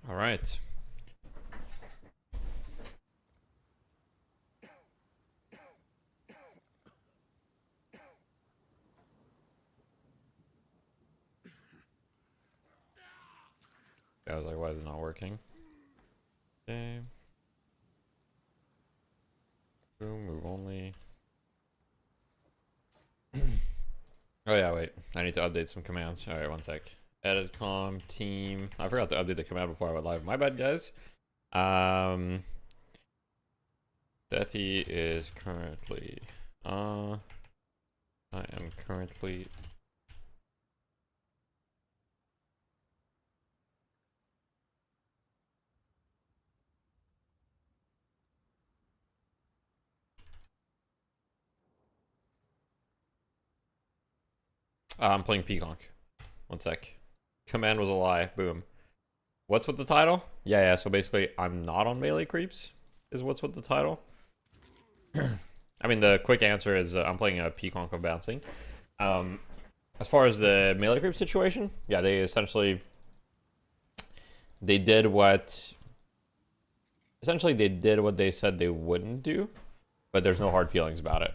All right. I was like, why is it not working? Okay. Boom, move only. Oh yeah, wait. I need to update some commands. Alright, one sec. Edit com, team. I forgot to update the command before I went live. My bad, guys. Deathy is currently I am currently I'm playing Peacock. One sec. Command was a lie. Boom. What's with the title? Yeah, so basically I'm not on MeleeCreeps is what's with the title. I mean, the quick answer is I'm playing a Peacock of bouncing. As far as the MeleeCreeps situation, yeah, they essentially did what they said they wouldn't do, but there's no hard feelings about it.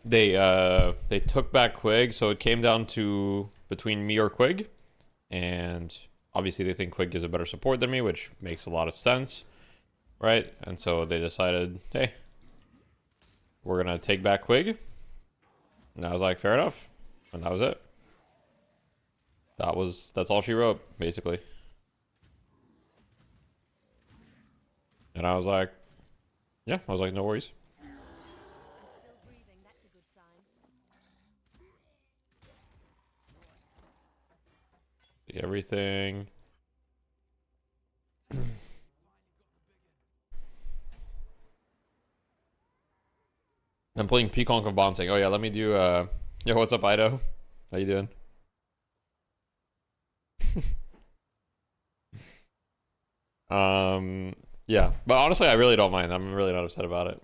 They took back Quig, so it came down to between me or Quig, and obviously they think Quig gives a better support than me, which makes a lot of sense, right? And so they decided, hey, we're gonna take back Quig. And I was like, fair enough, and that was it. That's all she wrote, basically. And I was like, yeah, no worries. Everything. I'm playing Peacock of bouncing. Oh yeah, let me do yo, what's up, Ido? How you doing? Yeah, but honestly I really don't mind. I'm really not upset about it.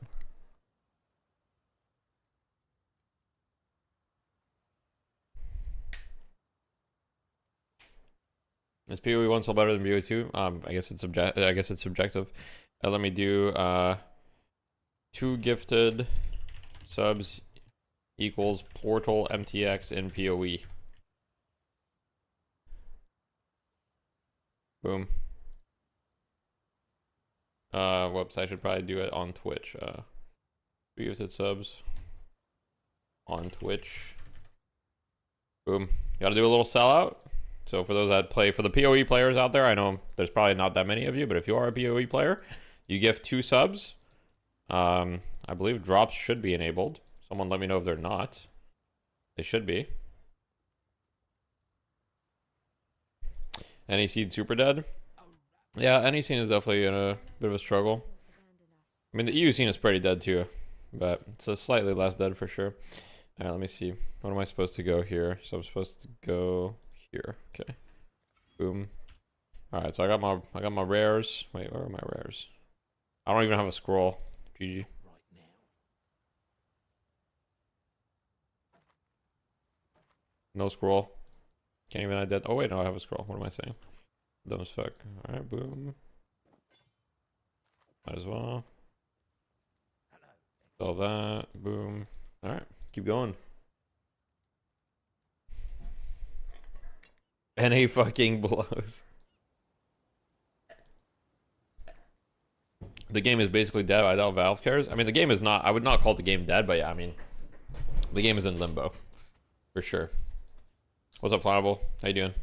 Is PoE 1 still better than PoE 2? I guess it's subjective. Let me do 2 gifted subs equals portal MTX in PoE. Boom. Whoops, I should probably do it on Twitch. 2 gifted subs on Twitch. Boom. Gotta do a little sellout. So for those that play, for the PoE players out there, I know there's probably not that many of you, but if you are a PoE player, you gift 2 subs. I believe drops should be enabled. Someone let me know if they're not. They should be. Any seed super dead? Yeah, any scene is definitely in a bit of a struggle. I mean, the EU scene is pretty dead too, but it's a slightly less dead for sure. All right, let me see. What am I supposed to go here? So I'm supposed to go here. Okay. Boom. All right, so I got my rares. Wait, where are my rares? I don't even have a scroll. GG. No scroll. Can't even identify. Oh wait, no, I have a scroll. What am I saying? Dumb as fuck. All right, boom. Might as well. All that. Boom. All right, keep going. NA fucking blows. The game is basically dead. I doubt Valve cares. I mean, the game is not. I would not call the game dead, but yeah, I mean, the game is in limbo for sure. What's up, Flammable? How you doing?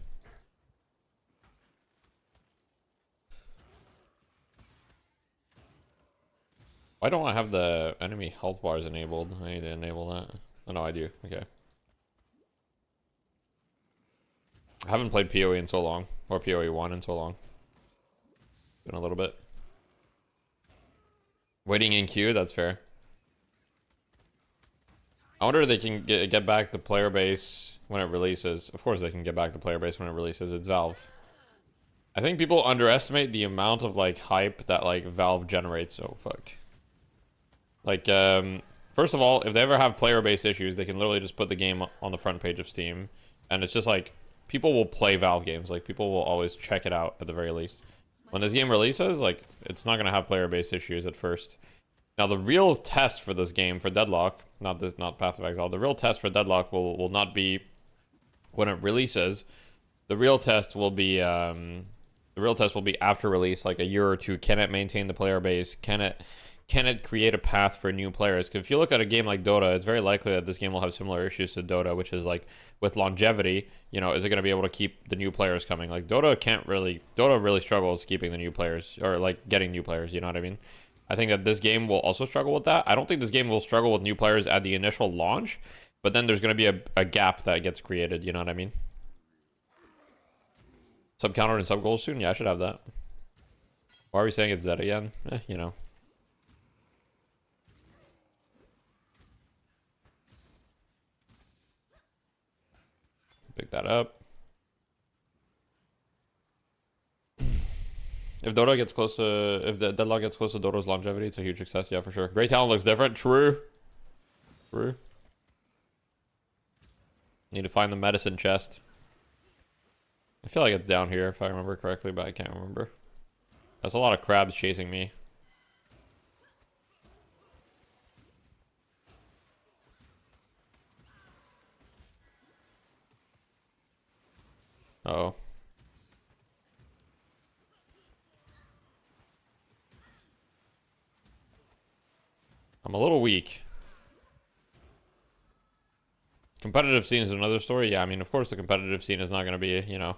Why don't I have the enemy health bars enabled? I need to enable that. Oh no, I do. Okay. I haven't played PoE in so long, or PoE 1 in so long. Been a little bit. Waiting in queue, that's fair. I wonder if they can get back the player base when it releases. Of course they can get back the player base when it releases. It's Valve. I think people underestimate the amount of like hype that like Valve generates. Oh fuck. Like first of all, if they ever have player base issues, they can literally just put the game on the front page of Steam, and it's just like people will play Valve games. Like, people will always check it out at the very least. When this game releases, like, it's not gonna have player-based issues at first. Now, the real test for this game, for Deadlock, not Path of Exile, the real test for Deadlock will not be when it releases. The real test will be after release, like a year or two. Can it maintain the player base? Can it create a path for new players? Because if you look at a game like Dota, it's very likely that this game will have similar issues to Dota, which is like with longevity. You know, is it going to be able to keep the new players coming? Like Dota really struggles keeping the new players, or like getting new players. You know what I mean? I think that this game will also struggle with that. I don't think this game will struggle with new players at the initial launch, but then there's going to be a gap that gets created. You know what I mean? Sub counter and sub goals soon? Yeah, I should have that. Why are we saying it's dead again? You know. Pick that up. If Dota gets close to, if the Deadlock gets close to Dota's longevity, it's a huge success. Yeah, for sure. Great Talent looks different. True. True. Need to find the medicine chest. I feel like it's down here if I remember correctly, but I can't remember. That's a lot of crabs chasing me. Uh-oh. I'm a little weak. Competitive scene is another story. Yeah, I mean, of course the competitive scene is not going to be, you know.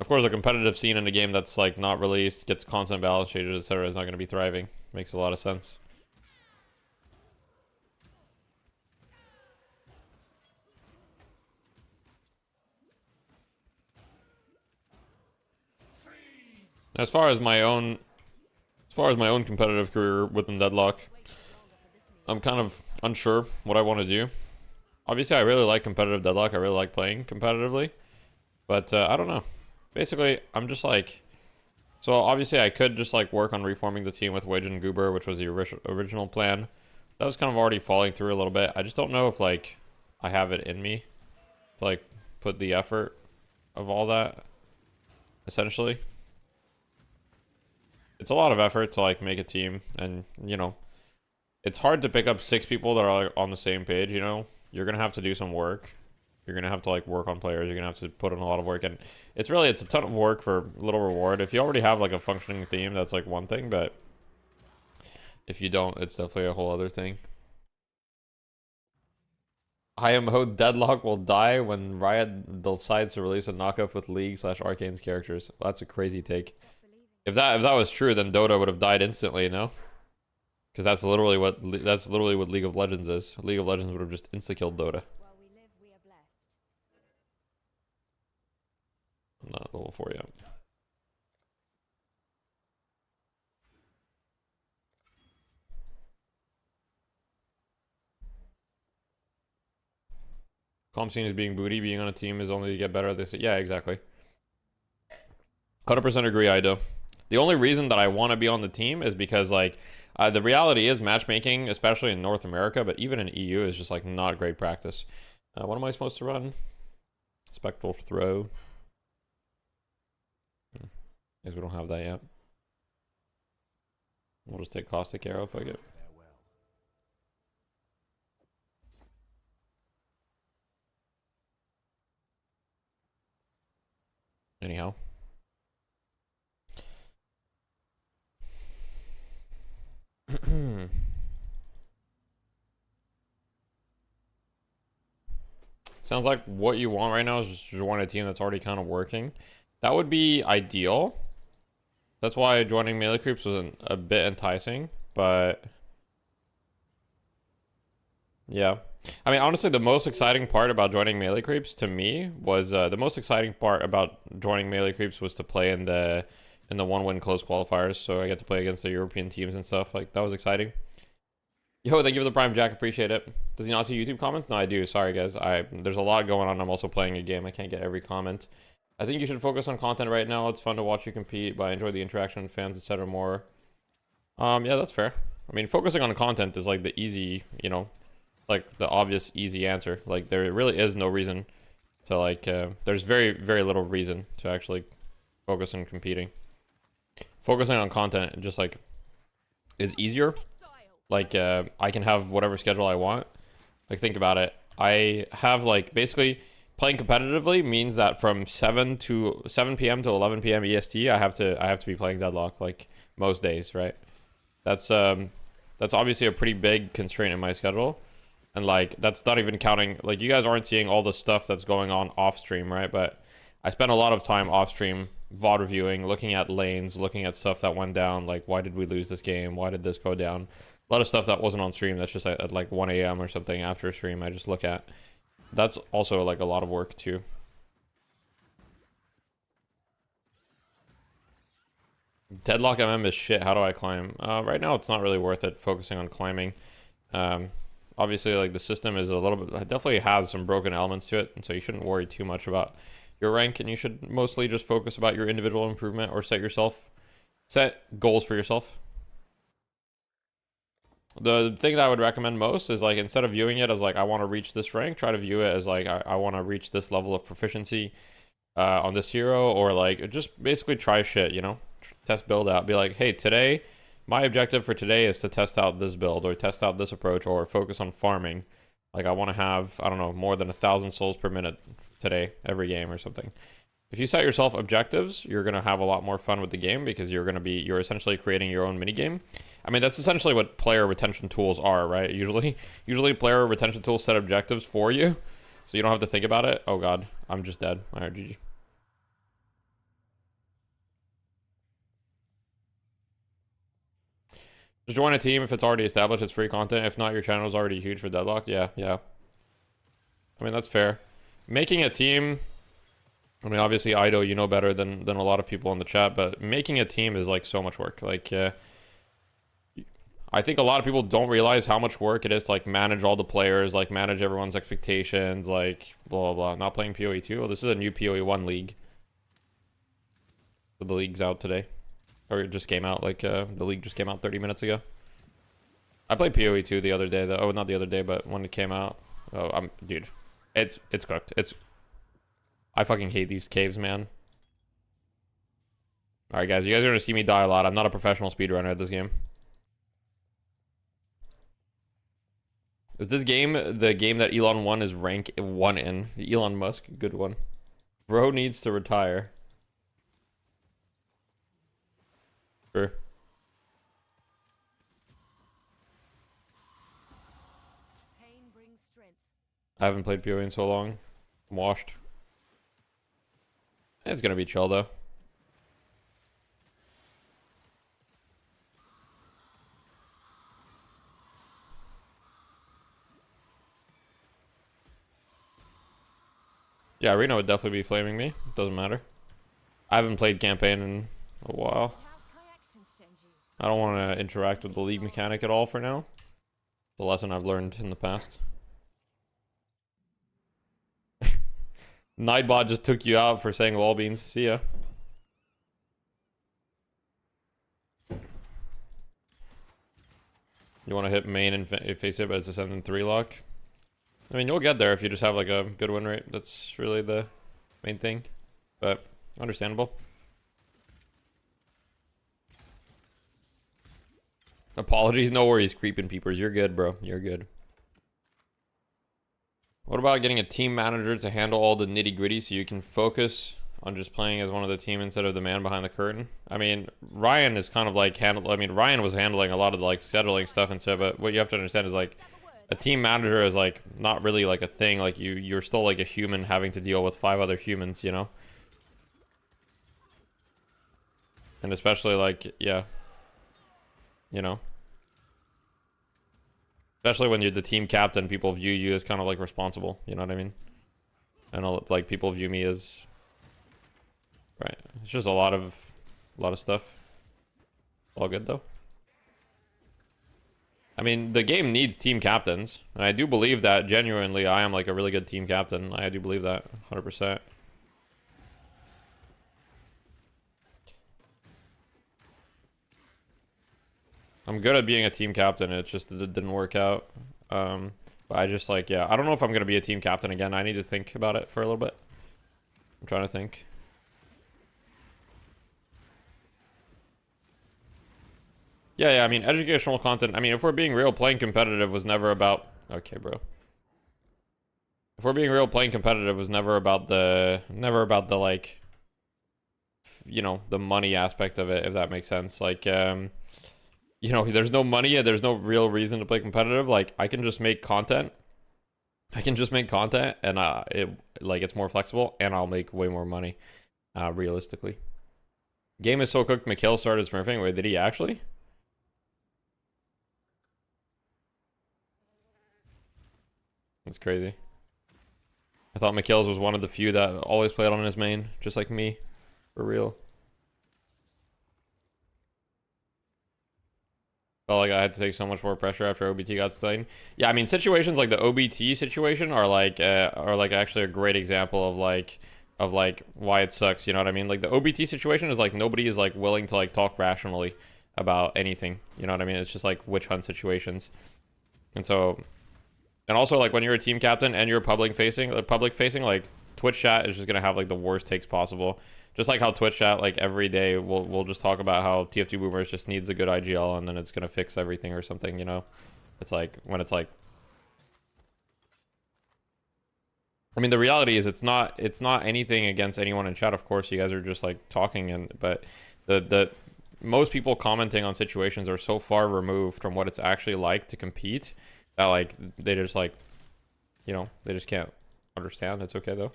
Of course, a competitive scene in a game that's, like, not released, gets constant balance shaded, etc. is not going to be thriving. Makes a lot of sense. As far as my own competitive career within Deadlock, I'm kind of unsure what I want to do. Obviously, I really like competitive Deadlock. I really like playing competitively. But, I don't know. Basically, I'm just like... So, obviously, I could just, like, work on reforming the team with Quig and Goober, which was the original plan. That was kind of already falling through a little bit. I just don't know if, like, I have it in me to, like, put the effort of all that, essentially. It's a lot of effort to, like, make a team, and, you know, it's hard to pick up 6 people that are, like, on the same page, you know? You're gonna have to do some work. You're gonna have to, like, work on players. You're gonna have to put in a lot of work, and it's a ton of work for little reward. If you already have, like, a functioning team, that's, like, one thing, but if you don't, it's definitely a whole other thing. IMO Deadlock will die when Riot decides to release a knockoff with League/Arcane's characters. Well, that's a crazy take. If that was true, then Dota would have died instantly, you know? Because that's literally what League of Legends is. League of Legends would have just insta-killed Dota. I'm not level 4 yet. Calm scene is being booty. Being on a team is only to get better at this. Yeah, exactly. 100% agree, Ido. The only reason that I want to be on the team is because, like, the reality is matchmaking, especially in North America, but even in EU, is just, like, not great practice. What am I supposed to run? Spectral Throw. Guess we don't have that yet. We'll just take Caustic Arrow if I get. Anyhow. Sounds like what you want right now is just join a team that's already kind of working. That would be ideal. That's why joining MeleeCreeps was a bit enticing, but yeah. I mean, honestly, the most exciting part about joining MeleeCreeps to me was the most exciting part about joining MeleeCreeps was to play in the 1-win close qualifiers. So I get to play against the European teams and stuff. Like, that was exciting. Yo, thank you for the Prime, Jack. Appreciate it. Does he not see YouTube comments? No, I do. Sorry, guys. There's a lot going on. I'm also playing a game. I can't get every comment. I think you should focus on content right now. It's fun to watch you compete, but I enjoy the interaction with fans, etc. more. Yeah, that's fair. I mean, focusing on content is like the easy, you know, like the obvious easy answer. Like, there really is no reason So like, there's very, very little reason to actually focus on competing. Focusing on content just like is easier. Like, I can have whatever schedule I want. Like, think about it. I have like basically playing competitively means that from 7 p.m. to 11 p.m. EST, I have to be playing Deadlock like most days, right? That's obviously a pretty big constraint in my schedule. And like, that's not even counting, like, you guys aren't seeing all the stuff that's going on off stream, right? But I spend a lot of time off stream VOD reviewing, looking at lanes, looking at stuff that went down, like why did we lose this game, why did this go down. A lot of stuff that wasn't on stream, that's just at like 1 a.m. or something after stream, I just look at. That's also like a lot of work too. Deadlock MM is shit. How do I climb? Right now it's not really worth it focusing on climbing. Obviously like the system is a little bit, it definitely has some broken elements to it, and so you shouldn't worry too much about your rank, and you should mostly just focus about your individual improvement, or set goals for yourself. The thing that I would recommend most is like, instead of viewing it as like I want to reach this rank, try to view it as like I want to reach this level of proficiency on this hero, or like just basically try shit, you know, test build out. Be like, hey, today my objective for today is to test out this build or test out this approach or focus on farming. Like I want to have, I don't know, more than 1,000 souls per minute today every game or something. If you set yourself objectives, you're going to have a lot more fun with the game, because you're essentially creating your own mini game. I mean, that's essentially what player retention tools are, right? Usually player retention tools set objectives for you, so you don't have to think about it. Oh god, I'm just dead. All right, GG. Just join a team if it's already established. It's free content. If not, your channel is already huge for Deadlock. Yeah. I mean, that's fair. Making a team, I mean, obviously, Ido, you know better than a lot of people in the chat, but making a team is like so much work. Like, I think a lot of people don't realize how much work it is to like manage all the players, like manage everyone's expectations, like blah, blah, blah. Not playing PoE 2. Well, this is a new PoE 1 league. So the league's out today. Or it just came out, like, the league just came out 30 minutes ago. I played PoE 2 the other day, though. Oh, not the other day, but when it came out. Oh, dude. It's cooked. I fucking hate these caves, man. Alright, guys. You guys are gonna see me die a lot. I'm not a professional speedrunner at this game. Is this game the game that Elon 1 is rank 1 in? The Elon Musk, good one. Bro needs to retire. Sure. I haven't played PoE in so long. I'm washed. It's gonna be chill though. Yeah, Reno would definitely be flaming me. Doesn't matter. I haven't played campaign in a while. I don't want to interact with the league mechanic at all for now. The lesson I've learned in the past. Nightbot just took you out for saying wall beans. See ya. You want to hit main and face it, but it's a 7-3 lock. I mean, you'll get there if you just have like a good win rate. That's really the main thing. But understandable. Apologies, no worries, creeping peepers. You're good, bro. You're good. What about getting a team manager to handle all the nitty gritty so you can focus on just playing as one of the team instead of the man behind the curtain? I mean, Ryan is kind of like Ryan was handling a lot of the like scheduling stuff and stuff, but what you have to understand is like a team manager is like not really like a thing. Like you're still like a human having to deal with 5 other humans, you know? And especially like, yeah. You know? Especially when you're the team captain, people view you as kind of like responsible. You know what I mean? And like people view me as, right? It's just a lot of stuff. All good though. I mean, the game needs team captains, and I do believe that genuinely. I am like a really good team captain. I do believe that 100%. I'm good at being a team captain. It's just that it didn't work out. But I just like, yeah, I don't know if I'm gonna be a team captain again. I need to think about it for a little bit. I'm trying to think. Yeah, I mean, educational content. I mean, if we're being real, playing competitive was never about... Okay, bro. If we're being real, playing competitive was never about the... like... You know, the money aspect of it, if that makes sense. Like, you know, there's no money and there's no real reason to play competitive. Like, I can just make content. And it's more flexible and I'll make way more money, realistically. Game is so cooked, Mikhail started smurfing. Wait, did he actually? That's crazy. I thought Mikhail's was one of the few that always played on his main, just like me. For real. Felt like I had to take so much more pressure after OBT got slain. Yeah, I mean, situations like the OBT situation are like actually a great example of like why it sucks. You know what I mean? Like the OBT situation is like nobody is like willing to like talk rationally about anything. You know what I mean? It's just like witch hunt situations. And also like when you're a team captain and you're public facing, like Twitch chat is just gonna have like the worst takes possible. Just like how Twitch chat, like every day, we'll just talk about how TF2 Boomers just needs a good IGL and then it's gonna fix everything or something, you know? It's like, when it's like... I mean, the reality is it's not anything against anyone in chat, of course. You guys are just like talking, but the most people commenting on situations are so far removed from what it's actually like to compete that like, they just like, you know, they just can't understand. It's okay though.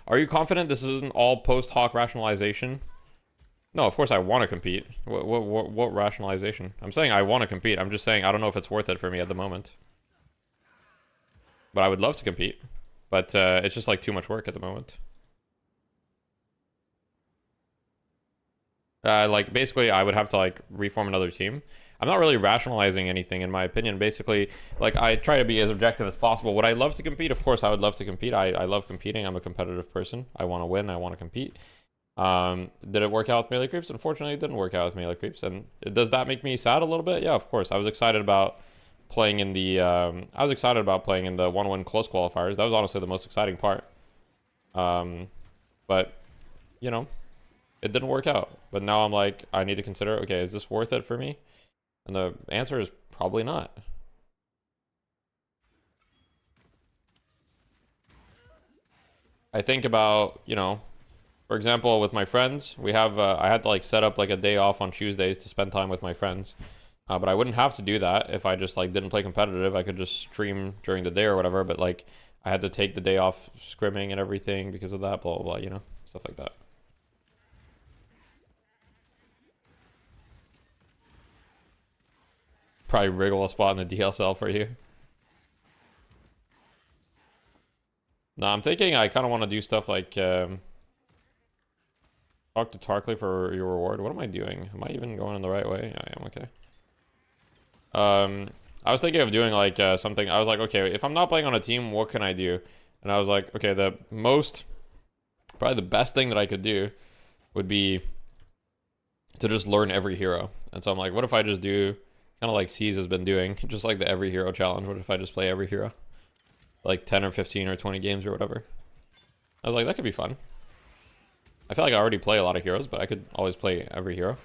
Are you confident this isn't all post hoc rationalization? No, of course I want to compete. What rationalization? I'm saying I want to compete. I'm just saying I don't know if it's worth it for me at the moment. But I would love to compete. But it's just like too much work at the moment. Like basically I would have to like reform another team. I'm not really rationalizing anything in my opinion. Basically, like I try to be as objective as possible. Would I love to compete? Of course I would love to compete. I love competing. I'm a competitive person. I want to win. I want to compete. Did it work out with MeleeCreeps? Unfortunately, it didn't work out with MeleeCreeps. And does that make me sad a little bit? Yeah, of course. I was excited about playing in the 1-1 close qualifiers. That was honestly the most exciting part. But you know, it didn't work out. But now I'm like, I need to consider, okay, is this worth it for me? And the answer is probably not. I think about, you know, for example, with my friends, we have, I had to like set up like a day off on Tuesdays to spend time with my friends. But I wouldn't have to do that if I just like didn't play competitive. I could just stream during the day or whatever, but like I had to take the day off scrimming and everything because of that, blah, blah, blah, you know, stuff like that. Probably wriggle a spot in the DSL for you. No, I'm thinking I kind of want to do stuff like talk to Tarkley for your reward. What am I doing? Am I even going in the right way? I am, okay. I was thinking of doing like something. I was like, okay, if I'm not playing on a team, what can I do? And I was like, okay, probably the best thing that I could do would be to just learn every hero. And so I'm like, what if I just do kind of like C's has been doing, just like the every hero challenge. What if I just play every hero? Like 10 or 15 or 20 games or whatever. I was like, that could be fun. I feel like I already play a lot of heroes, but I could always play every hero.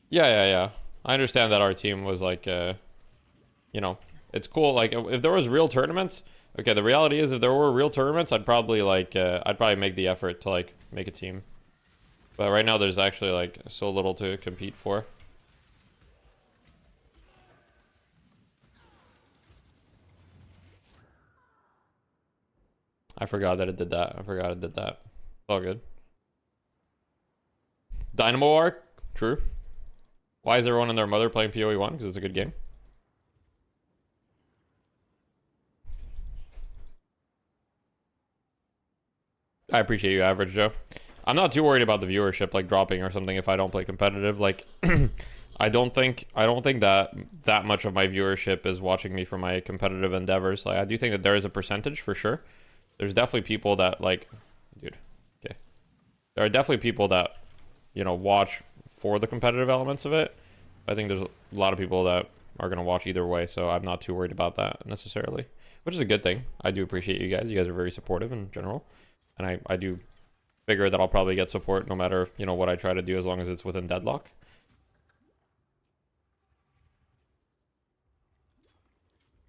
Yeah. I understand that our team was like, you know, it's cool. Like if there was real tournaments, okay, the reality is if there were real tournaments, I'd probably like, I'd probably make the effort to like make a team. But right now there's actually like so little to compete for. I forgot that it did that. It's all good. Dynamo Arc? True. Why is everyone and their mother playing PoE 1? Because it's a good game. I appreciate you, Average Joe. I'm not too worried about the viewership like dropping or something if I don't play competitive. Like, I don't think that much of my viewership is watching me for my competitive endeavors. Like, I do think that there is a percentage for sure. There's definitely people that like, dude. Okay, there are definitely people that you know, watch for the competitive elements of it. I think there's a lot of people that are gonna watch either way, so I'm not too worried about that necessarily, which is a good thing. I do appreciate you guys. You guys are very supportive in general, and I do figure that I'll probably get support no matter, you know, what I try to do, as long as it's within Deadlock.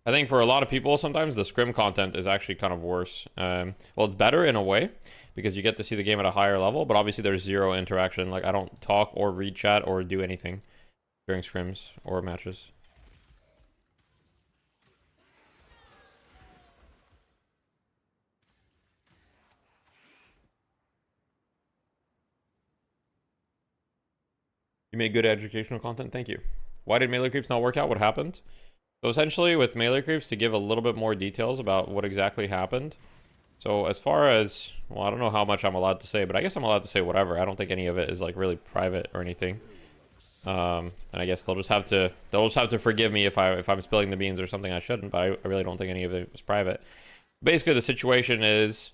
I think for a lot of people, sometimes the scrim content is actually kind of worse. Well, it's better in a way because you get to see the game at a higher level, but obviously there's zero interaction. Like, I don't talk or read chat or do anything during scrims or matches. You made good educational content. Thank you. Why did MeleeCreeps not work out? What happened? So essentially with MeleeCreeps, to give a little bit more details about what exactly happened. So as far as, well, I don't know how much I'm allowed to say, but I guess I'm allowed to say whatever. I don't think any of it is like really private or anything. And I guess they'll just have to forgive me if I'm spilling the beans or something I shouldn't, but I really don't think any of it was private. Basically the situation is,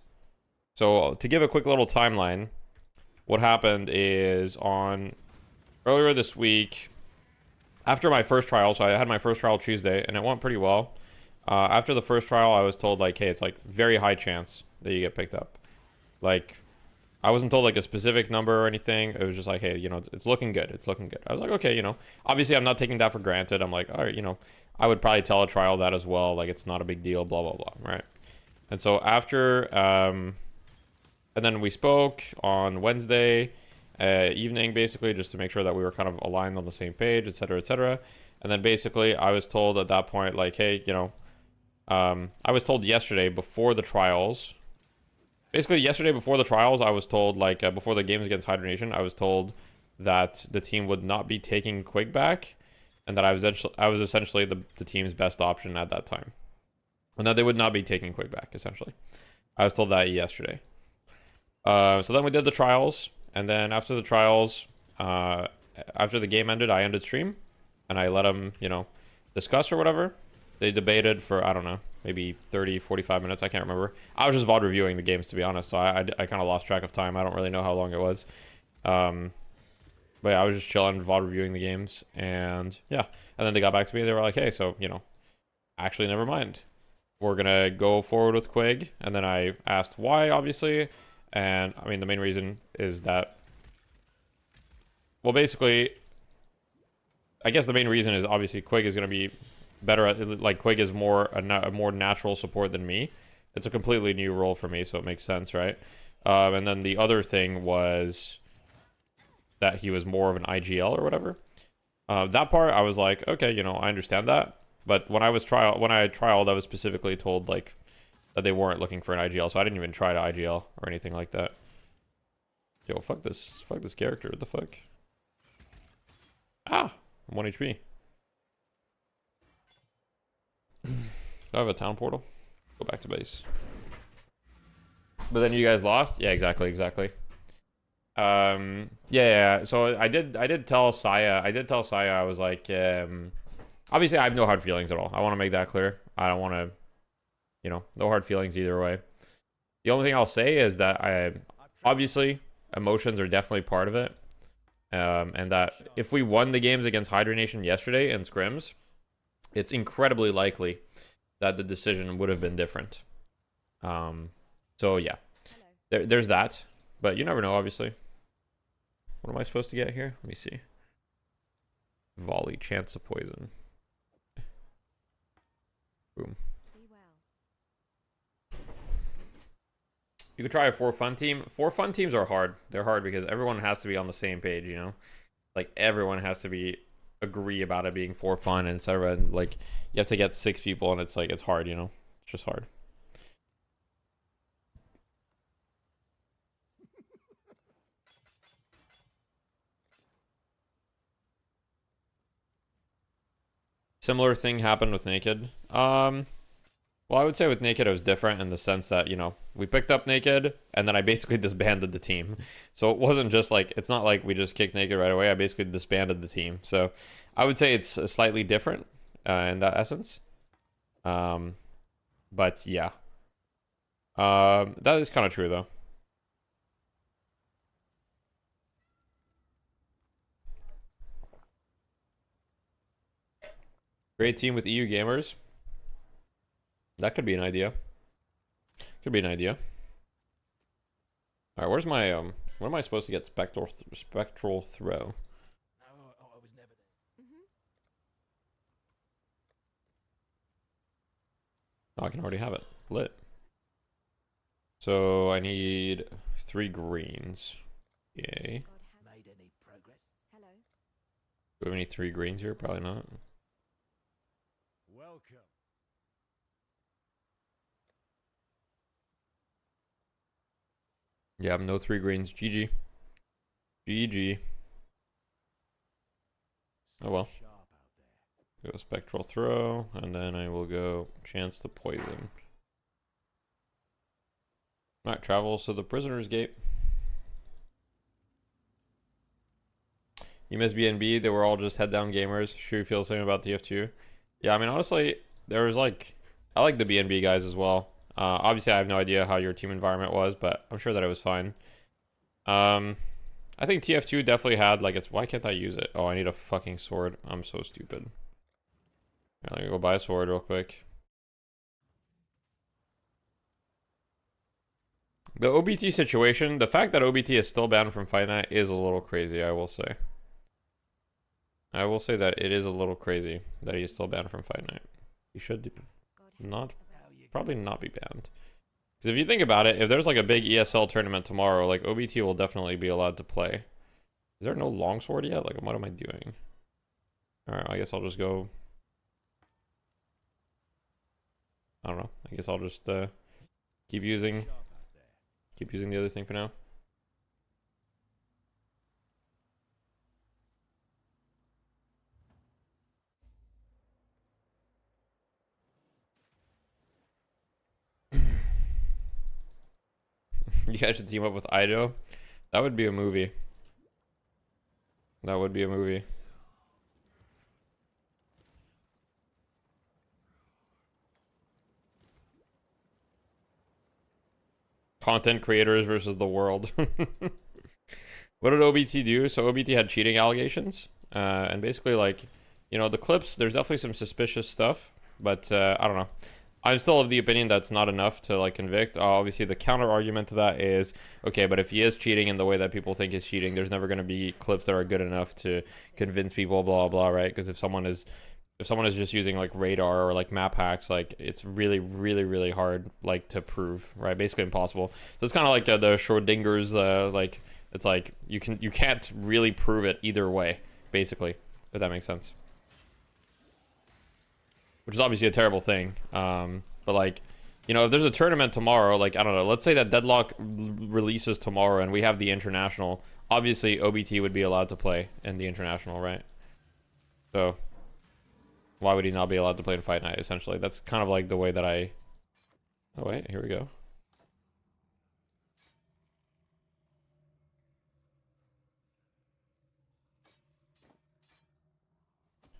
so to give a quick little timeline, what happened is earlier this week, after my first trial, so I had my first trial Tuesday, and it went pretty well. After the first trial, I was told, like, hey, it's, like, very high chance that you get picked up. Like, I wasn't told, like, a specific number or anything. It was just like, hey, you know, it's looking good. It's looking good. I was like, okay, you know. Obviously, I'm not taking that for granted. I'm like, all right, you know, I would probably tell a trial that as well. Like, it's not a big deal, blah, blah, blah, right? And so after, and then we spoke on Wednesday evening, basically, just to make sure that we were kind of aligned on the same page, etc., etc. And then basically I was told at that point, like, hey, you know, I was told yesterday before the trials, basically yesterday before the trials, I was told, like, before the games against Hydration, I was told that the team would not be taking Quig back, and that I was essentially the team's best option at that time, and that they would not be taking Quig back, essentially. I was told that yesterday. So then we did the trials. And then after the trials, after the game ended, I ended stream. And I let them, you know, discuss or whatever. They debated for, I don't know, maybe 30, 45 minutes. I can't remember. I was just VOD reviewing the games, to be honest. So I kind of lost track of time. I don't really know how long it was. But yeah, I was just chilling, VOD reviewing the games. And yeah. And then they got back to me. They were like, hey, so, you know, actually, never mind. We're going to go forward with Quig. And then I asked why, obviously. And I mean, the main reason is that, well, basically, I guess the main reason is obviously Quig is going to be better at, like, Quig is a more natural support than me. It's a completely new role for me, so it makes sense, right? And then the other thing was that he was more of an IGL or whatever. That part, I was like, okay, you know, I understand that. But when I trialed, I was specifically told, like, that they weren't looking for an IGL, so I didn't even try to IGL or anything like that. Yo, fuck this character, what the fuck? Ah, I'm 1 HP. Do I have a town portal? Go back to base. But then you guys lost? Yeah, exactly. Yeah, so I did tell Saya, I was like, obviously I have no hard feelings at all. I want to make that clear. I don't want to, you know, no hard feelings either way. The only thing I'll say is that obviously emotions are definitely part of it. And that if we won the games against Hydration yesterday in scrims, it's incredibly likely that the decision would have been different. So yeah, there's that, but you never know, obviously. What am I supposed to get here? Let me see. Volley, chance of poison. Boom. You could try a 4-fun team. 4-fun teams are hard. They're hard because everyone has to be on the same page, you know? Like, everyone has to agree about it being 4-fun, and etc. And, like, you have to get 6 people, and it's, like, it's hard, you know? It's just hard. Similar thing happened with Naked. Well, I would say with Naked, it was different in the sense that, you know, we picked up Naked, and then I basically disbanded the team. So it wasn't just like, it's not like we just kicked Naked right away. I basically disbanded the team. So I would say it's slightly different in that essence. But yeah. That is kind of true, though. Great team with EU gamers. That could be an idea. Could be an idea. All right, where's my when am I supposed to get spectral throw? I was never there. Oh, I can already have it. Lit. So I need 3 greens. Yay. Made any progress? Hello. Do we have any 3 greens here? Probably not. Welcome. Yeah, no 3 greens. GG. GG. Oh well. Sharp out there. Go spectral throw, and then I will go chance to poison. Alright, travels to the prisoner's gate. You miss BNB, they were all just head down gamers. Sure you feel the same about TF2? Yeah, I mean honestly, there was like I like the BNB guys as well. Obviously I have no idea how your team environment was, but I'm sure that it was fine. I think TF2 definitely had like it's why can't I use it? Oh, I need a fucking sword. I'm so stupid. Let me go buy a sword real quick. The OBT situation, the fact that OBT is still banned from Fight Night is a little crazy, I will say. I will say that it is a little crazy that he is still banned from Fight Night. He should not, probably not be banned. Because if you think about it, if there's like a big ESL tournament tomorrow, like OBT will definitely be allowed to play. Is there no longsword yet? Like, what am I doing? Alright, I guess I'll just go. I don't know. I guess I'll just keep using the other thing for now. You guys should team up with Ido. That would be a movie. That would be a movie. Content creators versus the world. What did OBT do? So OBT had cheating allegations. And basically like, you know, the clips, there's definitely some suspicious stuff. But I don't know. I'm still of the opinion that's not enough to like convict. Obviously the counter argument to that is, okay, but if he is cheating in the way that people think he's cheating, there's never going to be clips that are good enough to convince people, blah, blah, right? Because if someone is just using like radar or like map hacks, like it's really, really, really hard like to prove, right? Basically impossible. So it's kind of like the Schrodinger's, like it's like you can't really prove it either way, basically, if that makes sense. Which is obviously a terrible thing. But like, you know, if there's a tournament tomorrow, like I don't know, let's say that Deadlock releases tomorrow and we have the international. Obviously, OBT would be allowed to play in the international, right? So why would he not be allowed to play in Fight Night, essentially? That's kind of like the way that I... Oh, wait, here we go.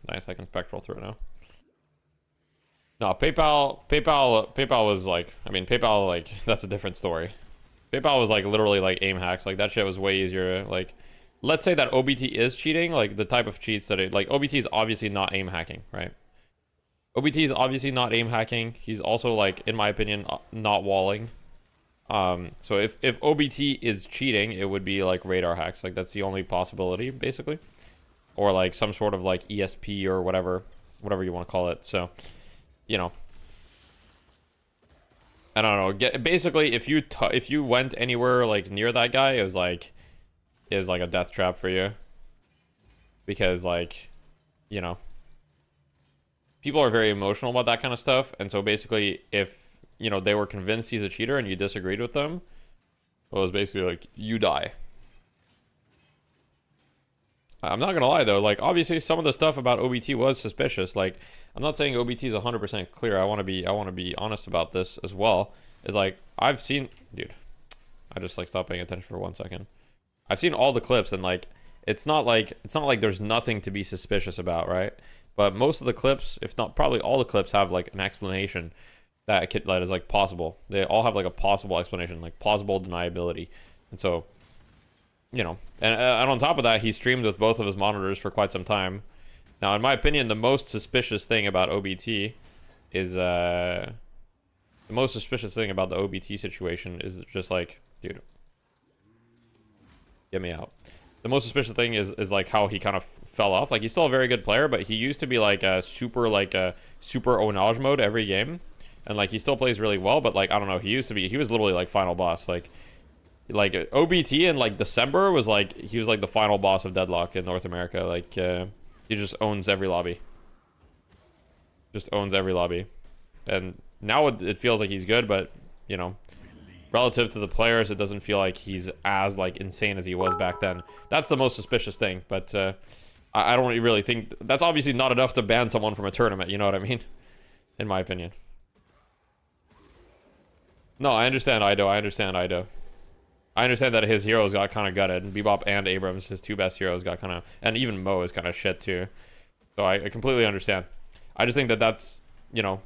Nice, I can spectral through now. No, PayPal was like... I mean, PayPal, like, that's a different story. PayPal was, like, literally, like, aim hacks. Like, that shit was way easier. Like, let's say that OBT is cheating. Like, the type of cheats that it... Like, OBT is obviously not aim hacking, right? OBT is obviously not aim hacking. He's also, like, in my opinion, not walling. So if OBT is cheating, it would be like radar hacks. Like that's the only possibility, basically, or like some sort of like ESP or whatever you want to call it. So, you know, I don't know. Basically, if you went anywhere like near that guy, it was like a death trap for you, because like, you know, people are very emotional about that kind of stuff. And so basically, if, you know, they were convinced he's a cheater and you disagreed with them, well, it was basically like, you die. I'm not gonna lie though, like, obviously some of the stuff about OBT was suspicious. Like, I'm not saying OBT is 100% clear. I want to be honest about this as well. Is like, I've seen, dude, I just like stopped paying attention for 1 second. I've seen all the clips, and like, it's not like there's nothing to be suspicious about, right? But most of the clips, if not probably all the clips, have like an explanation that is like possible. They all have like a possible explanation, like plausible deniability. And so, you know, and on top of that, he streamed with both of his monitors for quite some time. Now, in my opinion, the most suspicious thing about OBT is the most suspicious thing about the OBT situation is just like, dude, get me out. The most suspicious thing is like how he kind of fell off. Like, he's still a very good player, but he used to be like a super Onage mode every game, and like he still plays really well. But like, I don't know, he was literally like final boss. Like OBT in like December was like he was like the final boss of Deadlock in North America. Like he just owns every lobby. Just owns every lobby, and now it feels like he's good, but you know, relative to the players, it doesn't feel like he's as like insane as he was back then. That's the most suspicious thing, but I don't really think that's obviously not enough to ban someone from a tournament, you know what I mean? In my opinion. No, I understand Ido. I understand that his heroes got kind of gutted. Bebop and Abrams, his two best heroes, got kind of, and even Mo is kind of shit too. So I completely understand. I just think that that's, you know,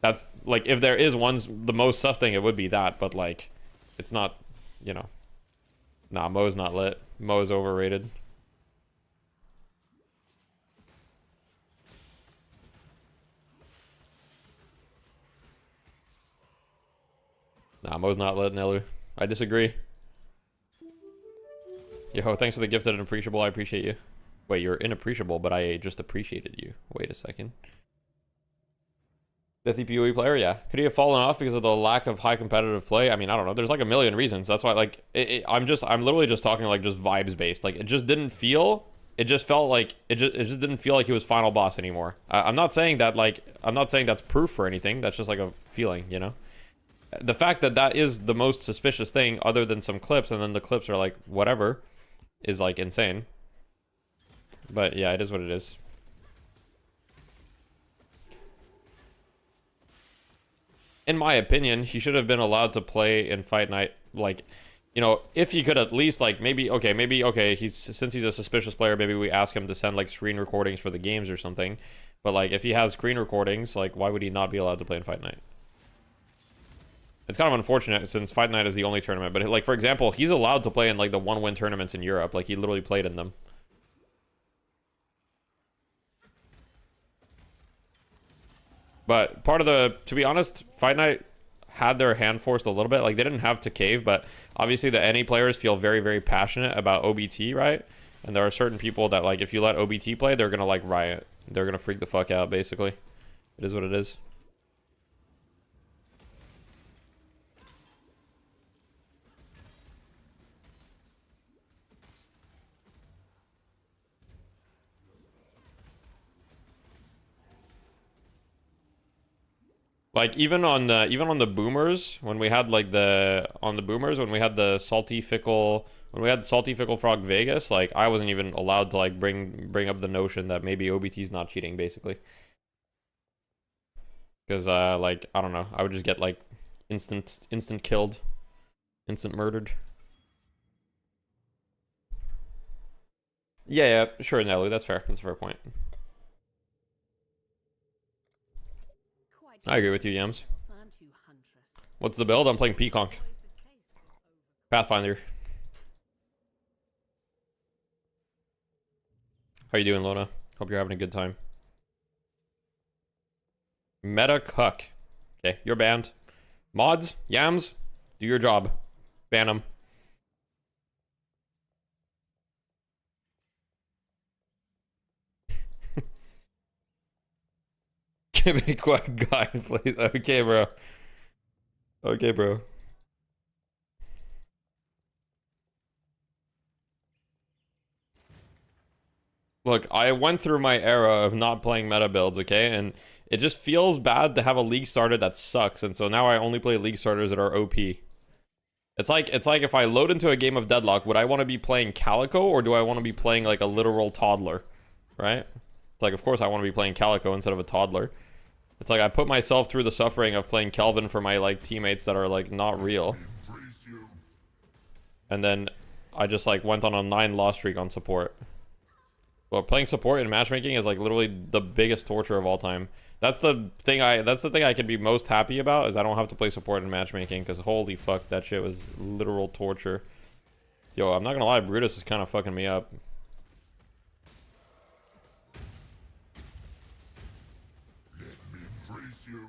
that's like, if there is the most sus thing, it would be that, but like, it's not, you know. Nah, Mo's not lit. Mo's overrated. Nah, Mo's not lit, Nelu. I disagree. Yo, thanks for the gifted and appreciable. I appreciate you. Wait, you're inappreciable, but I just appreciated you. Wait a second. Deathy PoE player, yeah. Could he have fallen off because of the lack of high competitive play? I mean, I don't know. There's like a million reasons. That's why, like, I'm literally just talking like just vibes based. Like, it just didn't feel. It just felt like it just didn't feel like he was final boss anymore. I'm not saying that I'm not saying that's proof for anything. That's just like a feeling, you know. The fact that that is the most suspicious thing, other than some clips, and then the clips are like whatever, is like insane. But yeah, it is what it is. In my opinion, he should have been allowed to play in Fight Night. Like, you know, if he could at least like maybe okay, since he's a suspicious player, maybe we ask him to send like screen recordings for the games or something. But like, if he has screen recordings, like, why would he not be allowed to play in Fight Night? It's kind of unfortunate since Fight Night is the only tournament. But like, for example, he's allowed to play in like the 1-win tournaments in Europe. Like, he literally played in them. But part of to be honest, Fight Night had their hand forced a little bit. Like, they didn't have to cave, but obviously the NA players feel very, very passionate about OBT, right? And there are certain people that, like, if you let OBT play, they're gonna, like, riot. They're gonna freak the fuck out, basically. It is what it is. Like, even on the boomers, when we had like when we had the salty fickle frog Vegas, like, I wasn't even allowed to like bring up the notion that maybe OBT's not cheating, basically. Because like, I don't know, I would just get like instant killed, instant murdered. Yeah, sure, Nelly, that's fair. That's a fair point. I agree with you, Yams. What's the build? I'm playing Peaconk. Pathfinder. How you doing, Lona? Hope you're having a good time. Meta cuck. Okay, you're banned. Mods, Yams, do your job. Ban them. Give me a quick guide, please. Okay, bro. Okay, bro. Look, I went through my era of not playing meta builds, okay? And it just feels bad to have a league starter that sucks, and so now I only play league starters that are OP. It's like if I load into a game of Deadlock, would I want to be playing Calico, or do I want to be playing like a literal toddler? Right? It's like, of course I want to be playing Calico instead of a toddler. It's like I put myself through the suffering of playing Kelvin for my like teammates that are like not real. And then I just like went on a 9-loss streak on support. Well, playing support in matchmaking is like literally the biggest torture of all time. That's the thing I can be most happy about, is I don't have to play support in matchmaking, because holy fuck, that shit was literal torture. Yo, I'm not gonna lie, Brutus is kind of fucking me up.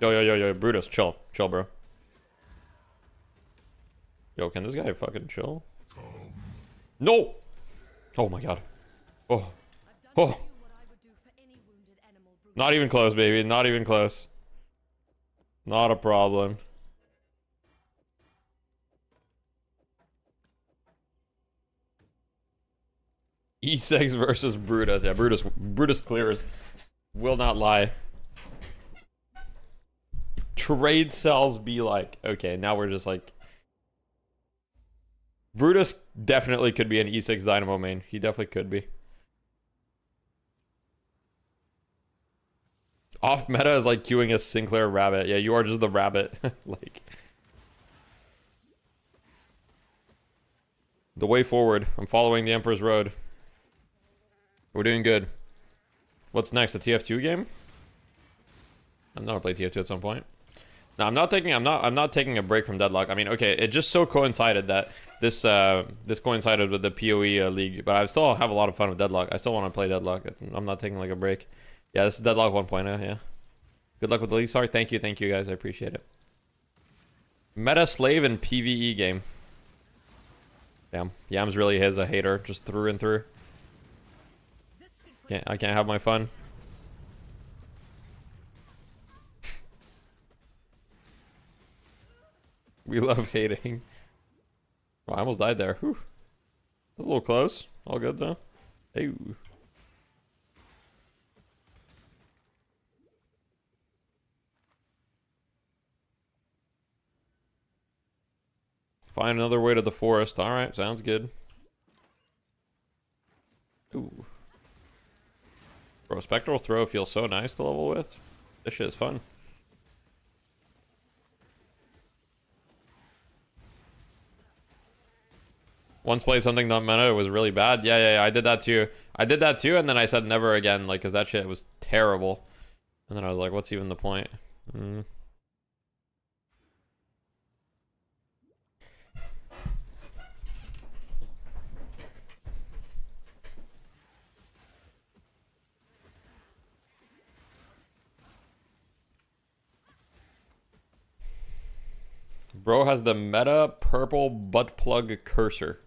Yo, Brutus, chill, bro. Yo, can this guy fucking chill? No! Oh my god. Oh. Oh. Not even close, baby. Not even close. Not a problem. E6 versus Brutus. Yeah, Brutus clears. Will not lie. Trade cells be like, okay, now we're just like, Brutus definitely could be an E6 Dynamo main. He definitely could be. Off meta is like queuing a Sinclair rabbit. Yeah, you are just the rabbit. Like, the way forward. I'm following the Emperor's Road. We're doing good. What's next? A TF2 game? I'm gonna play TF2 at some point. No, I'm not taking a break from Deadlock. I mean, okay, it just so coincided that this coincided with the PoE league, but I still have a lot of fun with Deadlock. I still want to play Deadlock. I'm not taking like a break. Yeah, this is Deadlock 1.0, yeah. Good luck with the league. Sorry, thank you guys. I appreciate it. Meta slave and PvE game. Damn, Yam's really is a hater, just through and through. I can't have my fun. We love hating. Oh, I almost died there. Whew. That was a little close. All good though. Hey. Find another way to the forest. Alright, sounds good. Ooh. Bro, Spectral Throw feels so nice to level with. This shit is fun. Once played something not meta, it was really bad. Yeah, I did that too. And then I said never again, like, cause that shit was terrible. And then I was like, what's even the point? Bro has the meta purple butt plug cursor.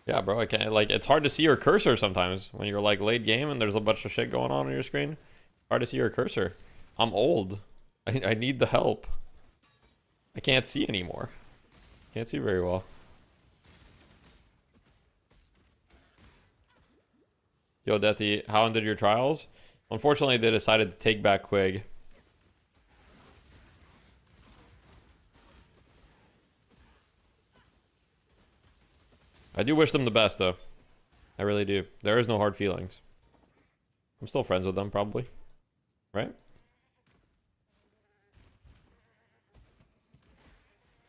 Yeah, bro, I can't, like, it's hard to see your cursor sometimes when you're like late game and there's a bunch of shit going on your screen. Hard to see your cursor. I'm old. I need the help. I can't see anymore. Can't see very well. Yo, Deathy, how ended your trials? Unfortunately, they decided to take back Quig. I do wish them the best, though. I really do. There is no hard feelings. I'm still friends with them, probably. Right?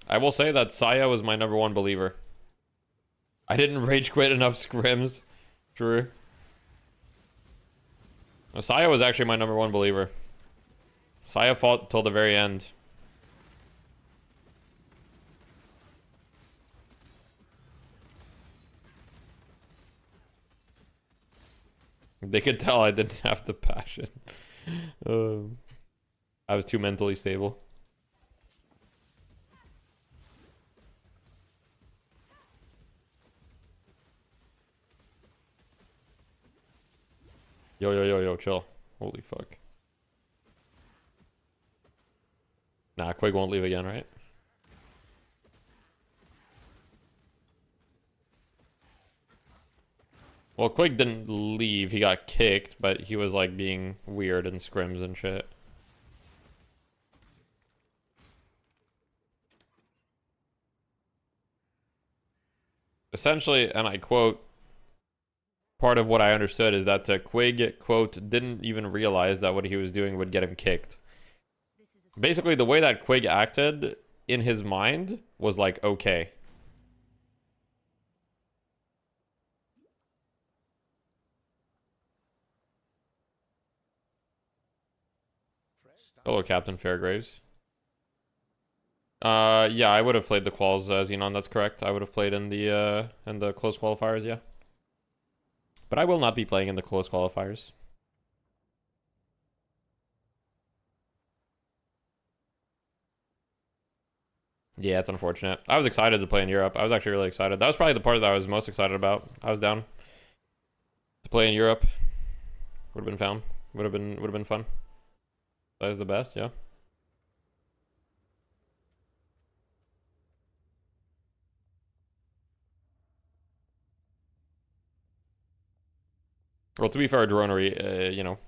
I will say that Saya was my #1 believer. I didn't rage quit enough scrims. True. Saya was actually my #1 believer. Saya fought till the very end. They could tell I didn't have the passion. I was too mentally stable. Yo, chill. Holy fuck. Nah, Quig won't leave again, right? Well, Quig didn't leave, he got kicked, but he was like being weird in scrims and shit. Essentially, and I quote, part of what I understood is that Quig, quote, didn't even realize that what he was doing would get him kicked. Basically, the way that Quig acted in his mind was like, okay. Hello, Captain Fairgraves. Yeah, I would have played the quals, Xenon, that's correct. I would have played in the close qualifiers, yeah. But I will not be playing in the close qualifiers. Yeah, it's unfortunate. I was excited to play in Europe. I was actually really excited. That was probably the part that I was most excited about. I was down to play in Europe. Would have been fun. Would have been fun. That was the best, yeah. Well, to be fair, dronery, you know,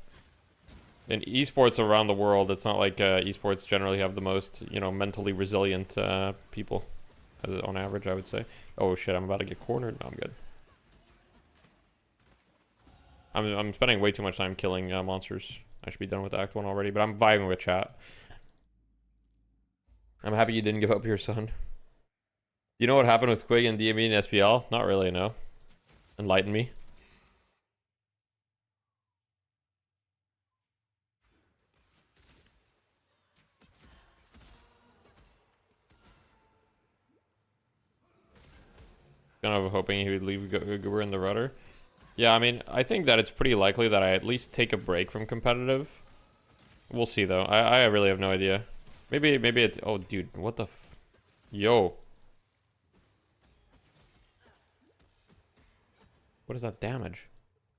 in esports around the world, it's not like esports generally have the most, you know, mentally resilient people, on average, I would say. Oh shit, I'm about to get cornered. No, I'm good. I'm spending way too much time killing monsters. I should be done with Act 1 already, but I'm vibing with chat. I'm happy you didn't give up your son. You know what happened with Quig and DME and SPL? Not really, no. Enlighten me. Kind of hoping he would leave Goober in the rudder. Yeah, I mean, I think that it's pretty likely that I at least take a break from competitive. We'll see, though. I really have no idea. Maybe it's... Oh, dude, what the f... Yo. What is that damage?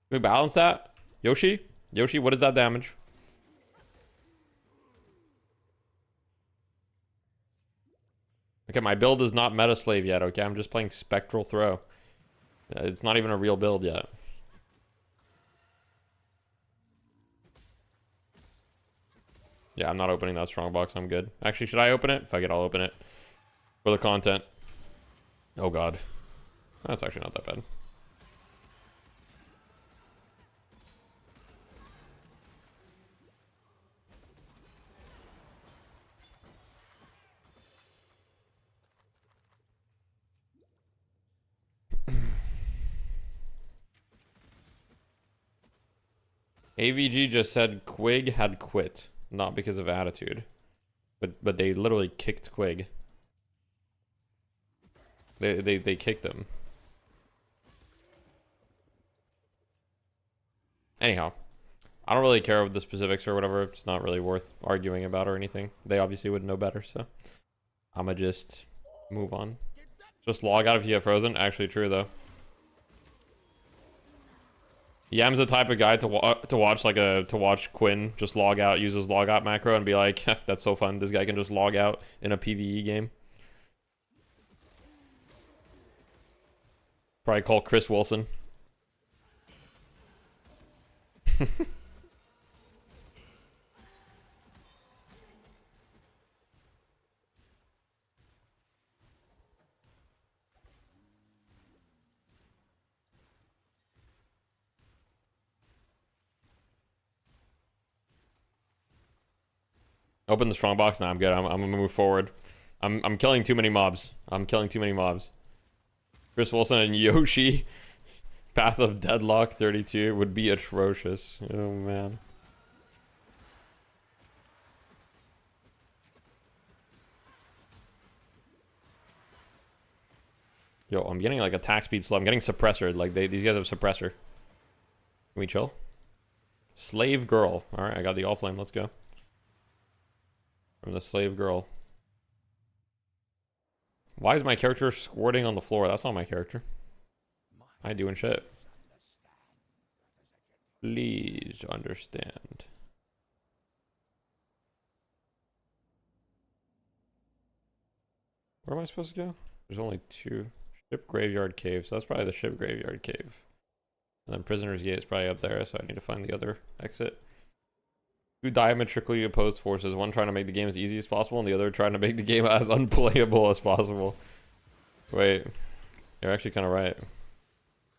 Can we balance that? Yoshi? Yoshi, what is that damage? Okay, my build is not Meta Slave yet, okay? I'm just playing Spectral Throw. It's not even a real build yet. Yeah, I'm not opening that strongbox. I'm good. Actually, should I open it? Fuck it, I'll open it. For the content. Oh god. That's actually not that bad. AVG just said Quig had quit, not because of attitude, but they literally kicked Quig. They kicked him. Anyhow, I don't really care with the specifics or whatever. It's not really worth arguing about or anything. They obviously would know better, so I'ma just move on. Just log out if you get frozen. Actually true though. Yam's the type of guy to watch Quinn just log out, use his log out macro, and be like, "That's so fun. This guy can just log out in a PvE game." Probably call Chris Wilson. Open the strong box. Now I'm good. I'm gonna move forward. I'm killing too many mobs. I'm killing too many mobs. Chris Wilson and Yoshi. Path of Deadlock 32 would be atrocious. Oh man. Yo, I'm getting like attack speed slow. I'm getting suppressor. Like these guys have suppressor. Can we chill? Slave girl. All right, I got the all flame. Let's go. From the slave girl. Why is my character squirting on the floor? That's not my character. I doing shit. Please understand. Where am I supposed to go? There's only two. Ship graveyard cave. So that's probably the ship graveyard cave. And then prisoner's gate is probably up there. So I need to find the other exit. Two diametrically opposed forces. One trying to make the game as easy as possible, and the other trying to make the game as unplayable as possible. Wait. You're actually kind of right.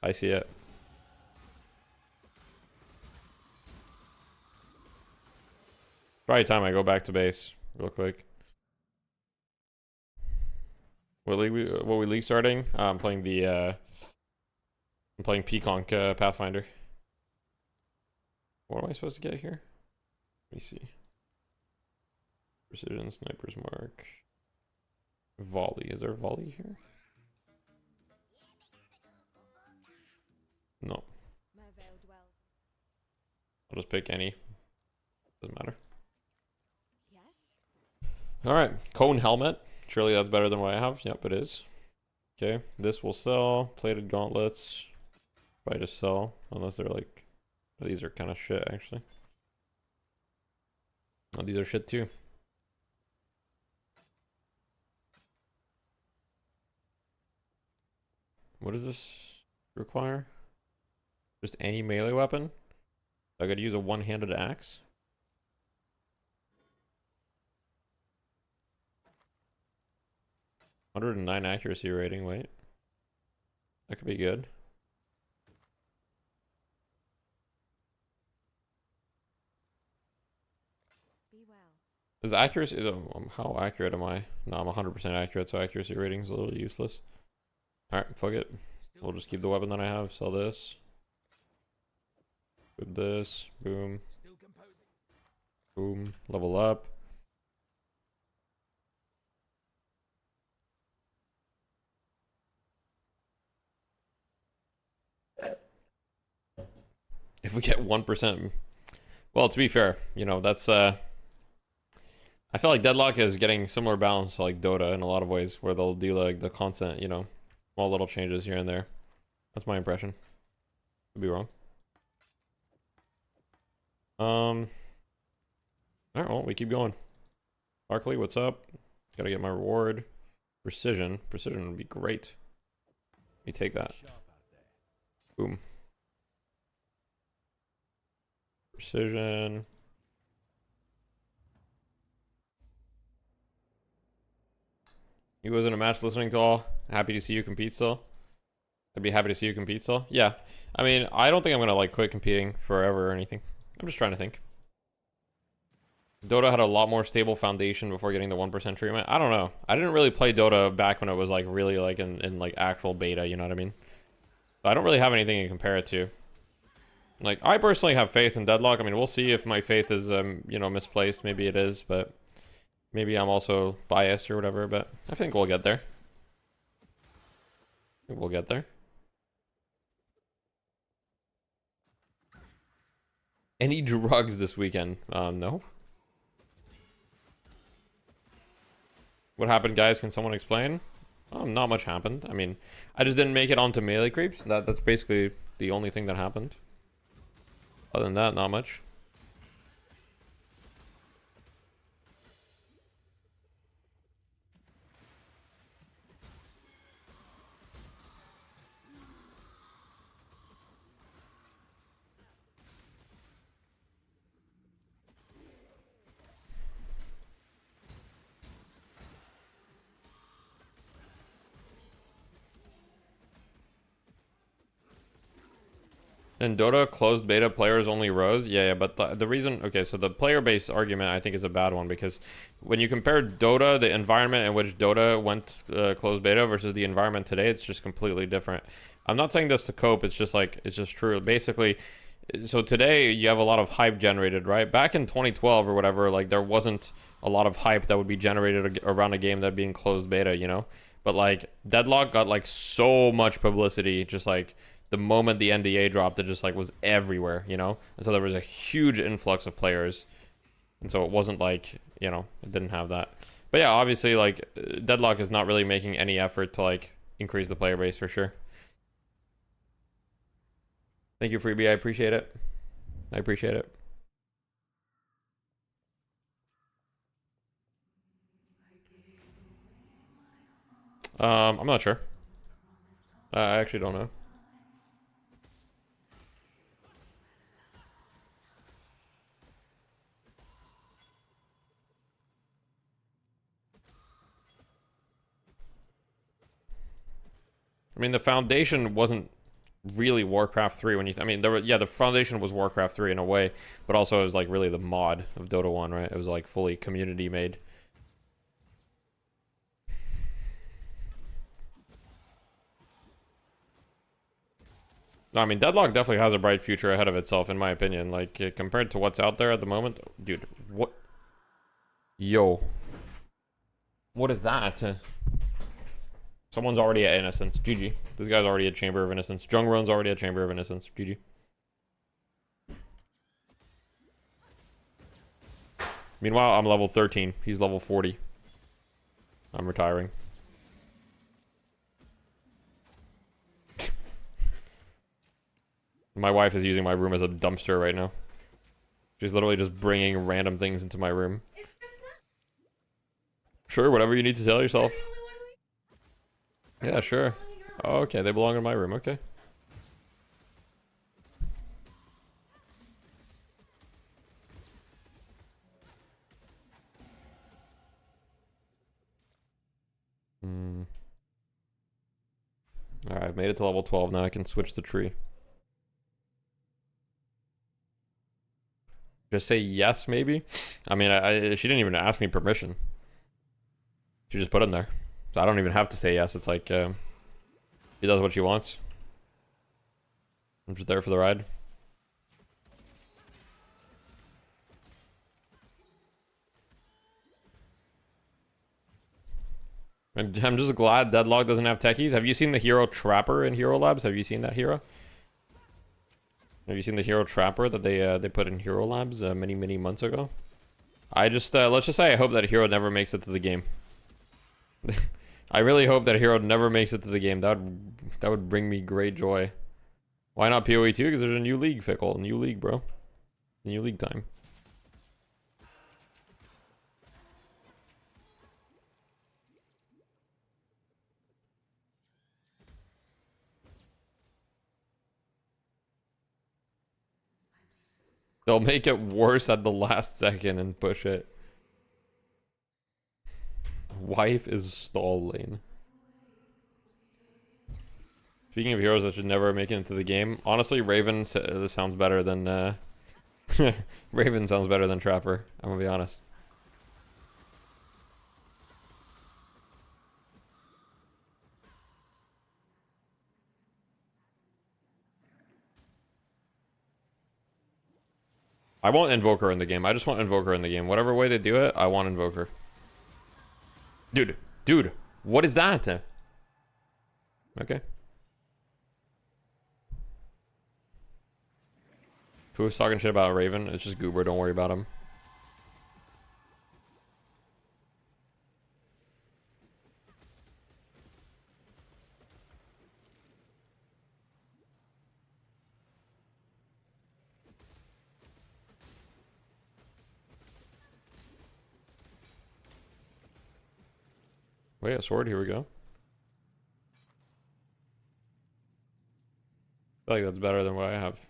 I see it. Probably time I go back to base real quick. What we league starting? I'm playing the I'm playing Peaconk Pathfinder. What am I supposed to get here? Let me see. Precision, sniper's mark. Volley. Is there a volley here? No. I'll just pick any. Doesn't matter. Alright. Cone helmet. Surely that's better than what I have. Yep, it is. Okay, this will sell. Plated gauntlets. Probably just sell, unless they're like... These are kind of shit, actually. Oh, these are shit too. What does this require? Just any melee weapon? I could use a one-handed axe? (109) accuracy rating, wait. That could be good. Be well. Is accuracy... how accurate am I? No, I'm 100% accurate, so accuracy rating is a little useless. Alright, fuck it. We'll just keep the weapon that I have. Sell this. With this. Boom. Still composing. Boom. Level up. If we get 1%... Well, to be fair, you know, that's... I feel like Deadlock is getting similar balance to like Dota in a lot of ways, where they'll do like the constant, you know, small little changes here and there. That's my impression. Could be wrong. Alright, well, we keep going. Barkley, what's up? Gotta get my reward. Precision. Precision would be great. Let me take that. Boom. Precision. He was in a match listening to all. Happy to see you compete still. I'd be happy to see you compete still. Yeah. I mean, I don't think I'm gonna like quit competing forever or anything. I'm just trying to think. Dota had a lot more stable foundation before getting the 1% treatment. I don't know. I didn't really play Dota back when it was like really like in like actual beta, you know what I mean? So I don't really have anything to compare it to. Like, I personally have faith in Deadlock. I mean, we'll see if my faith is, you know, misplaced. Maybe it is, but maybe I'm also biased or whatever, but I think we'll get there. I think we'll get there. Any drugs this weekend? No. What happened, guys? Can someone explain? Not much happened. I mean, I just didn't make it onto MeleeCreeps. That's basically the only thing that happened. Other than that, not much. In Dota, closed beta players only rose. Yeah, but the reason... Okay, so the player base argument, I think, is a bad one, because when you compare Dota, the environment in which Dota went closed beta versus the environment today, it's just completely different. I'm not saying this to cope, it's just like, it's just true. Basically, so today, you have a lot of hype generated, right? Back in 2012 or whatever, like, there wasn't a lot of hype that would be generated around a game that being closed beta, you know? But, like, Deadlock got, like, so much publicity, just, like... The moment the NDA dropped, it just like was everywhere, you know? And so there was a huge influx of players. And so it wasn't like, you know, it didn't have that. But yeah, obviously like Deadlock is not really making any effort to like increase the player base for sure. Thank you, Freebie. I appreciate it. I appreciate it. I'm not sure. I actually don't know. I mean, the foundation wasn't really Warcraft 3 when you... I mean, there were... Yeah, the foundation was Warcraft 3 in a way, but also it was, like, really the mod of Dota 1, right? It was, like, fully community made. No, I mean, Deadlock definitely has a bright future ahead of itself, in my opinion. Like, compared to what's out there at the moment... Dude, what... Yo. What is that? Someone's already at Innocence. GG. This guy's already at Chamber of Innocence. Jungron's already at Chamber of Innocence. GG. Meanwhile, I'm level 13. He's level 40. I'm retiring. My wife is using my room as a dumpster right now. She's literally just bringing random things into my room. Sure, whatever you need to tell yourself. Yeah, sure. Oh, okay, they belong in my room. Okay. Alright, I've made it to level 12. Now I can switch the tree. Just say yes, maybe? I mean, she didn't even ask me permission. She just put him there. So I don't even have to say yes. It's like, she does what she wants. I'm just there for the ride. I'm just glad Deadlock doesn't have techies. Have you seen the hero Trapper in Hero Labs? Have you seen that hero? Have you seen the hero Trapper that they put in Hero Labs many months ago? I just let's just say I hope that hero never makes it to the game. I really hope that hero never makes it to the game. That would bring me great joy. Why not PoE 2? Because there's a new league, Fickle. New league, bro. New league time. They'll make it worse at the last second and push it. Wife is stalling. Speaking of heroes that should never make it into the game, honestly, Raven sounds better than Raven sounds better than Trapper. I'm gonna be honest. I want Invoker in the game. I just want Invoker in the game. Whatever way they do it, I want Invoker. Dude, what is that? Okay. Who's talking shit about Raven? It's just Goober, don't worry about him. Wait, a sword, here we go. I feel like that's better than what I have.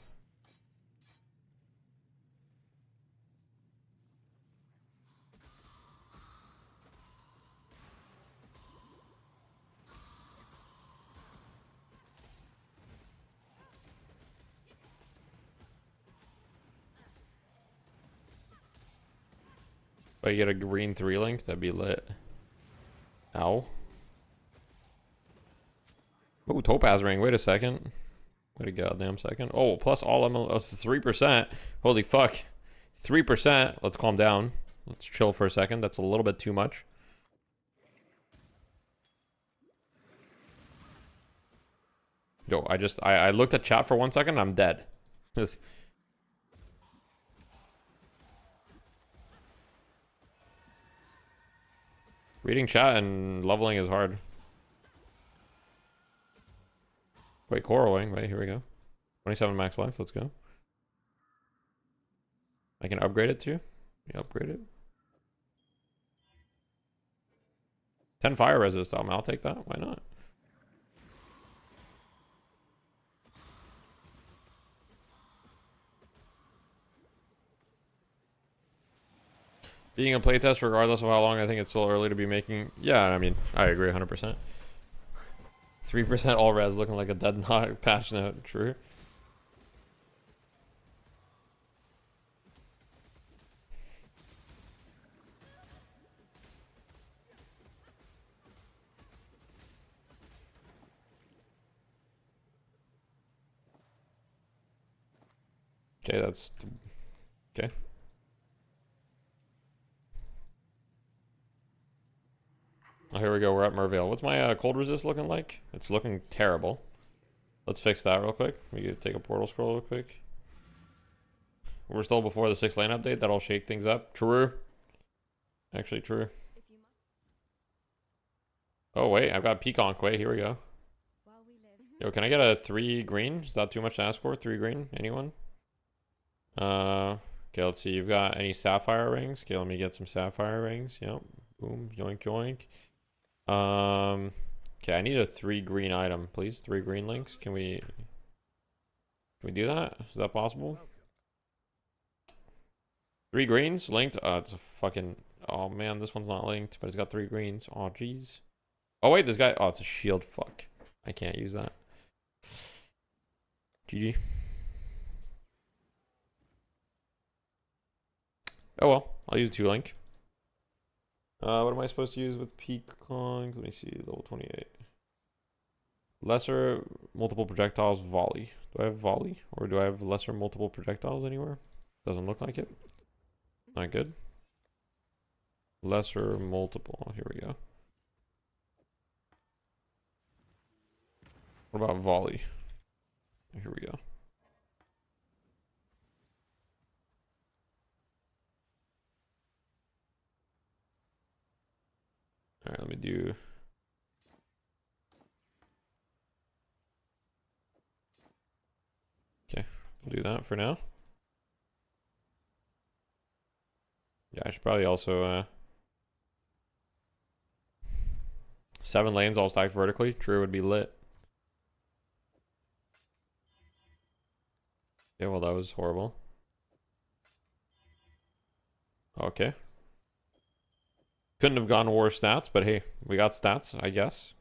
If I get a green 3-link, that'd be lit. Ow. Oh, Topaz ring. Wait a second. Wait a goddamn second. Oh, plus all ML. 3%. Holy fuck. 3%. Let's calm down. Let's chill for a second. That's a little bit too much. Yo, I looked at chat for 1 second. I'm dead. Reading chat and leveling is hard. Wait, coralling. Wait, here we go. 27 max life. Let's go. I can upgrade it too. Yeah, upgrade it. 10 fire resist. I'll take that. Why not? Being a playtest, regardless of how long, I think it's still early to be making. Yeah, I mean, I agree 100%. 3% all res looking like a Deadlock patch note. True. Okay, that's okay. Oh, here we go. We're at Mervale. What's my cold resist looking like? It's looking terrible. Let's fix that real quick. We could take a portal scroll real quick. We're still before the 6 lane update. That'll shake things up. True. Actually, true. Oh wait, I've got pecan Quig. Here we go. Yo, can I get a 3 green? Is that too much to ask for? 3 green? Anyone? Okay, let's see. You've got any sapphire rings? Okay, let me get some sapphire rings. Yep. Boom. Yoink yoink. Okay, I need a 3 green item, please. 3 green links. Can we do that? Is that possible? 3 greens linked? It's a fucking. Oh man, this one's not linked, but it's got 3 greens. Oh jeez. Oh wait, this guy. Oh, it's a shield. Fuck. I can't use that. GG. Oh well, I'll use 2 link. What am I supposed to use with peacocks? Let me see, level 28. Lesser multiple projectiles volley. Do I have volley? Or do I have lesser multiple projectiles anywhere? Doesn't look like it. Not good. Lesser multiple. Here we go. What about volley? Here we go. Alright, let me do. Okay, we'll do that for now. Yeah, I should probably also 7 lanes all stacked vertically. True would be lit. Yeah, well that was horrible. Okay. Couldn't have gone worse stats, but hey, we got stats, I guess.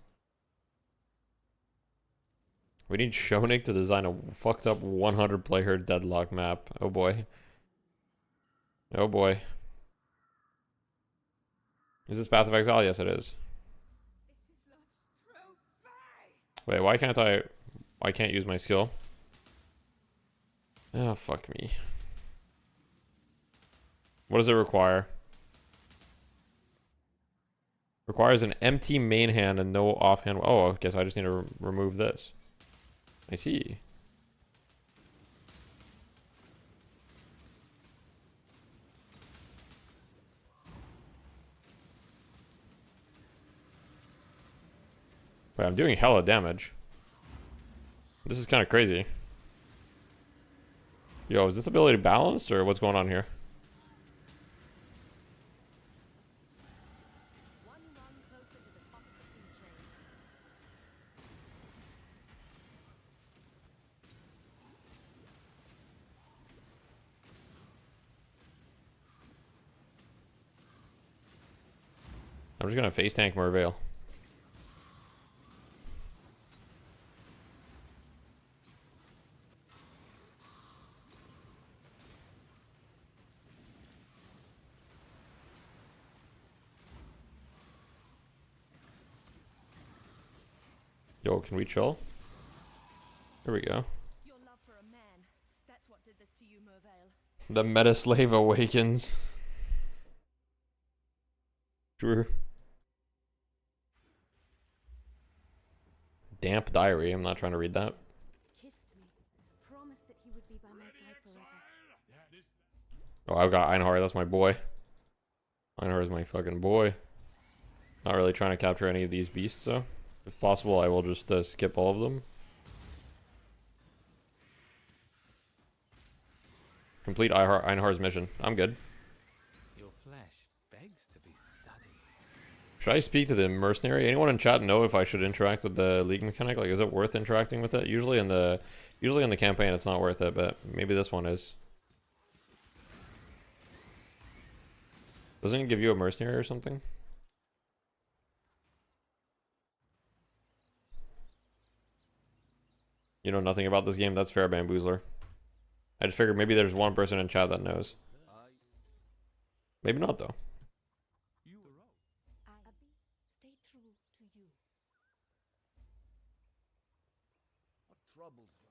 We need Shonik to design a fucked up 100 player Deadlock map. Oh boy. Oh boy. Is this Path of Exile? Yes, it is. Wait, why can't I can't use my skill? Oh, fuck me. What does it require? Requires an empty main hand and no offhand. Oh, I guess I just need to remove this. I see. Wait, I'm doing hella damage. This is kind of crazy. Yo, is this ability balanced or what's going on here? I'm just gonna face tank Merveil. Yo, can we chill? Here we go. Your love for a man, that's what did this to you, Merveil. The meta slave awakens. True. Damp diary. I'm not trying to read that. Kissed me, promised that he would be by my side forever. Oh, I've got Einhar. That's my boy. Einhar is my fucking boy. Not really trying to capture any of these beasts, so if possible, I will just skip all of them. Complete Einhar's mission. I'm good. Your flesh begs to be studied. Should I speak to the mercenary? Anyone in chat know if I should interact with the league mechanic? Like, is it worth interacting with it? Usually in the campaign, it's not worth it, but maybe this one is. Doesn't it give you a mercenary or something? You know nothing about this game? That's fair, Bamboozler. I just figured maybe there's one person in chat that knows. Maybe not, though. You were wrong. Abby, stay true to you. What troubles you?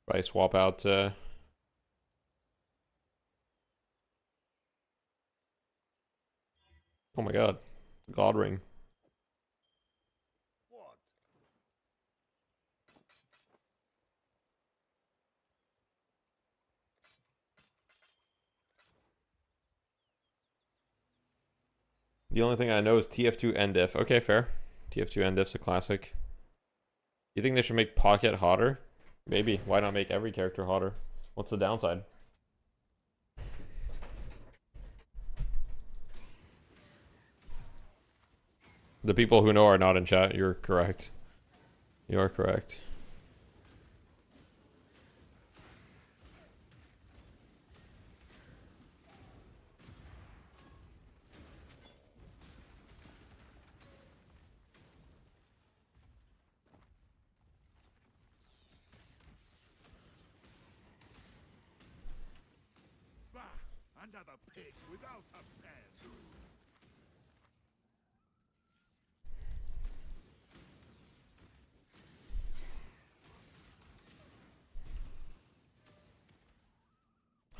If I swap out oh my god. God ring. What? The only thing I know is TF2 NDiff. Okay, fair. TF2 NDiff's a classic. You think they should make Pocket hotter? Maybe. Why not make every character hotter? What's the downside? The people who know are not in chat. You're correct. You are correct. Another pig without a pen.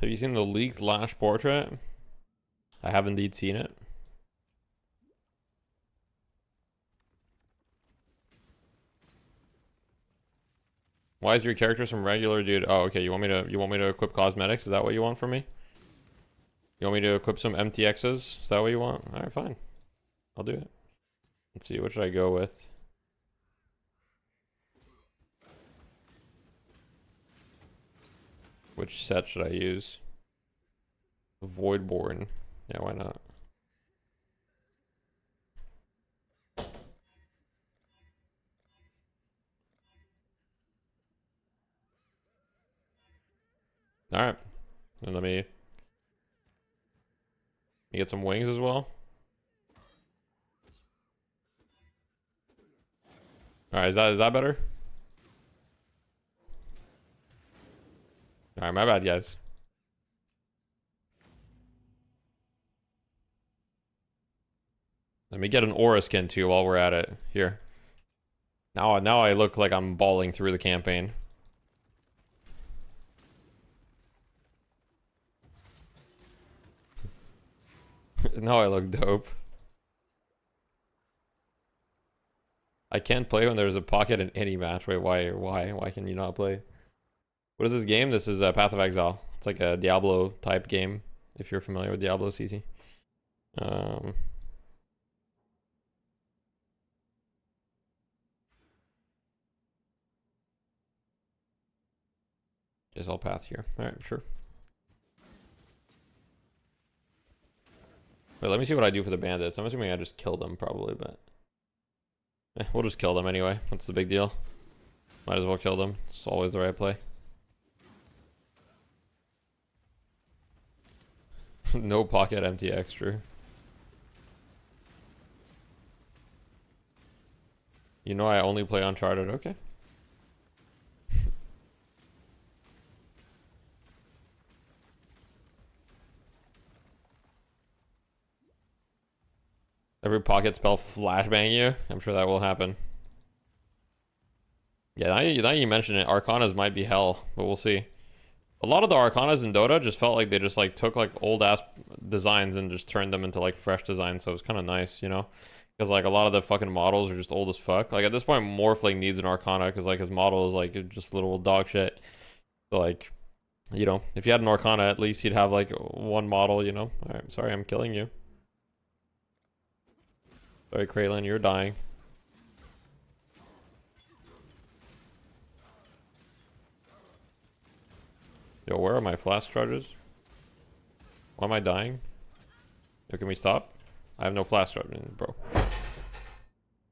Have you seen the leaked Lash portrait? I have indeed seen it. Why is your character some regular dude? Oh, okay. You want me to equip cosmetics? Is that what you want from me? You want me to equip some MTXs? Is that what you want? All right, fine. I'll do it. Let's see. What should I go with? Which set should I use? Voidborn. Yeah, why not? All right. And let me get some wings as well. All right, is that better? All right, my bad, guys. Let me get an aura skin too while we're at it. Here. Now I look like I'm balling through the campaign. Now I look dope. I can't play when there's a pocket in any match. Wait, why can you not play? What is this game? This is Path of Exile. It's like a Diablo type game, if you're familiar with Diablo, CC. Guess I'll path here. Alright, sure. Wait, let me see what I do for the bandits. I'm assuming I just kill them probably, but we'll just kill them anyway. What's the big deal? Might as well kill them. It's always the right play. No pocket empty extra. You know I only play Uncharted. Okay. Every pocket spell flashbang you? I'm sure that will happen. Yeah, now you mention it, Arcanas might be hell, but we'll see. A lot of the Arcanas in Dota just felt like they just like took like old ass designs and just turned them into like fresh designs, so it was kind of nice, you know? Because like a lot of the fucking models are just old as fuck. Like at this point, Morphling needs an Arcana because like his model is like just little dog shit. So like, you know, if you had an Arcana, at least you'd have like one model, you know? Alright, sorry, I'm killing you. Sorry, Kraylin, you're dying. Yo, where are my flask charges? Why am I dying? Yo, can we stop? I have no flask charges, bro.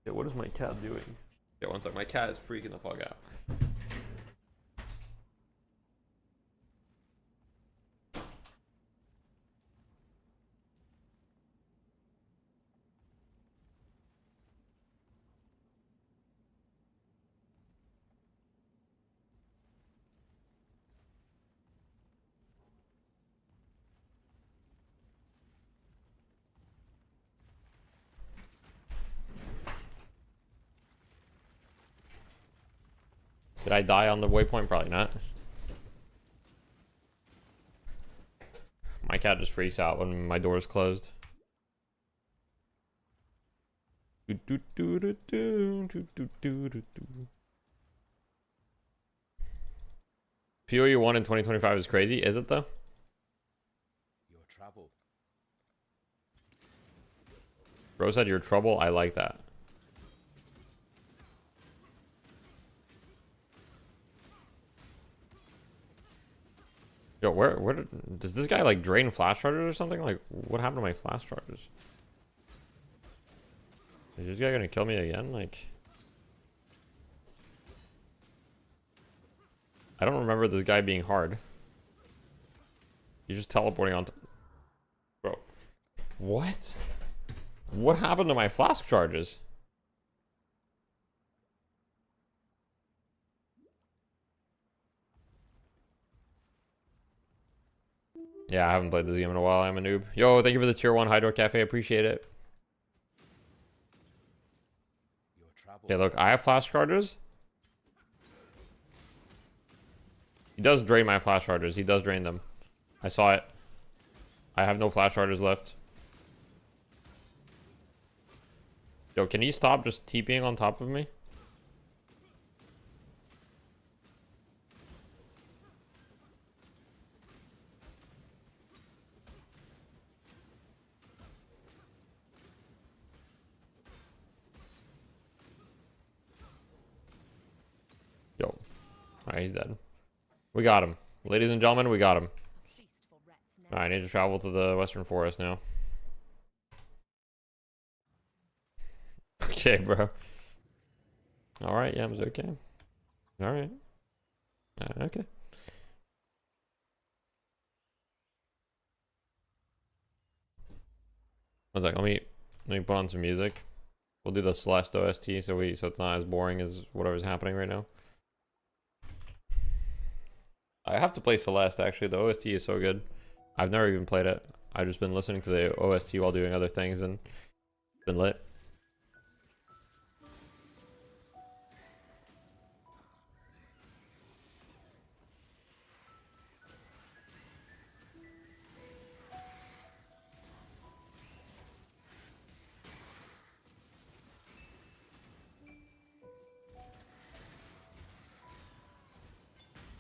Yeah, what is my cat doing? Yeah, one sec. My cat is freaking the fuck out. Did I die on the waypoint? Probably not. My cat just freaks out when my door is closed. PoE 1 in 2025 is crazy, is it though? Your trouble. Bro said you're trouble. I like that. Yo, does this guy like drain flash charges or something? Like, what happened to my flash charges? Is this guy gonna kill me again? Like, I don't remember this guy being hard. He's just teleporting on. Bro, what? What happened to my flask charges? Yeah, I haven't played this game in a while. I'm a noob. Yo, thank you for the tier 1 Hydro Cafe. Appreciate it. Okay, look, I have flash charges. He does drain my flash charges. He does drain them. I saw it. I have no flash charges left. Yo, can he stop just TPing on top of me? Yo. Alright, he's dead. We got him. Ladies and gentlemen, we got him. Alright, I need to travel to the Western Forest now. Okay, bro. Alright, yeah, it's okay. Alright. Okay. One sec, let me put on some music. We'll do the Celeste OST so it's not as boring as whatever's happening right now. I have to play Celeste actually. The OST is so good. I've never even played it. I've just been listening to the OST while doing other things and been lit.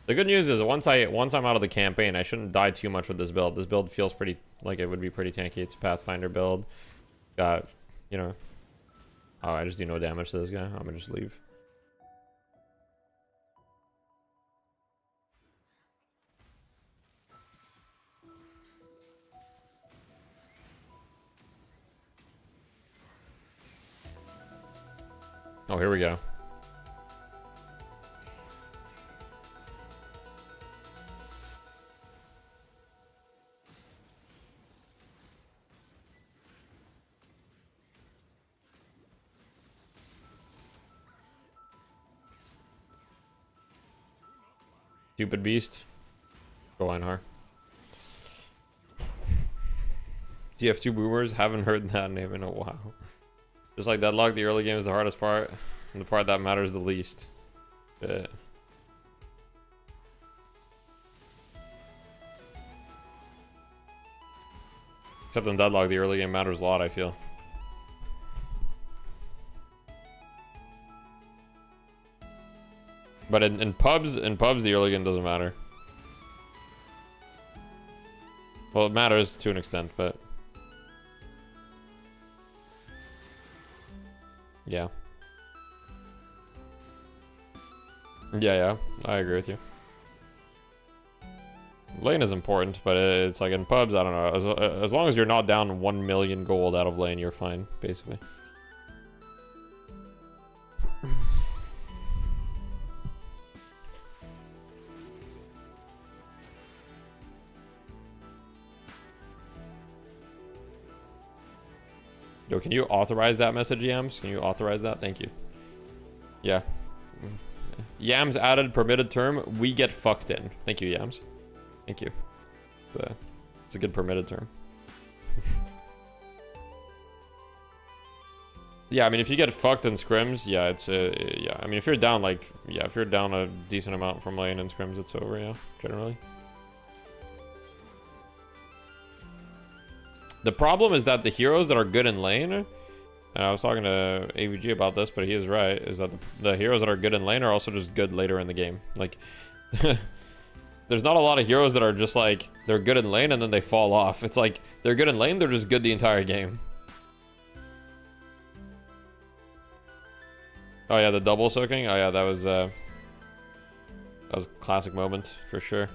The good news is once I'm out of the campaign, I shouldn't die too much with this build. This build feels pretty like it would be pretty tanky. It's a Pathfinder build. Got, you know. Oh, I just do no damage to this guy. I'm gonna just leave. Oh, here we go. Stupid beast. Go Einhar. TF2 boomers, haven't heard that name in a while. Just like Deadlock, the early game is the hardest part, and the part that matters the least. Yeah. Except in Deadlock, the early game matters a lot, I feel. But in pubs, the early game doesn't matter. Well, it matters to an extent, but yeah. Yeah, I agree with you. Lane is important, but it's like in pubs, I don't know. As long as you're not down 1 million gold out of lane, you're fine, basically. Yo, can you authorize that message, Yams? Can you authorize that? Thank you. Yeah. Yams added permitted term. We get fucked in. Thank you, Yams. Thank you. It's a good permitted term. Yeah, I mean, if you get fucked in scrims, yeah, it's yeah. I mean, if you're down like, yeah, if you're down a decent amount from lane in scrims, it's over, yeah, generally. The problem is that the heroes that are good in lane, and I was talking to AVG about this, but he is right, is that the heroes that are good in lane are also just good later in the game. Like, there's not a lot of heroes that are just like, they're good in lane and then they fall off. It's like, they're good in lane, they're just good the entire game. Oh yeah, the double soaking. Oh yeah, that was a classic moment for sure.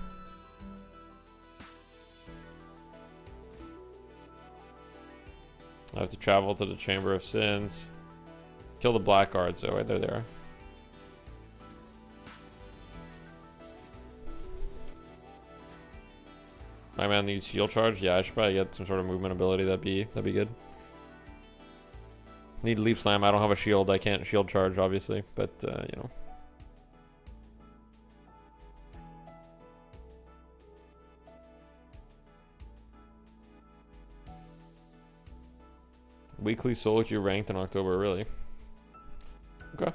I have to travel to the Chamber of Sins. Kill the black guards. Oh, right there they are. My man needs shield charge. Yeah, I should probably get some sort of movement ability. That'd be good. Need leap slam. I don't have a shield. I can't shield charge, obviously, but you know. Weekly solo queue ranked in October, really? Okay.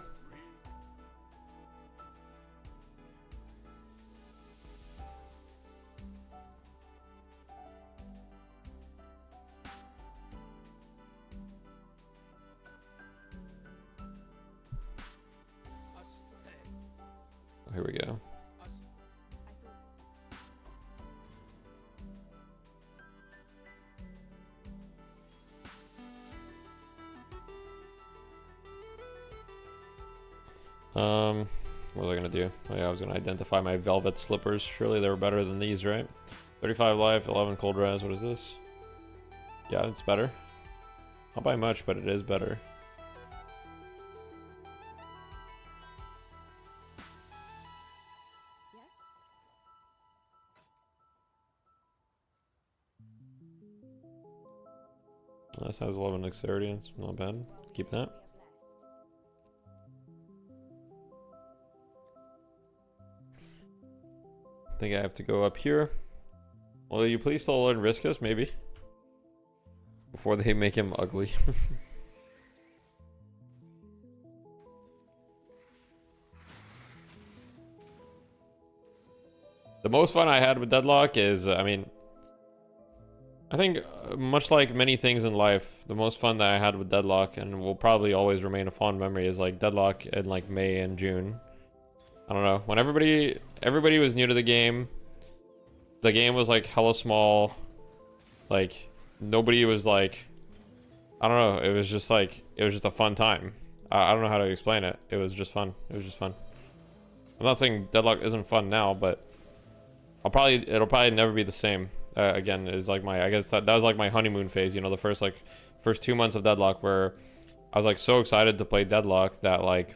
Here we go. What was I gonna do? Oh yeah, I was gonna identify my velvet slippers. Surely they were better than these, right? 35 life, 11 cold res. What is this? Yeah, it's better. Not by much, but it is better. This has 11 dexterity. It's not bad. Keep that. I think I have to go up here. Will you please still learn Riskus, maybe? Before they make him ugly. The most fun I had with Deadlock is, I mean, I think much like many things in life, the most fun that I had with Deadlock, and will probably always remain a fond memory, is like Deadlock in like May and June. I don't know, when everybody was new to the game was like hella small, like nobody was like, I don't know, it was just a fun time. I don't know how to explain it. It was just fun. It was just fun. I'm not saying Deadlock isn't fun now, but it'll probably never be the same. Again, is like I guess that was like my honeymoon phase, you know, the first 2 months of Deadlock, where I was like so excited to play Deadlock that like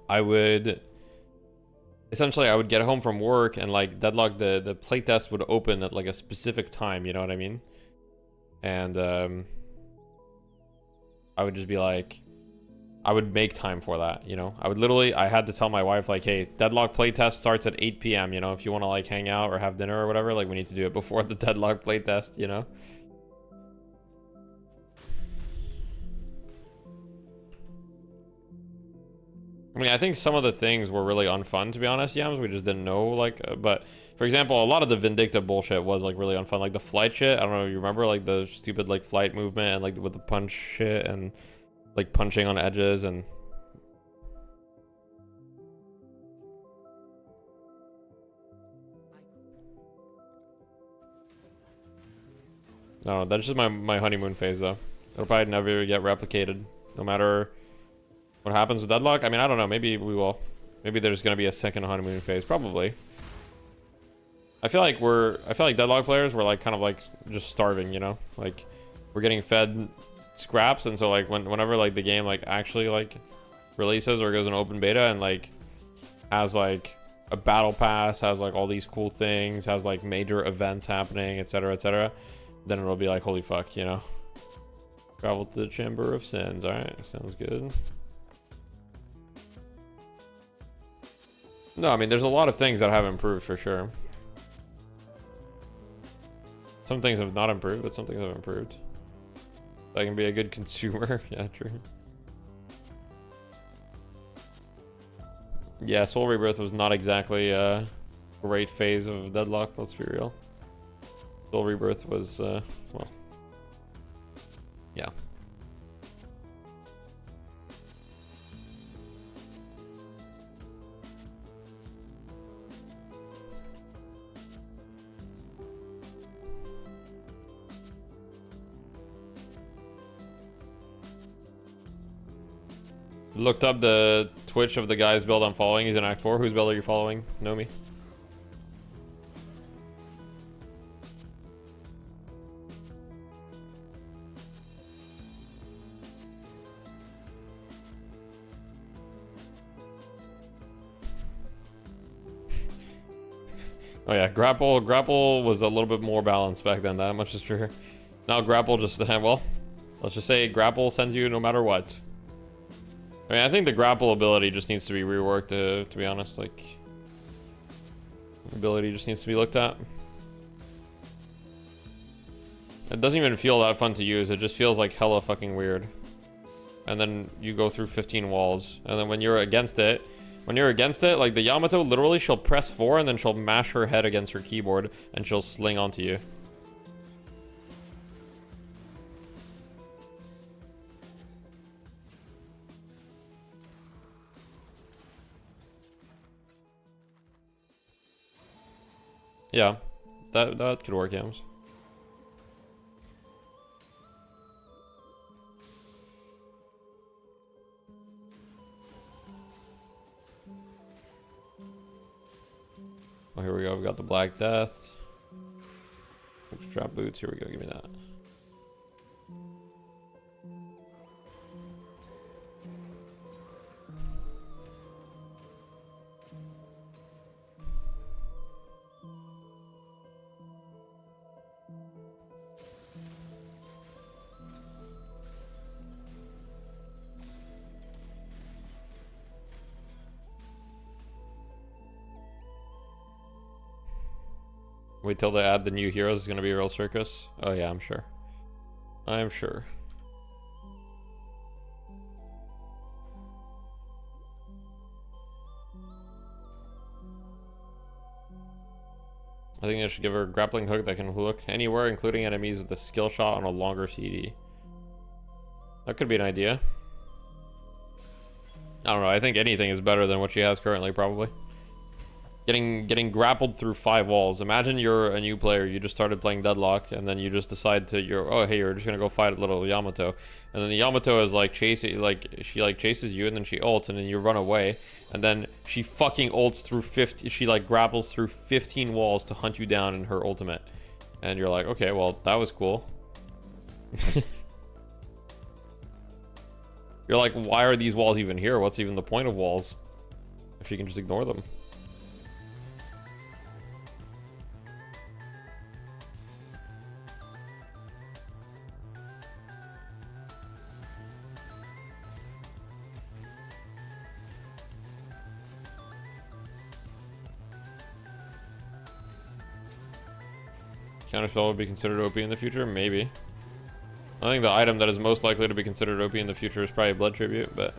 I would get home from work and like Deadlock, the playtest would open at like a specific time, you know what I mean? And I would just be like, I would make time for that, you know? I had to tell my wife like, hey, Deadlock playtest starts at 8 p.m, you know? If you want to like hang out or have dinner or whatever, like we need to do it before the Deadlock playtest, you know? I mean, I think some of the things were really unfun, to be honest, Yams. We just didn't know, like, but for example, a lot of the Vindicta bullshit was like really unfun. Like the flight shit, I don't know, you remember like the stupid like flight movement and like with the punch shit and like punching on edges and... No, that's just my honeymoon phase though. It'll probably never get replicated, no matter what happens with Deadlock. I mean, I don't know, maybe we will. Maybe there's gonna be a second honeymoon phase, probably. I feel like Deadlock players were like kind of like just starving, you know? Like we're getting fed scraps, and so like whenever like the game like actually like releases or goes in open beta and like has like a battle pass, has like all these cool things, has like major events happening, etc., then it'll be like, holy fuck, you know? Travel to the Chamber of Sins. Alright, sounds good. No, I mean, there's a lot of things that have improved for sure. Some things have not improved, but some things have improved. I can be a good consumer. Yeah, true. Yeah, Soul Rebirth was not exactly a great phase of Deadlock, let's be real. Soul Rebirth was, well, yeah. Looked up the Twitch of the guy's build I'm following. He's in Act 4. Whose build are you following? Know me. Oh yeah, grapple was a little bit more balanced back then, that much is true. Now grapple just, well, let's just say grapple sends you no matter what. I mean, I think the grapple ability just needs to be reworked, to be honest, like, ability just needs to be looked at. It doesn't even feel that fun to use, it just feels like hella fucking weird. And then you go through 15 walls, and then when you're against it, like the Yamato, literally she'll press 4 and then she'll mash her head against her keyboard and she'll sling onto you. Yeah, that could work, Yams. Oh, here we go. We got the Black Death. Trap boots. Here we go. Give me that. Wait till they add the new heroes. It's gonna be a real circus. Oh yeah, I'm sure. I'm sure. I think I should give her a grappling hook that can hook anywhere, including enemies with a skill shot on a longer CD. That could be an idea. I don't know. I think anything is better than what she has currently, probably. Getting grappled through 5 walls. Imagine you're a new player, you just started playing Deadlock, and then you just decide to, oh hey, you're just gonna go fight a little Yamato, and then the Yamato is like chasing, like she like chases you, and then she ults, and then you run away, and then she fucking ults through 50, she like grapples through 15 walls to hunt you down in her ultimate, and you're like, okay, well that was cool. You're like, why are these walls even here? What's even the point of walls if you can just ignore them? Counterspell would be considered OP in the future? Maybe. I think the item that is most likely to be considered OP in the future is probably Blood Tribute, but...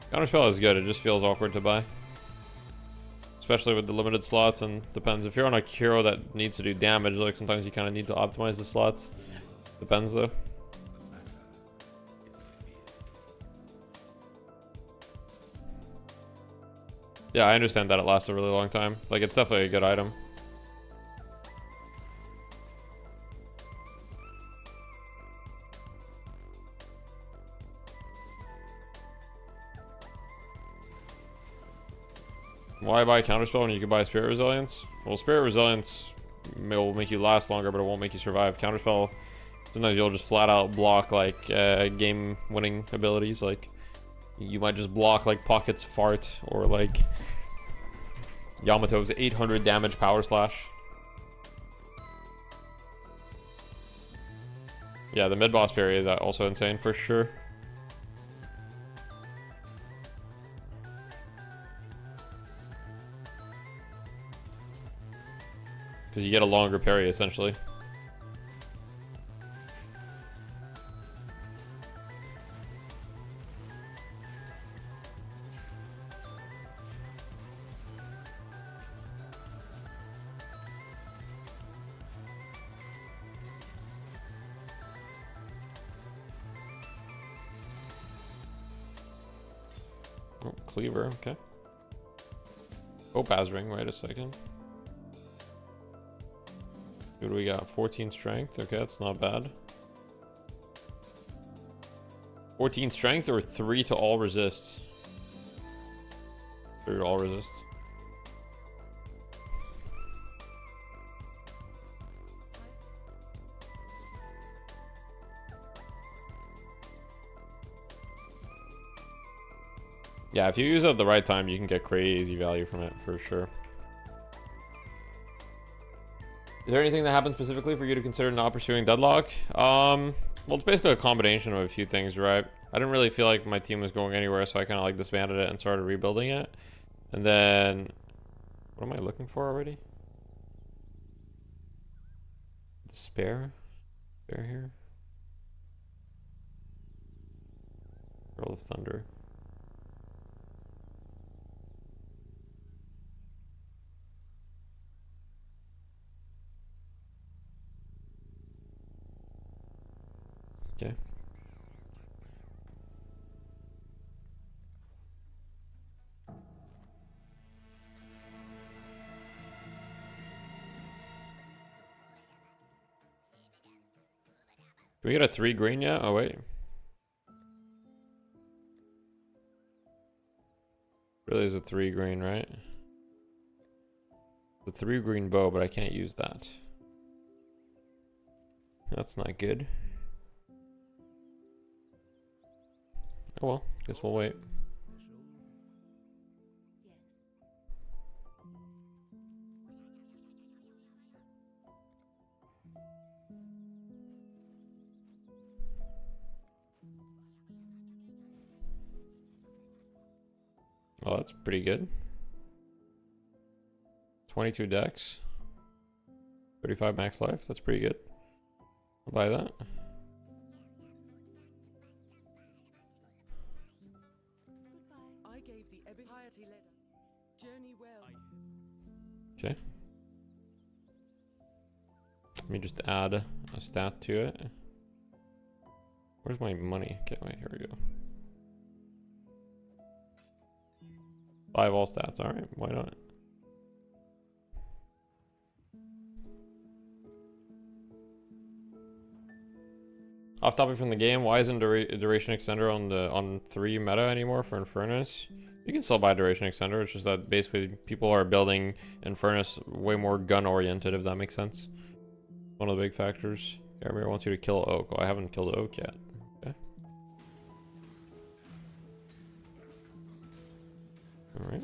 Counterspell is good, it just feels awkward to buy. Especially with the limited slots, and depends. If you're on a hero that needs to do damage, like sometimes you kind of need to optimize the slots. Depends though. Yeah, I understand that it lasts a really long time. Like, it's definitely a good item. Why buy Counterspell when you can buy Spirit Resilience? Well, Spirit Resilience will make you last longer, but it won't make you survive. Counterspell, sometimes you'll just flat out block, like, game-winning abilities, like... You might just block like Pocket's Fart or like Yamato's 800 damage power slash. Yeah, the mid-boss parry is also insane for sure. Because you get a longer parry essentially. Cleaver, okay. Opaz ring, wait a second. What do we got? 14 strength. Okay, that's not bad. 14 strength or 3 to all resists? 3 to all resists. Yeah, if you use it at the right time, you can get crazy value from it for sure. Is there anything that happened specifically for you to consider not pursuing Deadlock? Well, it's basically a combination of a few things, right? I didn't really feel like my team was going anywhere, so I kind of like disbanded it and started rebuilding it. And then, what am I looking for already? Despair? Despair here? Roll of Thunder. Okay. Do we get a 3 green yet? Oh wait. Really is a 3 green, right? The 3 green bow, but I can't use that. That's not good. Oh well, guess we'll wait. Oh, that's pretty good. 22 dex. 35 max life, that's pretty good. I'll buy that. I gave the piety letter. Journey well. Okay. Let me just add a stat to it. Where's my money? Okay, wait, here we go. 5 all stats, alright, why not? Off topic from the game, why isn't duration extender on 3 meta anymore for Infernus? You can still buy duration extender, it's just that basically people are building Infernus way more gun oriented, if that makes sense. One of the big factors. Everyone wants you to kill Oak. Oh, I haven't killed Oak yet. Okay. Alright.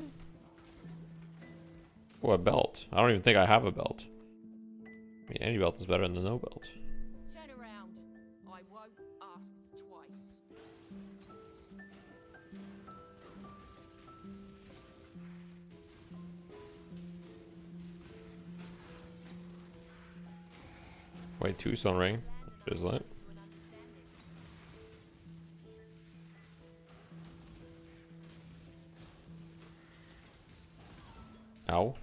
Oh, a belt. I don't even think I have a belt. I mean, any belt is better than no belt. Turn around. I won't ask twice. Wait, 2 stone ring. Is lit. Ow.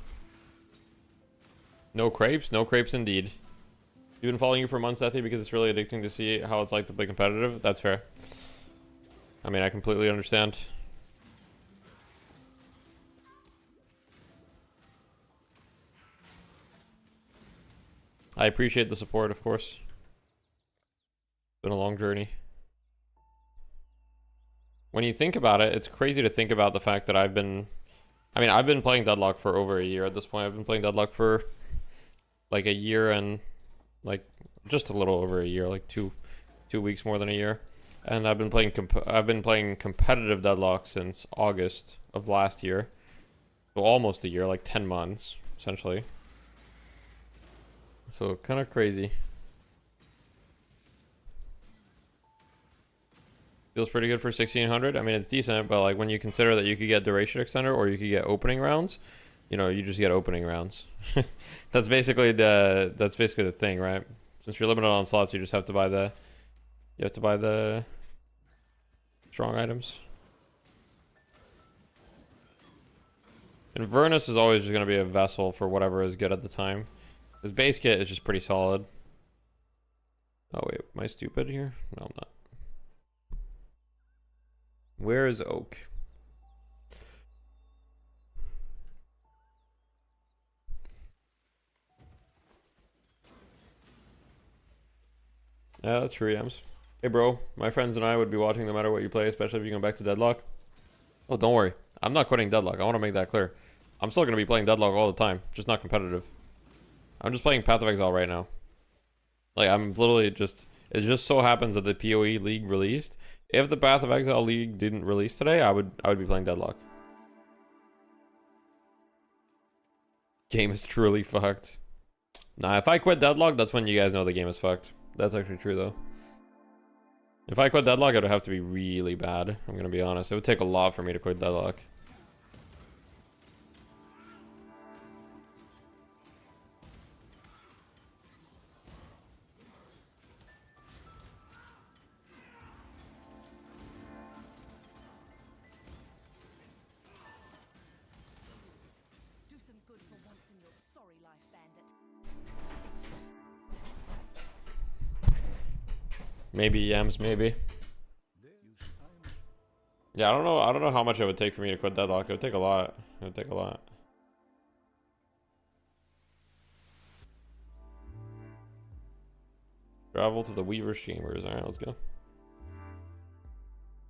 No crepes? No crepes indeed. You've been following you for months, Deathy, because it's really addicting to see how it's like to play competitive. That's fair. I mean, I completely understand. I appreciate the support, of course. It's been a long journey. When you think about it, it's crazy to think about the fact that I've been playing Deadlock for over a year at this point. I've been playing Deadlock for like a year and like just a little over a year, like two weeks more than a year. And I've been playing competitive Deadlock since August of last year. So almost a year, like 10 months, essentially. So kind of crazy. Feels pretty good for 1600. I mean, it's decent, but like when you consider that you could get duration extender or you could get opening rounds, you know, you just get opening rounds. That's basically the thing, right? Since you're limited on slots, you just have to buy the strong items. Invernus is always just going to be a vessel for whatever is good at the time. His base kit is just pretty solid. Oh wait, am I stupid here? No, I'm not. Where is Oak? Yeah, that's true, Yams. Hey, bro. My friends and I would be watching no matter what you play, especially if you come back to Deadlock. Oh, don't worry. I'm not quitting Deadlock. I want to make that clear. I'm still going to be playing Deadlock all the time, just not competitive. I'm just playing Path of Exile right now. Like, I'm literally just... It just so happens that the PoE League released. If the Path of Exile League didn't release today, I would be playing Deadlock. Game is truly fucked. Nah, if I quit Deadlock, that's when you guys know the game is fucked. That's actually true, though. If I quit Deadlock, it would have to be really bad. I'm gonna be honest. It would take a lot for me to quit Deadlock. Do some good for once in your sorry life, bandit. Maybe Yams, maybe. Yeah, I don't know. I don't know how much it would take for me to quit Deadlock. It would take a lot. It would take a lot. Travel to the Weaver's Chambers. Alright, let's go.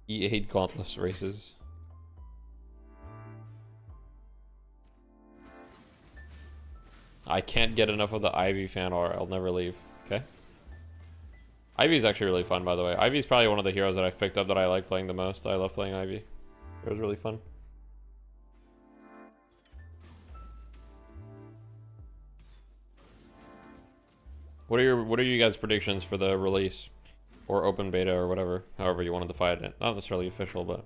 E8 Gauntless races. I can't get enough of the Ivy fan art. I'll never leave. Okay. Ivy's actually really fun, by the way. Ivy's probably one of the heroes that I've picked up that I like playing the most. I love playing Ivy. It was really fun. What are you guys' predictions for the release or open beta or whatever, however you want to define it? Not necessarily official, but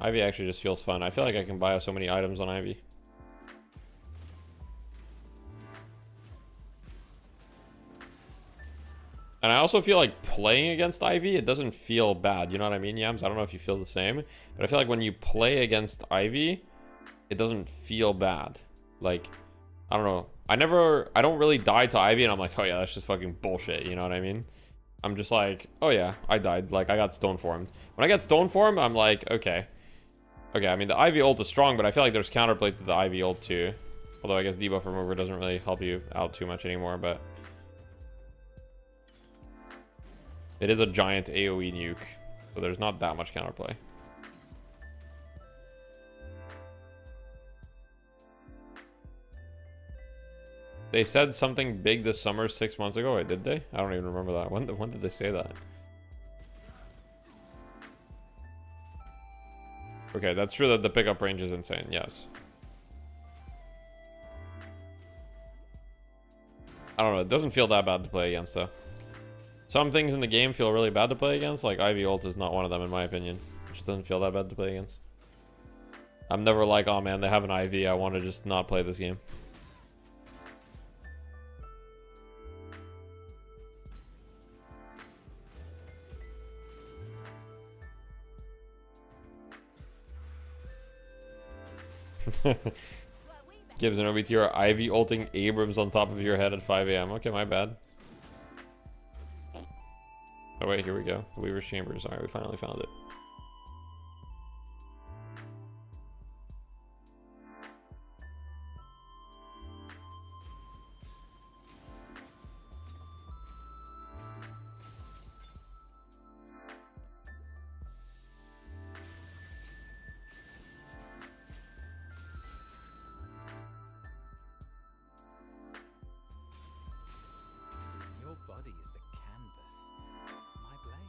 Ivy actually just feels fun. I feel like I can buy so many items on Ivy. And I also feel like playing against Ivy, it doesn't feel bad. You know what I mean, Yams? I don't know if you feel the same, but I feel like when you play against Ivy, it doesn't feel bad. Like, I don't know. I don't really die to Ivy and I'm like, oh yeah, that's just fucking bullshit. You know what I mean? I'm just like, oh yeah, I died. Like, I got stone formed. When I get stone formed, I'm like, okay. Okay, I mean, the Ivy ult is strong, but I feel like there's counterplay to the Ivy ult too. Although I guess debuff remover doesn't really help you out too much anymore, but it is a giant AoE nuke, so there's not that much counterplay. They said something big this summer 6 months ago. Wait, did they? I don't even remember that. When did they say that? Okay, that's true that the pickup range is insane. Yes. I don't know. It doesn't feel that bad to play against, though. Some things in the game feel really bad to play against. Like, Ivy ult is not one of them, in my opinion. It just doesn't feel that bad to play against. I'm never like, oh man, they have an Ivy. I want to just not play this game. Gives an OBTR Ivy ulting Abrams on top of your head at 5 AM. Okay, my bad. Oh wait, here we go. The Weaver's Chambers. Alright, we finally found it. Your body is the canvas. My blade.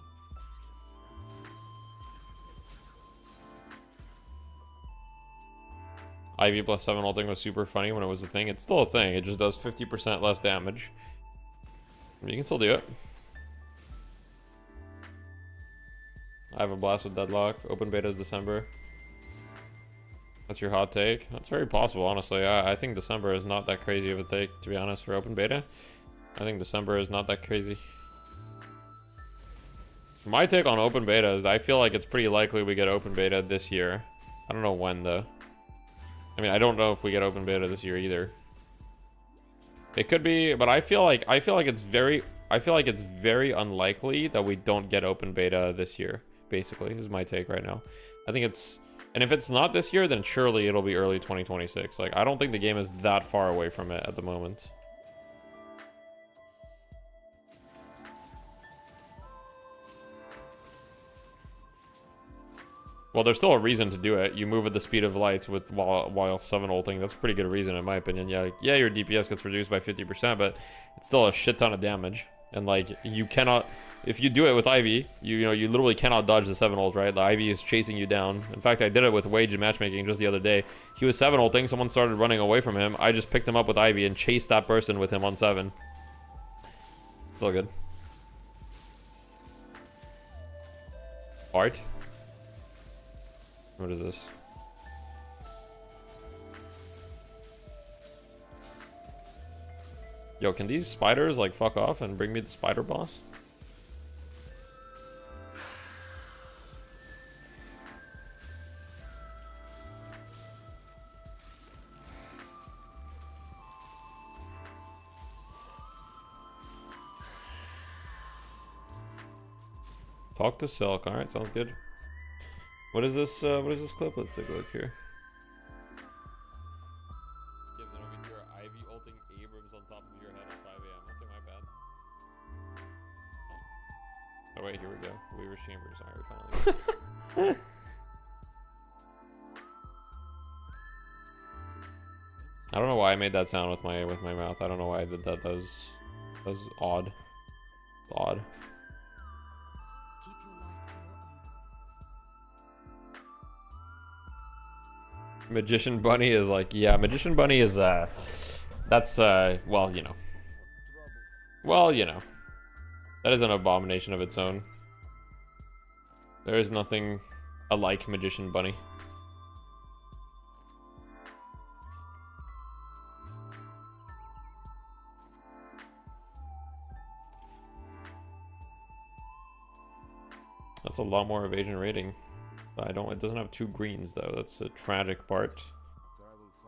Ivy plus 7 ulting was super funny when it was a thing. It's still a thing. It just does 50% less damage. You can still do it. I have a blast with Deadlock. Open beta is December. That's your hot take? That's very possible, honestly. I think December is not that crazy of a take, to be honest, for open beta. I think December is not that crazy. My take on open beta is I feel like it's pretty likely we get open beta this year. I don't know when, though. I mean, I don't know if we get open beta this year either. It could be, but I feel like it's very unlikely that we don't get open beta this year, basically, is my take right now. I think it's, and if it's not this year, then surely it'll be early 2026. Like, I don't think the game is that far away from it at the moment. Well, there's still a reason to do it. You move at the speed of lights with while 7 ulting. That's a pretty good reason in my opinion. Yeah, your DPS gets reduced by 50%, but it's still a shit ton of damage. And like you cannot, if you do it with Ivy, you know you literally cannot dodge the 7 ult, right? The Ivy is chasing you down. In fact, I did it with Wage in matchmaking just the other day. He was 7 ulting, someone started running away from him. I just picked him up with Ivy and chased that person with him on 7. Still good. Art. What is this? Yo, can these spiders like fuck off and bring me the spider boss? Talk to Silk. All right, sounds good. What is this? What is this clip? Let's take a look here. Ivy ulting Abrams on top of your head at 5 a.m. Okay, my bad. Oh wait, here we go. Weaver's Chambers. Alright, finally. I don't know why I made that sound with my mouth. I don't know why I did that. That was odd. Odd. Magician Bunny is like, yeah, Magician Bunny is that's well, you know. Well, you know. That is an abomination of its own. There is nothing alike Magician Bunny. That's a lot more evasion rating. It doesn't have 2 greens though. That's a tragic part.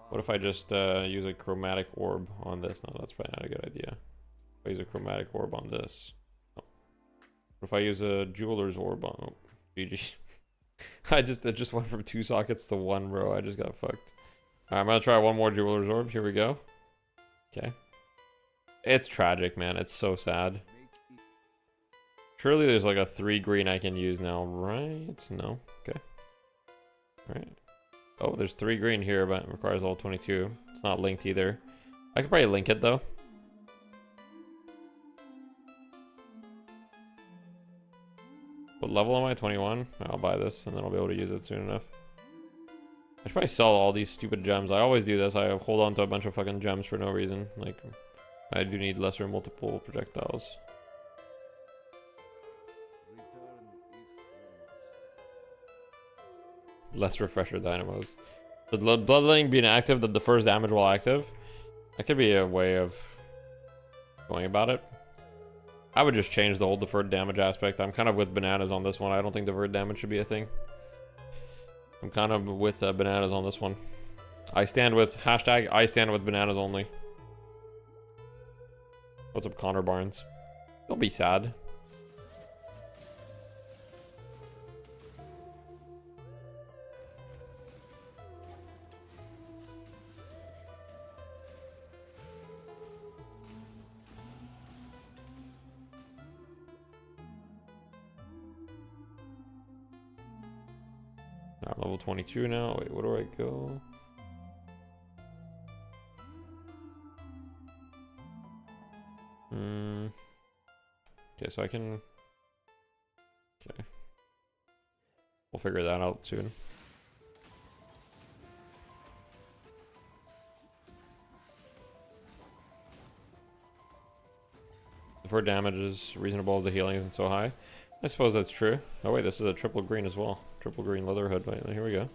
What if I just use a chromatic orb on this? No, that's probably not a good idea. If I use a chromatic orb on this. Oh. What if I use a jeweler's orb on? Oh, GG. It just went from 2 sockets to 1, bro. I just got fucked. Alright, I'm gonna try one more jeweler's orb. Here we go. Okay. It's tragic, man. It's so sad. Surely there's like a 3 green I can use now, right? No. Okay. Alright. Oh, there's 3 green here, but it requires all 22. It's not linked either. I could probably link it though. What level am I? 21? I'll buy this and then I'll be able to use it soon enough. I should probably sell all these stupid gems. I always do this. I hold on to a bunch of fucking gems for no reason. Like, I do need lesser multiple projectiles. Less refresher dynamos. But bloodletting being active that defers damage while active. That could be a way of going about it. I would just change the whole deferred damage aspect. I'm kind of with bananas on this one. I don't think deferred damage should be a thing. I'm kind of with bananas on this one. I stand with hashtag I stand with bananas only. What's up, Connor Barnes? Don't be sad. I'm level 22 now. Wait, where do I go? Okay, so I can... Okay. We'll figure that out soon. For damage is reasonable, the healing isn't so high. I suppose that's true. Oh wait, this is a triple green as well. Triple green leather hood. Wait, here we go.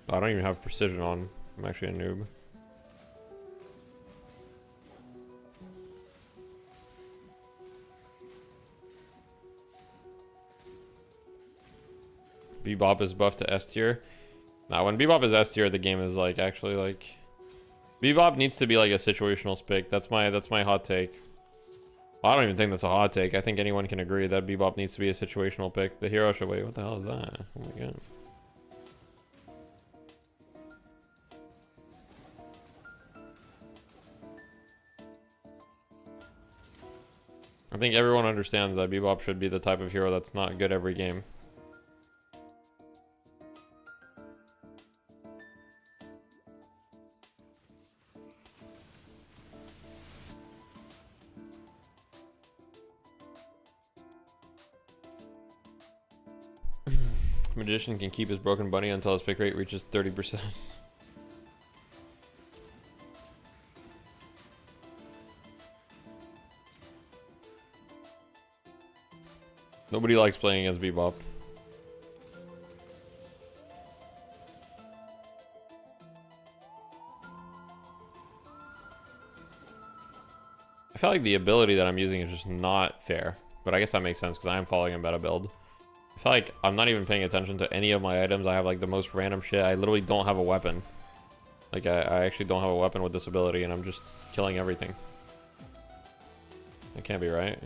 I don't even have precision on. I'm actually a noob. Bebop is buffed to S tier. Now, when Bebop is S tier, the game is like actually like... Bebop needs to be like a situational pick. That's my hot take. Well, I don't even think that's a hot take. I think anyone can agree that Bebop needs to be a situational pick. The hero should wait. What the hell is that? Oh my god. I think everyone understands that Bebop should be the type of hero that's not good every game. Magician can keep his broken bunny until his pick rate reaches 30%. Nobody likes playing against Bebop. I feel like the ability that I'm using is just not fair, but I guess that makes sense because I am following a meta build. I feel like I'm not even paying attention to any of my items. I have like the most random shit. I literally don't have a weapon. Like I actually don't have a weapon with this ability and I'm just killing everything. That can't be right.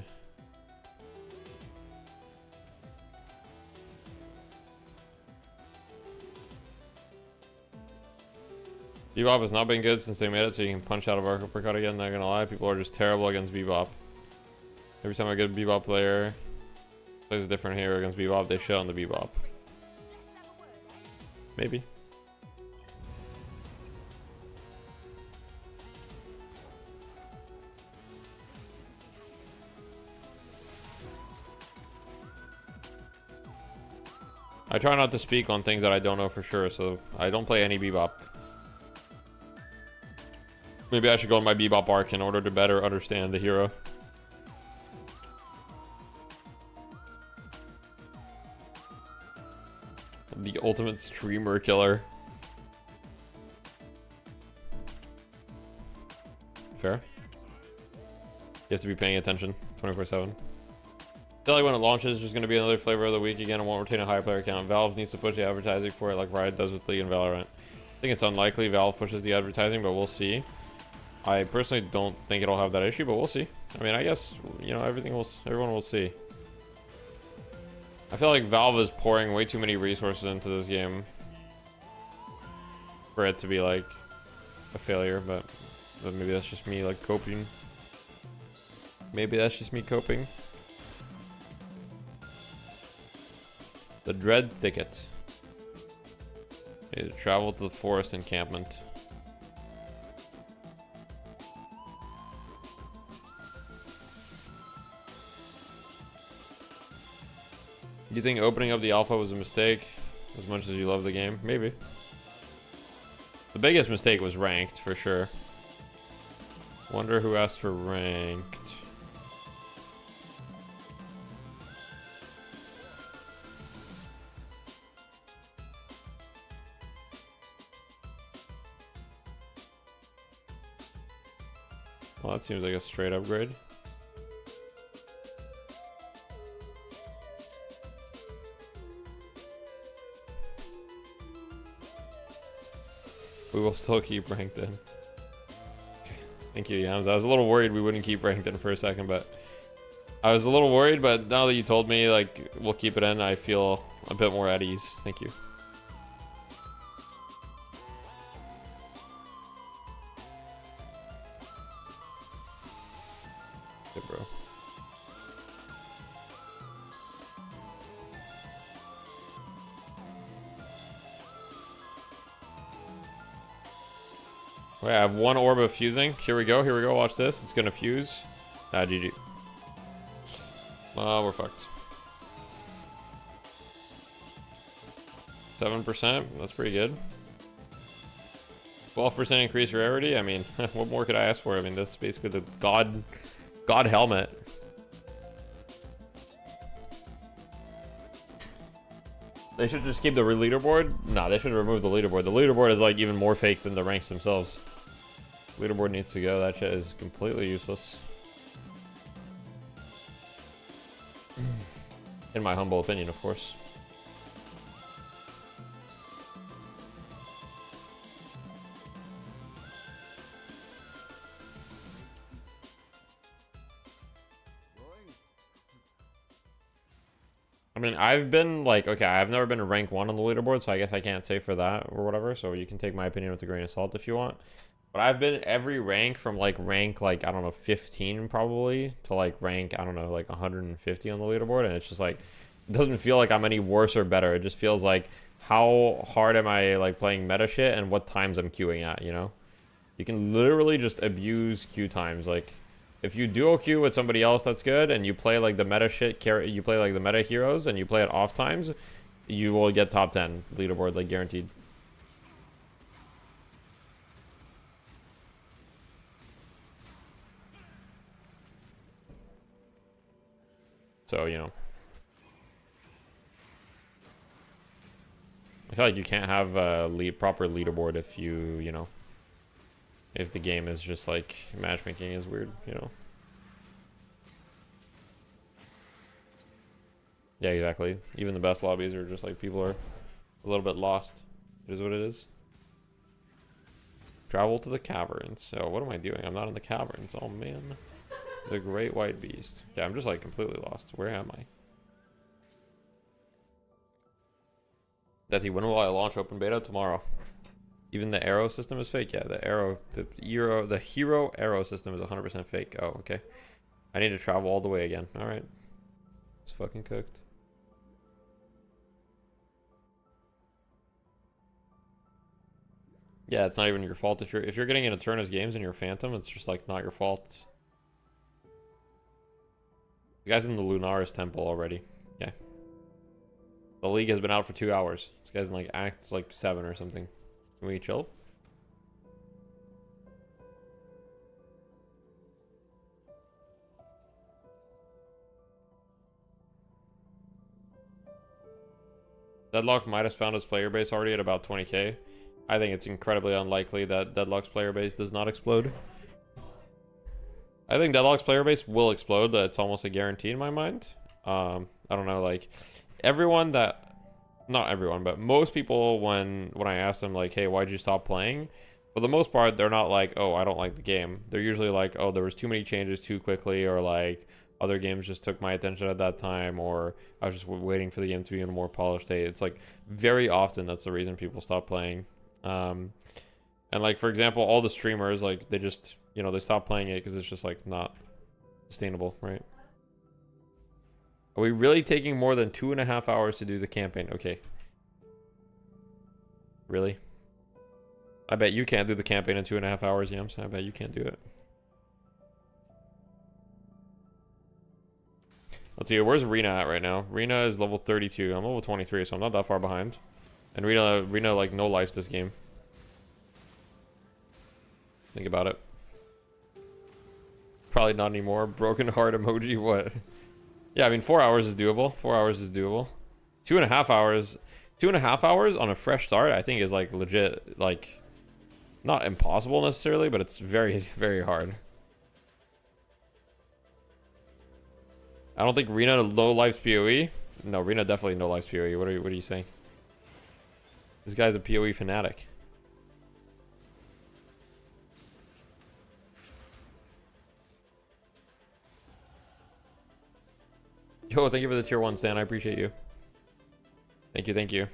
Bebop has not been good since they made it so you can punch out of Arc Uppercut again. Not gonna lie, people are just terrible against Bebop. Every time a good Bebop player plays a different hero against Bebop, they shit on the Bebop. Maybe. I try not to speak on things that I don't know for sure, so I don't play any Bebop. Maybe I should go on my Bebop arc in order to better understand the hero. The ultimate streamer killer. Fair. You have to be paying attention 24/7. I feel like when it launches, there's just going to be another flavor of the week again. It won't retain a high player count. Valve needs to push the advertising for it like Riot does with League and Valorant. I think it's unlikely Valve pushes the advertising, but we'll see. I personally don't think it'll have that issue, but we'll see. I mean, I guess, you know, everyone will see. I feel like Valve is pouring way too many resources into this game for it to be like a failure, but maybe that's just me like coping. Maybe that's just me coping. The Dread Thicket. Okay, to travel to the forest encampment. Do you think opening up the alpha was a mistake? As much as you love the game? Maybe. The biggest mistake was ranked, for sure. Wonder who asked for ranked. Well, that seems like a straight upgrade. We will still keep ranked in. Thank you, Yams. I was a little worried we wouldn't keep ranked in for a second, but I was a little worried, but now that you told me, like, we'll keep it in, I feel a bit more at ease. Thank you. Good, bro. Wait, I have one orb of fusing. Here we go, watch this. It's gonna fuse. Ah, GG. We're fucked. 7%, that's pretty good. 12% increase rarity, I mean, what more could I ask for? I mean, that's basically the God helmet. They should just keep the leaderboard? Nah, they should remove the leaderboard. The leaderboard is like even more fake than the ranks themselves. Leaderboard needs to go. That shit is completely useless. In my humble opinion, of course. I mean, I've been like, okay, I've never been rank 1 on the leaderboard, so I guess I can't say for that or whatever. So you can take my opinion with a grain of salt if you want. But I've been every rank from like rank like I don't know 15 probably to like rank I don't know like 150 on the leaderboard, and it's just like it doesn't feel like I'm any worse or better. It just feels like how hard am I like playing meta shit and what times I'm queuing at, you know? You can literally just abuse queue times. Like if you duo queue with somebody else that's good and you play like the meta shit, you play like the meta heroes and you play it off times, you will get top 10 leaderboard, like guaranteed. So, you know. I feel like you can't have a proper leaderboard if you know, if the game is just like matchmaking is weird, you know. Yeah, exactly. Even the best lobbies are just like people are a little bit lost. It is what it is. Travel to the caverns. So what am I doing? I'm not in the caverns. Oh man. The Great White Beast. Yeah, I'm just like completely lost. Where am I? Deathy, when will I launch open beta? Tomorrow. Even the arrow system is fake? Yeah, the hero arrow system is 100% fake. Oh, okay. I need to travel all the way again. Alright. It's fucking cooked. Yeah, it's not even your fault if you're getting into Turner's games and you're Phantom, it's just like not your fault. The guy's in the Lunaris temple already. Yeah. The league has been out for 2 hours. This guy's in like act like 7 or something. Can we chill? Deadlock might have found his player base already at about 20k. I think it's incredibly unlikely that Deadlock's player base does not explode. I think Deadlock's player base will explode. That's almost a guarantee in my mind. I don't know, like everyone that, not everyone, but most people when I ask them like, hey, why'd you stop playing? For the most part, they're not like, oh, I don't like the game. They're usually like, oh, there was too many changes too quickly, or like other games just took my attention at that time, or I was just waiting for the game to be in a more polished state. It's like very often that's the reason people stop playing. And like for example, all the streamers, like they just, you know, they stop playing it because it's just like not sustainable, right? Are we really taking more than 2.5 hours to do the campaign? Okay. Really? I bet you can't do the campaign in 2.5 hours, Yams. I bet you can't do it. Let's see, where's Rena at right now? Rena is level 32. I'm level 23, so I'm not that far behind. And Rena like no lives this game. Think about it. Probably not anymore. Broken heart emoji, what? Yeah, I mean 4 hours is doable. 4 hours is doable. 2.5 hours. 2.5 hours on a fresh start, I think is like legit, like not impossible necessarily, but it's very, very hard. I don't think Rena low lives PoE. No, Rena definitely no lives PoE. What are you saying? This guy's a PoE fanatic. Yo, thank you for the tier 1 stand. I appreciate you. Thank you, thank you.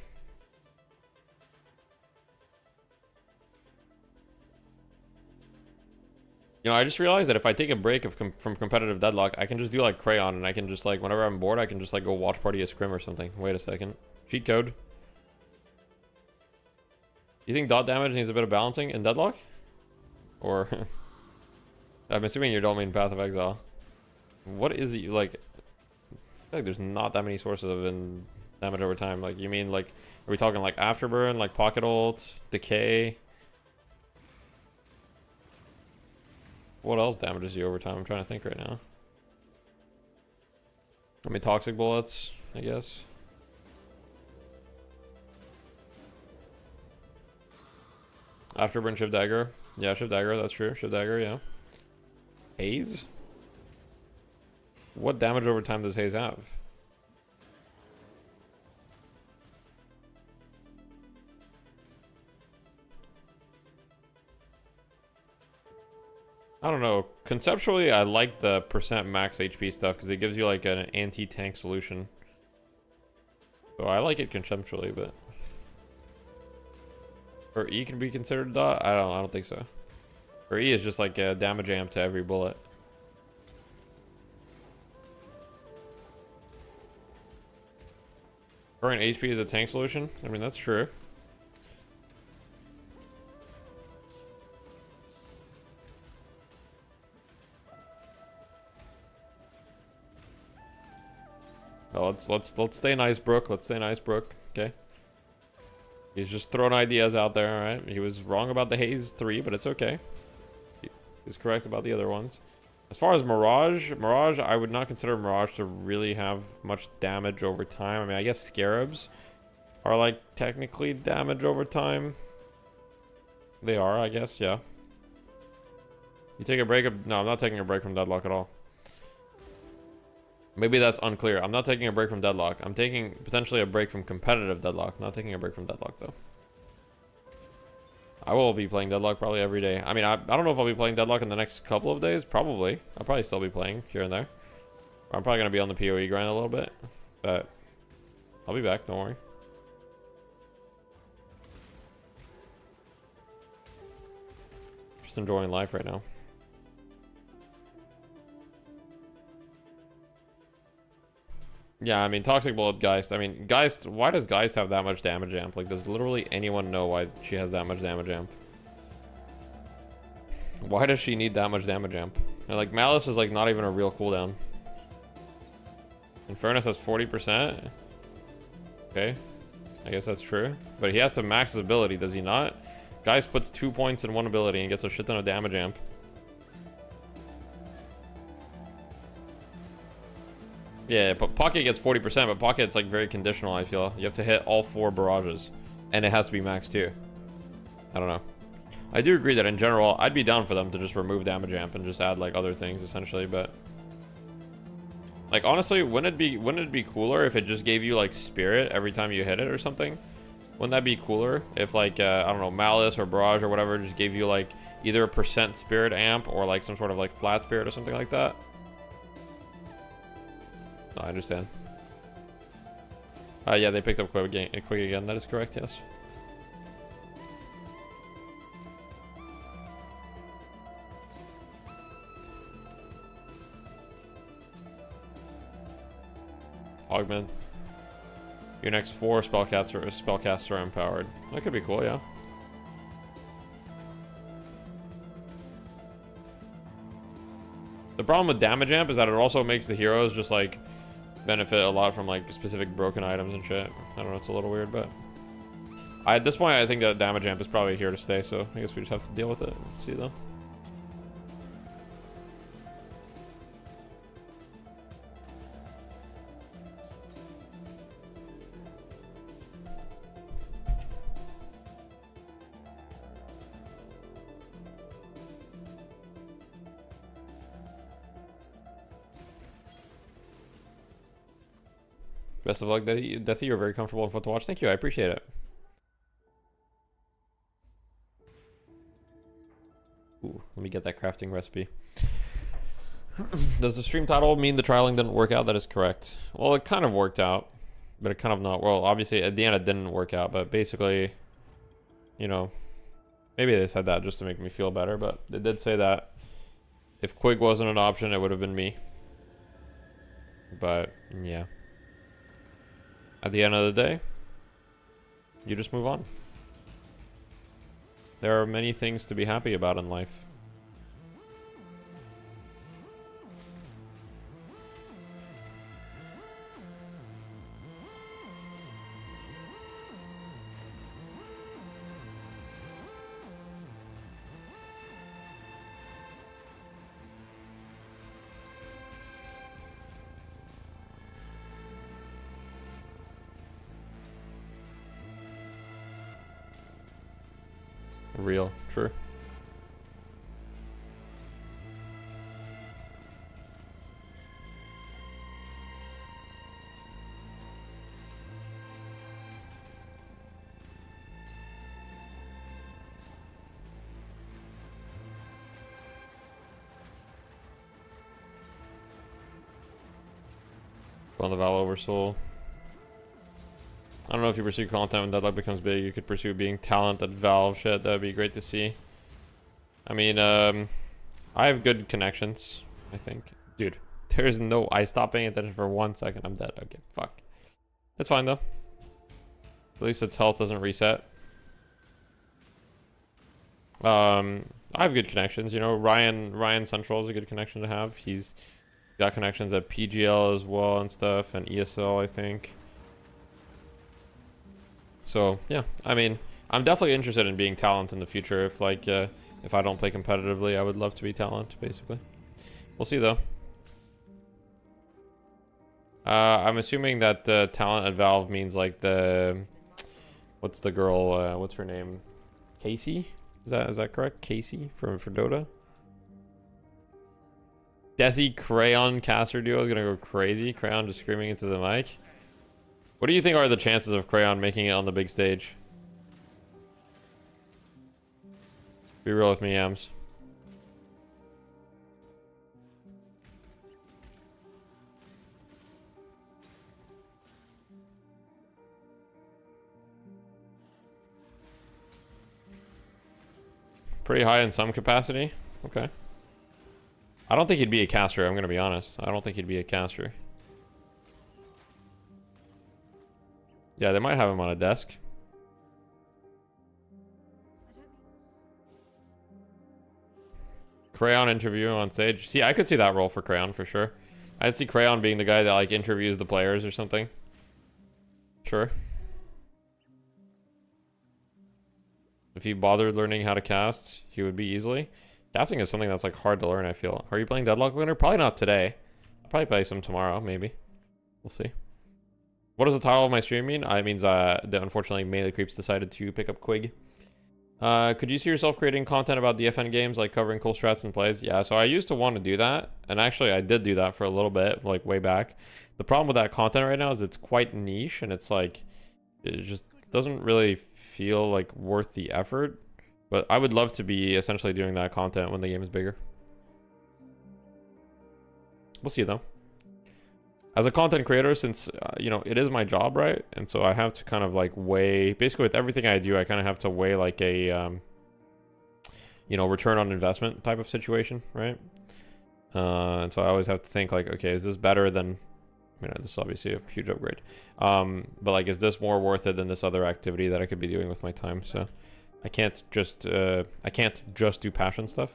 You know, I just realized that if I take a break from competitive Deadlock, I can just do like Crayon, and I can just like, whenever I'm bored, I can just like go watch party a scrim or something. Wait a second. Cheat code. You think dot damage needs a bit of balancing in Deadlock? Or... I'm assuming you don't mean Path of Exile. What is it, like... I feel like there's not that many sources of damage over time. Like, you mean like... Are we talking like Afterburn, like Pocket Ult, Decay? What else damages you over time? I'm trying to think right now. I mean, Toxic Bullets, I guess. Afterburn, Shiv Dagger. Yeah, Shiv Dagger, that's true. Shiv Dagger, yeah. Haze? What damage over time does Haze have? I don't know. Conceptually, I like the percent max HP stuff because it gives you like an anti-tank solution. So I like it conceptually, but... Or E can be considered dot? I don't think so. Her E is just like a damage amp to every bullet. Current HP is a tank solution? I mean, that's true. Well, let's stay nice, Brooke. Let's stay nice, Brooke. Okay. He's just throwing ideas out there, alright? He was wrong about the Haze 3, but it's okay. He's correct about the other ones. As far as Mirage, I would not consider Mirage to really have much damage over time. I mean, I guess Scarabs are like technically damage over time. They are, I guess, yeah. You take a break of... No, I'm not taking a break from Deadlock at all. Maybe that's unclear. I'm not taking a break from Deadlock. I'm taking potentially a break from competitive Deadlock. Not taking a break from Deadlock, though. I will be playing Deadlock probably every day. I mean, I don't know if I'll be playing Deadlock in the next couple of days. Probably. I'll probably still be playing here and there. I'm probably going to be on the PoE grind a little bit. But I'll be back. Don't worry. Just enjoying life right now. Yeah, I mean, Toxic Bullet Geist. I mean, Geist, why does Geist have that much damage amp? Like, does literally anyone know why she has that much damage amp? Why does she need that much damage amp? And, like, Malice is, like, not even a real cooldown. Infernus has 40%. Okay. I guess that's true. But he has to max his ability, does he not? Geist puts 2 points in one ability and gets a shit ton of damage amp. Yeah, but Pocket gets 40%, but Pocket's like very conditional, I feel. You have to hit all 4 barrages. And it has to be max too. I don't know. I do agree that in general, I'd be down for them to just remove damage amp and just add like other things essentially, but like honestly, wouldn't it be cooler if it just gave you like spirit every time you hit it or something? Wouldn't that be cooler if like I don't know, Malice or Barrage or whatever just gave you like either a % spirit amp or like some sort of like flat spirit or something like that? No, I understand. Yeah, they picked up Quig again. That is correct, yes. Augment. Your next 4 spellcaster are empowered. That could be cool, yeah. The problem with damage amp is that it also makes the heroes just like benefit a lot from like specific broken items and shit. I don't know, it's a little weird, but at this point I think that damage amp is probably here to stay, so I guess we just have to deal with it. See though. Best of luck, Deathy. You're very comfortable and fun to watch. Thank you. I appreciate it. Ooh, let me get that crafting recipe. Does the stream title mean the trialing didn't work out? That is correct. Well, it kind of worked out, but it kind of not. Well, obviously, at the end, it didn't work out, but basically, you know, maybe they said that just to make me feel better, but they did say that if Quig wasn't an option, it would have been me. But, yeah. At the end of the day, you just move on. There are many things to be happy about in life. Real, true. On the Val over Soul. I don't know if you pursue content when Deadlock becomes big. You could pursue being talent at Valve shit. That would be great to see. I mean, I have good connections, I think. Dude, there's no... I stopped paying attention for 1 second. I'm dead. Okay, fuck. That's fine, though. At least its health doesn't reset. I have good connections. You know, Ryan Central is a good connection to have. He's got connections at PGL as well and stuff, and ESL, I think. So, yeah. I mean, I'm definitely interested in being talent in the future. If, like, if I don't play competitively, I would love to be talent, basically. We'll see, though. I'm assuming that talent at Valve means, like, the... What's the girl, what's her name? Casey? Is that correct? Casey for Dota? Deathy Crayon caster duo is gonna go crazy. Crayon just screaming into the mic. What do you think are the chances of Crayon making it on the big stage? Be real with me, Yams. Pretty high in some capacity. Okay. I don't think he'd be a caster, I'm gonna be honest. I don't think he'd be a caster. Yeah, they might have him on a desk. Crayon interview on stage. See, I could see that role for Crayon for sure. I'd see Crayon being the guy that like interviews the players or something. Sure. If he bothered learning how to cast, he would be easily. Casting is something that's like hard to learn, I feel. Are you playing Deadlock later? Probably not today. I'll probably play some tomorrow, maybe. We'll see. What does the title of my stream mean? It means that unfortunately MeleeCreeps decided to pick up Quig. Could you see yourself creating content about DFN games, like covering cool strats and plays? Yeah, so I used to want to do that. And actually, I did do that for a little bit, like way back. The problem with that content right now is it's quite niche. And it's like, it just doesn't really feel like worth the effort. But I would love to be essentially doing that content when the game is bigger. We'll see though. As a content creator, since you know, it is my job, right? And so I have to kind of like weigh, basically with everything I do, I kind of have to weigh like a you know, return on investment type of situation, right? And so I always have to think like, okay, is this better than, I mean, this is obviously a huge upgrade, but like, is this more worth it than this other activity that I could be doing with my time? So I can't just do passion stuff.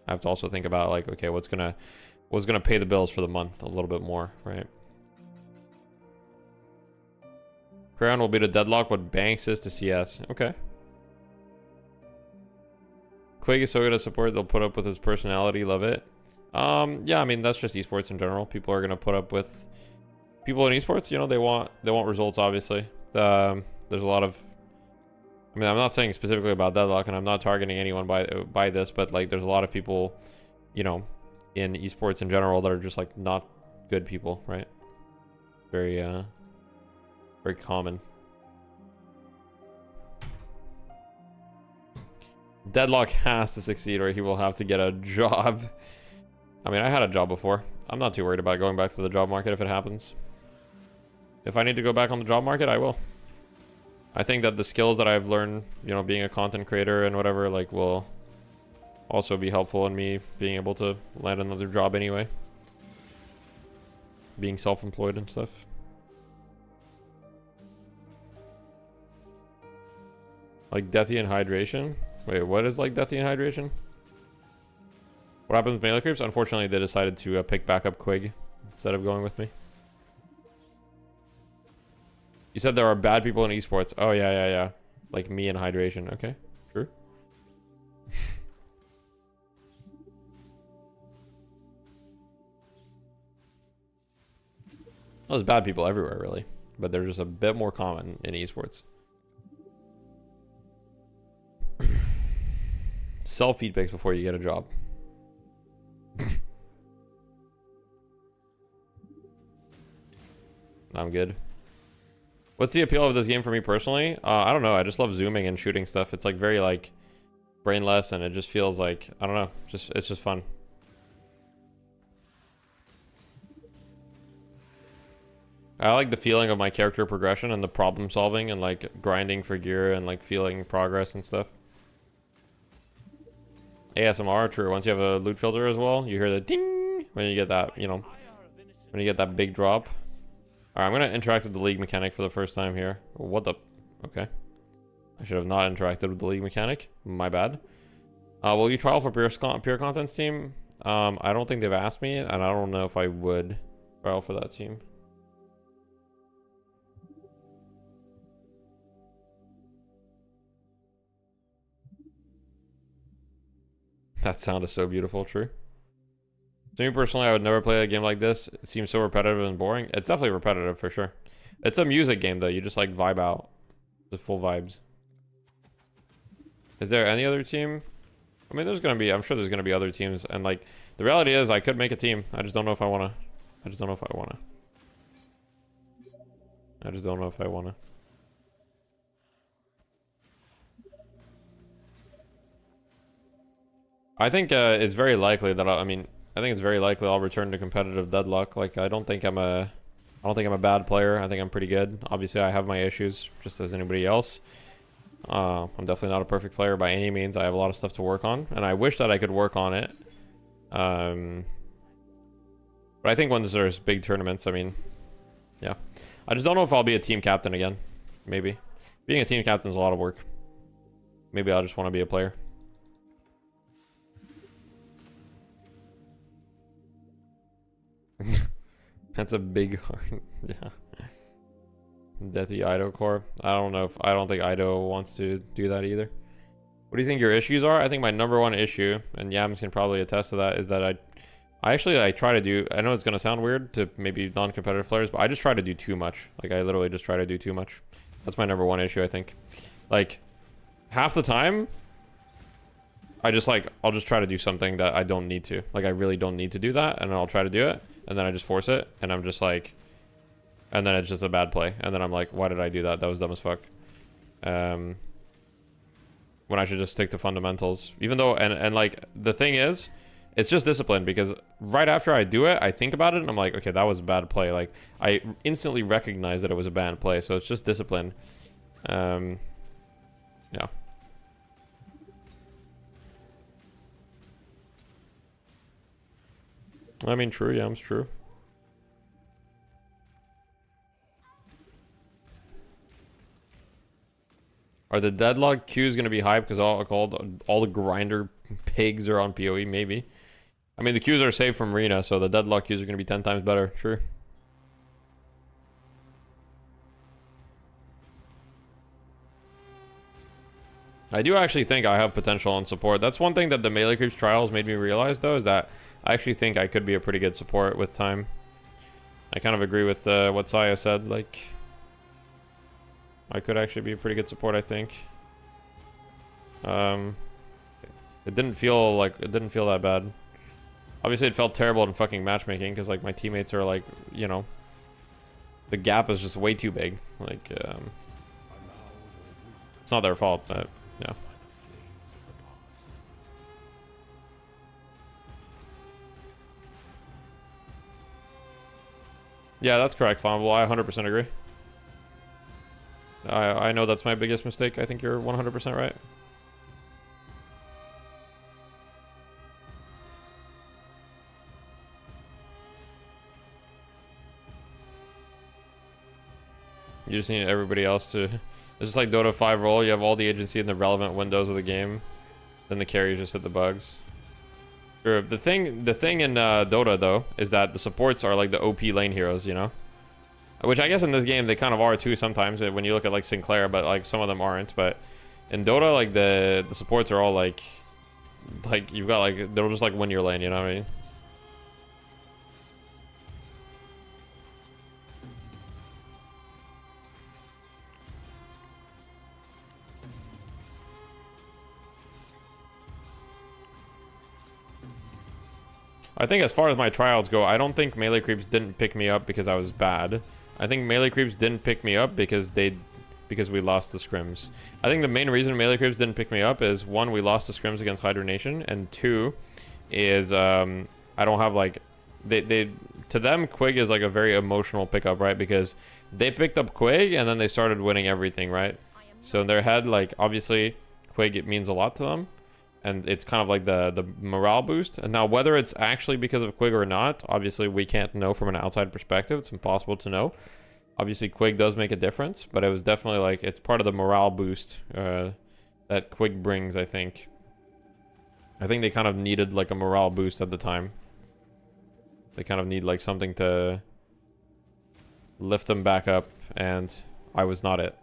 I have to also think about like, okay, what's gonna pay the bills for the month a little bit more, right? Crayon will be to Deadlock what Banks is to CS. Okay. Quig is so good at support, they'll put up with his personality. Love it. Yeah, I mean, that's just esports in general. People are gonna put up with people in esports. You know, they want results, obviously. There's a lot of, I mean, I'm not saying specifically about Deadlock, and I'm not targeting anyone by this, but like, there's a lot of people, you know, in esports in general that are just like not good people, right? Very very common. Deadlock has to succeed or he will have to get a job. I mean, I had a job before. I'm not too worried about going back to the job market if it happens. If I need to go back on the job market, I will. I think that the skills that I've learned, you know, being a content creator and whatever, like, will also be helpful in me being able to land another job anyway. Being self-employed and stuff. Like Deathy and hydration? Wait, what is like Deathy and hydration? What happened with MeleeCreeps? Unfortunately, they decided to pick back up Quig instead of going with me. You said there are bad people in esports. Oh, yeah. Like me and hydration. Okay, true. Well, there's bad people everywhere, really. But they're just a bit more common in esports. Sell feed pics before you get a job. I'm good. What's the appeal of this game for me personally? I don't know. I just love zooming and shooting stuff. It's like very like brainless, and it just feels like, I don't know. It's just fun. I like the feeling of my character progression and the problem solving and like grinding for gear and like feeling progress and stuff. ASMR, true. Once you have a loot filter as well, you hear the ding when you get that, you know, when you get that big drop. Alright, I'm gonna interact with the league mechanic for the first time here. What the? Okay. I should have not interacted with the league mechanic. My bad. Will you trial for pure contents team? I don't think they've asked me, and I don't know if I would trial for that team. That sound is so beautiful, true. To me personally, I would never play a game like this. It seems so repetitive and boring. It's definitely repetitive for sure. It's a music game though. You just like vibe out. The full vibes. Is there any other team? I mean, there's gonna be. I'm sure there's gonna be other teams. And like, the reality is, I could make a team. I just don't know if I wanna. I just don't know if I wanna. I just don't know if I wanna. I think it's very likely that I mean, I think it's very likely I'll return to competitive Deadlock. Like, I don't think I'm a bad player. I think I'm pretty good. Obviously, I have my issues, just as anybody else. I'm definitely not a perfect player by any means. I have a lot of stuff to work on, and I wish that I could work on it. But I think when there's big tournaments, I mean, yeah. I just don't know if I'll be a team captain again. Maybe. Being a team captain is a lot of work. Maybe I'll just want to be a player. That's a big heart. Yeah. Deathy Ido core. I don't think Ido wants to do that either. What do you think your issues are? I think my number one issue, and Yams can probably attest to that, is that I try to do, I know it's gonna sound weird to maybe non-competitive players, but I just try to do too much. Like, I literally just try to do too much. That's my number one issue, I think. Like, half the time I'll just try to do something that I don't need to. Like, I really don't need to do that, and then I'll try to do it, and then I just force it, and I'm just like, and then it's just a bad play, and then I'm like, why did I do that? That was dumb as fuck. When I should just stick to fundamentals. Even though, and like, the thing is, it's just discipline, because right after I do it, I think about it, and I'm like, okay, that was a bad play. Like, I instantly recognize that it was a bad play, so it's just discipline. Yeah. I mean, true, yeah, it's true. Are the Deadlock queues going to be hype because all the grinder pigs are on PoE? Maybe. I mean, the queues are saved from Arena, so the Deadlock queues are going to be 10 times better. True. I do actually think I have potential on support. That's one thing that the MeleeCreeps trials made me realize, though, is that I actually think I could be a pretty good support with time. I kind of agree with what Saya said. Like, I could actually be a pretty good support, I think. It didn't feel that bad. Obviously, it felt terrible in fucking matchmaking because like my teammates are like, you know, the gap is just way too big. Like, it's not their fault, but yeah. Yeah, that's correct, Flammable. I 100% agree. I know that's my biggest mistake. I think you're 100% right. You just need everybody else to... It's just like Dota 5 role. You have all the agency in the relevant windows of the game. Then the carries just hit the bugs. Sure. The thing in Dota, though, is that the supports are like the OP lane heroes, you know? Which I guess in this game they kind of are too sometimes when you look at like Sinclair, but like some of them aren't. But in Dota, like the supports are all like you've got like, they'll just like win your lane, you know what I mean? I think as far as my trials go, I don't think MeleeCreeps didn't pick me up because I was bad. I think MeleeCreeps didn't pick me up because we lost the scrims. I think the main reason MeleeCreeps didn't pick me up is, one, we lost the scrims against Hydra Nation, and two is I don't have like to them Quig is like a very emotional pickup, right? Because they picked up Quig and then they started winning everything, right? So in their head, like, obviously Quig, it means a lot to them. and it's kind of like the morale boost. And now whether it's actually because of Quig or not, obviously we can't know from an outside perspective. It's impossible to know. Obviously Quig does make a difference, but it was definitely like it's part of the morale boost that Quig brings. I think they kind of needed like a morale boost at the time. They kind of need like something to lift them back up, and I was not it.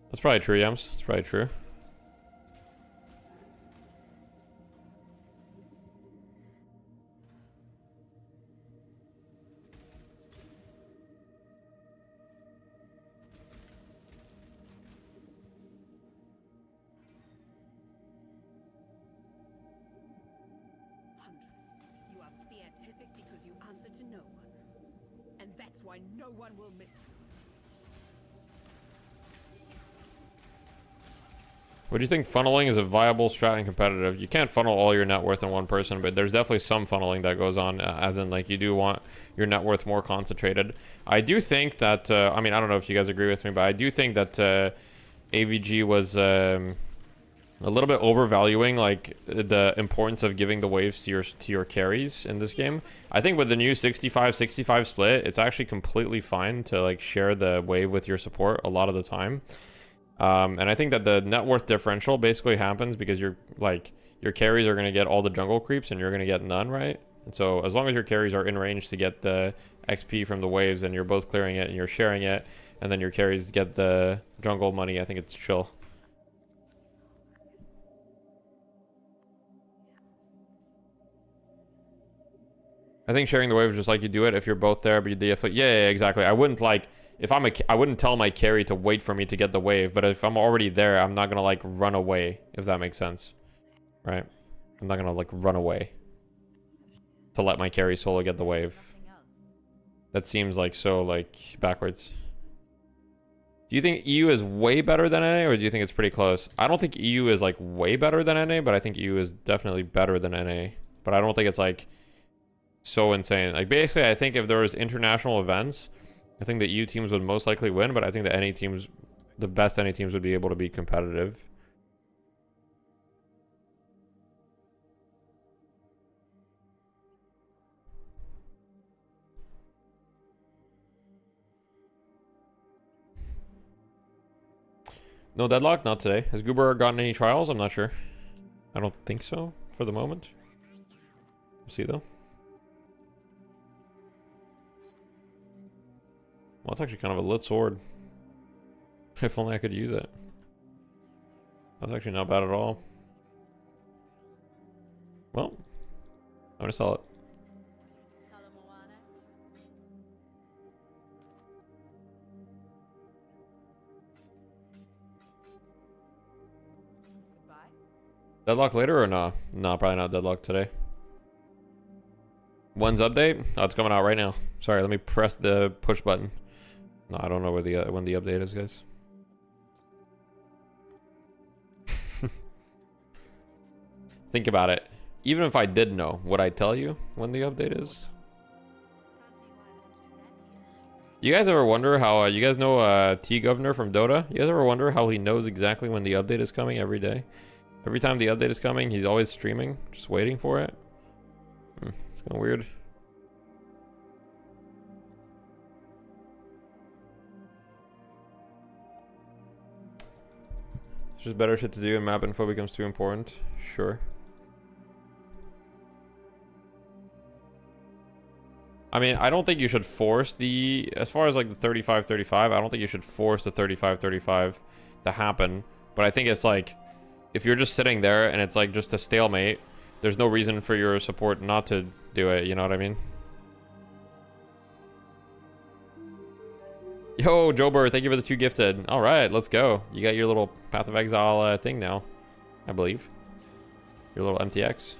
That's probably true, Yams. That's probably true. Hundreds. You are beatific because you answer to no one. And that's why no one will miss you. What do you think funneling is a viable strat in competitive? You can't funnel all your net worth in one person, but there's definitely some funneling that goes on, as in like you do want your net worth more concentrated. I do think that, I mean, I don't know if you guys agree with me, but I do think that AVG was a little bit overvaluing like the importance of giving the waves to your carries in this game. I think with the new 65-65 split, it's actually completely fine to like share the wave with your support a lot of the time. And I think that the net worth differential basically happens because your carries are going to get all the jungle creeps and you're going to get none, right? And so as long as your carries are in range to get the XP from the waves and you're both clearing it and you're sharing it, and then your carries get the jungle money, I think it's chill. I think sharing the wave is just like you do it if you're both there, but you DF. Yeah, exactly. I wouldn't like... I wouldn't tell my carry to wait for me to get the wave, but if I'm already there, I'm not gonna like run away, if that makes sense. Right? I'm not gonna like run away to let my carry solo get the wave. That seems like so like backwards. Do you think EU is way better than NA, or do you think it's pretty close? I don't think EU is like way better than NA, but I think EU is definitely better than NA. But I don't think it's like so insane. Like basically, I think if there was international events, I think the EU teams would most likely win, but I think the NA teams, the best NA teams would be able to be competitive. No Deadlock? Not today. Has Goober gotten any trials? I'm not sure. I don't think so for the moment. We'll see though. Well, it's actually kind of a lit sword. If only I could use it. That's actually not bad at all. Well, I'm gonna sell it. Deadlock later or nah? Nah, probably not Deadlock today. When's update? Oh, it's coming out right now. Sorry, let me press the push button. No, I don't know where the when the update is, guys. Think about it. Even if I did know, would I tell you when the update is? You guys ever wonder how, you guys know T-Governor from Dota? You guys ever wonder how he knows exactly when the update is coming every day? Every time the update is coming, he's always streaming, just waiting for it. It's kind of weird. It's just better shit to do and map info becomes too important. Sure. I mean, I don't think you should force the... As far as like the 35-35, I don't think you should force the 35-35 to happen. But I think it's like... If you're just sitting there and it's like just a stalemate, there's no reason for your support not to do it, you know what I mean? Yo, Jober, thank you for the 2 gifted. Alright, let's go. You got your little Path of Exile thing now, I believe. Your little MTX.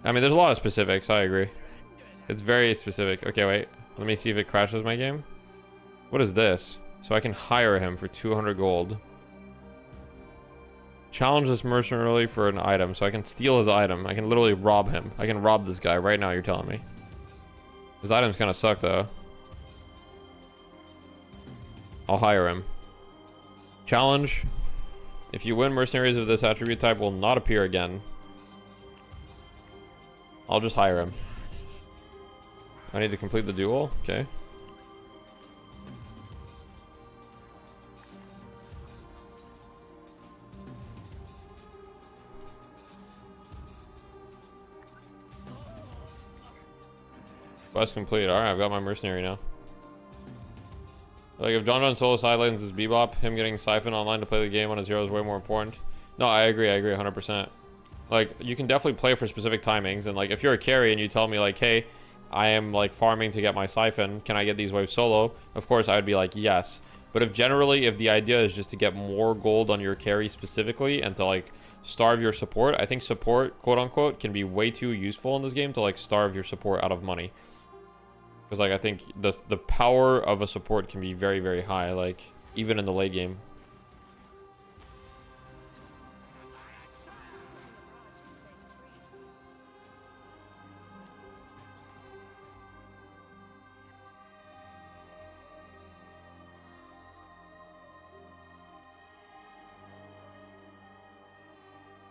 I mean, there's a lot of specifics, I agree. It's very specific. Okay, wait. Let me see if it crashes my game. What is this? So I can hire him for 200 gold. Challenge this mercenary for an item. So I can steal his item. I can literally rob him. I can rob this guy right now, you're telling me. His items kind of suck though. I'll hire him. Challenge. If you win, mercenaries of this attribute type will not appear again. I'll just hire him. I need to complete the duel. Okay. Quest complete. Alright, I've got my mercenary now. Like, if John John solo sidelines is Bebop, him getting Siphon online to play the game on his hero is way more important. No, I agree 100%. Like, you can definitely play for specific timings, and like, if you're a carry and you tell me like, hey, I am like farming to get my Siphon, can I get these waves solo? Of course, I would be like, yes. But if the idea is just to get more gold on your carry specifically and to like starve your support, I think support, quote unquote, can be way too useful in this game to like starve your support out of money. Because like I think the power of a support can be very, very high, like even in the late game.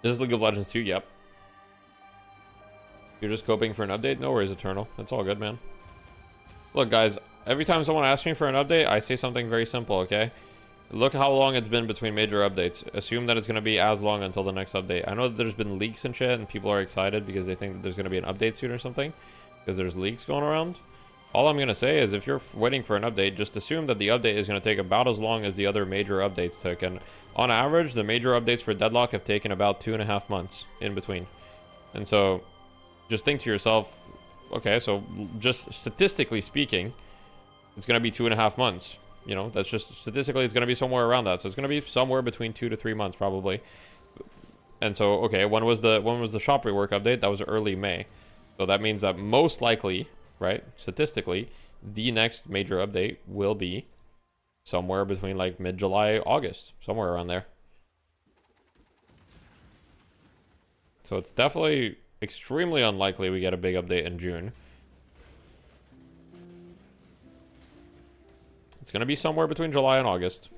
This is League of Legends 2, yep. You're just coping for an update? No worries, Eternal. It's all good, man. Look, guys, every time someone asks me for an update, I say something very simple, okay? Look how long it's been between major updates. Assume that it's going to be as long until the next update. I know that there's been leaks and shit, and people are excited because they think that there's going to be an update soon or something, because there's leaks going around. All I'm going to say is if you're waiting for an update, just assume that the update is going to take about as long as the other major updates took. And on average, the major updates for Deadlock have taken about 2.5 months in between. And so just think to yourself, okay, so just statistically speaking, it's going to be 2.5 months. You know, that's just statistically, it's going to be somewhere around that. So it's going to be somewhere between 2 to 3 months probably. And so, okay, when was the shop rework update? That was early May. So that means that most likely, right, statistically, the next major update will be somewhere between like mid-July, August, somewhere around there. So it's definitely extremely unlikely we get a big update in June. It's going to be somewhere between July and August.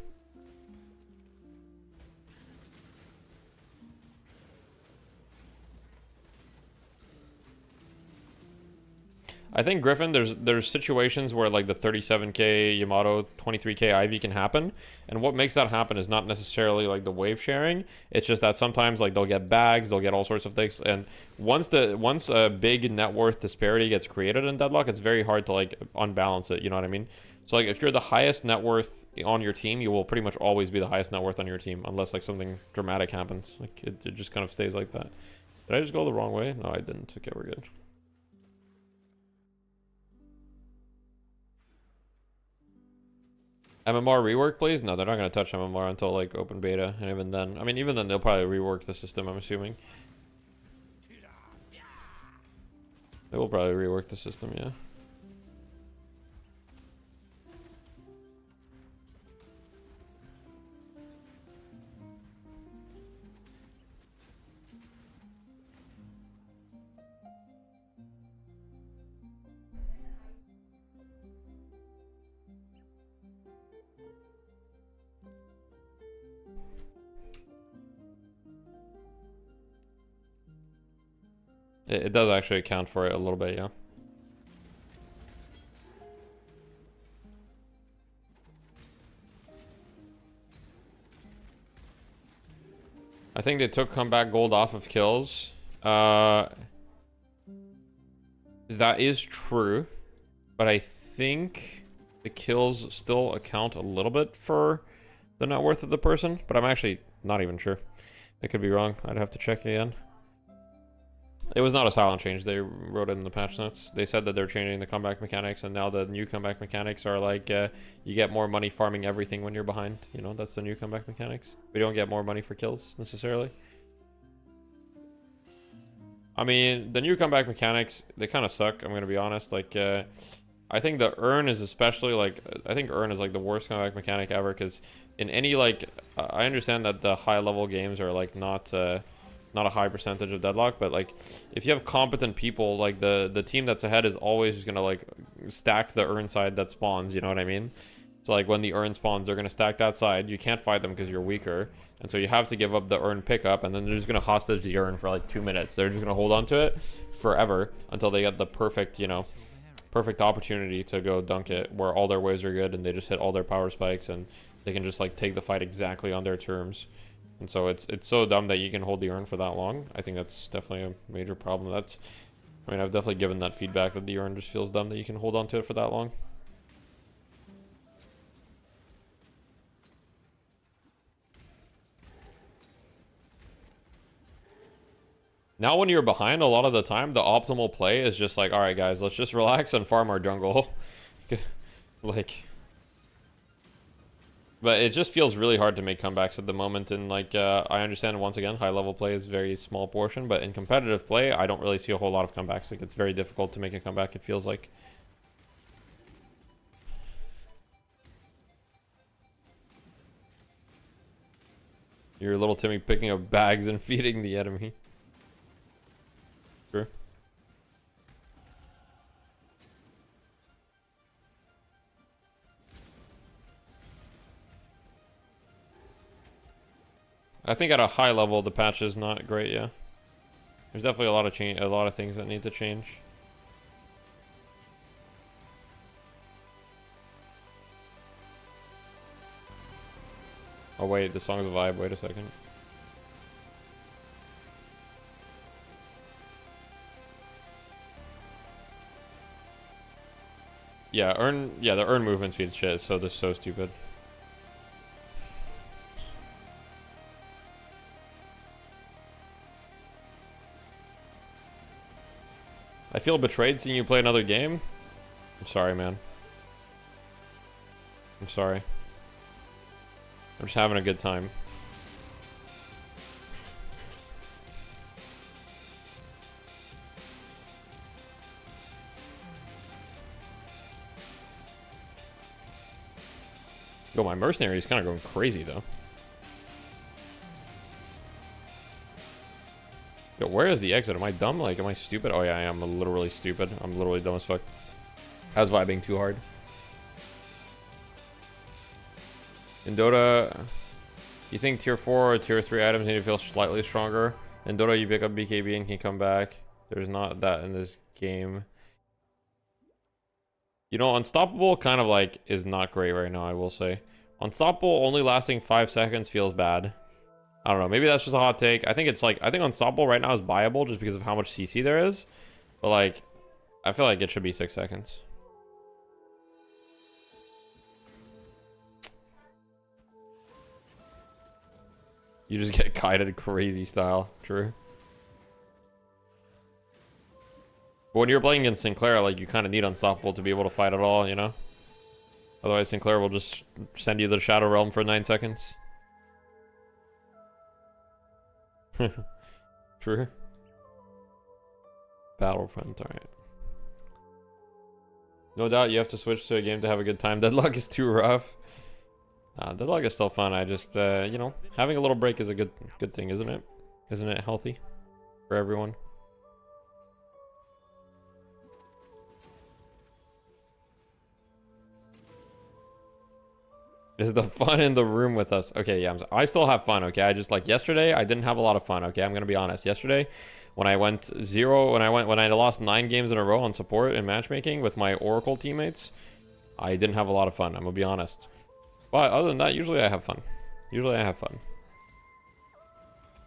I think Griffin, there's situations where like the 37k Yamato, 23k Ivy can happen, and what makes that happen is not necessarily like the wave sharing. It's just that sometimes like they'll get bags, they'll get all sorts of things, and once a big net worth disparity gets created in Deadlock, it's very hard to like unbalance it. You know what I mean? So like if you're the highest net worth on your team, you will pretty much always be the highest net worth on your team, unless like something dramatic happens. Like it just kind of stays like that. Did I just go the wrong way? No, I didn't. Okay, we're good. MMR rework, please? No, they're not going to touch MMR until, like, open beta. And even then, I mean, even then, they'll probably rework the system, I'm assuming. They will probably rework the system, yeah. It does actually account for it a little bit, yeah. I think they took comeback gold off of kills. That is true, but I think the kills still account a little bit for the net worth of the person, but I'm actually not even sure. I could be wrong. I'd have to check again. It was not a silent change. They wrote it in the patch notes. They said that they're changing the comeback mechanics, and now the new comeback mechanics are like, you get more money farming everything when you're behind. You know, that's the new comeback mechanics. We don't get more money for kills, necessarily. I mean, the new comeback mechanics, they kind of suck, I'm going to be honest. Like, I think the Urn is especially, like, I think Urn is, like, the worst comeback mechanic ever, because in any, like, I understand that the high-level games are, like, not a high percentage of Deadlock, but like if you have competent people, like the team that's ahead is always just gonna like stack the urn side that spawns, you know what I mean? So like when the urn spawns, they're gonna stack that side. You can't fight them because you're weaker, and so you have to give up the urn pickup, and then they're just gonna hostage the urn for like 2 minutes. They're just gonna hold on to it forever until they get the perfect, you know, perfect opportunity to go dunk it, where all their waves are good and they just hit all their power spikes and they can just like take the fight exactly on their terms. And so it's so dumb that you can hold the urn for that long. I think that's definitely a major problem. I mean, I've definitely given that feedback that the urn just feels dumb that you can hold on to it for that long. Now when you're behind, a lot of the time, the optimal play is just like, alright guys, let's just relax and farm our jungle. Like... But it just feels really hard to make comebacks at the moment, and like, I understand, once again, high level play is a very small portion, but in competitive play, I don't really see a whole lot of comebacks. Like, it's very difficult to make a comeback, it feels like. Your little Timmy picking up bags and feeding the enemy. Sure. I think at a high level, the patch is not great, yeah. There's definitely a lot of things that need to change. Oh wait, the song's a vibe, wait a second. Yeah, the urn movement speed shit, so they're so stupid. I feel betrayed seeing you play another game. I'm sorry, man. I'm sorry. I'm just having a good time. Yo, my mercenary is kind of going crazy, though. Yo, where is the exit? Am I dumb? Like, am I stupid? Oh, yeah, I am literally stupid. I'm literally dumb as fuck. I was vibing too hard. In Dota, you think tier 4 or tier 3 items need to feel slightly stronger? In Dota, you pick up BKB and can come back. There's not that in this game. You know, Unstoppable kind of like is not great right now, I will say. Unstoppable only lasting 5 seconds feels bad. I don't know, maybe that's just a hot take. I think Unstoppable right now is buyable just because of how much CC there is. But like, I feel like it should be 6 seconds. You just get kited crazy style, true. But when you're playing against Sinclair, like, you kind of need Unstoppable to be able to fight at all, you know? Otherwise, Sinclair will just send you to the Shadow Realm for 9 seconds. True. Battlefront, alright. No doubt you have to switch to a game to have a good time. Deadlock is too rough. Deadlock is still fun. I just, you know, having a little break is a good thing, isn't it? Isn't it healthy for everyone? Is the fun in the room with us? Okay, yeah, I still have fun, okay? I just, like, yesterday, I didn't have a lot of fun, okay? I'm gonna be honest. Yesterday, when I when I lost 9 games in a row on support and matchmaking with my Oracle teammates, I didn't have a lot of fun, I'm gonna be honest. But other than that, usually I have fun. Usually I have fun.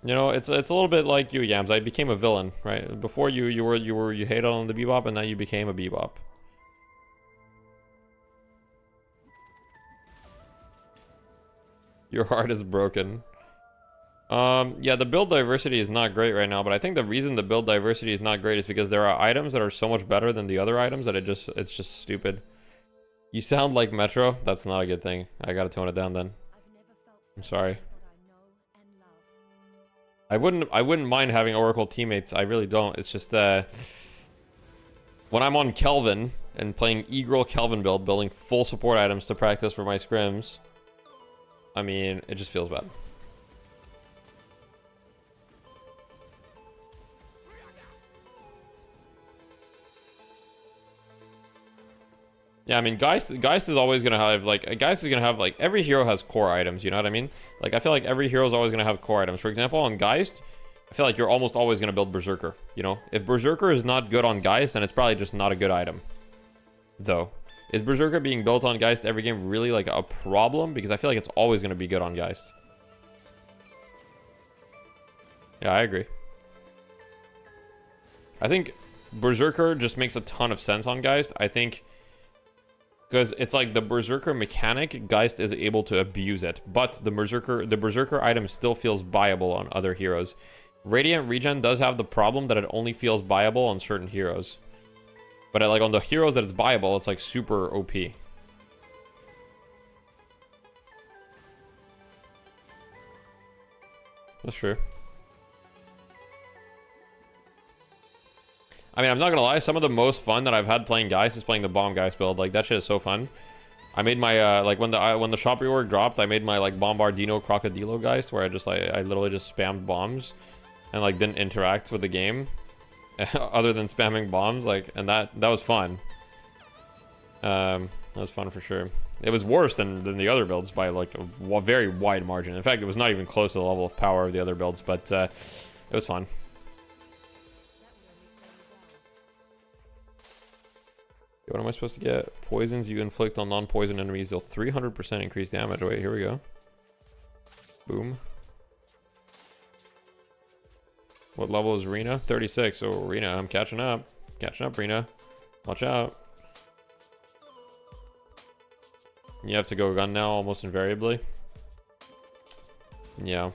You know, it's a little bit like you, Yams. I became a villain, right? Before you hated on the Bebop, and now you became a Bebop. Your heart is broken. Yeah, the build diversity is not great right now, but I think the reason the build diversity is not great is because there are items that are so much better than the other items that it's just stupid. You sound like Metro. That's not a good thing. I gotta tone it down then. I'm sorry. I wouldn't mind having Oracle teammates. I really don't. It's just when I'm on Kelvin and playing E-Girl Kelvin build, building full support items to practice for my scrims, I mean, it just feels bad. Yeah, I mean, Geist is always gonna have like Geist is gonna have like every hero has core items. You know what I mean? Like I feel like every hero is always gonna have core items. For example, on Geist, I feel like you're almost always gonna build Berserker. You know, if Berserker is not good on Geist, then it's probably just not a good item. Though, is Berserker being built on Geist every game really like a problem? Because I feel like it's always gonna be good on Geist. Yeah, I agree. I think Berserker just makes a ton of sense on Geist. I think because it's like the Berserker mechanic, Geist is able to abuse it, but the Berserker item still feels viable on other heroes. Radiant Regen does have the problem that it only feels viable on certain heroes. But like on the heroes that it's viable, it's like super OP. That's true. I mean, I'm not gonna lie, some of the most fun that I've had playing Geist is playing the Bomb Geist build. Like, that shit is so fun. I made my, like, when the shop rework dropped, I made my, like, Bombardino Crocodilo Geist, where I literally just spammed bombs and, like, didn't interact with the game other than spamming bombs, like, and that was fun. That was fun for sure. It was worse than the other builds by, like, a very wide margin. In fact, it was not even close to the level of power of the other builds, but it was fun. What am I supposed to get? Poisons you inflict on non-poison enemies deal 300% increased damage. Wait, here we go. Boom. What level is Rena? 36. Oh, Rena, I'm catching up. Catching up, Rena. Watch out. You have to go gun now almost invariably. Yeah.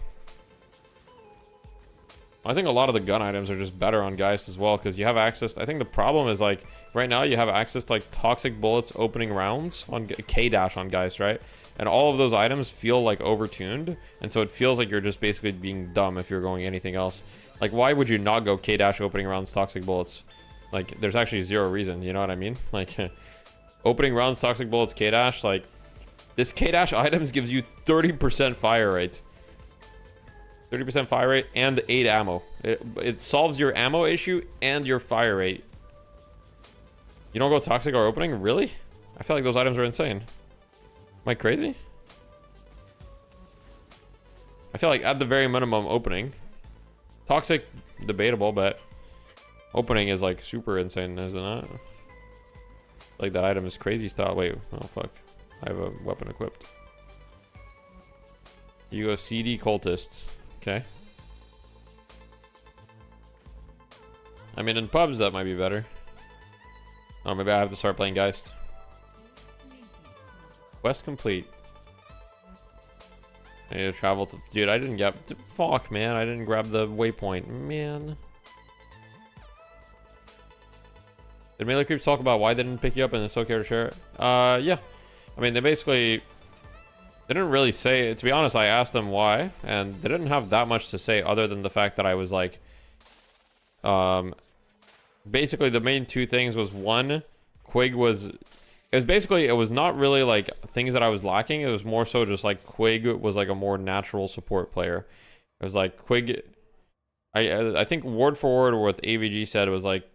I think a lot of the gun items are just better on Geist as well, because you have access. I think the problem is, like, right now you have access to, like, toxic bullets opening rounds on K-Dash on Geist, right? And all of those items feel, like, overtuned, and so it feels like you're just basically being dumb if you're going anything else. Like, why would you not go K-Dash opening rounds toxic bullets? Like, there's actually zero reason, you know what I mean? Like, opening rounds toxic bullets K-Dash, like, this K-Dash items gives you 30% fire rate. 30% fire rate and 8 ammo. It solves your ammo issue and your fire rate. You don't go toxic or opening? Really? I feel like those items are insane. Am I crazy? I feel like at the very minimum opening. Toxic, debatable, but opening is like super insane, isn't it? Like that item is crazy style. Wait, oh fuck. I have a weapon equipped. You go CD cultist. Okay. I mean, in pubs, that might be better. Oh, maybe I have to start playing Geist. Quest complete. I need to travel to... Dude, I didn't get... Fuck, man. I didn't grab the waypoint. Man. Did MeleeCreeps talk about why they didn't pick you up and it's okay to share it? Yeah. I mean, they basically... They didn't really say, to be honest, I asked them why, and they didn't have that much to say other than the fact that I was like, basically the main two things was one, Quig was, it was not really like things that I was lacking. It was more so just like Quig was like a more natural support player. It was like Quig, I think word for word what AVG said was like,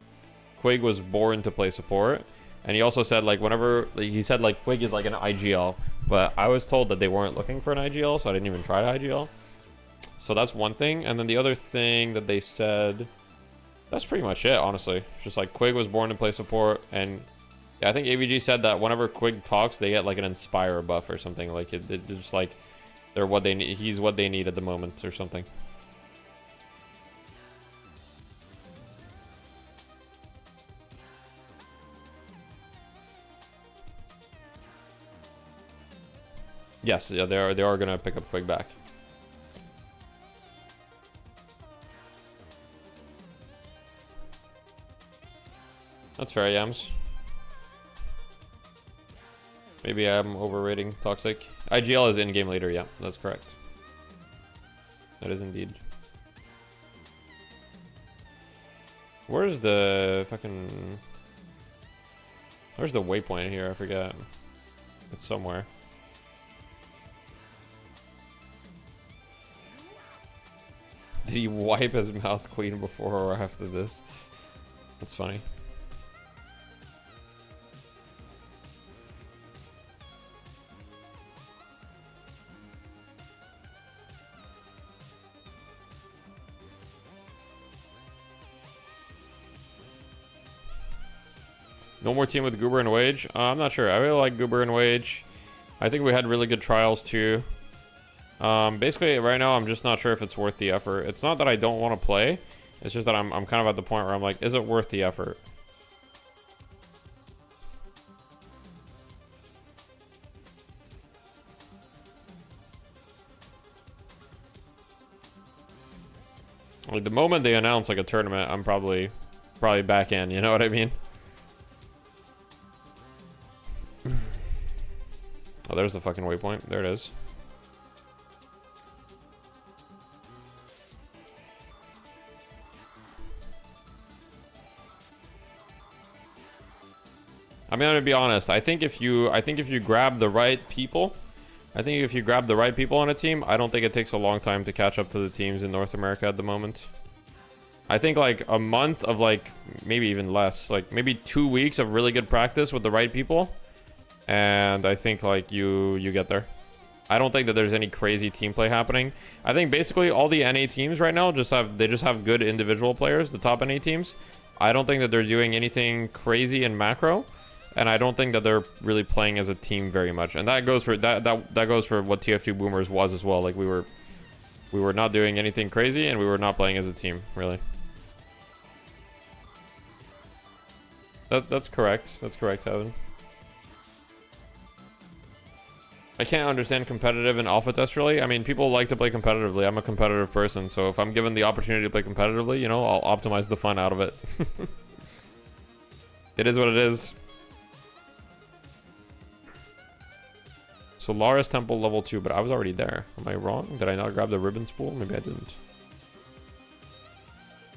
Quig was born to play support. And he also said, like, whenever... He said, like, Quig is like an IGL. But I was told that they weren't looking for an IGL, so I didn't even try to IGL. So that's one thing. And then the other thing that they said... That's pretty much it, honestly. It's just, like, Quig was born to play support. And yeah, I think AVG said that whenever Quig talks, they get, like, an Inspire buff or something. Like, it's just, like... They're what they need. He's what they need at the moment or something. Yes, yeah, they are gonna pick up Quig back. That's fair, Yams. Maybe I'm overrating Toxic. IGL is in-game leader, yeah, that's correct. That is indeed. Where's the fucking... Where's the waypoint here? I forget. It's somewhere. Did he wipe his mouth clean before or after this? That's funny. No more team with Goober and Wage. I'm not sure. I really like Goober and Wage. I think we had really good trials too. Basically, right now, I'm just not sure if it's worth the effort. It's not that I don't want to play. It's just that I'm kind of at the point where I'm like, is it worth the effort? Like, the moment they announce like a tournament, I'm probably back in, you know what I mean? Oh, there's the fucking waypoint. There it is. I mean, I'm gonna be honest. I think if you grab the right people, on a team, I don't think it takes a long time to catch up to the teams in North America at the moment. I think like a month of like maybe even less, like maybe 2 weeks of really good practice with the right people, and I think like you get there. I don't think that there's any crazy team play happening. I think basically all the NA teams right now just have good individual players, the top NA teams. I don't think that they're doing anything crazy in macro. And I don't think that they're really playing as a team very much. And that goes for that goes for what TF2 Boomers was as well. Like we were not doing anything crazy and we were not playing as a team, really. That's correct. That's correct, Evan. I can't understand competitive and alpha test really. I mean, people like to play competitively. I'm a competitive person, so if I'm given the opportunity to play competitively, you know, I'll optimize the fun out of it. It is what it is. Solaris Temple level 2, but I was already there. Am I wrong? Did I not grab the ribbon spool? Maybe I didn't.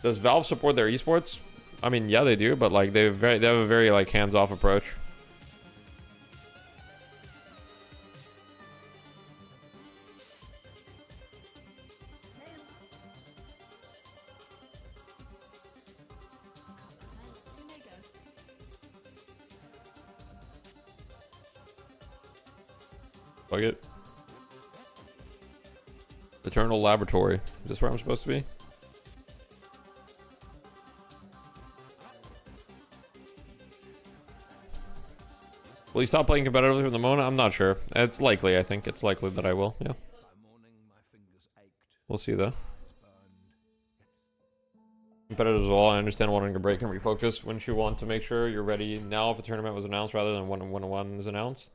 Does Valve support their esports? I mean, yeah, they do, but like they have a very like hands-off approach. Fuck it. Eternal Laboratory. Is this where I'm supposed to be? Will you stop playing competitively from the moment? I'm not sure. It's likely, I think. It's likely that I will, yeah. We'll see, though. Competitive as well. I understand wanting a break and refocus. Wouldn't you want to make sure you're ready now if a tournament was announced rather than when one is announced?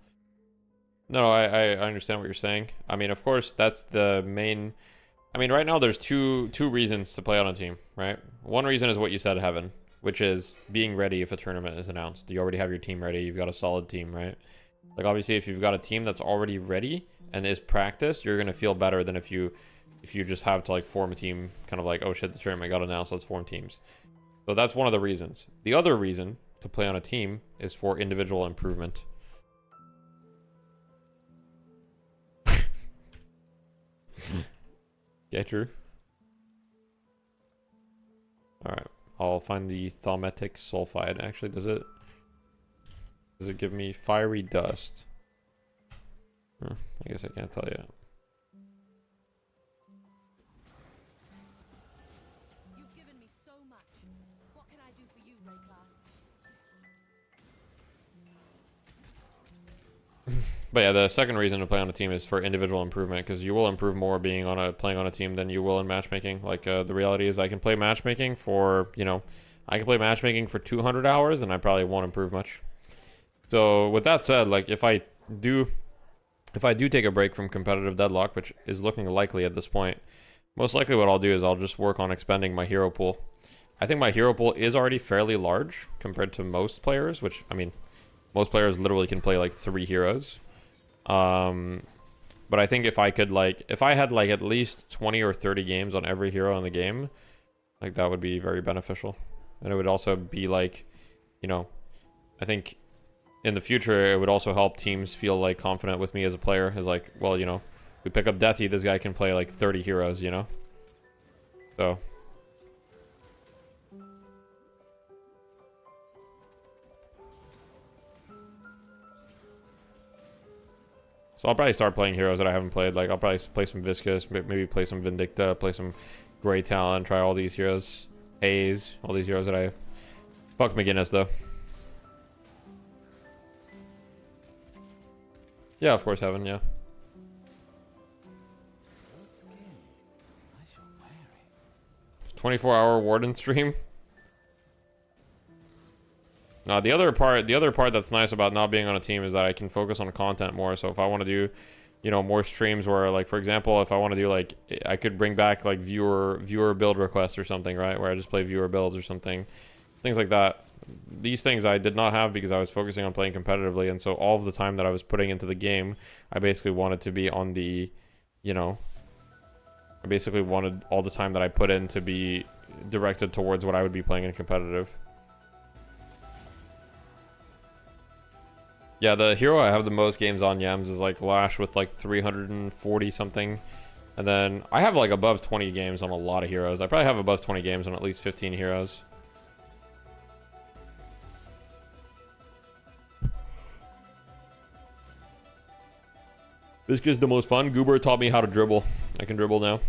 No, I understand what you're saying. I mean, of course, that's the main... I mean, right now there's two reasons to play on a team, right? One reason is what you said, Heaven, which is being ready if a tournament is announced. You already have your team ready. You've got a solid team, right? Like, obviously, if you've got a team that's already ready and is practiced, you're going to feel better than if you just have to, like, form a team, kind of like, oh, shit, the tournament got announced, let's form teams. So that's one of the reasons. The other reason to play on a team is for individual improvement. Yeah, true. Alright, I'll find the thaumatic sulfide. Actually, does it give me fiery dust? I guess I can't tell you. You've given me so much. What can I do for you, Ray Class? But yeah, the second reason to play on a team is for individual improvement, because you will improve more playing on a team than you will in matchmaking. Like, the reality is I can play matchmaking for, you know, I can play matchmaking for 200 hours and I probably won't improve much. So with that said, like, if I do take a break from competitive Deadlock, which is looking likely at this point, most likely what I'll do is I'll just work on expanding my hero pool. I think my hero pool is already fairly large compared to most players, which, I mean, most players literally can play like 3 heroes. But I think if I had like at least 20 or 30 games on every hero in the game, like, that would be very beneficial. And it would also be like, you know, I think in the future it would also help teams feel like confident with me as a player, as like, well, you know, we pick up Deathy, this guy can play like 30 heroes, you know. So I'll probably start playing heroes that I haven't played. Like, I'll probably play some Viscous, maybe play some Vindicta, play some Grey Talon, try all these heroes. Haze, all these heroes that I... Fuck McGinnis, though. Yeah, of course, Heaven. Yeah. Your skin. I shall wear it. 24-hour Warden stream. No, the other part that's nice about not being on a team is that I can focus on content more. So if I want to do, you know, more streams where, like, for example, if I want to do, like, I could bring back like viewer build requests or something, right? Where I just play viewer builds or something, things like that. These things I did not have because I was focusing on playing competitively, and so all of the time that I was putting into the game, I basically wanted to be on the, you know, I basically wanted all the time that I put in to be directed towards what I would be playing in competitive. Yeah, the hero I have the most games on Yams is like Lash with like 340 something. And then I have like above 20 games on a lot of heroes. I probably have above 20 games on at least 15 heroes. This is the most fun. Goober taught me how to dribble. I can dribble now.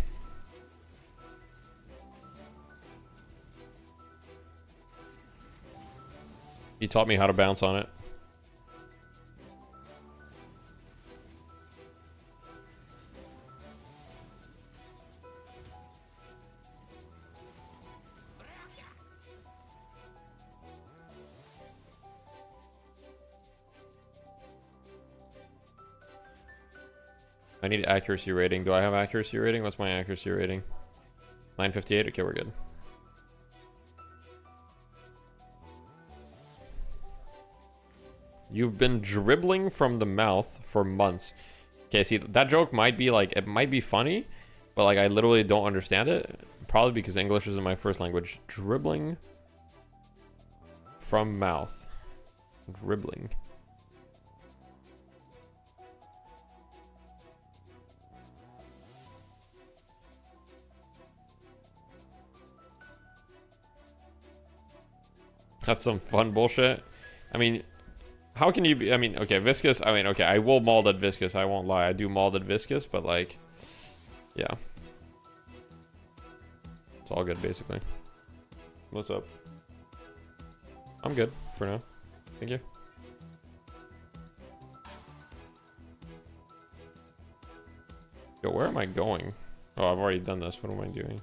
He taught me how to bounce on it. I need accuracy rating. Do I have accuracy rating? What's my accuracy rating? 958? Okay, we're good. You've been dribbling from the mouth for months. Okay, see, that joke might be like, it might be funny, but like I literally don't understand it. Probably because English isn't my first language. Dribbling from mouth. Dribbling. That's some fun bullshit. I mean, how can you be, I mean, okay, Viscous, I mean, okay, I will mauled at Viscous, I won't lie. I do mauled at Viscous, but like, yeah. It's all good, basically. What's up? I'm good for now. Thank you. Yo, where am I going? Oh, I've already done this. What am I doing?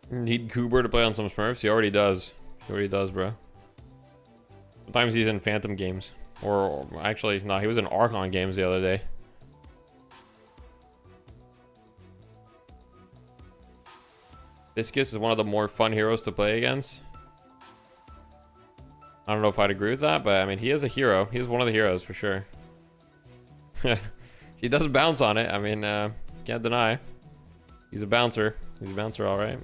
Need Goober to play on some Smurfs? He already does. He already does, bro. Sometimes he's in Phantom games. Or actually, no, he was in Archon games the other day. Viscous is one of the more fun heroes to play against. I don't know if I'd agree with that, but I mean, he is a hero. He's one of the heroes for sure. He does bounce on it. I mean, can't deny. He's a bouncer. He's a bouncer, all right.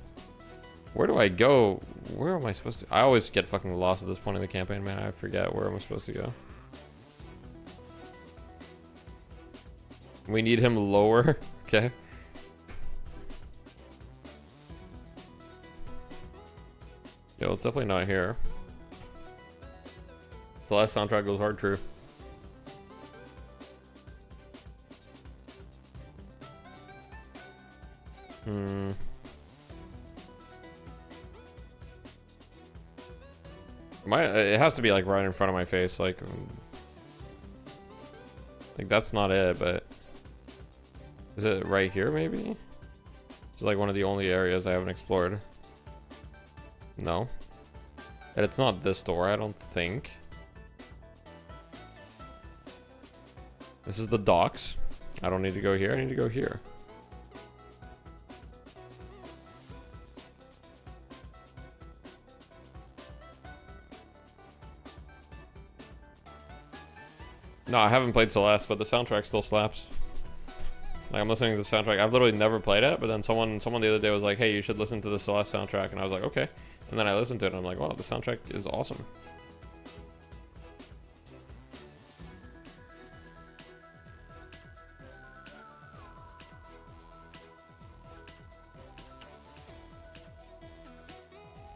Where do I go? Where am I supposed to? I always get fucking lost at this point in the campaign, man. I forget where I'm supposed to go. We need him lower. Okay. Yo, it's definitely not here. The last soundtrack goes hard, true. It has to be like right in front of my face, like that's not it, but is it right here maybe? It's like one of the only areas I haven't explored. No. And it's not this door, I don't think. This is the docks. I don't need to go here, I need to go here. No, I haven't played Celeste, but the soundtrack still slaps. Like, I'm listening to the soundtrack. I've literally never played it, but then someone the other day was like, hey, you should listen to the Celeste soundtrack. And I was like, okay. And then I listened to it, and I'm like, wow, the soundtrack is awesome.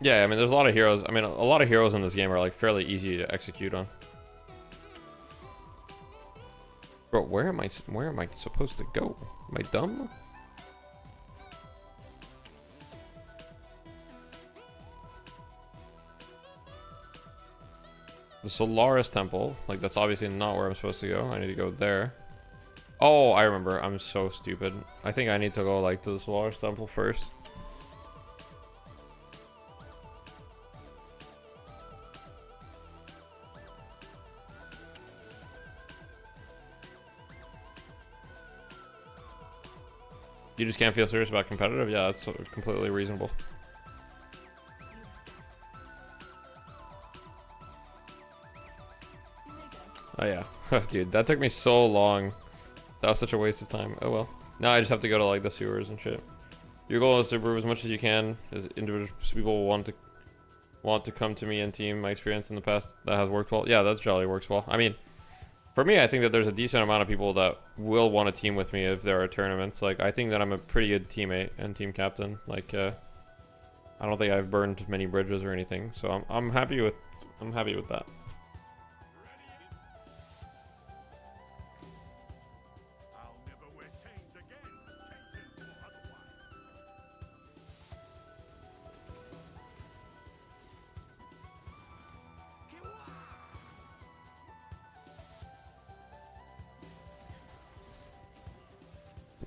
Yeah, I mean, there's a lot of heroes. I mean, a lot of heroes in this game are like fairly easy to execute on. Bro, where am I supposed to go? Am I dumb? The Solaris Temple. Like, that's obviously not where I'm supposed to go. I need to go there. Oh, I remember. I'm so stupid. I think I need to go, like, to the Solaris Temple first. You just can't feel serious about competitive? Yeah, that's completely reasonable. Oh yeah. Dude, that took me so long. That was such a waste of time. Oh well. Now I just have to go to like the sewers and shit. Your goal is to improve as much as you can, as individual people want to come to me and team. My experience in the past, that has worked well. Yeah, that generally works well. I mean, for me, I think that there's a decent amount of people that will want to team with me if there are tournaments. Like, I think that I'm a pretty good teammate and team captain. Like, I don't think I've burned many bridges or anything, so I'm happy with that. I'll never wear chains again, Captain, or otherwise.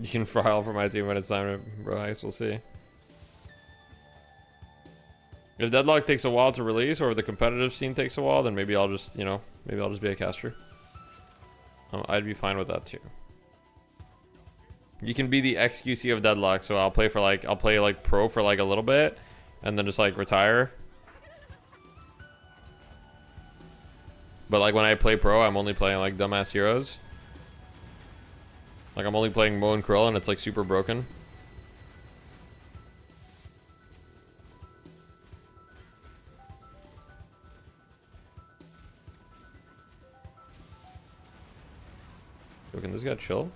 You can file for my team when it's time to rise. We'll see. If Deadlock takes a while to release, or if the competitive scene takes a while, then maybe I'll just, you know, maybe I'll just be a caster. I'd be fine with that too. You can be the XQC of Deadlock, so I'll play like pro for like a little bit, and then just like retire. But like when I play pro, I'm only playing like dumbass heroes. Like I'm only playing Mo and Krill, and it's like super broken. Yo, can this guy chill?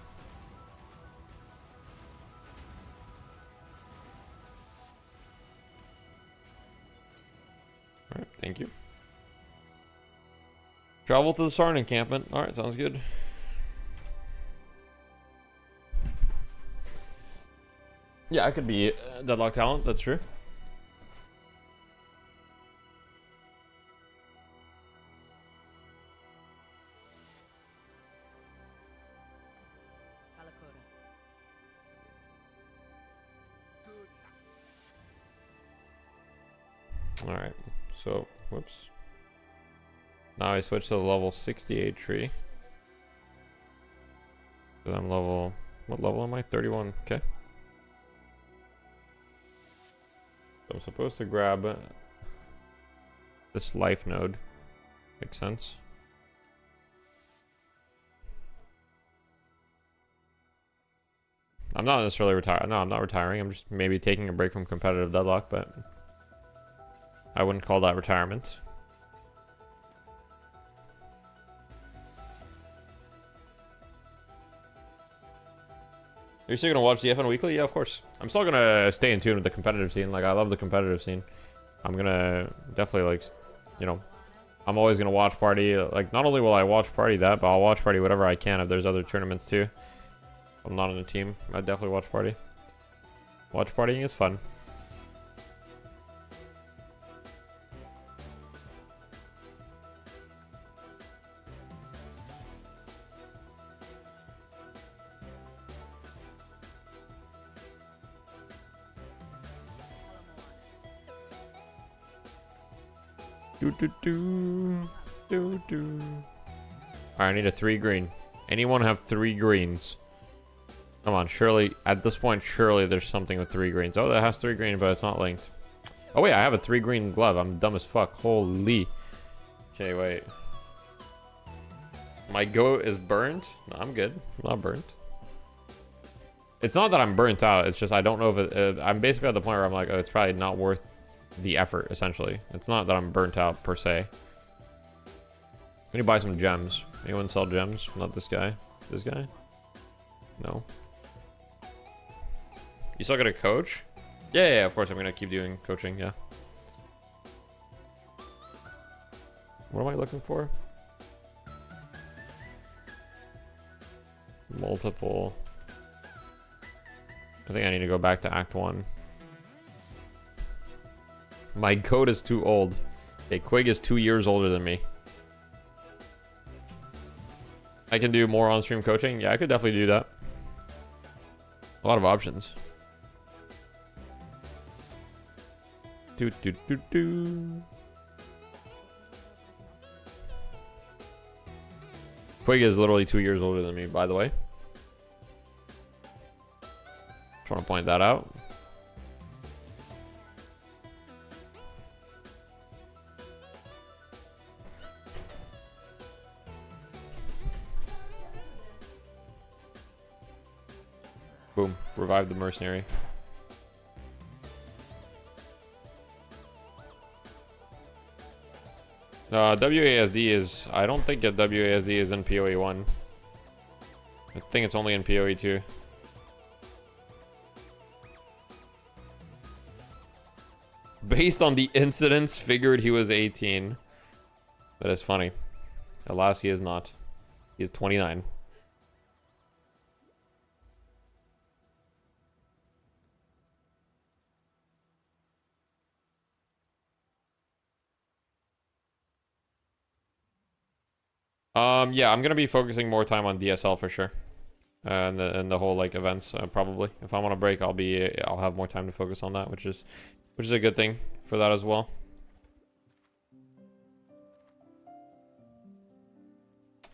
Alright, thank you. Travel to the Sarn encampment. Alright, sounds good. Yeah, I could be Deadlock talent, that's true. Alright, so, whoops. Now I switch to the level 68 tree. Because I'm level, what level am I? 31, okay. So I'm supposed to grab this life node. Makes sense. I'm not necessarily retiring. No, I'm not retiring. I'm just maybe taking a break from competitive Deadlock, but I wouldn't call that retirement. You're still gonna watch the FN Weekly? Yeah, of course. I'm still gonna stay in tune with the competitive scene. Like, I love the competitive scene. I'm gonna definitely, like, you know, I'm always gonna watch party. Like, not only will I watch party that, but I'll watch party whatever I can if there's other tournaments too. If I'm not in a team, I'd definitely watch party. Watch partying is fun. Alright, I need a 3 green. Anyone have 3 greens? Come on, surely, at this point, surely there's something with 3 greens. Oh, that has 3 green, but it's not linked. Oh wait, I have a 3 green glove. I'm dumb as fuck. Holy. Okay, wait. My goat is burnt? No, I'm good. I'm not burnt. It's not that I'm burnt out. It's just I don't know if it... I'm basically at the point where I'm like, oh, it's probably not worth the effort, essentially. It's not that I'm burnt out, per se. I need to buy some gems. Anyone sell gems? Not this guy. This guy? No. You still got a coach? Yeah, of course I'm gonna keep doing coaching, yeah. What am I looking for? Multiple. I think I need to go back to Act 1. My code is too old. Okay, Quig is 2 years older than me. I can do more on-stream coaching? Yeah, I could definitely do that. A lot of options. Do do do do. Quig is literally 2 years older than me, by the way. Just want to point that out. Boom. Revive the mercenary. WASD is... I don't think that WASD is in PoE 1. I think it's only in PoE 2. Based on the incidents, figured he was 18. That is funny. Alas, he is not. He is 29. Yeah, I'm gonna be focusing more time on DSL for sure, and the whole like events probably. If I'm on a break, I'll have more time to focus on that, which is a good thing for that as well.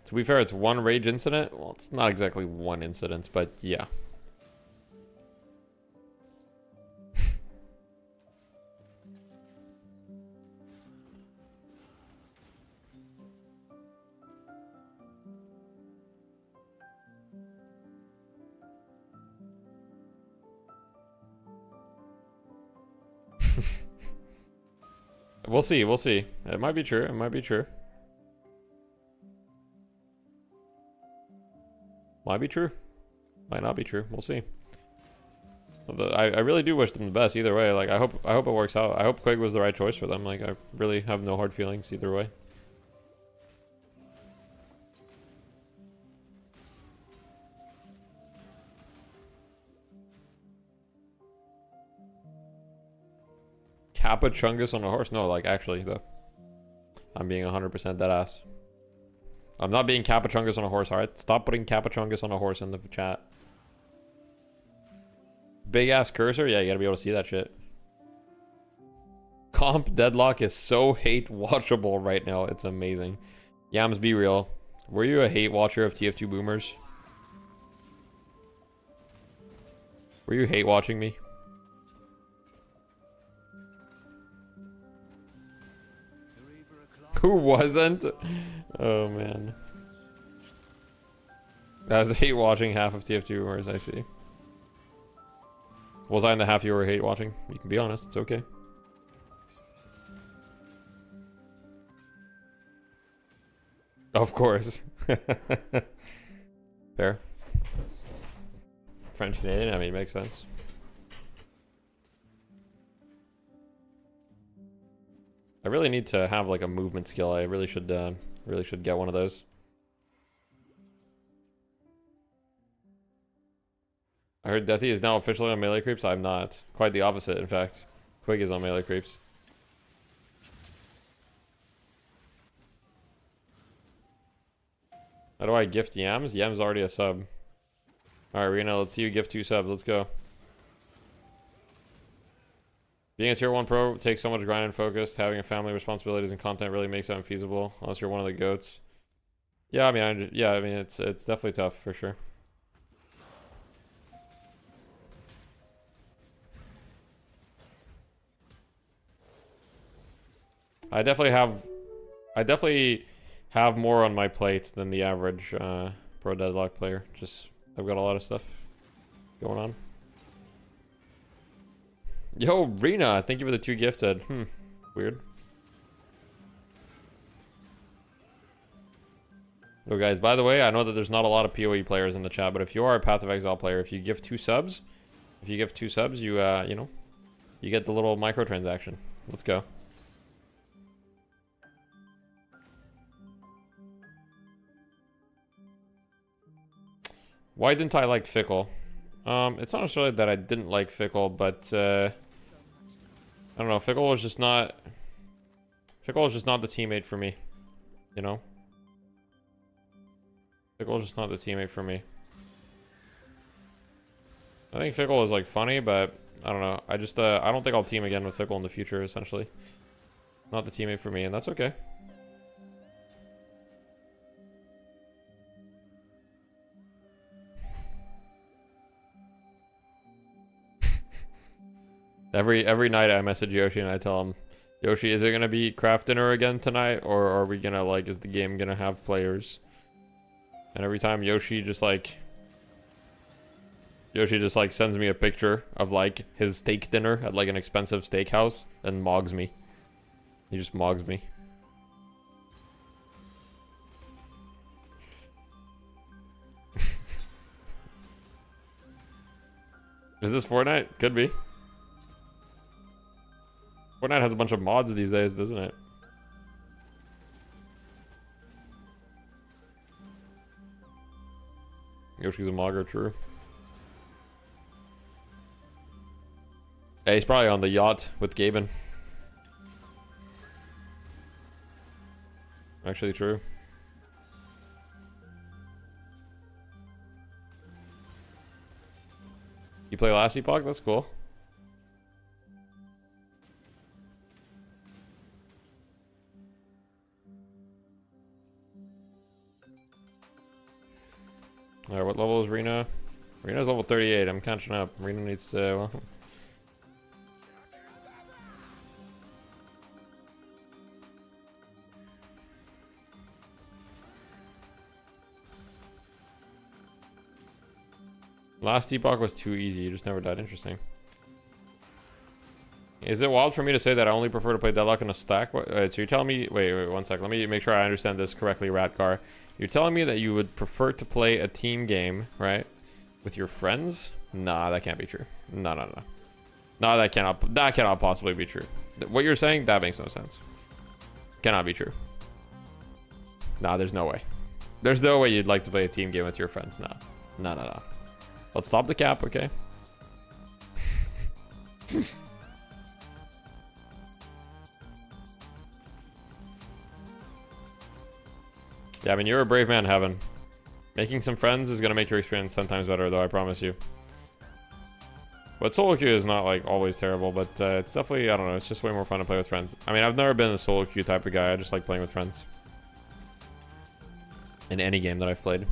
To be fair, it's one rage incident. Well, it's not exactly one incident, but yeah. We'll see, we'll see. It might be true, it might be true. Might be true. Might not be true. We'll see. I really do wish them the best either way. Like I hope it works out. I hope Quig was the right choice for them. Like I really have no hard feelings either way. Capachungus on a horse? No, like actually though. I'm being 100% dead ass. I'm not being Capachungus on a horse, alright? Stop putting Capachungus on a horse in the chat. Big ass cursor? Yeah, you gotta be able to see that shit. Comp Deadlock is so hate watchable right now. It's amazing. Yams, be real. Were you a hate watcher of TF2 boomers? Were you hate watching me? Who wasn't? Oh man. I was hate watching half of TF2 boomers, I see. Was I in the half you were hate watching? You can be honest, it's okay. Of course. Fair. French Canadian, I mean, makes sense. I really need to have like a movement skill. I really should get one of those. I heard Deathy is now officially on MeleeCreeps. I'm not. Quite the opposite, in fact. Quig is on MeleeCreeps. How do I gift Yams? Yams already a sub. Alright, Rena, let's see you gift 2 subs. Let's go. Being a tier 1 pro takes so much grind and focus. Having a family, responsibilities, and content really makes that unfeasible unless you're one of the goats. Yeah, I mean, it's definitely tough for sure. I definitely have more on my plate than the average pro Deadlock player. Just I've got a lot of stuff going on. Yo, Rena, thank you for the 2 gifted. Weird. Oh, guys, by the way, I know that there's not a lot of PoE players in the chat, but if you are a Path of Exile player, if you give 2 subs, you know, you get the little microtransaction. Let's go. Why didn't I like Fickle? It's not necessarily that I didn't like Fickle, but I don't know. Fickle was just not the teammate for me. You know? Fickle was just not the teammate for me. I think Fickle is like funny, but I don't know. I just I don't think I'll team again with Fickle in the future, essentially. Not the teammate for me, and that's okay. Every night I message Yoshi and I tell him, Yoshi, is it gonna be craft dinner again tonight, or are we gonna like, is the game gonna have players? And every time Yoshi just like sends me a picture of like his steak dinner at like an expensive steakhouse and mogs me. He just mogs me. Is this Fortnite? Could be. Fortnite has a bunch of mods these days, doesn't it? Yoshi's a mogger, true. Yeah, he's probably on the yacht with Gaben. Actually true. You play last Epoch? That's cool. Alright, what level is Rena? Rena's level 38. I'm catching up. Rena needs to... Last Epoch was too easy. You just never died. Interesting. Is it wild for me to say that I only prefer to play Deadlock in a stack? What, so you're telling me... Wait, one sec. Let me make sure I understand this correctly, Ratcar. You're telling me that you would prefer to play a team game, right? With your friends? Nah, that can't be true. No. No, that cannot possibly be true. What you're saying, that makes no sense. Cannot be true. Nah, there's no way. There's no way you'd like to play a team game with your friends. No. Let's stop the cap, okay? Yeah, I mean, you're a brave man, Heaven. Making some friends is gonna make your experience 10 times better, though, I promise you. But solo queue is not, like, always terrible, but it's definitely, I don't know, it's just way more fun to play with friends. I mean, I've never been a solo queue type of guy, I just like playing with friends. In any game that I've played.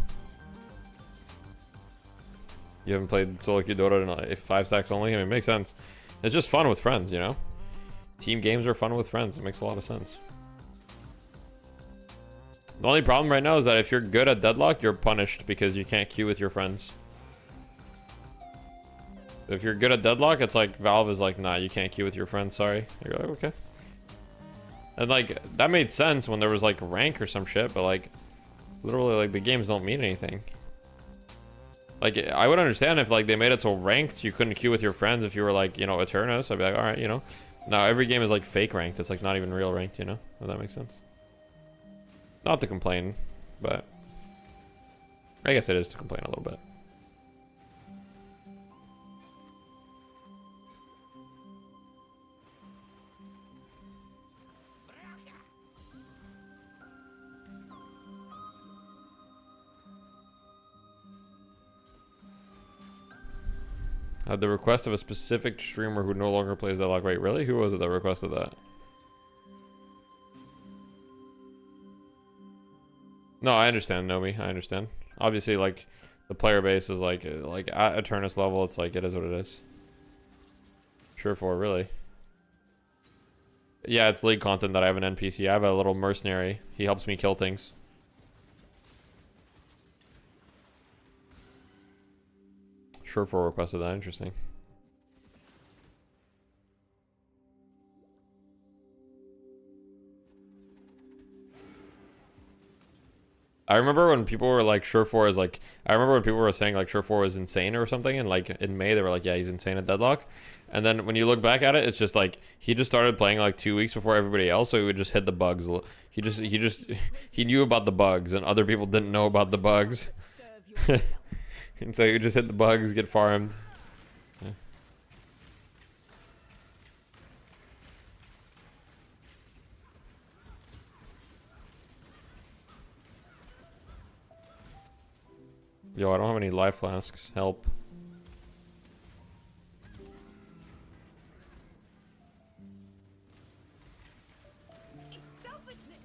You haven't played solo queue Dota in like 5 stacks only? I mean, it makes sense. It's just fun with friends, you know? Team games are fun with friends, it makes a lot of sense. The only problem right now is that if you're good at Deadlock, you're punished because you can't queue with your friends. If you're good at Deadlock, it's like Valve is like, nah, you can't queue with your friends, sorry. You're like, okay. And like, that made sense when there was like rank or some shit, but like, literally like the games don't mean anything. Like, I would understand if like they made it so ranked you couldn't queue with your friends if you were like, you know, Eternus. I'd be like, alright, you know. Now every game is like fake ranked, it's like not even real ranked, you know? Does that make sense? Not to complain, but I guess it is to complain a little bit. At the request of a specific streamer who no longer plays Deadlock. Wait, really? Who was it that requested that? No, I understand, Nomi. I understand. Obviously, like, the player base is like at Eternus level, it's like, it is what it is. Sure for, really. Yeah, it's League content that I have an NPC. I have a little mercenary. He helps me kill things. Sure for requested that. Interesting. I remember when people were like, Sure4 is like, I remember when people were saying like Sure4 is insane or something, and like in May they were like, yeah, he's insane at Deadlock. And then when you look back at it, it's just like he just started playing like 2 weeks before everybody else, so he would just hit the bugs. He knew about the bugs, and other people didn't know about the bugs. And so you just hit the bugs, get farmed. Yeah. Yo, I don't have any life flasks. Help. It's selfishness.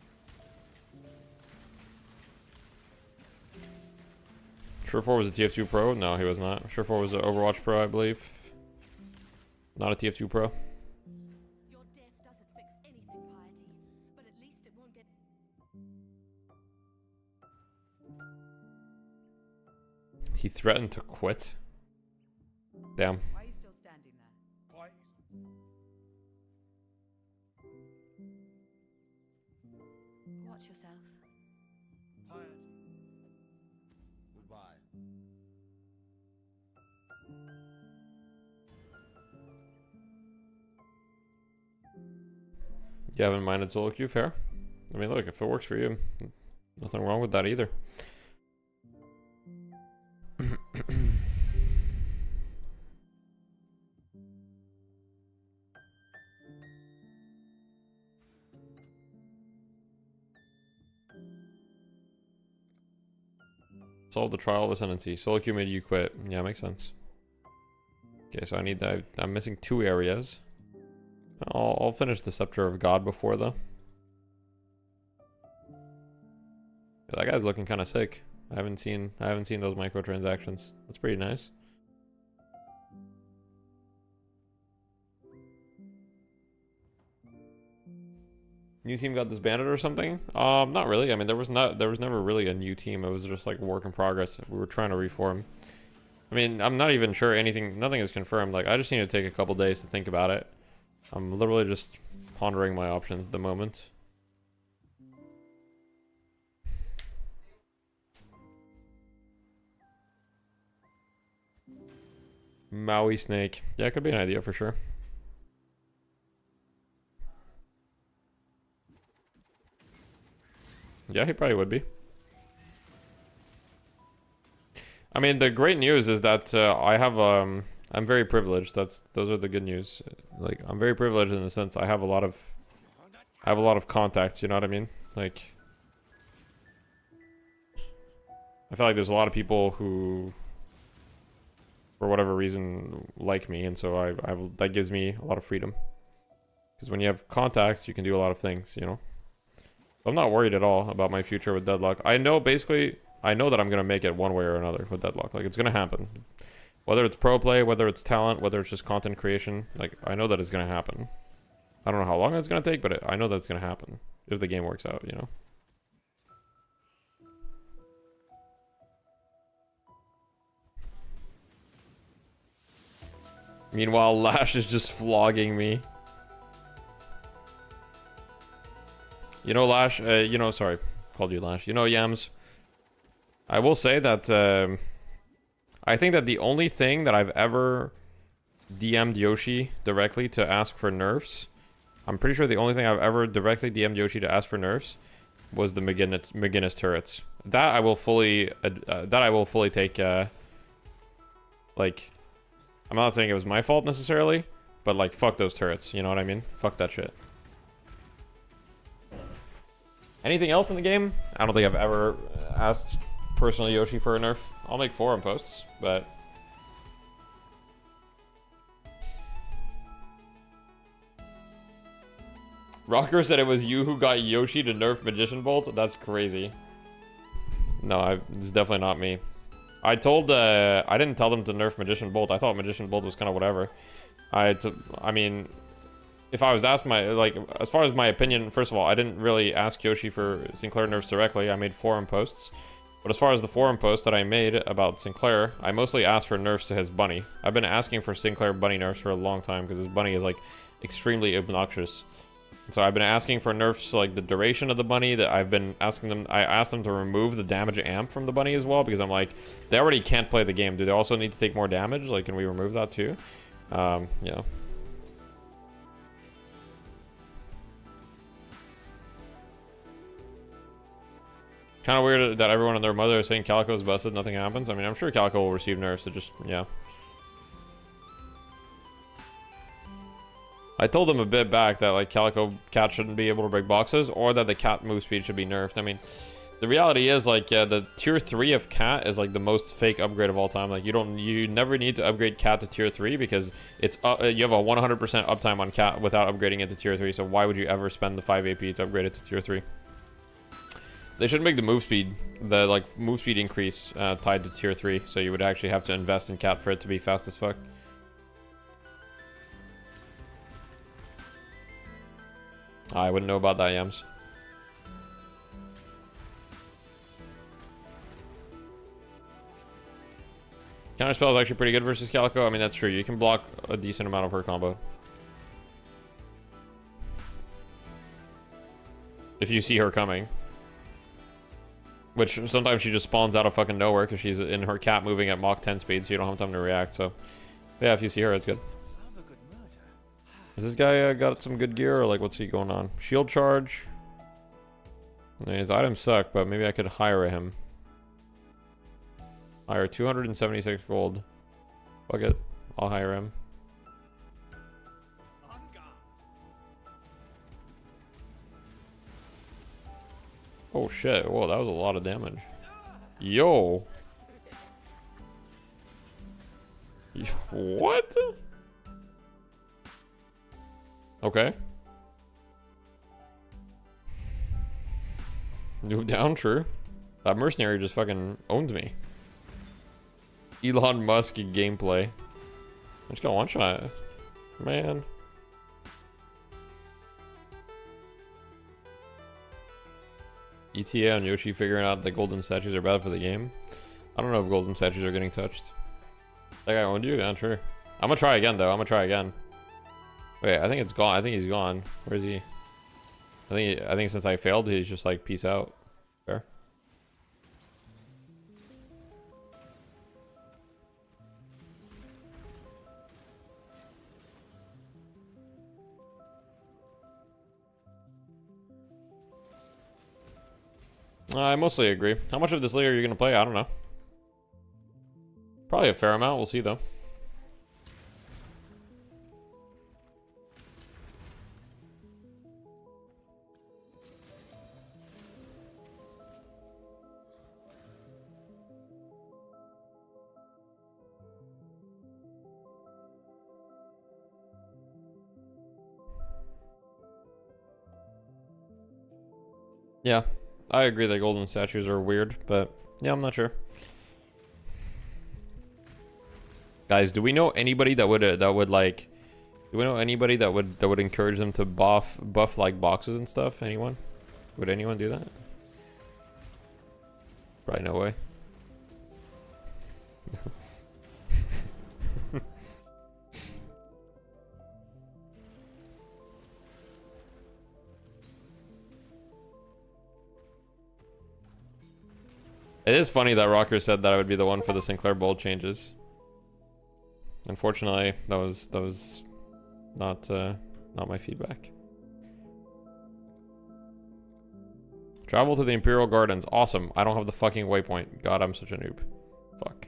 Surefour was a TF2 Pro? No, he was not. Surefour was an Overwatch Pro, I believe. Not a TF2 Pro. Your death doesn't fix anything, Piety, but at least it won't get. He threatened to quit. Damn. Why are you still standing there? Quite Watch yourself. piety. Goodbye. You haven't minded solo queue? Fair. I mean, look, if it works for you, nothing wrong with that either. Solve the trial of ascendancy. Solo queue made you quit. Yeah, makes sense. Okay, so I need that. I'm missing 2 areas. I'll finish the Scepter of God before though. Yeah, that guy's looking kind of sick. I haven't seen those microtransactions. That's pretty nice. New team got disbanded or something? Not really. I mean, there was never really a new team. It was just like work in progress. We were trying to reform. I mean, I'm not even sure nothing is confirmed. Like, I just need to take a couple days to think about it. I'm literally just pondering my options at the moment. Maui Snake. Yeah, it could be an idea for sure. Yeah, he probably would be. I mean, the great news is that I have I'm very privileged. Those are the good news. Like, I'm very privileged in the sense I have a lot of contacts, you know what I mean? Like, I feel like there's a lot of people who, for whatever reason, like me, and so that gives me a lot of freedom. Because when you have contacts, you can do a lot of things, you know? I'm not worried at all about my future with Deadlock. I know that I'm gonna make it one way or another with Deadlock. Like, it's gonna happen. Whether it's pro play, whether it's talent, whether it's just content creation, like, I know that it's gonna happen. I don't know how long it's gonna take, but I know that it's gonna happen if the game works out, you know? Meanwhile, Lash is just flogging me. You know, Lash, sorry, called you Lash. You know, Yams, I will say that, I think that the only thing that I've ever DM'd Yoshi directly to ask for nerfs, I'm pretty sure the only thing I've ever directly DM'd Yoshi to ask for nerfs was the McGinnis turrets. That I will fully take, like, I'm not saying it was my fault necessarily, but, like, fuck those turrets, you know what I mean? Fuck that shit. Anything else in the game? I don't think I've ever asked personally Yoshi for a nerf. I'll make forum posts, but... Rocker said it was you who got Yoshi to nerf Magician Bolt? That's crazy. No, it's definitely not me. I didn't tell them to nerf Magician Bolt. I thought Magician Bolt was kind of whatever. I mean... If I was asked as far as my opinion, first of all, I didn't really ask Yoshi for Sinclair nerfs directly. I made forum posts. But as far as the forum posts that I made about Sinclair, I mostly asked for nerfs to his bunny. I've been asking for Sinclair bunny nerfs for a long time because his bunny is, like, extremely obnoxious. So I've been asking for nerfs to, like, the duration of the bunny. That I've been asking them. I asked them to remove the damage amp from the bunny as well because I'm like, they already can't play the game. Do they also need to take more damage? Like, can we remove that too? Yeah. Kind of weird that everyone and their mother is saying Calico is busted, nothing happens. I mean, I'm sure Calico will receive nerfs, so just, yeah. I told him a bit back that, like, Calico cat shouldn't be able to break boxes, or that the cat move speed should be nerfed. I mean, the reality is, like, yeah, the tier 3 of cat is, like, the most fake upgrade of all time. Like, you never need to upgrade cat to tier 3 because it's, you have a 100% uptime on cat without upgrading it to tier 3, so why would you ever spend the 5 AP to upgrade it to tier 3? They should make the move speed, move speed increase tied to tier 3, so you would actually have to invest in cat for it to be fast as fuck. I wouldn't know about that, Yams. Counterspell is actually pretty good versus Calico. I mean, that's true. You can block a decent amount of her combo. If you see her coming. Which sometimes she just spawns out of fucking nowhere because she's in her cat moving at Mach 10 speed, so you don't have time to react. So, yeah, if you see her, it's good. Has this guy got some good gear, or like what's he going on? Shield charge. I mean, his items suck, but maybe I could hire him. Hire 276 gold. Fuck it. I'll hire him. Oh shit. Whoa, that was a lot of damage. Yo. What? Okay. Move down, true. That mercenary just fucking owns me. Elon Musk gameplay. I just got one shot. Man. ETA and Yoshi figuring out that golden statues are bad for the game. I don't know if golden statues are getting touched. That guy owned you? Yeah, sure. I'm gonna try again, though. I'm gonna try again. Wait, I think it's gone. I think he's gone. Where is he? I think since I failed, he's just like, peace out. Fair. I mostly agree. How much of this league are you going to play? I don't know. Probably a fair amount. We'll see, though. Yeah. I agree that golden statues are weird, but yeah, I'm not sure. Guys, do we know anybody that would like? Do we know anybody that would encourage them to buff like boxes and stuff? Anyone? Would anyone do that? Probably no way. It is funny that Rocker said that I would be the one for the Sinclair bold changes. Unfortunately, that was not my feedback. Travel to the Imperial Gardens. Awesome. I don't have the fucking waypoint. God, I'm such a noob. Fuck.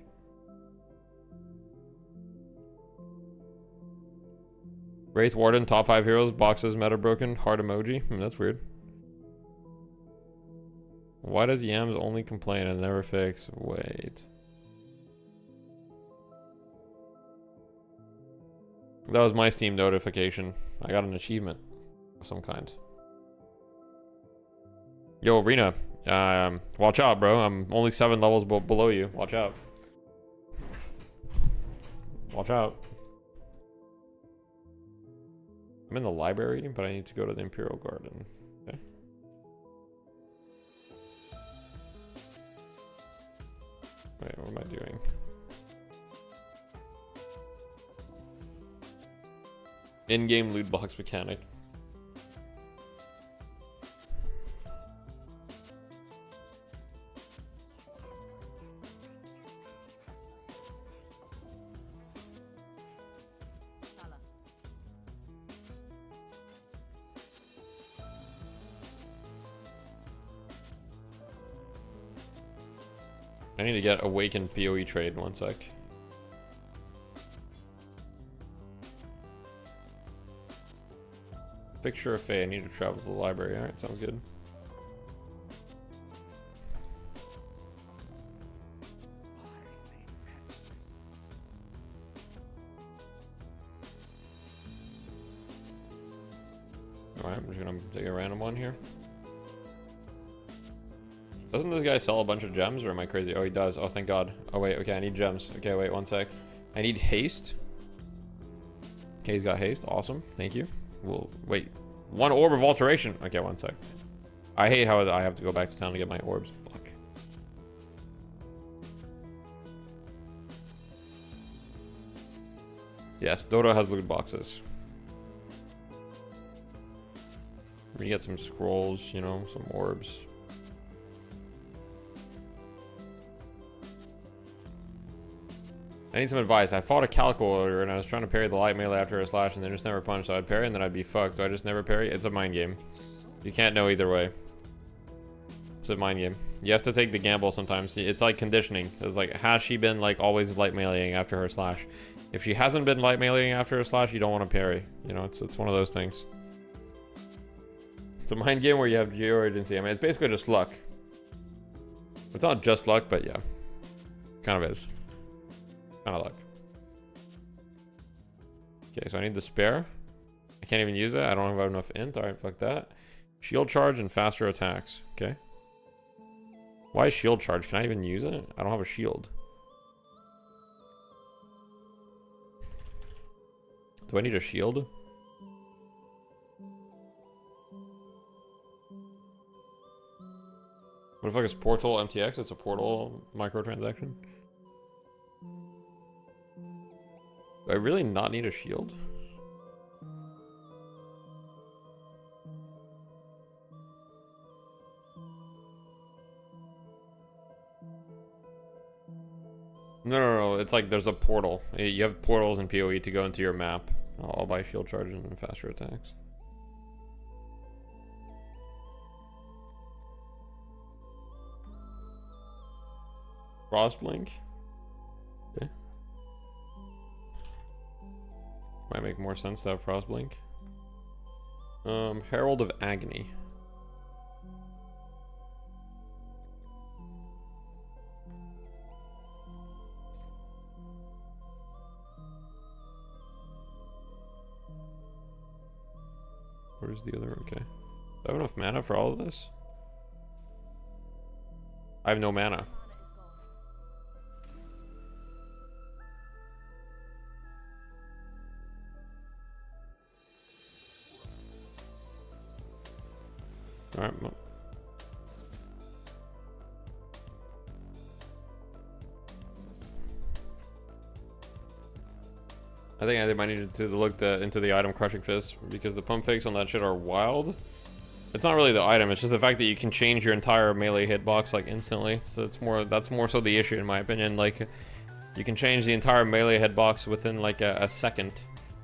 Wraith Warden, top 5 heroes, boxes, meta broken, heart emoji. That's weird. Why does Yams only complain and never fix? Wait. That was my Steam notification. I got an achievement of some kind. Yo, Arena. Watch out, bro. I'm only 7 levels below you. Watch out. Watch out. I'm in the library, but I need to go to the Imperial Garden. Okay. Wait, what am I doing? In-game loot box mechanic. I need to get Awakened PoE trade, 1 sec. Fixture of Fate, I need to travel to the library. Alright, sounds good. Alright, I'm just gonna take a random one here. Doesn't this guy sell a bunch of gems, or am I crazy? Oh, he does. Oh, thank God. Oh, wait. Okay, I need gems. Okay, wait, 1 sec. I need haste. Okay, he's got haste. Awesome. Thank you. Well, wait. 1 orb of alteration. Okay, 1 sec. I hate how I have to go back to town to get my orbs. Fuck. Yes, Dodo has loot boxes. We get some scrolls, you know, some orbs. I need some advice. I fought a Calico earlier and I was trying to parry the light melee after a slash and then just never punch, so I'd parry and then I'd be fucked. Do I just never parry? It's a mind game. You can't know either way. It's a mind game. You have to take the gamble sometimes. It's like conditioning. It's like, has she been like always light meleeing after her slash? If she hasn't been light meleeing after her slash, you don't want to parry. You know, it's one of those things. It's a mind game where you have geo urgency. I mean, it's basically just luck. It's not just luck, but yeah. Kind of is. Kind of luck. Okay, so I need the spare. I can't even use it. I don't have enough int. Alright, fuck that. Shield charge and faster attacks. Okay. Why shield charge? Can I even use it? I don't have a shield. Do I need a shield? What if I guess Portal MTX? It's a Portal microtransaction. Do I really not need a shield? No. It's like there's a portal. You have portals in PoE to go into your map. I'll buy shield charge and faster attacks. Frostblink. Okay. Might make more sense to have Frostblink. Herald of Agony. Where's the other? Okay. Do I have enough mana for all of this? I have no mana. Alright. I think I might need to look into the item Crushing Fist, because the pump fakes on that shit are wild. It's not really the item, it's just the fact that you can change your entire melee hitbox like instantly. So that's more so the issue in my opinion. Like, you can change the entire melee hitbox within like a second.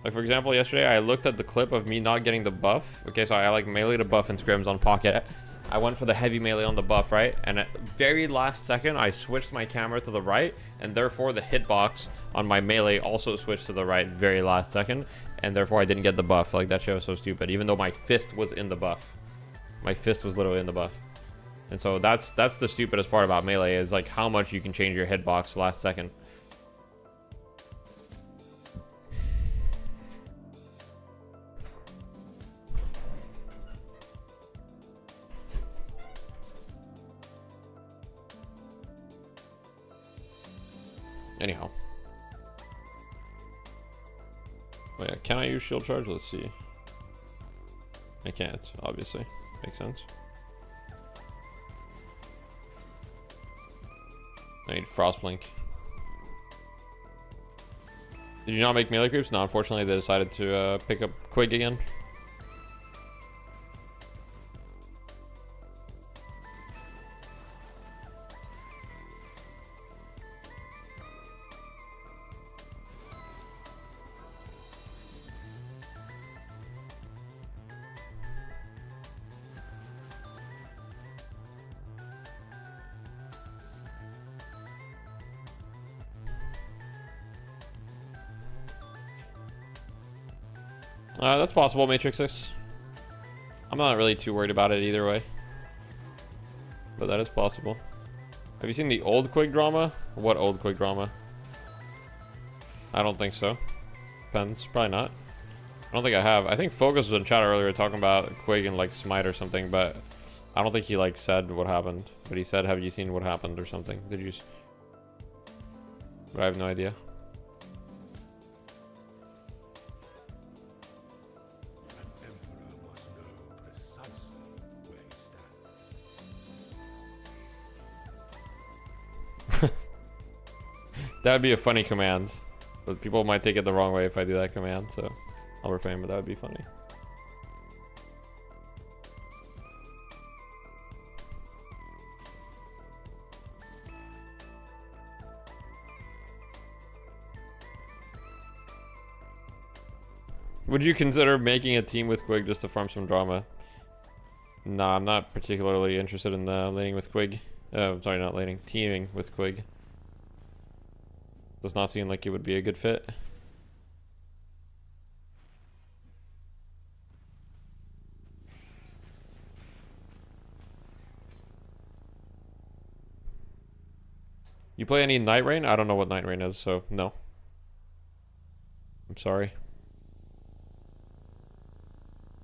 Like, for example, yesterday I looked at the clip of me not getting the buff. Okay, so I like melee to buff and scrims on pocket. I went for the heavy melee on the buff, right? And at very last second, I switched my camera to the right, and therefore the hitbox on my melee also switched to the right very last second, and therefore I didn't get the buff. Like, that shit was so stupid, even though my fist was in the buff. My fist was literally in the buff. And so that's the stupidest part about melee, is like how much you can change your hitbox last second. Anyhow. Oh yeah, can I use shield charge? Let's see. I can't, obviously. Makes sense. I need Frostblink. Did you not make MeleeCreeps? No, unfortunately they decided to pick up Quig again. That's possible, Matrix 6. I'm not really too worried about it either way. But that is possible. Have you seen the old Quig drama? What old Quig drama? I don't think so. Depends. Probably not. I don't think I have. I think Focus was in chat earlier talking about Quig and like Smite or something, but I don't think he like said what happened. But he said, have you seen what happened or something? Did you? But I have no idea. An emperor must know precisely where he stands. That would be a funny command. But people might take it the wrong way if I do that command, so I'll refrain, but that would be funny. Would you consider making a team with Quig just to farm some drama? Nah, I'm not particularly interested in laning with Quig. Sorry, not laning. Teaming with Quig. Does not seem like it would be a good fit. You play any Night Rain? I don't know what Night Rain is, so no. I'm sorry.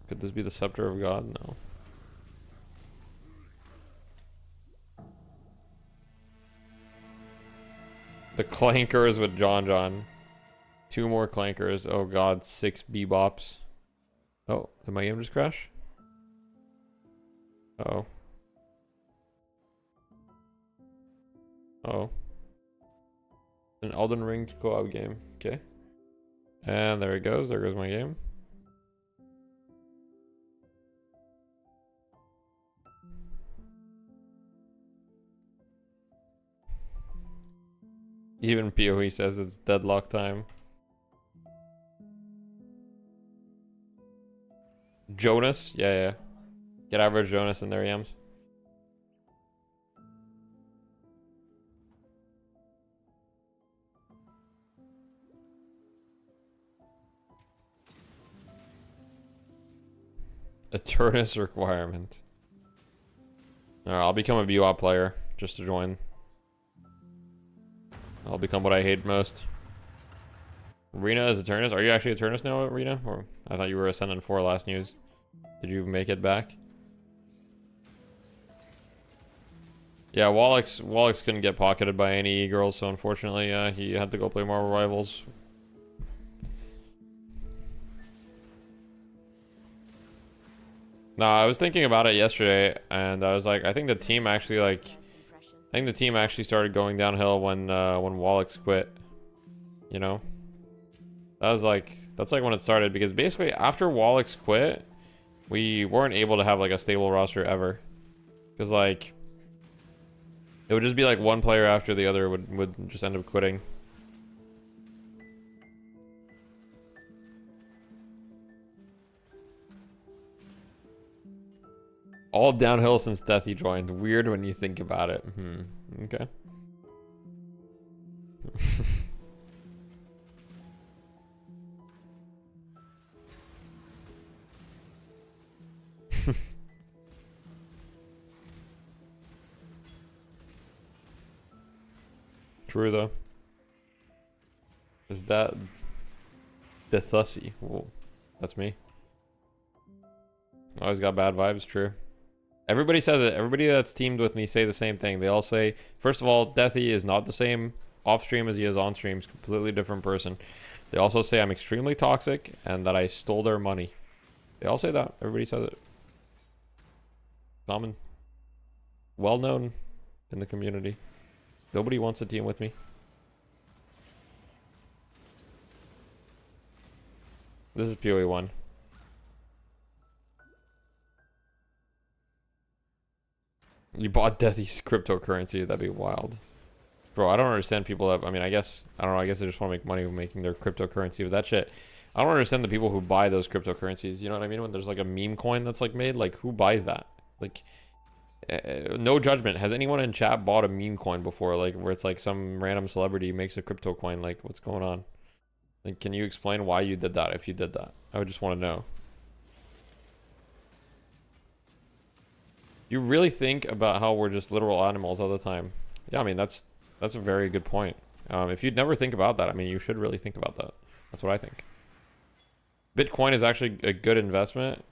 Could this be the Scepter of God? No. The clankers with John. 2 more clankers. Oh god, 6 bebops. Oh, did my game just crash? Uh oh. Oh. An Elden Ring co-op game. Okay. And there it goes. There goes my game. Even PoE says it's deadlock time. Jonas? Yeah. Get average Jonas and there he is. Eternus requirement. Alright, I'll become a BWAP player just to join. I'll become what I hate most. Rena is Eternus. Are you actually Eternus now, Rena? Or I thought you were Ascendant 4 last news. Did you make it back? Yeah, Wallix couldn't get pocketed by any girls, so unfortunately, he had to go play Marvel Rivals. No, I was thinking about it yesterday, and I was like, I think the team actually started going downhill when Wallix quit. You know, that's like when it started, because basically after Wallix quit, we weren't able to have like a stable roster ever, because like it would just be like one player after the other would just end up quitting. All downhill since Deathy joined. Weird when you think about it. Okay. True though. Is that Deathy? Whoa, that's me. Always got bad vibes. True. Everybody says it. Everybody that's teamed with me say the same thing. They all say, first of all, Deathy is not the same off stream as he is on stream. He's a completely different person. They also say I'm extremely toxic and that I stole their money. They all say that. Everybody says it. Common. Well known in the community. Nobody wants to team with me. This is PoE 1. You bought Deathy's cryptocurrency. That'd be wild. Bro, I don't understand people that... I mean, I don't know. I guess they just want to make money making their cryptocurrency with that shit. I don't understand the people who buy those cryptocurrencies. You know what I mean? When there's like a meme coin that's like made. Like, who buys that? Like, no judgment. Has anyone in chat bought a meme coin before? Like, where it's like some random celebrity makes a crypto coin? Like, what's going on? Like, can you explain why you did that if you did that? I would just want to know. You really think about how we're just literal animals all the time. Yeah, I mean, that's a very good point. If you'd never think about that, I mean, you should really think about that. That's what I think. Bitcoin is actually a good investment.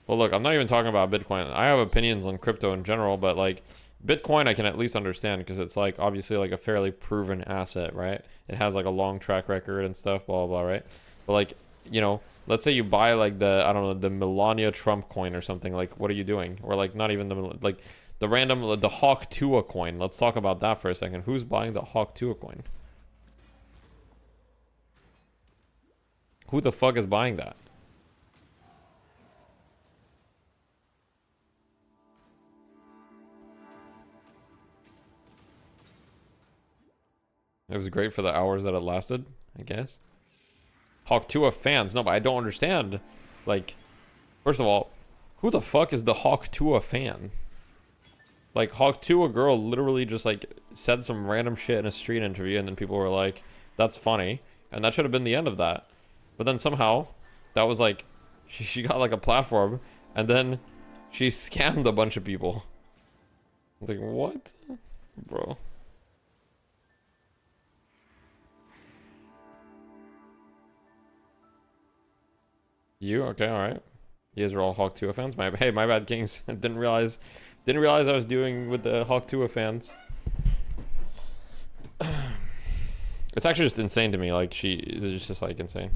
Well, look, I'm not even talking about Bitcoin. I have opinions on crypto in general, but like Bitcoin I can at least understand because it's like obviously like a fairly proven asset, right? It has like a long track record and stuff, blah, blah, blah, right? But like, you know, let's say you buy like the, I don't know, the Melania Trump coin or something, like what are you doing? Or like not even the, like the random, the Hawk Tua coin. Let's talk about that for a second. Who's buying the Hawk Tua coin? Who the fuck is buying that? It was great for the hours that it lasted, I guess. Hawk Tua fans. No, but I don't understand. Like, first of all, who the fuck is the Hawk Tua fan? Like, Hawk Tua girl literally just, like, said some random shit in a street interview, and then people were like, that's funny. And that should have been the end of that. But then somehow, that was like, she got, like, a platform, and then she scammed a bunch of people. Like, what? Bro. You? Okay, alright. You guys are all Hawk Tua fans? Hey, my bad, Kings. I didn't realize I was doing with the Hawk Tua fans. It's actually just insane to me. Like, it's just like insane.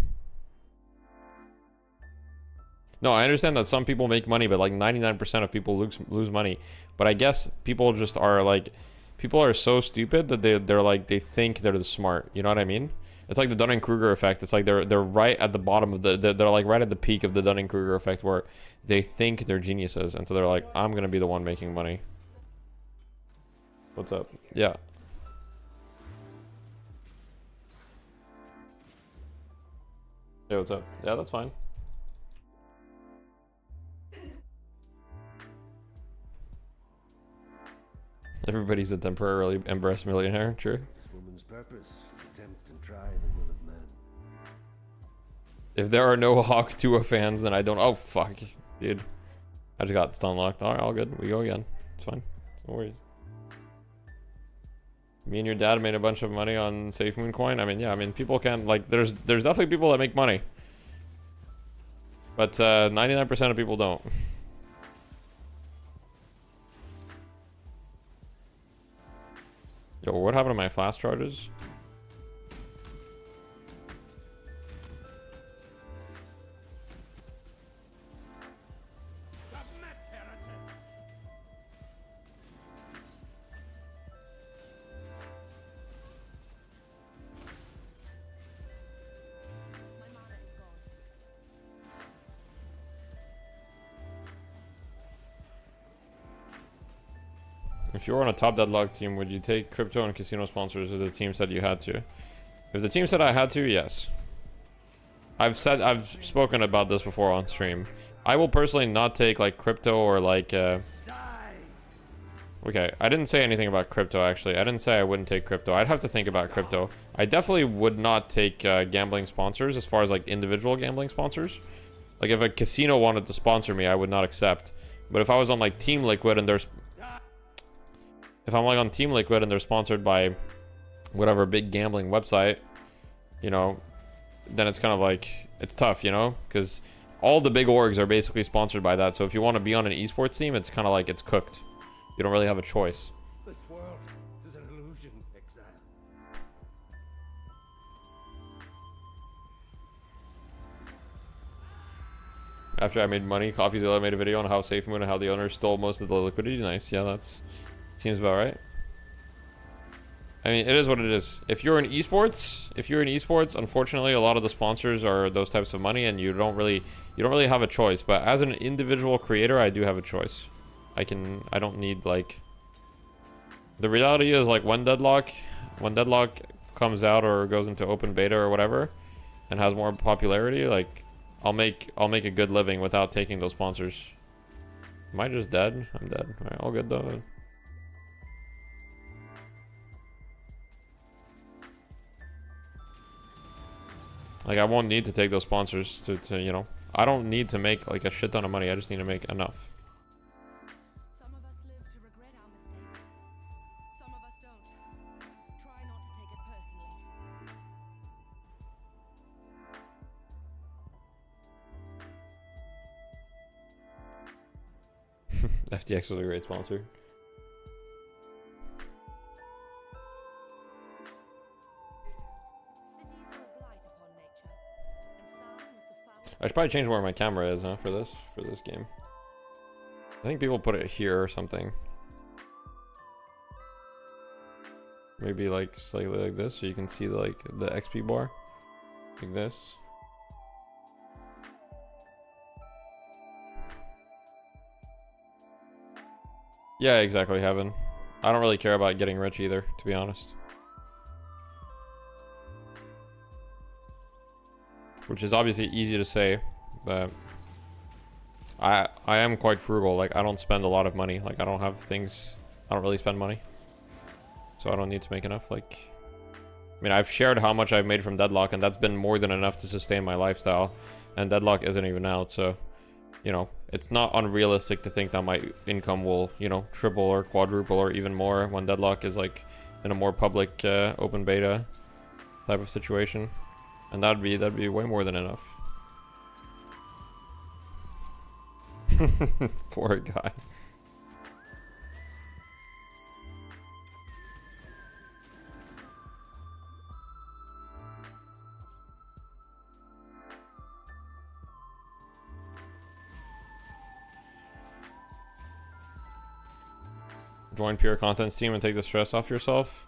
No, I understand that some people make money, but like 99% of people lose money. But I guess people just are like, people are so stupid that they're like, they think they're the smart. You know what I mean? It's like the Dunning-Kruger effect. It's like they're right at the bottom of they're like right at the peak of the Dunning-Kruger effect where they think they're geniuses. And so they're like, I'm going to be the one making money. What's up? Yeah. Hey, what's up? Yeah, that's fine. Everybody's a temporarily embarrassed millionaire, true. This woman's purpose, to tempt and try the will of man. If there are no Hawk Tua fans, then I don't. Oh fuck, dude! I just got stun locked. All right, all good. We go again. It's fine. No worries. Me and your dad made a bunch of money on Safe Moon Coin. I mean, yeah. I mean, people can like. There's definitely people that make money, but 99% of people don't. Yo, what happened to my flash charges? If you were on a top Deadlock team, would you take crypto and casino sponsors if the team said you had to? If the team said I had to, yes. I've spoken about this before on stream. I will personally not take like crypto or like okay, I didn't say anything about crypto actually. I didn't say I wouldn't take crypto. I'd have to think about crypto. I definitely would not take gambling sponsors as far as like individual gambling sponsors. Like if a casino wanted to sponsor me, I would not accept. But if I was on like Team Liquid and there's if I'm like on Team Liquid and they're sponsored by whatever big gambling website, you know, then it's kind of like, it's tough, you know, because all the big orgs are basically sponsored by that. So if you want to be on an esports team, it's kind of like it's cooked. You don't really have a choice. This world is an illusion, Exile. After I made money, CoffeeZilla made a video on how Safe Moon and how the owners stole most of the liquidity. Nice. Yeah, that's seems about right. I mean, it is what it is. If you're in esports, unfortunately, a lot of the sponsors are those types of money, and you don't really have a choice. But as an individual creator, I do have a choice. I don't need like. The reality is like when Deadlock comes out or goes into open beta or whatever, and has more popularity, like I'll make a good living without taking those sponsors. Am I just dead? I'm dead. All right, all good though. Like, I won't need to take those sponsors to you know, I don't need to make like a shit ton of money. I just need to make enough. Some of us live to regret our mistakes. Some of us don't. Try not to take it personally. FTX was a great sponsor. Cities are a blight upon nature, and sound was the foul. I should probably change where my camera is, huh, for this game. I think people put it here or something. Maybe like slightly like this, so you can see like the XP bar, like this. Yeah, exactly, Heaven. I don't really care about getting rich either, to be honest. Which is obviously easy to say, but I am quite frugal. Like, I don't spend a lot of money. Like, I don't have things, I don't really spend money. So I don't need to make enough. Like, I mean, I've shared how much I've made from Deadlock, and that's been more than enough to sustain my lifestyle. And Deadlock isn't even out, so, you know, it's not unrealistic to think that my income will, you know, triple or quadruple or even more when Deadlock is like in a more public open beta type of situation. And that'd be way more than enough. Poor guy. Join Pure Content's team and take the stress off yourself.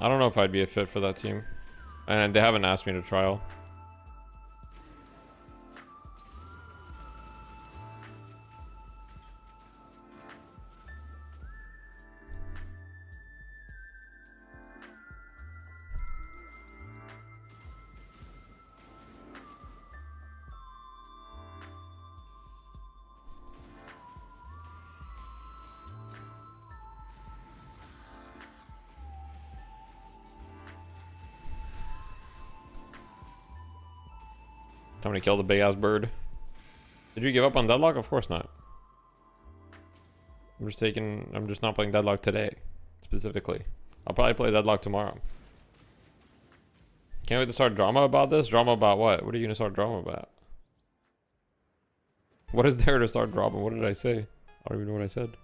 I don't know if I'd be a fit for that team. And they haven't asked me to trial. Time to kill the big ass bird. Did you give up on Deadlock? Of course not. I'm just not playing Deadlock today, specifically. I'll probably play Deadlock tomorrow. Can't wait to start drama about this. Drama about what? What are you gonna start drama about? What is there to start drama? What did I say? I don't even know what I said.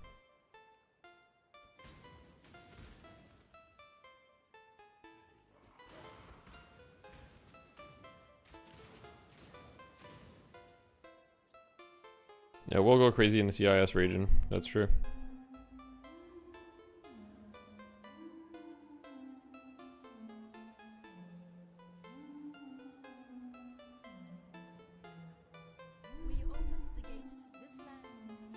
Yeah, we'll go crazy in the CIS region. That's true.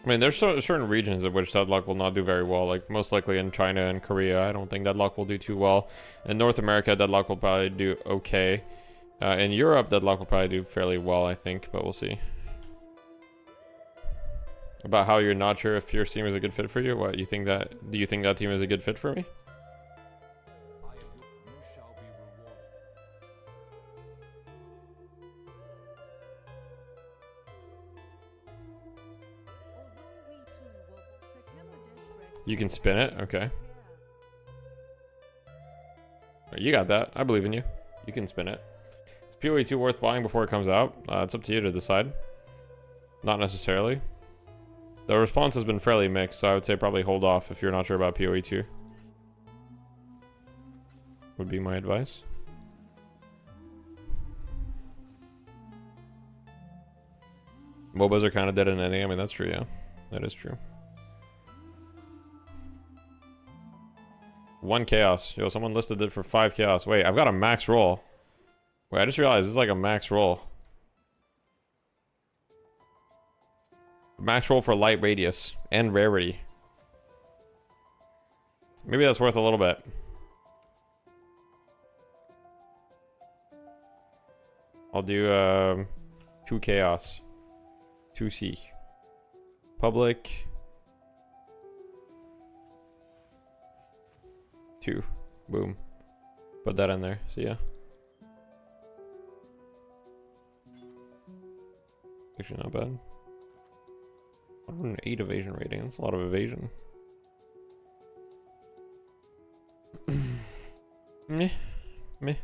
I mean, there's certain regions at which Deadlock will not do very well. Like, most likely in China and Korea, I don't think Deadlock will do too well. In North America, Deadlock will probably do okay. In Europe, Deadlock will probably do fairly well, I think, but we'll see. About how you're not sure if Pure team is a good fit for you? What, you think that, do you think that team is a good fit for me? You can spin it? Okay. You got that. I believe in you. You can spin it. Is PoE 2 worth buying before it comes out? It's up to you to decide. Not necessarily. The response has been fairly mixed, so I would say probably hold off if you're not sure about PoE 2. Would be my advice. MOBAs are kind of dead in ending. I mean, that's true, yeah. That is true. 1 chaos. Yo, someone listed it for 5 chaos. Wait, I've got a max roll. Wait, I just realized this is like a max roll. Max roll for light radius and rarity. Maybe that's worth a little bit. I'll do 2 chaos. 2C. Public. 2. Boom. Put that in there. See ya. Actually, not bad. 108 evasion rating. That's a lot of evasion. Meh. Meh.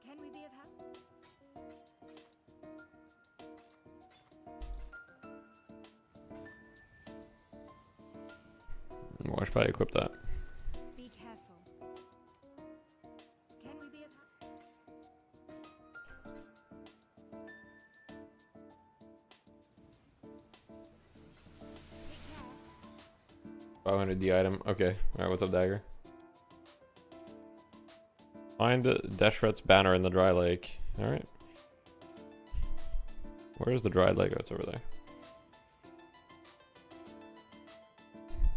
Can we be of help? Well, I should probably equip that. Be careful. Can we be of help? Take care. 500 D item. Okay. Alright, what's up, Dagger? Find Deshret's banner in the dry lake. Alright. Where's the dry lake? Oh, it's over there.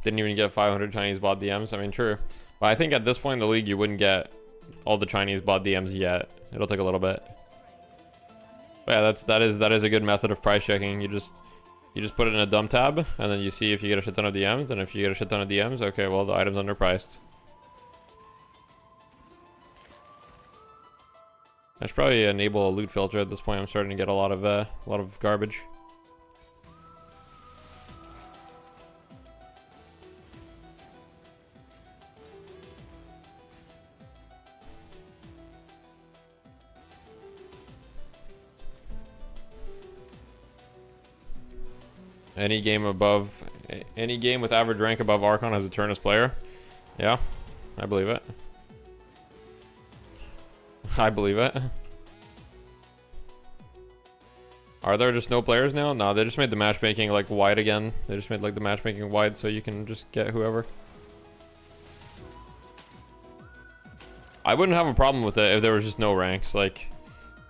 Didn't even get 500 Chinese bot DMs. I mean, true. But I think at this point in the league, you wouldn't get all the Chinese bot DMs yet. It'll take a little bit. But yeah, that is a good method of price checking. You just put it in a dump tab, and then you see if you get a shit ton of DMs. And if you get a shit ton of DMs, okay, well, the item's underpriced. I should probably enable a loot filter at this point. I'm starting to get a lot of garbage. Any game with average rank above Archon has a Turnus player. Yeah, I believe it. I believe it. Are there just no players now? No, they just made the matchmaking like wide again. They just made like the matchmaking wide so you can just get whoever. I wouldn't have a problem with it if there was just no ranks. Like,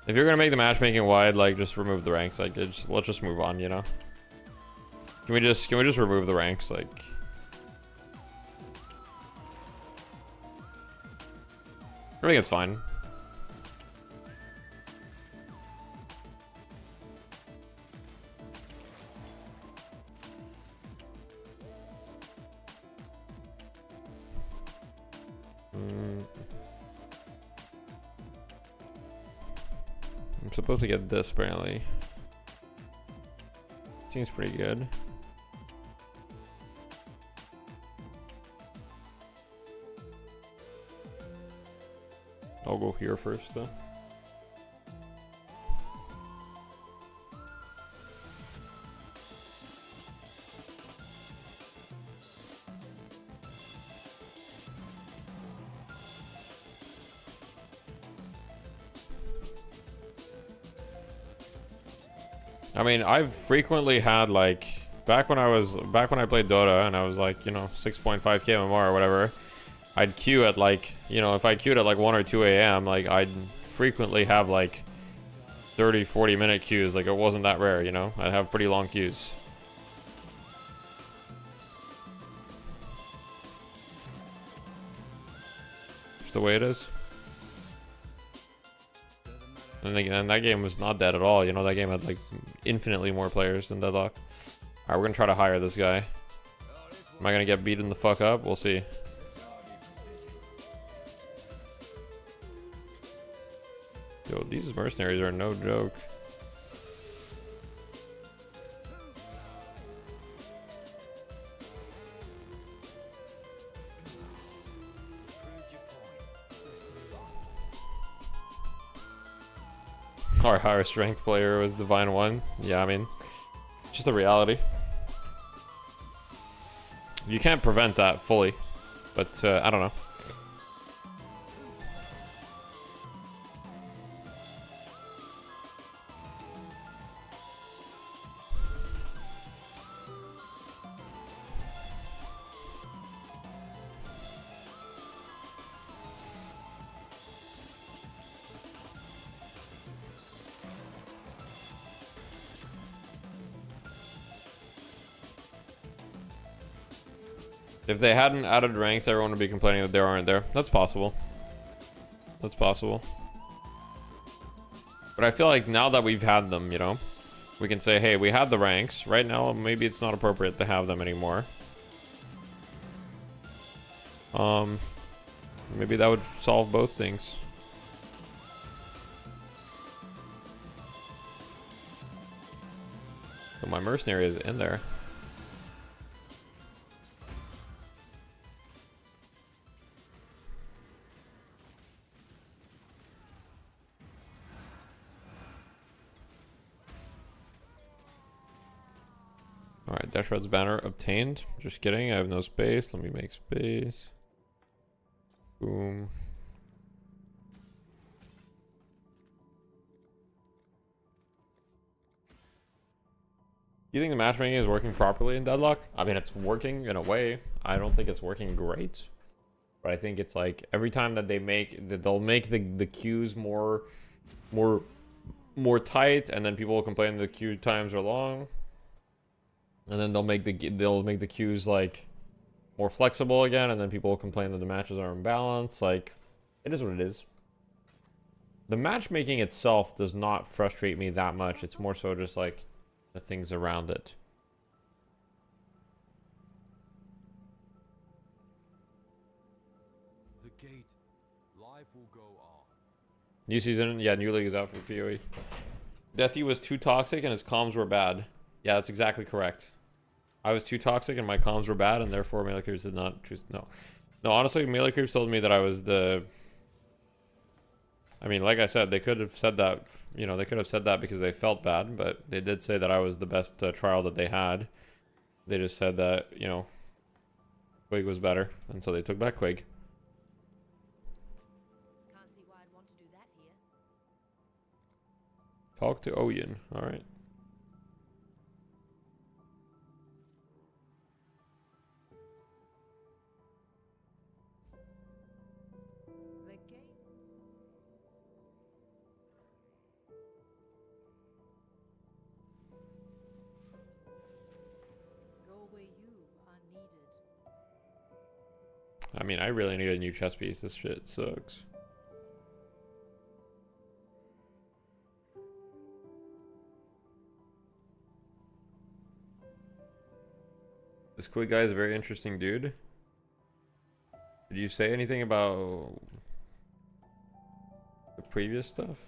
if you're gonna make the matchmaking wide, like just remove the ranks. Like, let's just move on, you know? Can we just remove the ranks? Like, I think it's fine. I'm supposed to get this apparently. Seems pretty good. I'll go here first though. I mean, I've frequently had like back when I played Dota and I was like, you know, 6.5k MMR or whatever, I'd queue at like, you know, if I queued at like 1 or 2 a.m., like I'd frequently have like 30-40 minute queues. Like, it wasn't that rare, you know? I'd have pretty long queues. Just the way it is. And that game was not dead at all, you know? That game had like infinitely more players than Deadlock. Alright, we're gonna try to hire this guy. Am I gonna get beaten the fuck up? We'll see. Yo, these mercenaries are no joke. Our higher strength player was Divine 1. Yeah, I mean, just a reality. You can't prevent that fully, but I don't know. If they hadn't added ranks, everyone would be complaining that they aren't there. That's possible. That's possible. But I feel like now that we've had them, you know, we can say, hey, we had the ranks. Right now, maybe it's not appropriate to have them anymore. Maybe that would solve both things. So my mercenary is in there. Alright, Deshred's banner obtained. Just kidding, I have no space. Let me make space. Boom. You think the matchmaking is working properly in Deadlock? I mean, it's working in a way. I don't think it's working great. But I think it's like every time that they'll make the queues more tight, and then people will complain the queue times are long. And then they'll make the queues like more flexible again, and then people will complain that the matches are imbalanced. Like, it is what it is. The matchmaking itself does not frustrate me that much. It's more so just like the things around it. The gate. Live will go on. New season, yeah, new league is out for PoE. Deathy was too toxic and his comms were bad. Yeah, that's exactly correct. I was too toxic and my comms were bad, and therefore MeleeCreeps did not choose. No, honestly, MeleeCreeps told me that I was the. I mean, like I said, they could have said that. You know, they could have said that because they felt bad, but they did say that I was the best trial that they had. They just said that, you know, Quig was better, and so they took back Quig. Can't see why I'd want to do that here. Talk to Oyen. All right. The gate. Go where you are needed. I mean, I really need a new chess piece. This shit sucks. This Quig guy is a very interesting dude. Did you say anything about the previous stuff?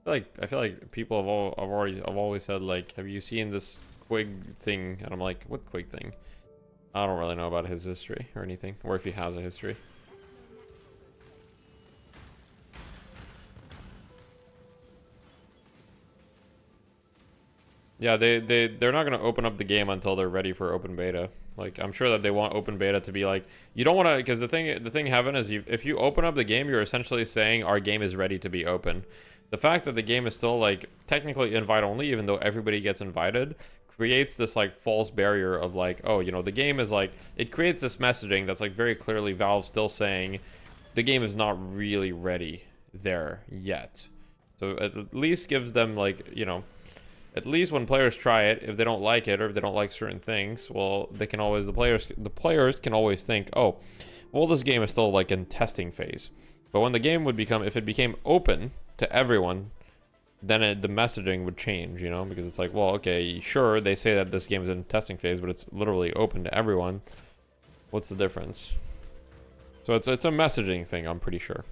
I feel like people have always said, like, have you seen this Quig thing? And I'm like, what Quig thing? I don't really know about his history or anything, or if he has a history. Yeah, they're not gonna open up the game until they're ready for open beta. Like, I'm sure that they want open beta to be like, you don't want to, because the thing Heaven is, if you open up the game, you're essentially saying our game is ready to be open. The fact that the game is still like technically invite only, even though everybody gets invited, creates this like false barrier of like, oh, you know, the game is like, it creates this messaging that's like very clearly Valve still saying the game is not really ready there yet. So it at least gives them, like, you know, at least when players try it, if they don't like it or if they don't like certain things, well, they can always, the players can always think, oh, well, this game is still like in testing phase. But when the game would become, if it became open to everyone, then the messaging would change, you know, because it's like, well, okay, sure, they say that this game is in testing phase, but it's literally open to everyone. What's the difference? So it's a messaging thing, I'm pretty sure.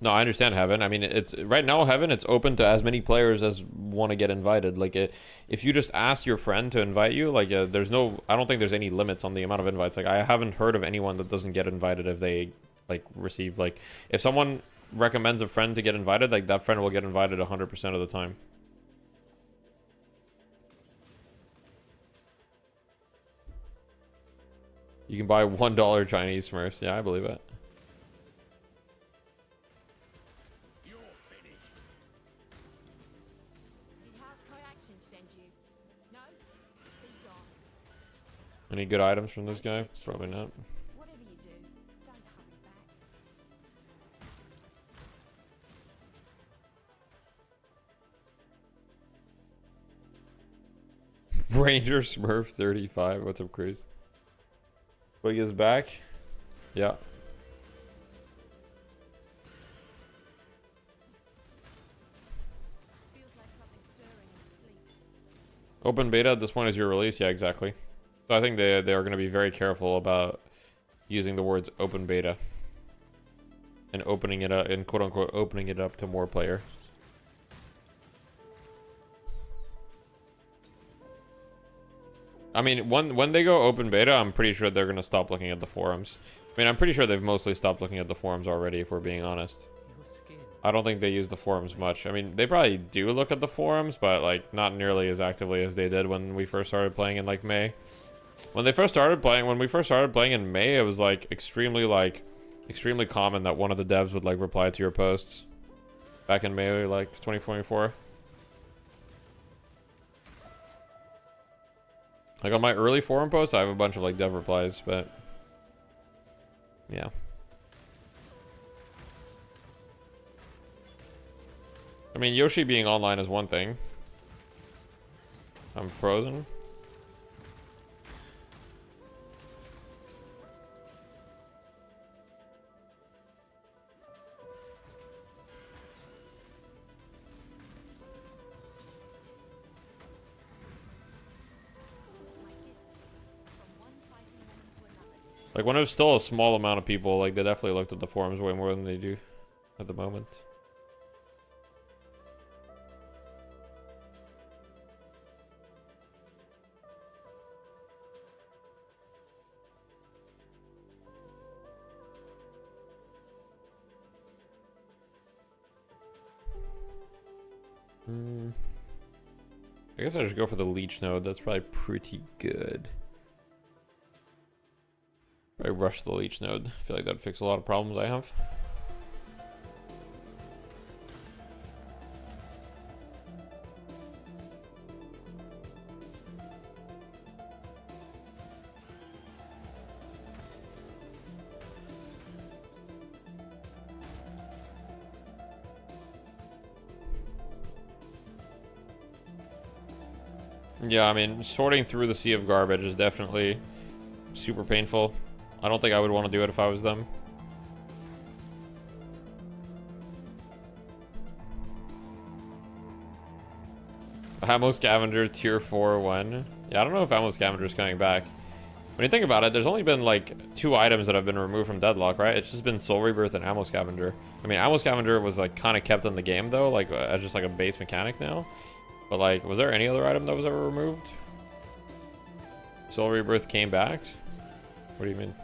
No, I understand Heaven. I mean, it's right now, Heaven, it's open to as many players as want to get invited. Like, if you just ask your friend to invite you, like, there's no, I don't think there's any limits on the amount of invites. Like, I haven't heard of anyone that doesn't get invited if they, like, receive, like, if someone recommends a friend to get invited, like, that friend will get invited 100% of the time. You can buy $1 Chinese Smurfs. Yeah, I believe it. Any good items from this guy? Probably not. Whatever you do, don't hurry back. Ranger Smurf 35. What's up, Cruz? Quig is back. Yeah. Open beta at this point is your release. Yeah, exactly. So I think they are going to be very careful about using the words open beta and opening it up, and quote unquote opening it up to more players. I mean, when they go open beta, I'm pretty sure they're going to stop looking at the forums. I mean, I'm pretty sure they've mostly stopped looking at the forums already, if we're being honest. Your skin. I don't think they use the forums much. I mean, they probably do look at the forums, but like not nearly as actively as they did when we first started playing in like May. When we first started playing in May, it was like extremely common that one of the devs would like reply to your posts. Back in May, like 2024. Like on my early forum posts, I have a bunch of like dev replies, but yeah. I mean, Yoshi being online is one thing. I'm frozen. Like when it was still a small amount of people, like they definitely looked at the forums way more than they do at the moment. I guess I just go for the leech node. That's probably pretty good. I rush the leech node. I feel like that'd fix a lot of problems I have. Yeah, I mean, sorting through the sea of garbage is definitely super painful. I don't think I would want to do it if I was them. Ammo Scavenger tier 4 1. Yeah, I don't know if Ammo Scavenger is coming back. When you think about it, there's only been like 2 items that have been removed from Deadlock, right? It's just been Soul Rebirth and Ammo Scavenger. I mean, Ammo Scavenger was like kind of kept in the game though, like as just like a base mechanic now. But like, was there any other item that was ever removed? Soul Rebirth came back? What do you mean?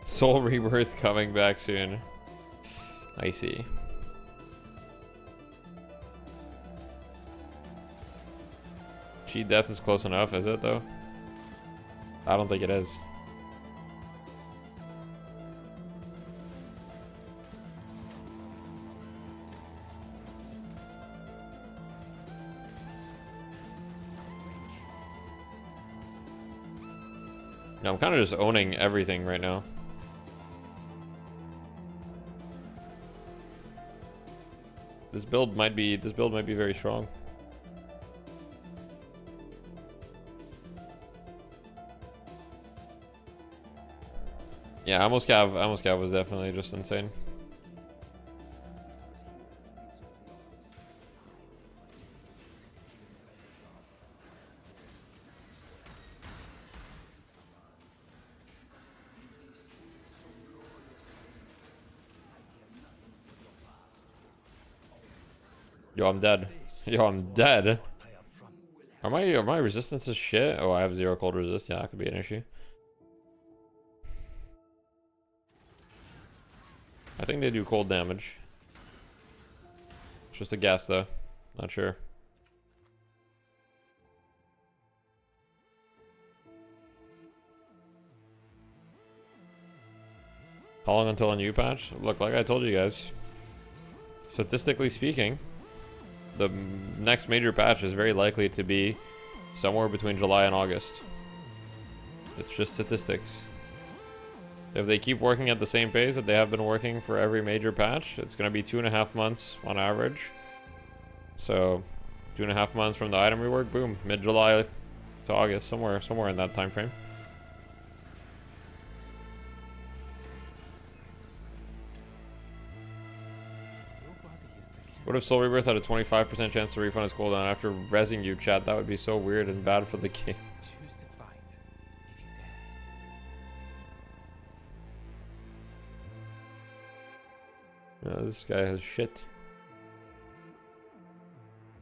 Soul Rebirth coming back soon. I see. Cheat Death is close enough, is it though? I don't think it is. No, I'm kind of just owning everything right now. This build might be very strong. Yeah, Ammo Scav was definitely just insane. Yo, I'm dead. Yo, I'm dead. Are my resistances shit? Oh, I have 0 cold resist. Yeah, that could be an issue. I think they do cold damage. It's just a guess though. Not sure. How long until a new patch? Look, like I told you guys, statistically speaking, the next major patch is very likely to be somewhere between July and August. It's just statistics. If they keep working at the same pace that they have been working for every major patch, it's going to be 2.5 months on average. So 2.5 months from the item rework, boom, mid-July to August, somewhere in that time frame. What if Soul Rebirth had a 25% chance to refund its cooldown after rezzing you, chat? That would be so weird and bad for the game. Choose to fight if you dare. This guy has shit.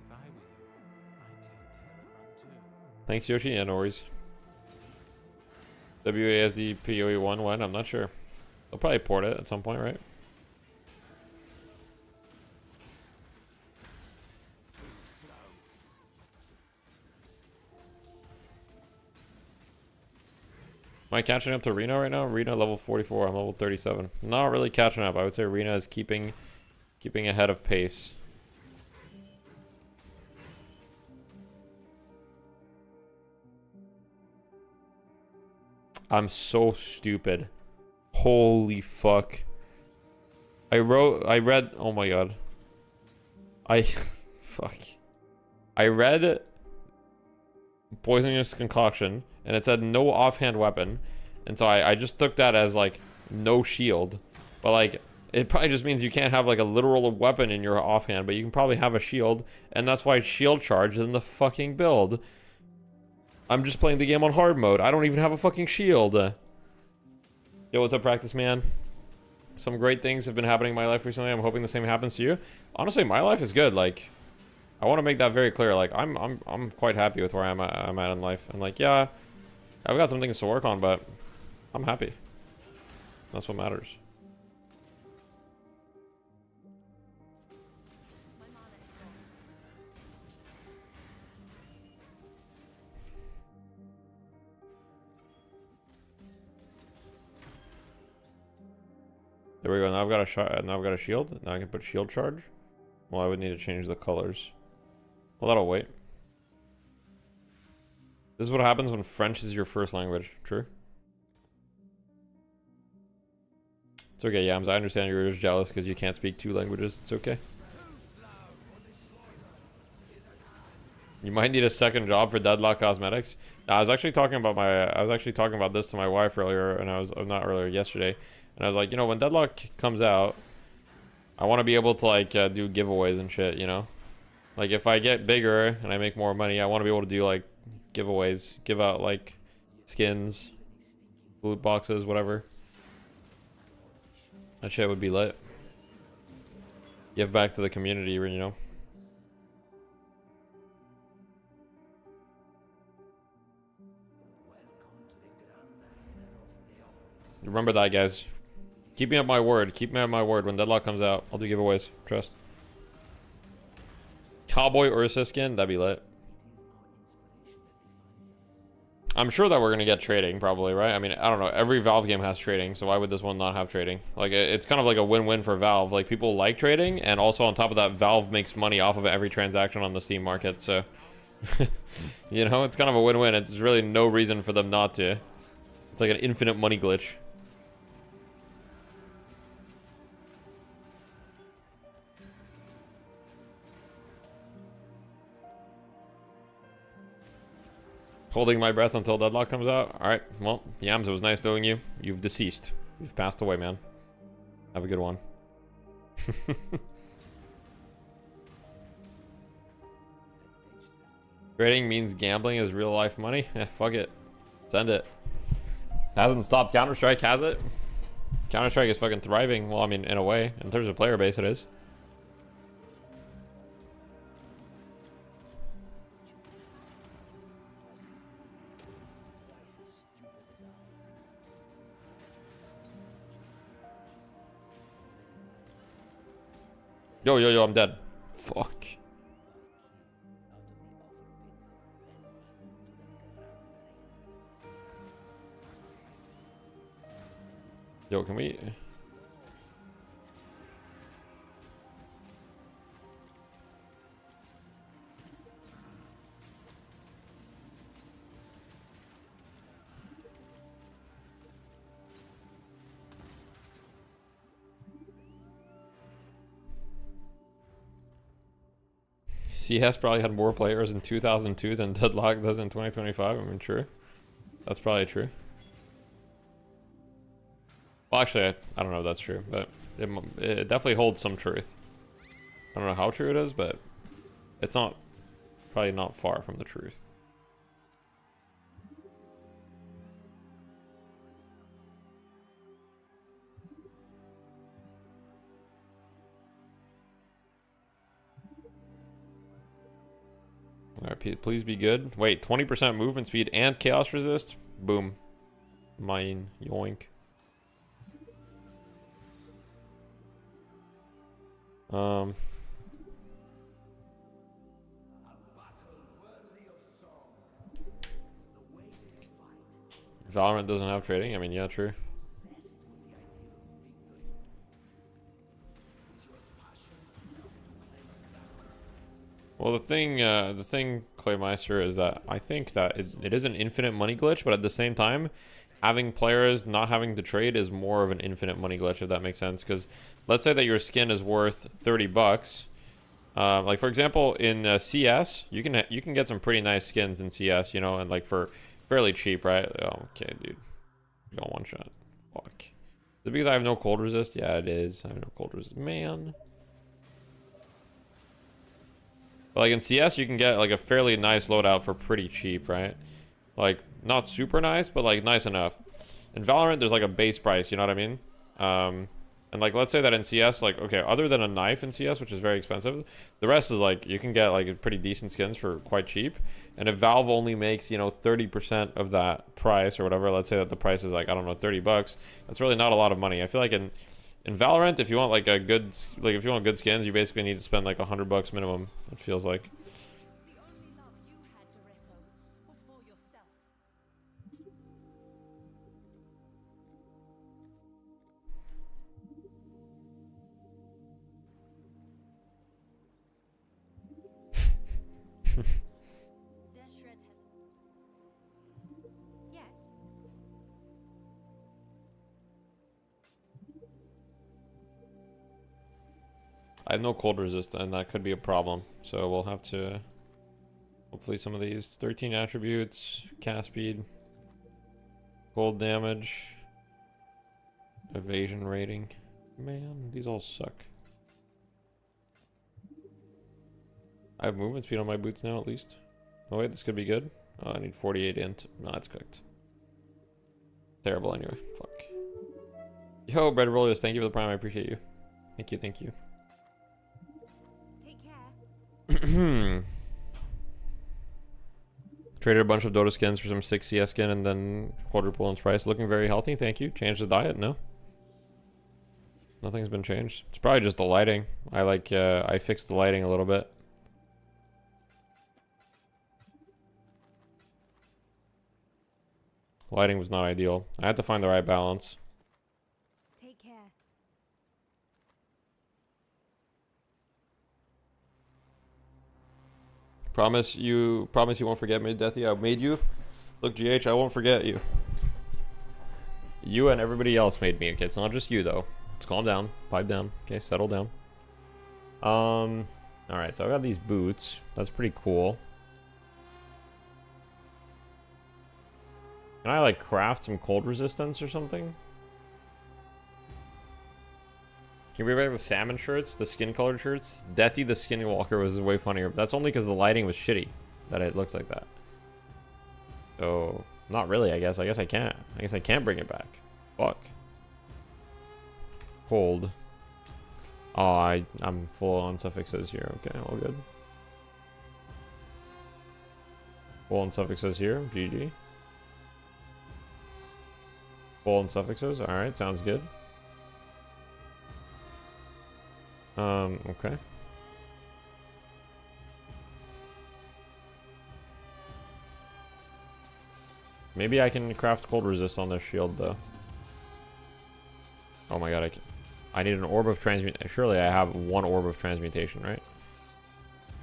If I were you, I'd turn tail and run too. Thanks, Yoshi. Yeah, no worries. WASD-POE1 when? I'm not sure. They'll probably port it at some point, right? Am I catching up to Reno right now? Reno level 44. I'm level 37. Not really catching up. I would say Reno is keeping ahead of pace. I'm so stupid. Holy fuck. I read, oh my god. Fuck. I read poisonous concoction and it said no offhand weapon. And so I just took that as like no shield. But like, it probably just means you can't have like a literal weapon in your offhand, but you can probably have a shield. And that's why shield charge is in the fucking build. I'm just playing the game on hard mode. I don't even have a fucking shield. Yo, what's up, practice man? Some great things have been happening in my life recently. I'm hoping the same happens to you. Honestly, my life is good. Like, I want to make that very clear. Like, I'm quite happy with where I'm at in life. And like, yeah, I've got some things to work on, but I'm happy. That's what matters. My mana is gone. There we go. Now I've got a shot. Now I've got a shield. Now I can put shield charge. Well, I would need to change the colors. Well, that'll wait. This is what happens when French is your first language. True. It's okay, Yams. I understand you're just jealous because you can't speak 2 languages. It's okay. You might need a second job for Deadlock Cosmetics. Now, I was actually talking about this to my wife earlier, and not earlier, yesterday. And I was like, you know, when Deadlock comes out, I want to be able to like do giveaways and shit, you know? Like if I get bigger and I make more money, I want to be able to do like giveaways, give out like skins, loot boxes, whatever. That shit would be lit. Give back to the community, you know? Remember that, guys. Keep me at my word. Keep me at my word. When Deadlock comes out, I'll do giveaways. Trust. Cowboy Ursa skin? That'd be lit. I'm sure that we're going to get trading, probably, right? I mean, I don't know. Every Valve game has trading, so why would this one not have trading? Like, it's kind of like a win-win for Valve. Like, people like trading, and also on top of that, Valve makes money off of every transaction on the Steam market, so... you know, it's kind of a win-win. It's really no reason for them not to. It's like an infinite money glitch. Holding my breath until Deadlock comes out. Alright, well, Yams, it was nice knowing you. You've deceased. You've passed away, man. Have a good one. Trading means gambling is real life money? Eh, fuck it. Send it. Hasn't stopped Counter-Strike, has it? Counter-Strike is fucking thriving. Well, I mean, in a way. In terms of player base, it is. Yo, I'm dead. Fuck. Yo, can we... CS probably had more players in 2002 than Deadlock does in 2025. I mean, true. That's probably true. Well, actually, I don't know if that's true, but it definitely holds some truth. I don't know how true it is, but it's not probably not far from the truth. Alright, please be good. Wait, 20% movement speed and chaos resist? Boom. Mine. Yoink. Valorant doesn't have trading? I mean, yeah, true. Well, the thing, Claymeister, is that I think that it is an infinite money glitch, but at the same time, having players not having to trade is more of an infinite money glitch, if that makes sense. Because let's say that your skin is worth 30 bucks. Like for example, in CS, you can get some pretty nice skins in CS, you know, and like for fairly cheap, right? Oh, okay, dude, you got one shot. Fuck. Is it because I have no cold resist? Yeah, it is. I have no cold resist, man. But like in CS, you can get like a fairly nice loadout for pretty cheap, right? Like not super nice, but like nice enough. In Valorant, there's like a base price, you know what I mean? And like let's say that in CS, like okay, other than a knife in CS, which is very expensive, the rest is like you can get like pretty decent skins for quite cheap. And if Valve only makes, you know, 30% of that price or whatever, let's say that the price is like, I don't know, 30 bucks, that's really not a lot of money. I feel like in Valorant, if you want like a good, like if you want good skins, you basically need to spend like $100 minimum, it feels like. The only love you had, Doresso, was for yourself. Deshret has... Yes? I have no cold resist, and that could be a problem. So we'll have to, hopefully some of these 13 attributes, cast speed, cold damage, evasion rating. Man, these all suck. I have movement speed on my boots now, at least. Oh wait, this could be good. Oh, I need 48 int. No, it's cooked. Terrible anyway. Fuck. Yo, Bread Rollers, thank you for the prime. I appreciate you. Thank you, thank you. Take care. Traded a bunch of Dota skins for some 6 CS skin and then quadruple in price. Looking very healthy, thank you. Changed the diet? No. Nothing's been changed. It's probably just the lighting. I fixed the lighting a little bit. Lighting was not ideal. I had to find the right balance. Take care. Promise you won't forget me, Deathy. I made you. Look, GH, I won't forget you. You and everybody else made me. Okay, it's not just you though. Just calm down, pipe down. Okay, settle down. All right, so I got these boots. That's pretty cool. Can I like craft some cold resistance or something? Can we bring back the salmon shirts, the skin colored shirts? Deathy the Skinwalker was way funnier. That's only because the lighting was shitty that it looked like that. So, not really, I guess. I guess I can't. I guess I can't bring it back. Fuck. Cold. Oh, I'm full on suffixes here. Okay, all good. Full on suffixes here. GG. Full on suffixes. Alright, sounds good. Okay. Maybe I can craft cold resist on this shield though. Oh my god, I need an orb of transmutation. Surely I have one orb of transmutation, right?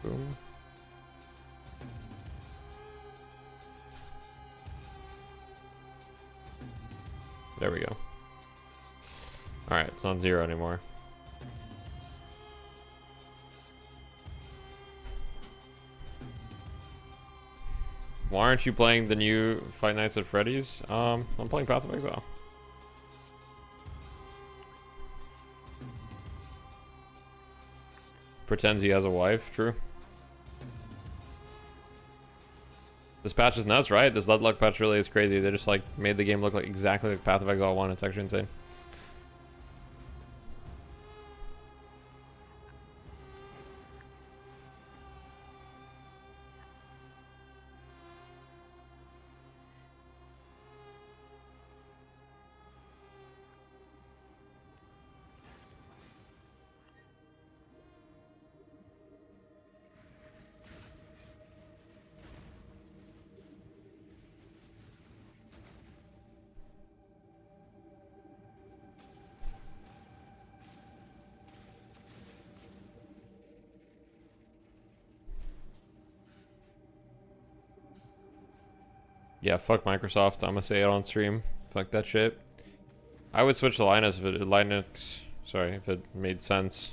Boom. There we go. Alright, it's not 0 anymore. Why aren't you playing the new Fight Nights at Freddy's? I'm playing Path of Exile. pretends he has a wife. True. This patch is nuts, right? This Deadlock patch really is crazy. They just like made the game look like exactly like Path of Exile 1. It's actually insane. Yeah, fuck Microsoft. I'm gonna say it on stream. Fuck that shit. I would switch to Linux if it made sense.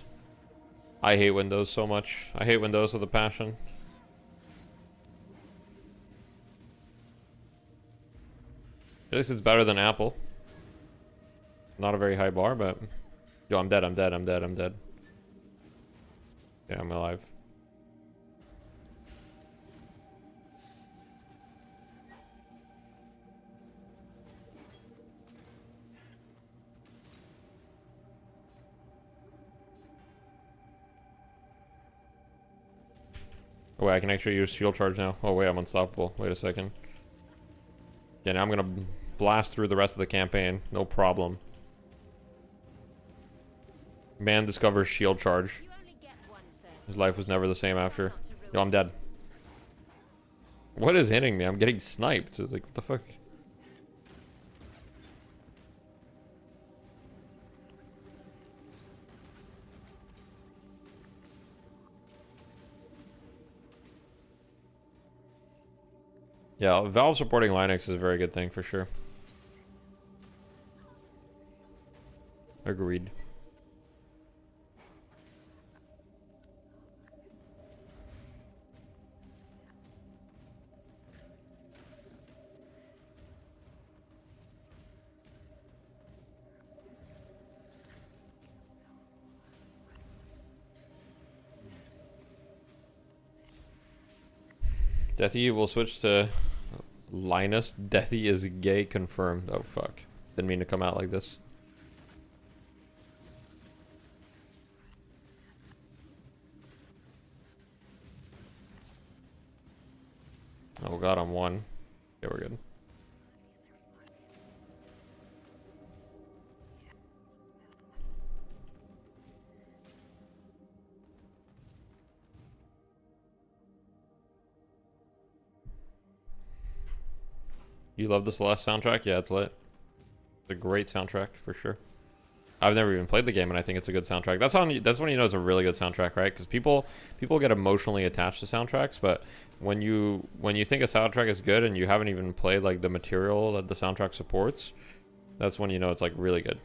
I hate Windows so much. I hate Windows with a passion. At least it's better than Apple. Not a very high bar, but... Yo, I'm dead, I'm dead, I'm dead, I'm dead. Yeah, I'm alive. Oh wait, I can actually use shield charge now. Oh wait, I'm unstoppable. Wait a second. Yeah, now I'm gonna blast through the rest of the campaign. No problem. Man discovers shield charge. His life was never the same after. Yo, I'm dead. What is hitting me? I'm getting sniped. Like, what the fuck? Yeah, Valve supporting Linux is a very good thing for sure. Agreed. Deathy will switch to Linus. Deathy is gay confirmed. Oh fuck. Didn't mean to come out like this. Oh god, I'm one. Okay, we're good. You love the Celeste soundtrack? Yeah, it's lit. It's a great soundtrack for sure. I've never even played the game, and I think it's a good soundtrack. That's when you know it's a really good soundtrack, right? Because people get emotionally attached to soundtracks, but when you think a soundtrack is good and you haven't even played like the material that the soundtrack supports, that's when you know it's like really good.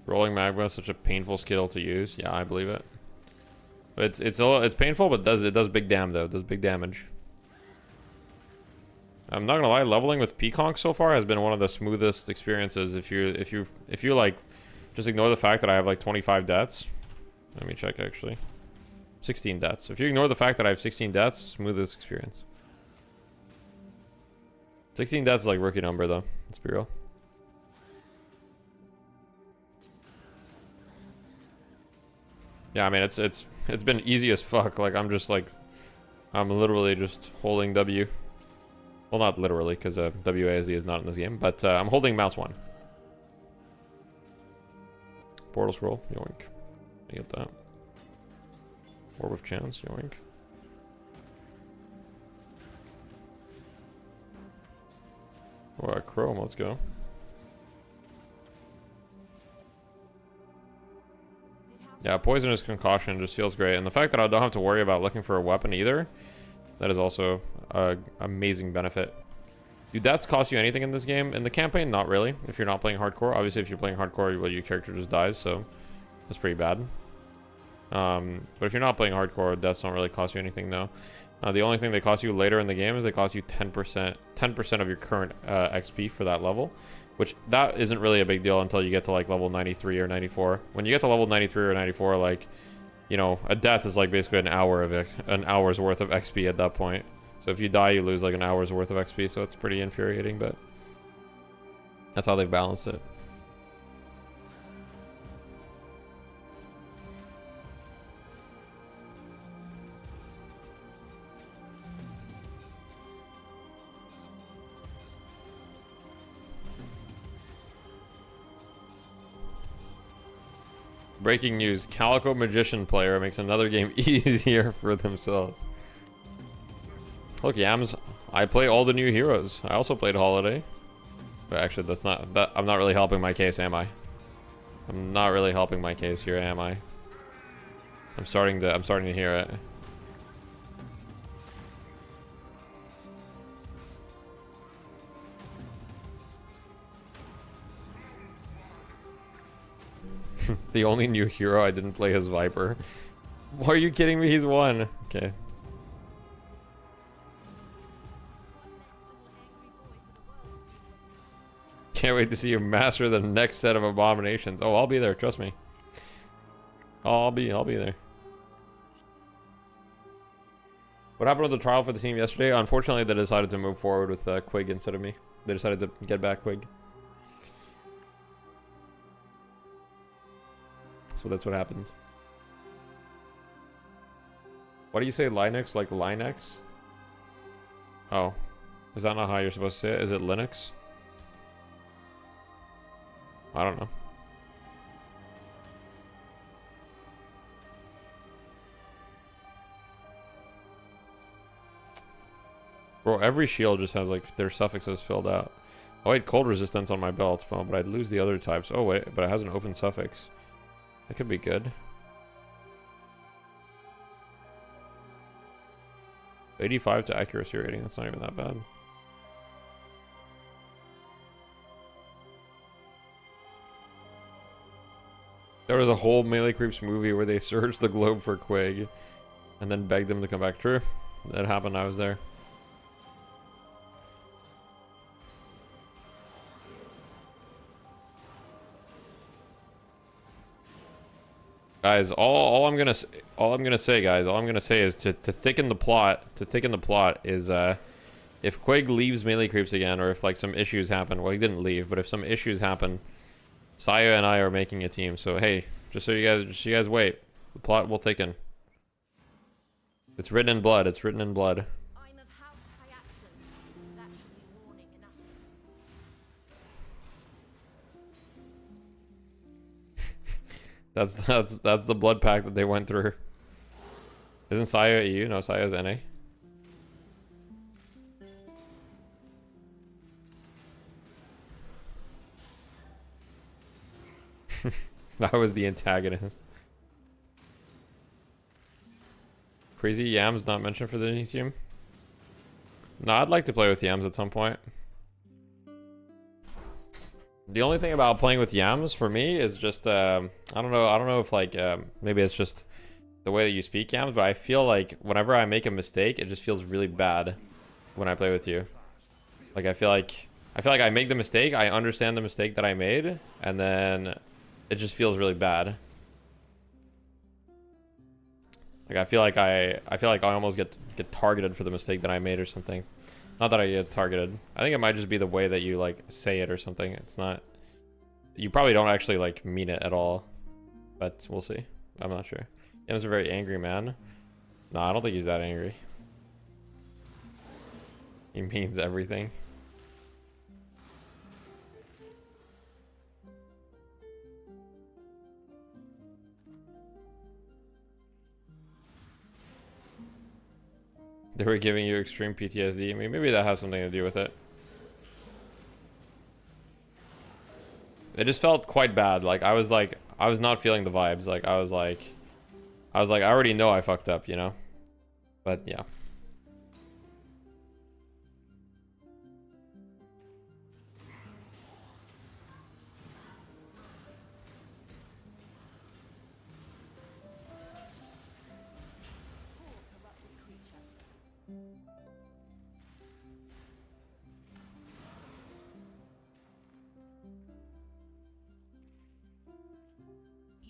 Rolling magma is such a painful skill to use. Yeah, I believe it. But it's painful, but it does big damn though. It does big damage. I'm not gonna lie, leveling with Peaconk so far has been one of the smoothest experiences. If you like, just ignore the fact that I have like 25 deaths. Let me check actually. 16 deaths. If you ignore the fact that I have 16 deaths, smoothest experience. 16 deaths is like rookie number though. Let's be real. Yeah, I mean it's been easy as fuck. Like I'm literally just holding W. Well, not literally, because WASD is not in this game, but I'm holding mouse 1. Portal scroll, yoink. I get that. Orb of chance, yoink. Alright, Chrome, let's go. Yeah, Poisonous Concussion just feels great. And the fact that I don't have to worry about looking for a weapon either, that is also an amazing benefit. Do deaths cost you anything in this game? In the campaign, not really. If you're not playing hardcore. Obviously, if you're playing hardcore, well, your character just dies, so that's pretty bad. But if you're not playing hardcore, deaths don't really cost you anything, though. The only thing they cost you later in the game is they cost you 10% of your current XP for that level. which that isn't really a big deal until you get to like level 93 or 94. When you get to level 93 or 94, like, you know, a death is like basically an hour's worth of XP at that point. So if you die, you lose like an hour's worth of XP, so it's pretty infuriating, but that's how they've balanced it. Breaking news, Calico Magician player makes another game easier for themselves. Look, Yams, I play all the new heroes. I also played Holiday. But actually, that's not, that, I'm not really helping my case, am I? I'm not really helping my case here, am I? I'm starting to hear it. The only new hero I didn't play is Viper. Why are you kidding me? He's one. Okay. Can't wait to see you master the next set of abominations. Oh, I'll be there. Trust me. Oh, I'll be there. What happened with the trial for the team yesterday? Unfortunately, they decided to move forward with Quig instead of me. They decided to get back Quig. So that's what happened. Why do you say Linux like Linux? Oh. Is that not how you're supposed to say it? Is it Linux? I don't know. Bro, every shield just has like their suffixes filled out. Oh wait, cold resistance on my belt. Oh, but I'd lose the other types. Oh wait, but it has an open suffix. That could be good. 85 to accuracy rating. That's not even that bad. There was a whole MeleeCreeps movie where they searched the globe for Quig and then begged him to come back. True. That happened. I was there. Guys, all I'm gonna say, guys, all I'm gonna say is to thicken the plot. To thicken the plot is if Quig leaves MeleeCreeps again, or if like some issues happen. Well, he didn't leave, but if some issues happen, Saya and I are making a team. So hey, just so you guys wait, the plot will thicken. It's written in blood. It's written in blood. I'm of House Kyaxon. That should be warning enough. That's the blood pact that they went through. Isn't Saya EU? No, Saya's NA. That was the antagonist. Crazy Yams not mentioned for the new team. No, I'd like to play with Yams at some point. The only thing about playing with Yams for me is just I don't know if like maybe it's just the way that you speak Yams, but I feel like whenever I make a mistake, it just feels really bad when I play with you. Like I feel like I make the mistake, I understand the mistake that I made, and then it just feels really bad. Like I feel like I almost get targeted for the mistake that I made or something. Not that I get targeted. I think it might just be the way that you like say it or something. It's not. You probably don't actually like mean it at all, but we'll see. I'm not sure. Yam's a very angry man. No, I don't think he's that angry. He means everything. They were giving you extreme PTSD. I mean, maybe that has something to do with it. It just felt quite bad. Like, I was not feeling the vibes. Like, I was like, I already know I fucked up, you know? But, yeah.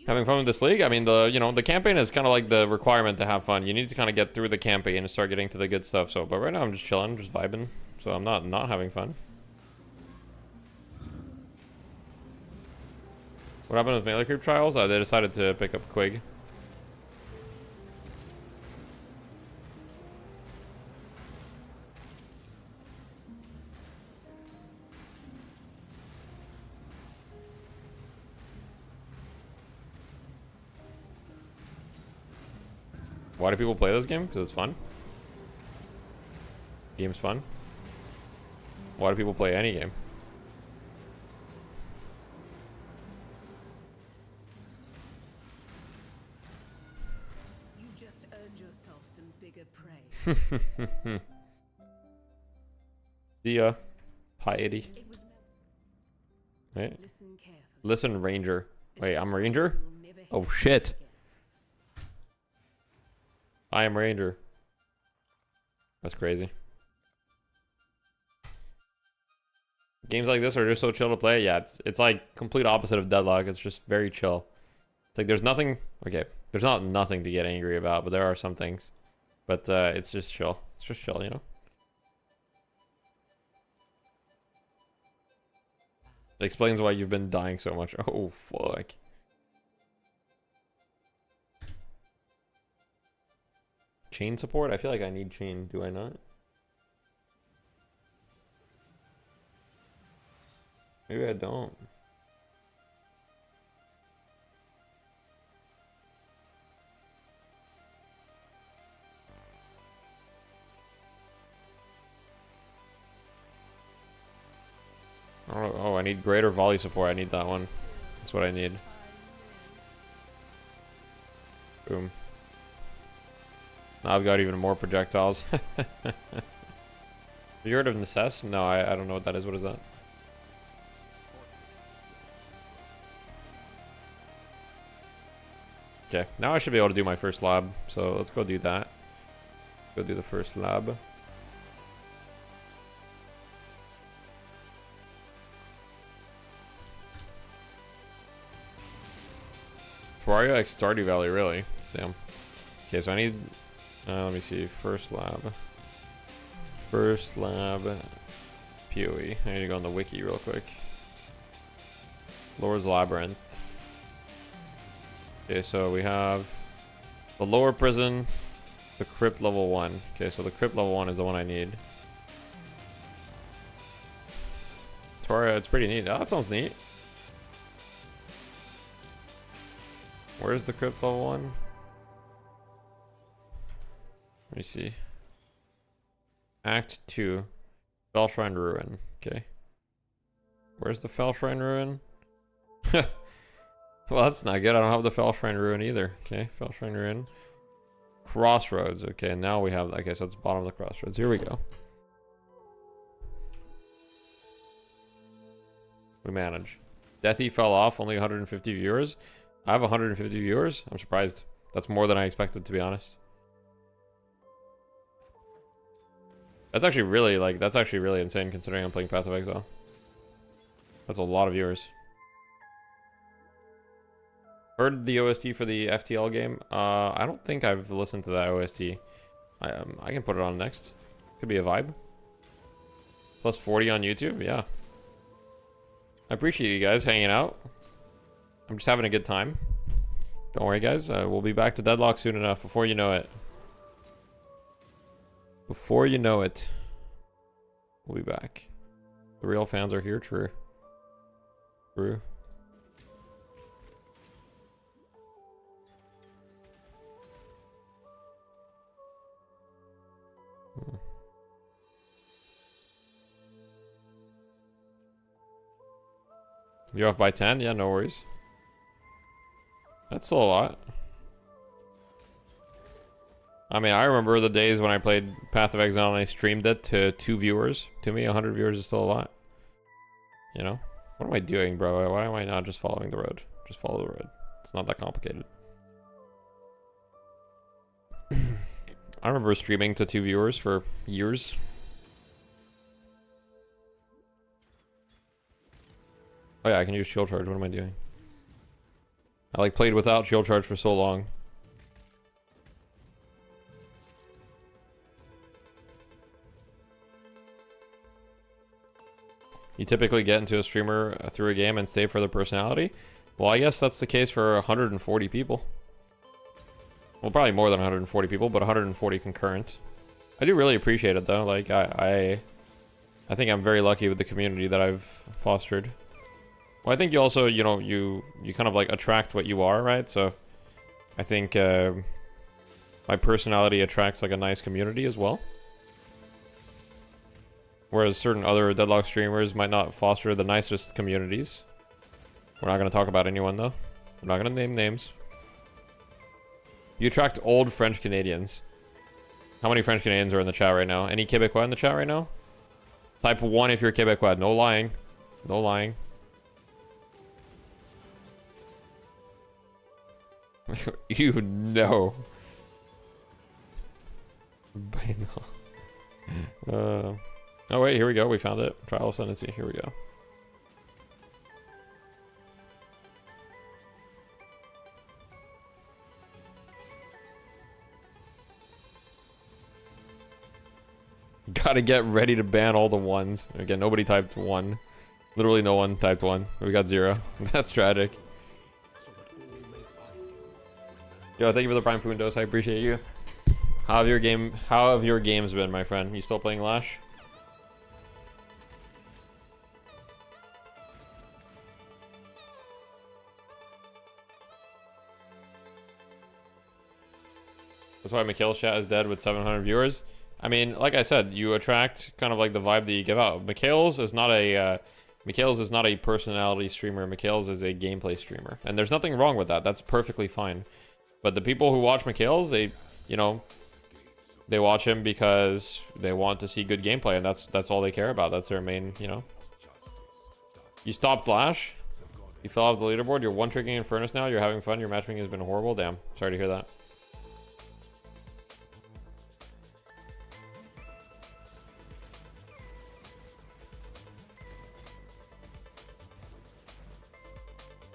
Having fun with this league? I mean, the campaign is kind of like the requirement to have fun. You need to kind of get through the campaign and start getting to the good stuff. So, but right now I'm just chilling, just vibing. So I'm not having fun. What happened with MeleeCreeps trials? They decided to pick up Quig. Why do people play this game? Because it's fun. Game's fun. Why do people play any game? You've just earned yourself some bigger prey. The piety. It was Wait. listen carefully. Listen, Ranger. Wait, I'm Ranger? You will never Oh hit shit. again. I am Ranger. That's crazy. Games like this are just so chill to play. Yeah, it's like complete opposite of Deadlock. It's just very chill. It's like there's nothing. Okay, there's not nothing to get angry about, but there are some things. But it's just chill. It's just chill, you know. It explains why you've been dying so much. Oh fuck. Chain support? I feel like I need chain. Do I not? Maybe I don't. Oh, I need greater volley support. I need that one. That's what I need. Boom. Now I've got even more projectiles. Have you heard of Necess? No, I don't know what that is. What is that? Okay, now I should be able to do my first lab. So let's go do that. Go do the first lab. Terraria X Stardew Valley, really? Damn. Okay, so I need... let me see. First lab. First lab. PoE. I need to go on the wiki real quick. Lord's Labyrinth. Okay, so we have the lower prison, the crypt level 1. Okay, so the crypt level 1 is the one I need. Terraria, it's pretty neat. Oh, that sounds neat. Where's the crypt level 1? Let me see. Act 2. Fellshrine Ruin. Okay. Where's the Fellshrine Ruin? Well, that's not good. I don't have the Fellshrine Ruin either. Okay, Fellshrine Ruin. Crossroads. Okay, now we have... Okay, so it's bottom of the crossroads. Here we go. We manage. Deathy fell off. Only 150 viewers. I have 150 viewers. I'm surprised. That's more than I expected, to be honest. That's actually really, like, that's actually really insane considering I'm playing Path of Exile. That's a lot of viewers. Heard the OST for the FTL game. I don't think I've listened to that OST. I can put it on next. Could be a vibe. Plus 40 on YouTube, yeah. I appreciate you guys hanging out. I'm just having a good time. Don't worry, guys. We'll be back to Deadlock soon enough. Before you know it. Before you know it. We'll be back. The real fans are here. True. True. You're off by 10? Yeah, no worries. That's still a lot. I mean, I remember the days when I played Path of Exile and I streamed it to 2 viewers. To me, 100 viewers is still a lot. You know? What am I doing, bro? Why am I not just following the road? Just follow the road. It's not that complicated. I remember streaming to 2 viewers for years. Oh yeah, I can use shield charge. What am I doing? I like played without shield charge for so long. You typically get into a streamer through a game and stay for the personality. Well, I guess that's the case for 140 people. Well, probably more than 140 people, but 140 concurrent. I do really appreciate it though. Like I think I'm very lucky with the community that I've fostered. Well, I think you also, you know, you kind of like attract what you are, right? So I think my personality attracts like a nice community as well. Whereas certain other Deadlock streamers might not foster the nicest communities. We're not going to talk about anyone though. We're not going to name names. You attract old French Canadians. How many French Canadians are in the chat right now? Any Quebecois in the chat right now? Type 1 if you're Quebecois. No lying. No lying. You know. Oh wait, here we go. We found it. Trial Ascendancy. Here we go. Gotta get ready to ban all the ones. Again, nobody typed 1. Literally no one typed 1. We got 0. That's tragic. Yo, thank you for the Prime Food dose. I appreciate you. How have your games been, my friend? You still playing Lash? That's why Mikhail's chat is dead with 700 viewers. I mean, like I said, you attract kind of like the vibe that you give out. Mikhail's is not a personality streamer. Mikhail's is a gameplay streamer, and there's nothing wrong with that. That's perfectly fine. But the people who watch Mikhail's, they, you know, they watch him because they want to see good gameplay, and that's all they care about. That's their main, you know. You stopped Flash. You fell off the leaderboard. You're one-tricking in Furnace now. You're having fun. Your matchmaking has been horrible. Damn. Sorry to hear that.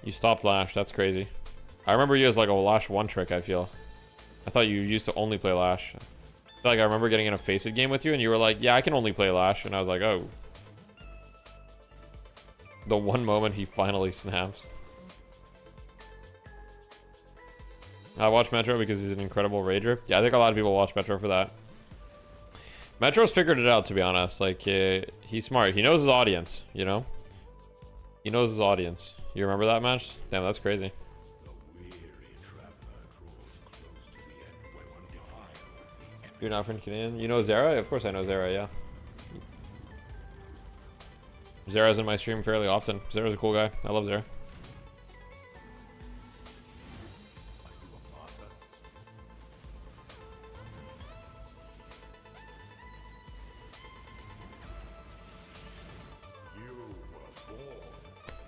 You stopped Lash. That's crazy. I remember you as like a Lash one trick, I feel. I thought you used to only play Lash. I feel like I remember getting in a Faceit game with you and you were like, yeah, I can only play Lash. And I was like, oh. The one moment he finally snaps. I watch Metro because he's an incredible rager. Yeah, I think a lot of people watch Metro for that. Metro's figured it out, to be honest. Like, he's smart. He knows his audience, you know? He knows his audience. You remember that match? Damn, that's crazy. You're not French Canadian? You know Zara? Of course I know Zara, yeah. Zara's in my stream fairly often. Zara's a cool guy. I love Zara.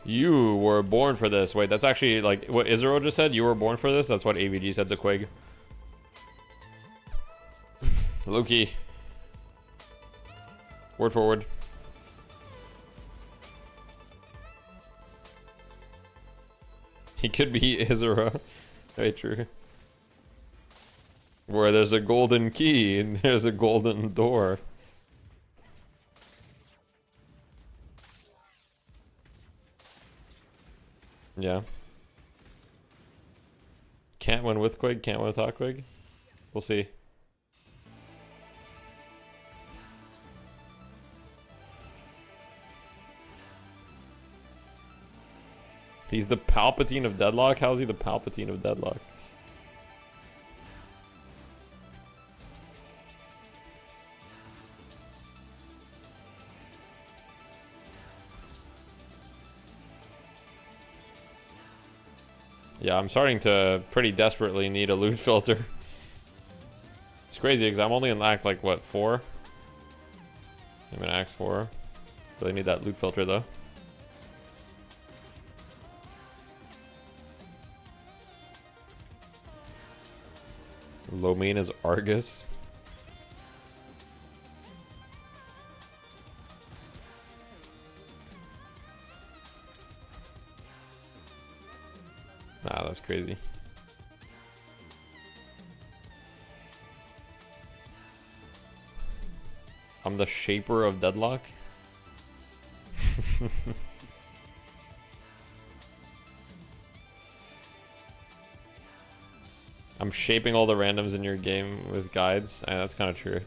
You were born for this. Wait, that's actually like what Israel just said. You were born for this. That's what AVG said to Quig. Loki. Word for word. He could be Israel. Very true. Where there's a golden key and there's a golden door. Yeah. Can't win with Quig, can't win without Quig. We'll see. He's the Palpatine of Deadlock? How's he the Palpatine of Deadlock? Yeah, I'm starting to pretty desperately need a loot filter. It's crazy because I'm only in act like what, 4? I'm in act 4. Really need that loot filter though. Low main is Argus. Nah, that's crazy. I'm the shaper of Deadlock. I'm shaping all the randoms in your game with guides. And that's kind of true.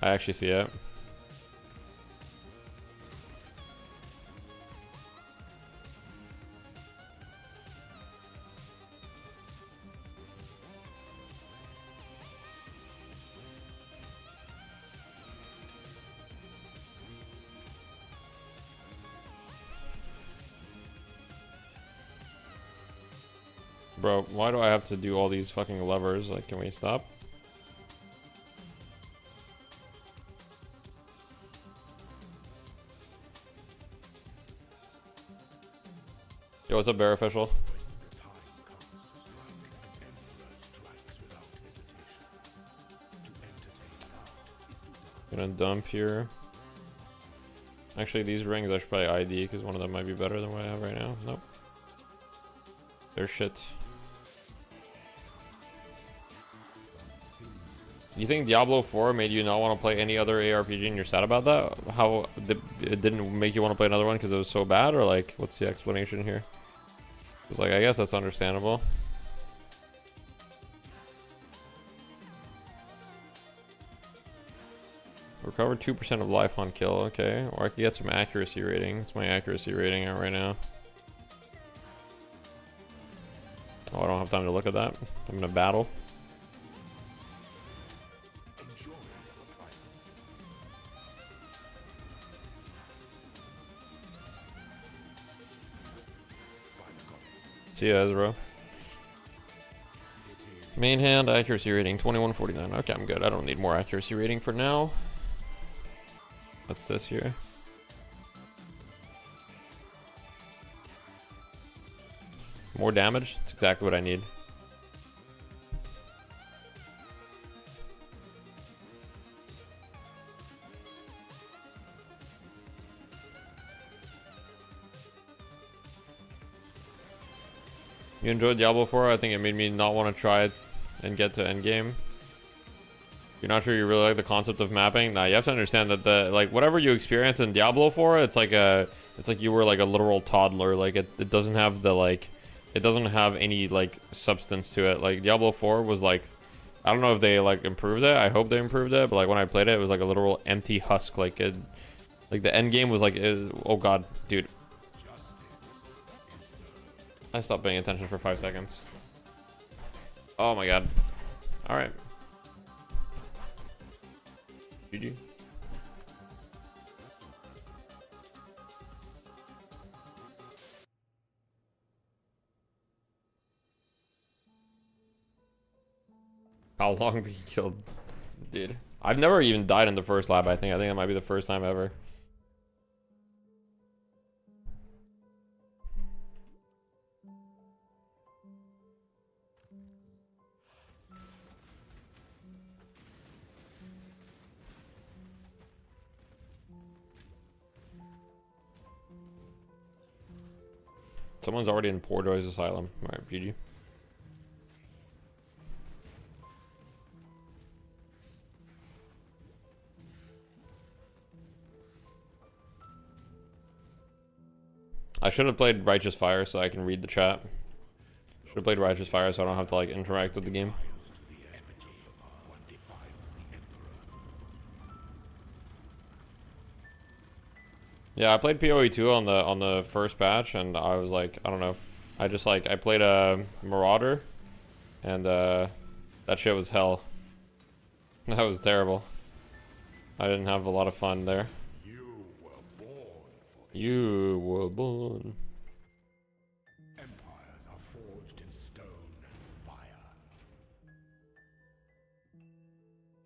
I actually see it. Bro, why do I have to do all these fucking levers? Like, can we stop? Yo, what's up, Bear Official? The time comes to strike, an emperor strikes without hesitation. To entertain doubt is to die. Gonna dump here. Actually, these rings I should probably ID because one of them might be better than what I have right now. Nope. They're shit. You think Diablo 4 made you not want to play any other ARPG and you're sad about that? How it didn't make you want to play another one because it was so bad, or like what's the explanation here? It's like, I guess that's understandable. Recover 2% of life on kill, okay. Or I could get some accuracy rating. What's my accuracy rating at right now? Oh, I don't have time to look at that. I'm gonna battle. Enjoy your fight. By the gods. See ya, Ezra. Main hand, accuracy rating 2149. Okay, I'm good. I don't need more accuracy rating for now. What's this here? More damage? That's exactly what I need. You enjoyed Diablo 4? I think it made me not want to try it and get to endgame. You're not sure you really like the concept of mapping? Nah, you have to understand that the like whatever you experience in Diablo 4, it's like you were like a literal toddler. Like it doesn't have the like it doesn't have any like substance to it. Like Diablo 4 was like, I don't know if they like improved it. I hope they improved it, but like when I played it, it was like a literal empty husk. Like it, like the end game was like, oh god, dude. I stopped paying attention for 5 seconds. Oh my god. All right. GG. How long be killed? Dude, I've never even died in the first lab. I think that might be the first time ever. Someone's already in Poor Joy's Asylum. Alright, GG. I should have played Righteous Fire so I can read the chat. Should have played Righteous Fire so I don't have to like interact with the game. Yeah, I played PoE 2 on the first patch, and I was like, I don't know. I just like I played a Marauder, and that shit was hell. That was terrible. I didn't have a lot of fun there. You were born for this. You were born. Empires are forged in stone and fire.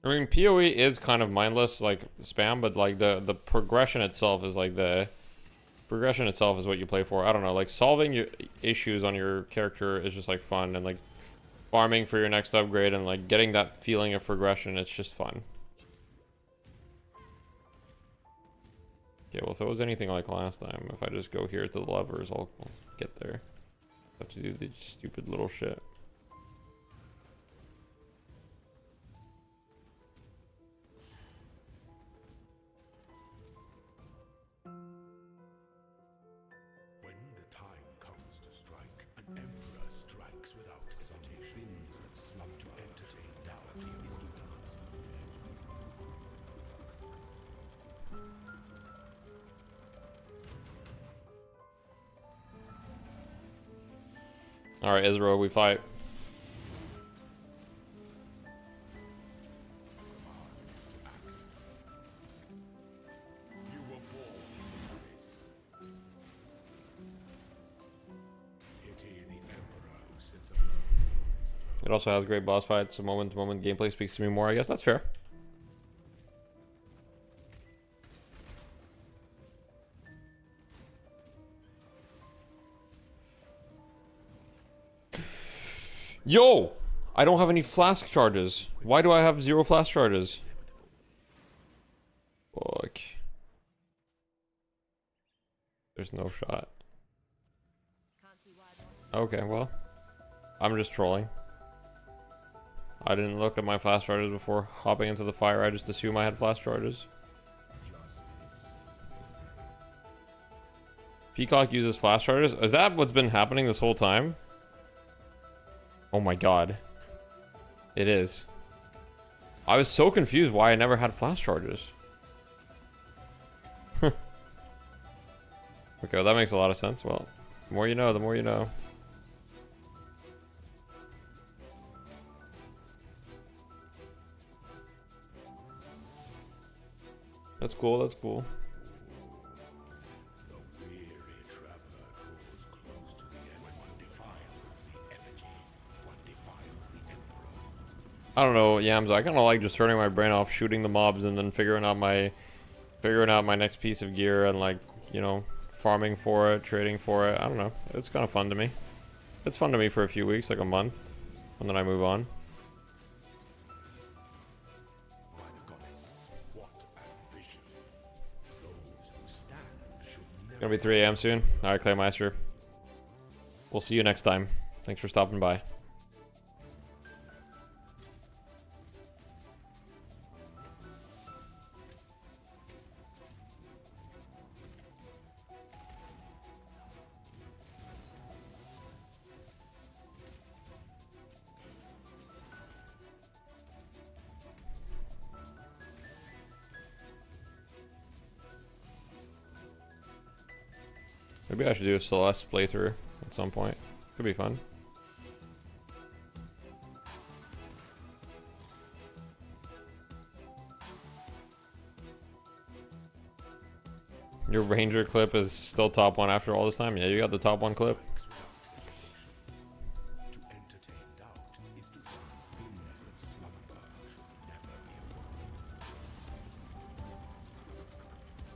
I mean, PoE is kind of mindless, like spam, but like the progression itself is like the progression itself is what you play for. I don't know, like solving your issues on your character is just like fun, and like farming for your next upgrade and like getting that feeling of progression, it's just fun. Okay, well if it was anything like last time, if I just go here to the levers, I'll get there. Have to do the stupid little shit. When the time comes to strike, an emperor strikes without hesitation. Things that slumber to entertain doubt is dance. All right, Israel, we fight. You were born for this. Pity the emperor who sits alone on his throne. It also has great boss fights. So moment-to-moment gameplay speaks to me more. I guess that's fair. Yo! I don't have any flask charges. Why do I have 0 flask charges? Fuck. There's no shot. Okay, well. I'm just trolling. I didn't look at my flask charges before hopping into the fire. I just assumed I had flask charges. Peacock uses flash charges. Is that what's been happening this whole time? Oh my god. It is. I was so confused why I never had flash charges. Okay, well, that makes a lot of sense. Well, the more you know, the more you know. That's cool, that's cool. The weary traveler draws close to the end. When one defiles the effigy, one defiles the emperor. I don't know, Yams. I kind of like just turning my brain off, shooting the mobs, and then figuring out my next piece of gear, and like, you know, farming for it, trading for it. I don't know. It's kind of fun to me. It's fun to me for a few weeks, like a month, and then I move on. By the goddess, what ambition! Those who stand should never. Gonna be 3 a.m. soon. All right, Claymeister. We'll see you next time. Thanks for stopping by. Maybe I should do a Celeste playthrough at some point. Could be fun. Your Ranger clip is still top 1 after all this time? Yeah, you got the top 1 clip. To entertain doubt is to sense things that slumber should never be awoken.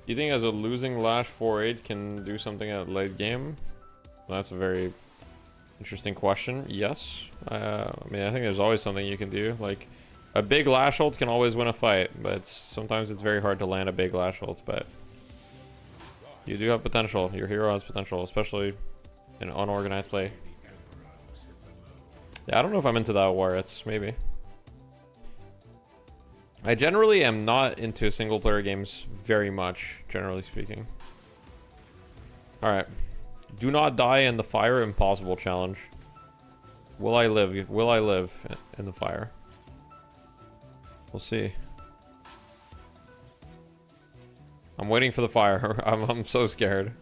Do you think as a losing Lash 4-8 can do something at late game? That's a very interesting question. Yes. I mean, I think there's always something you can do. Like, a big Lash ult can always win a fight, but sometimes it's very hard to land a big Lash ult, but you do have potential. Your hero has potential, especially in unorganized play. Yeah, I don't know if I'm into that war. It's maybe. I generally am not into single player games very much, generally speaking. Alright. Do not die in the fire impossible challenge. Will I live? Will I live in the fire? We'll see. I'm waiting for the fire. I'm so scared.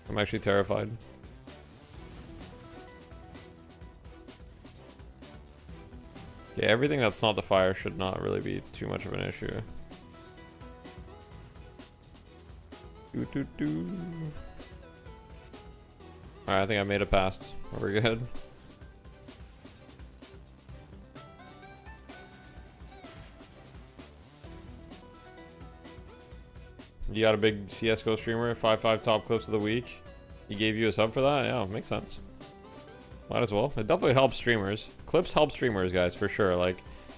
I'm actually terrified. Yeah, everything that's not the fire should not really be too much of an issue. Alright, I think I made it past. We're good. You got a big CSGO streamer, 5-5 top clips of the week. He gave you a sub for that? Yeah, makes sense. Might as well. It definitely helps streamers. Clips help streamers, guys, for sure. Like,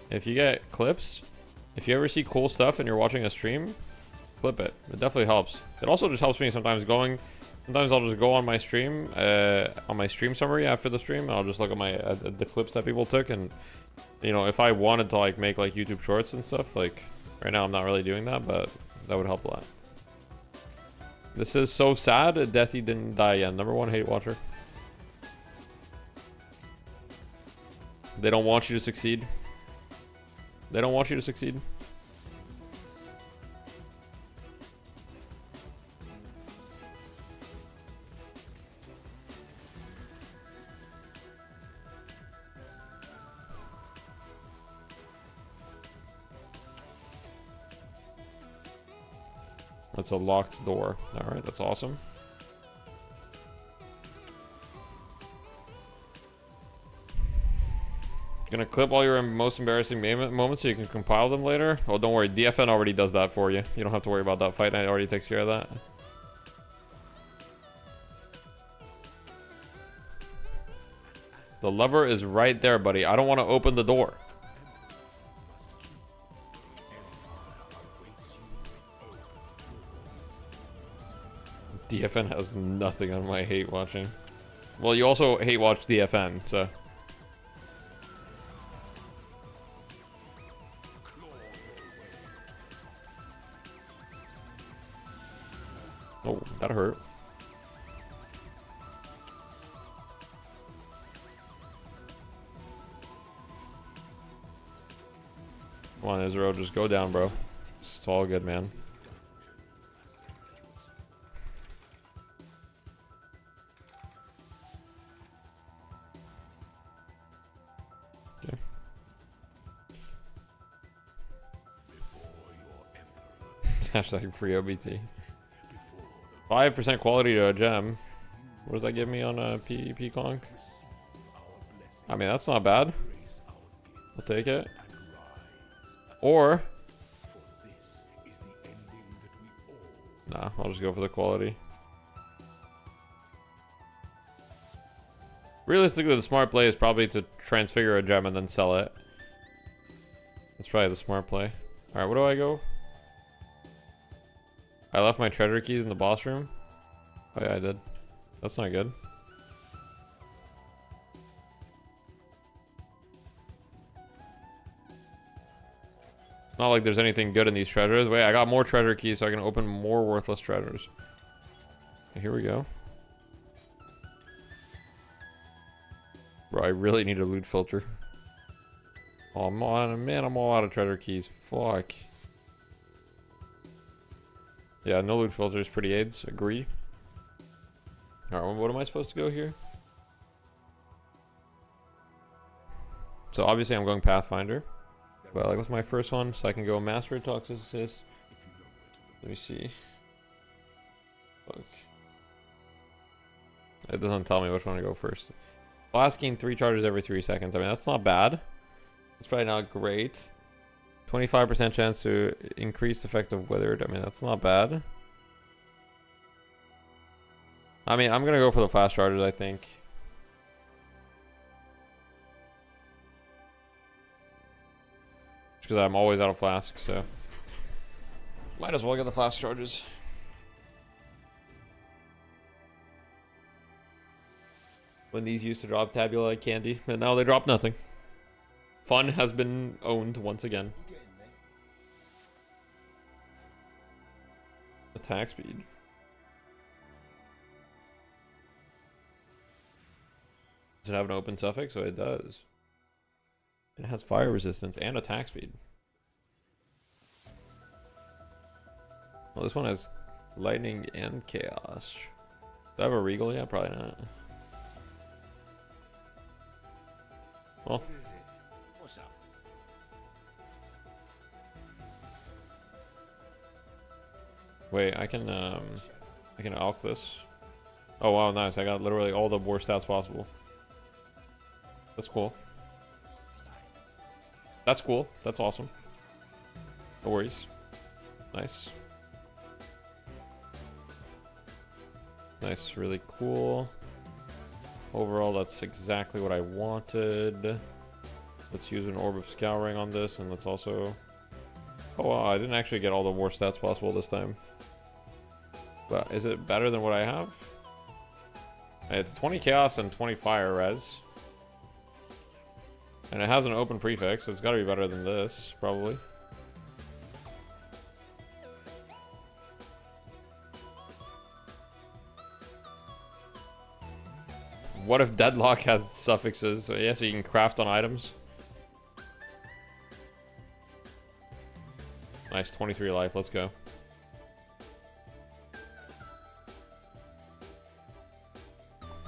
if you get clips, If you ever see cool stuff and you're watching a stream, clip it. It definitely helps. It also just helps me sometimes sometimes I'll just go on my stream, on my stream summary after the stream, and I'll just look at my the clips that people took, and you know, if I wanted to like make like YouTube shorts and stuff, like right now I'm not really doing that, but that would help a lot. This is so sad. Deathy didn't die yet. #1 hate watcher. They don't want you to succeed. They don't want you to succeed. That's a locked door. Alright, that's awesome. Gonna clip all your most embarrassing moments so you can compile them later. Oh, don't worry. DFN already does that for you. You don't have to worry about that. Fight Night already takes care of that. The lever is right there, buddy. I don't want to open the door. DFN has nothing on my hate watching. Well, you also hate watch DFN, so. Oh, that hurt. Come on, Israel, just go down, bro. It's all good, man. Okay. Hashtag free OBT. 5% quality to a gem. What does that give me on a PvP conk? I mean, that's not bad. I'll take it. Or... nah, I'll just go for the quality. Realistically, the smart play is probably to transfigure a gem and then sell it. That's probably the smart play. Alright, where do I go? I left my treasure keys in the boss room. Oh yeah, I did. That's not good. Not like there's anything good in these treasures. Wait, I got more treasure keys so I can open more worthless treasures. Okay, here we go. Bro, I really need a loot filter. Oh man, I'm all out of treasure keys. Fuck. Yeah, no loot filters, pretty aids. Agree. Alright, what am I supposed to go here? So obviously I'm going Pathfinder. But like, what's my first one? So I can go Master Toxicity. Let me see. Fuck. It doesn't tell me which one to go first. Blasting 3 charges every 3 seconds. I mean, that's not bad. It's probably not great. 25% chance to increase effective withered. I mean, that's not bad. I mean, I'm gonna go for the fast charges, I think. Because I'm always out of flasks, so might as well get the fast charges. When these used to drop tabula like candy, and now they drop nothing. Fun has been owned once again. Attack speed. Does it have an open suffix? So it does. It has fire resistance and attack speed. Well, this one has lightning and chaos. Do I have a regal? Yeah, probably not. Well. What's up? Wait, I can alch this. Oh wow, nice. I got literally all the war stats possible. That's cool. That's cool. That's awesome. No worries. Nice. Nice, really cool. Overall, that's exactly what I wanted. Let's use an Orb of Scouring on this, and let's also Oh wow, I didn't actually get all the war stats possible this time. But is it better than what I have? It's 20 chaos and 20 fire res. And it has an open prefix, so it's gotta be better than this, probably. What if Deadlock has suffixes? So yeah, so you can craft on items. Nice, 23 life, let's go.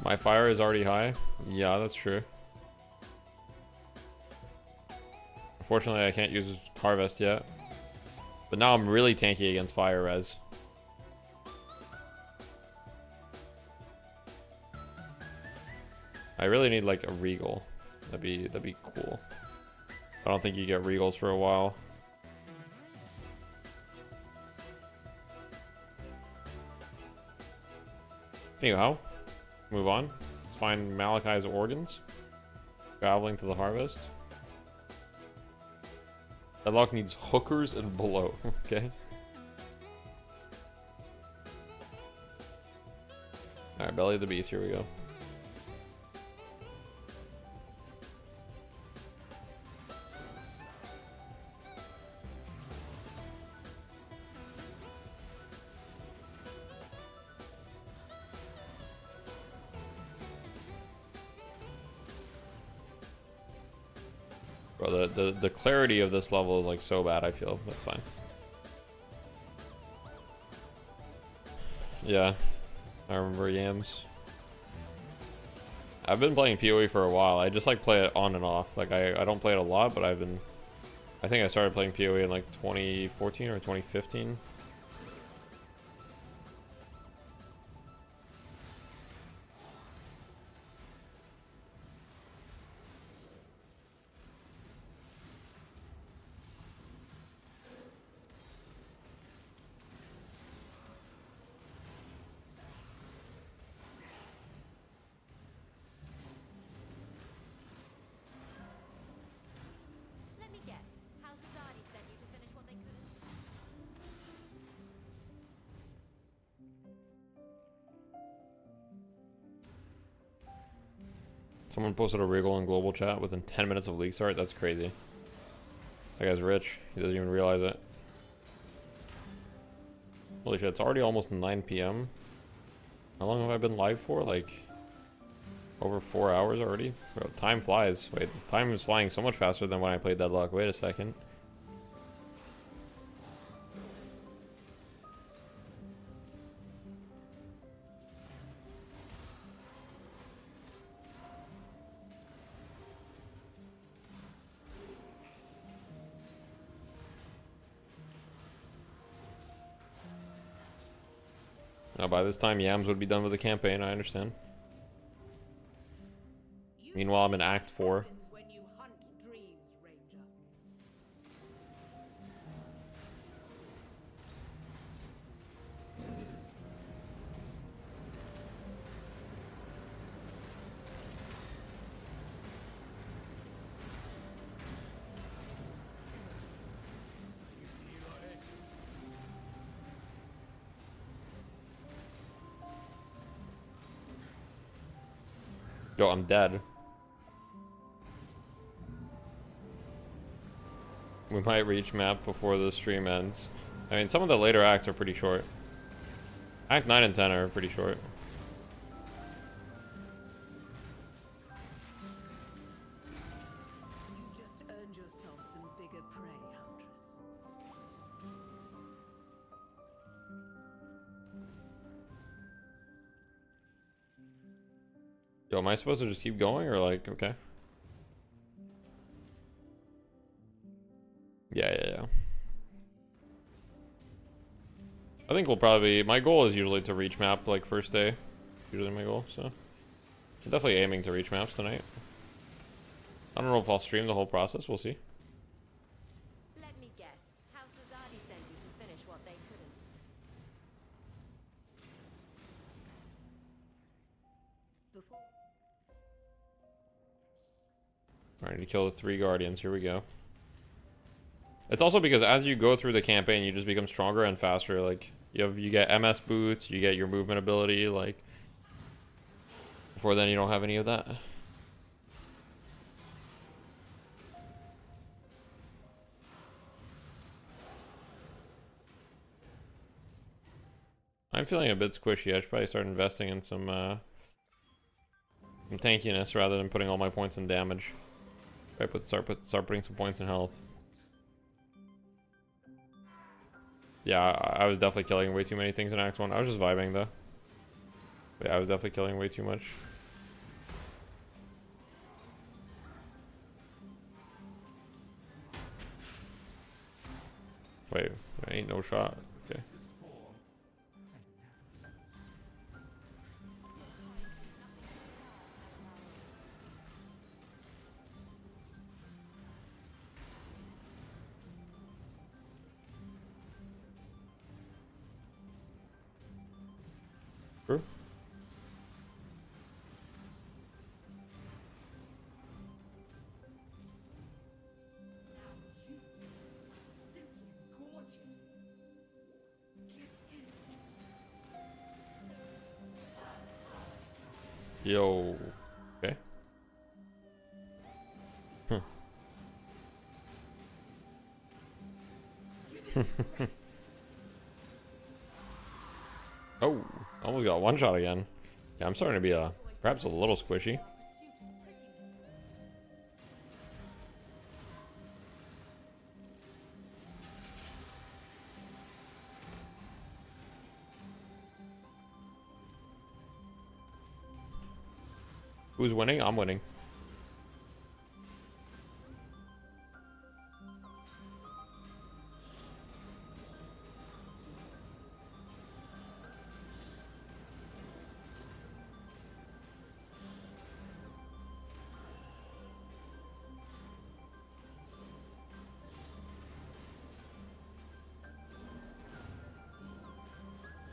My fire is already high. Yeah, that's true. Unfortunately, I can't use Harvest yet. But now I'm really tanky against fire res. I really need like a Regal. That'd be cool. I don't think you get Regals for a while. Anyhow, move on. Let's find Malachi's organs. Traveling to the harvest. Deadlock needs hookers and below. Okay. Alright, Belly of the Beast, here we go. Bro, the clarity of this level is like so bad, I feel. That's fine. Yeah, I remember yams. I've been playing PoE for a while. I just like play it on and off. Like I don't play it a lot, but I think I started playing PoE in like 2014 or 2015. Let me guess. House Azadi sent you to finish what they couldn't. Someone posted a Regal in global chat within 10 minutes of league start. That's crazy. That guy's rich. He doesn't even realize it. Holy shit, it's already almost 9 p.m. How long have I been live for? Like, over 4 hours already? Bro, time flies. Wait, time is flying so much faster than when I played Deadlock. Wait a second. Now, by this time, Yams would be done with the campaign, I understand. Meanwhile, I'm in Act 4. When you hunt dreams, Ranger. Yo, I'm dead. We might reach map before the stream ends. I mean, some of the later acts are pretty short. Act 9 and 10 are pretty short. You've just earned yourself some bigger prey, Huntress. Yo, am I supposed to just keep going or like, okay? Yeah. I think we'll probably, my goal is usually to reach map like first day. Usually my goal, so. I'm definitely aiming to reach maps tonight. I don't know if I'll stream the whole process, we'll see. Let me guess. House Azadi sent you to finish what they couldn't. Before Alright, to kill the 3 guardians, here we go. It's also because as you go through the campaign, you just become stronger and faster. Like you get MS boots, you get your movement ability. Like before then, you don't have any of that. I'm feeling a bit squishy. I should probably start investing in some tankiness rather than putting all my points in damage. Start putting some points in health. Yeah, I was definitely killing way too many things in Act 1. I was just vibing though. But yeah, I was definitely killing way too much. Wait, there ain't no shot. Okay. True. Yo. Okay. Oh, almost got one shot again. Yeah, I'm starting to be perhaps a little squishy. Who's winning? I'm winning.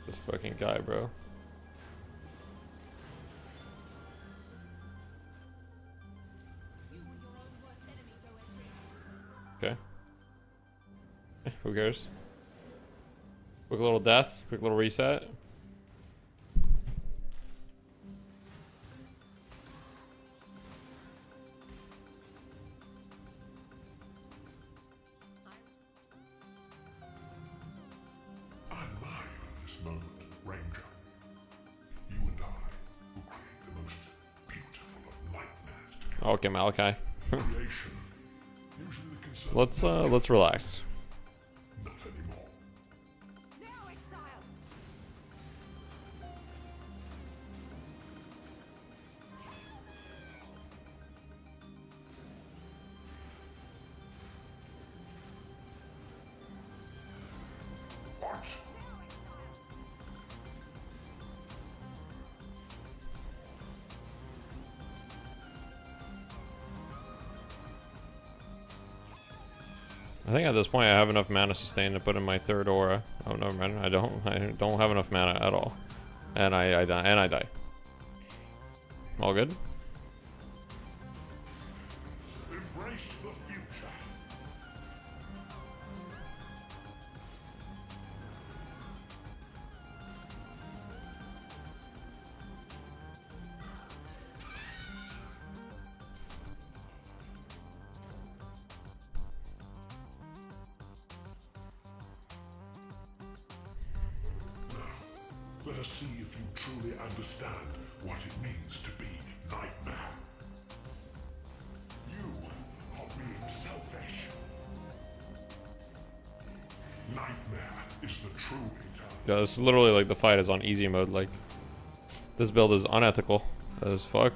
This fucking guy, bro. Okay. Who cares? Quick little death, quick little reset. I admire you in this moment, Ranger. You and I will create the most beautiful of nightmares together. Okay, Malachi. Creation. Usually the concern Let's relax. not anymore. Now, exile! What? I think at this point I have enough mana sustain to put in my third aura. Oh no, man, I don't have enough mana at all, and I die. All good. Embrace the future. Let us see if you truly understand what it means to be Nightmare. You are being selfish. Nightmare is the true eternal. Yeah, this is literally like the fight is on easy mode. Like this build is unethical as fuck.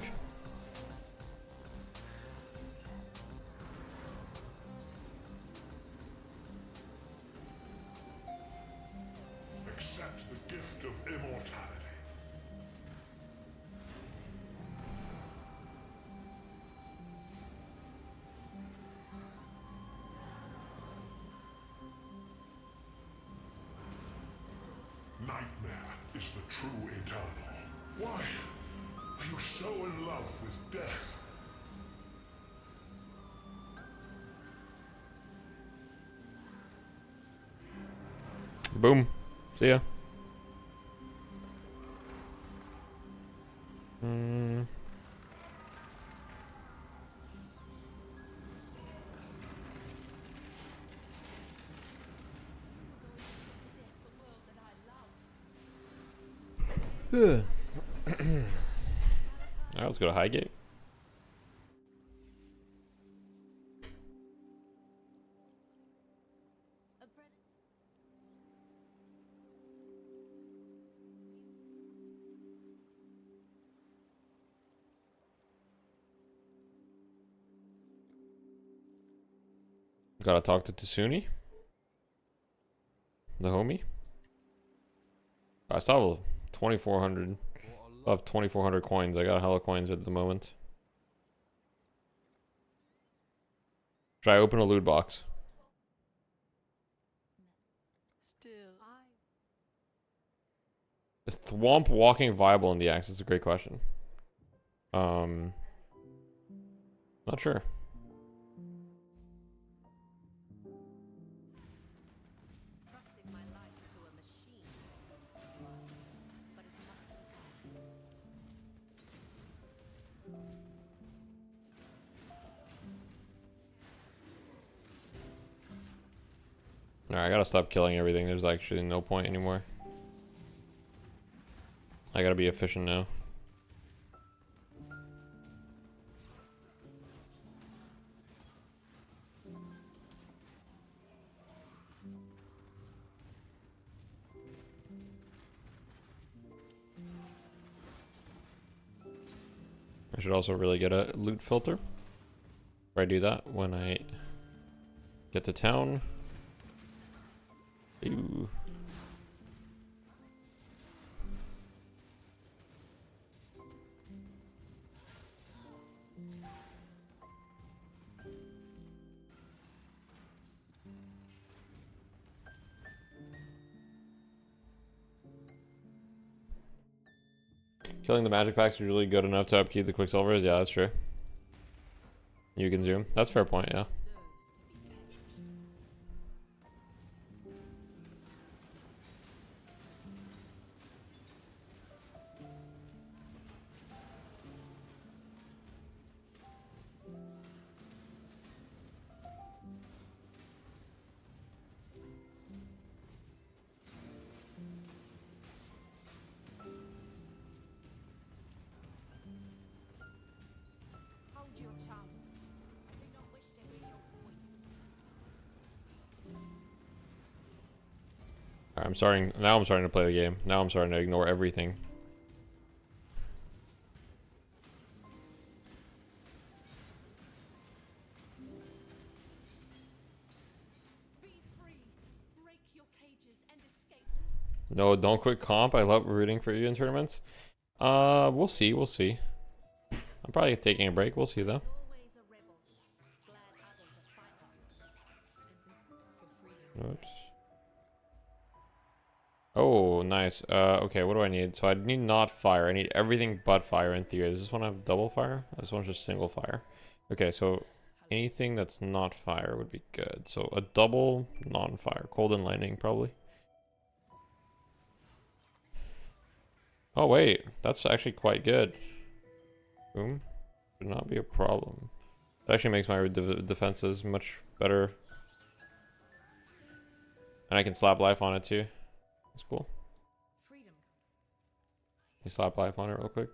Accept the gift of immortality. Nightmare is the true eternal. Why are you so in love with death? Boom. See ya. Alright, let's go to Highgate. Gotta talk to Tsuni, the homie. I still have 2,400 of 2,400 coins. I got hella coins at the moment. Should I open a loot box? Is Thwomp walking viable in the axe? That's a great question. Not sure. Trusting my life to a machine seems to work, but it mustn't. Alright, I gotta stop killing everything. There's actually no point anymore. I gotta be efficient now. I should also really get a loot filter. Where I do that when I get to town. Ooh. Killing the magic packs is usually good enough to upkeep the Quicksilvers. Yeah, that's true. You can zoom. That's a fair point, yeah. Hold your tongue. I do not wish to hear your voice. Alright, I'm starting to play the game. Now I'm starting to ignore everything. Be free. Break your cages and escape. No, don't quit comp. I love rooting for you in tournaments. We'll see, we'll see. I'm probably taking a break. We'll see though. Always a rebel. Glad others are fighting. Oops. Oh, nice. Okay, what do I need? So I need not fire. I need everything but fire in theory. Does this one have double fire? This one's just single fire. Okay, so anything that's not fire would be good. So a double non-fire. Cold and lightning, probably. Oh, wait. That's actually quite good. Boom. Should not be a problem. It actually makes my defenses much better. And I can slap life on it too. That's cool. Freedom. You slap life on it real quick.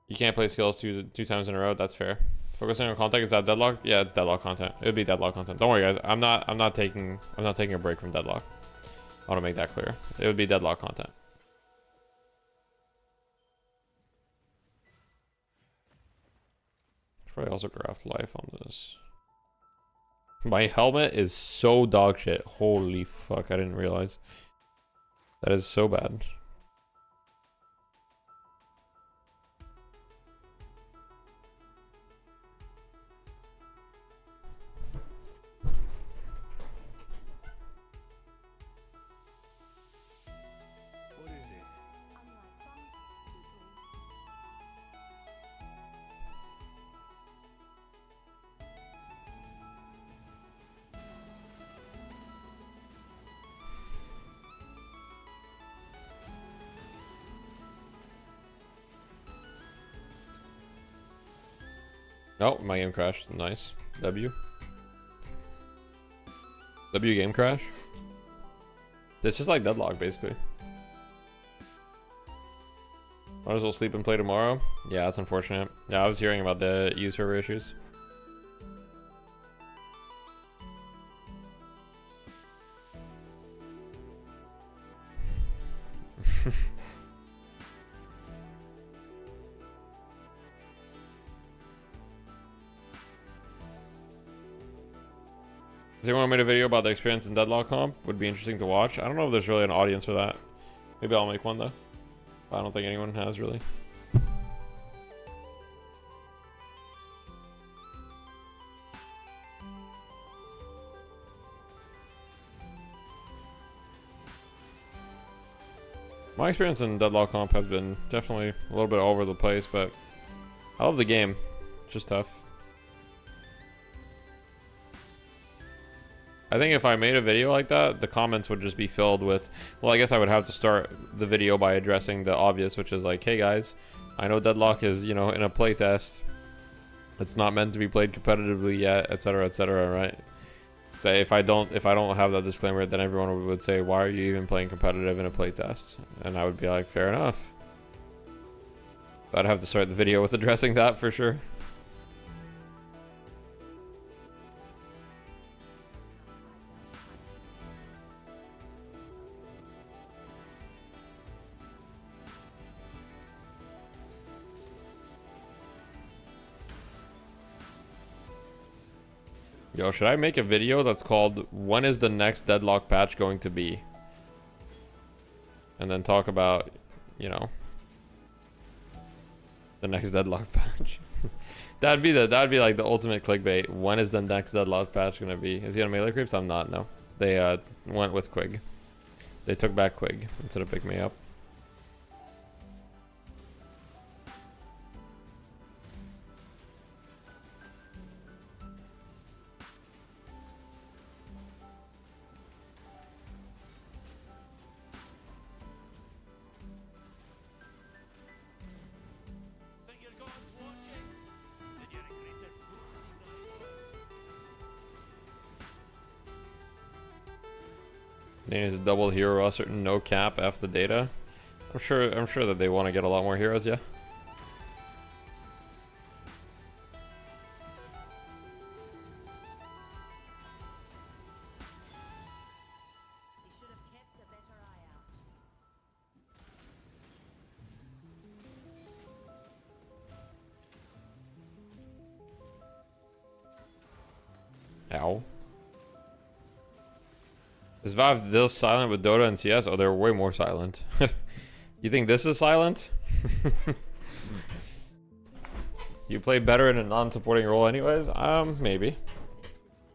You can't play skills two times in a row. That's fair. Focusing on content, is that Deadlock? Yeah, it's Deadlock content. It would be Deadlock content. Don't worry, guys. I'm not taking a break from Deadlock. I want to make that clear. It would be Deadlock content. Should probably also graft life on this. My helmet is so dog shit. Holy fuck, I didn't realize. That is so bad. What is it? Unlike some people. Oh, my game crashed. Nice. W. W game crash. It's just like Deadlock, basically. Might as well sleep and play tomorrow. Yeah, that's unfortunate. Yeah, I was hearing about the EU server issues. Has anyone made a video about the experience in Deadlock comp? Would be interesting to watch. I don't know if there's really an audience for that. Maybe I'll make one though. I don't think anyone has really. My experience in Deadlock comp has been definitely a little bit all over the place, but I love the game. It's just tough. I think if I made a video like that, the comments would just be filled with, well, I guess I would have to start the video by addressing the obvious, which is like, hey guys, I know Deadlock is, you know, in a playtest. It's not meant to be played competitively yet, etc., right? So if I don't have that disclaimer, then everyone would say, why are you even playing competitive in a playtest? And I would be like, fair enough. I'd have to start the video with addressing that for sure. Yo, should I make a video that's called, when is the next Deadlock patch going to be? And then talk about, you know, the next Deadlock patch. that'd be like the ultimate clickbait. When is the next Deadlock patch gonna be? Is he on MeleeCreeps? I'm not, no. They went with Quig. They took back Quig instead of picking me up. They need to double hero roster, no cap F the data. I'm sure that they want to get a lot more heroes, yeah. Ow. Is Valve this silent with Dota and CS? Oh, they're way more silent. You think this is silent? You play better in a non-supporting role anyways? Maybe.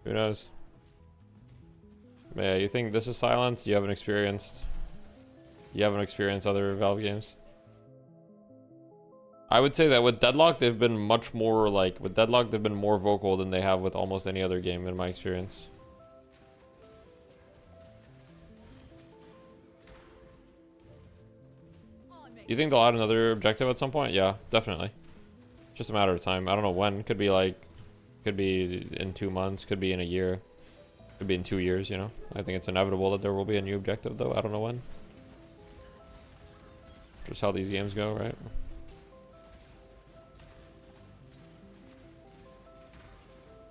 Who knows? Yeah, you think this is silent? You haven't experienced other Valve games? I would say that with Deadlock, they've been much more like, with Deadlock, they've been more vocal than they have with almost any other game in my experience. You think they'll add another objective at some point? Yeah, definitely. Just a matter of time. I don't know when. Could be in 2 months, could be in a year, could be in 2 years, you know? I think it's inevitable that there will be a new objective though. I don't know when. Just how these games go, right?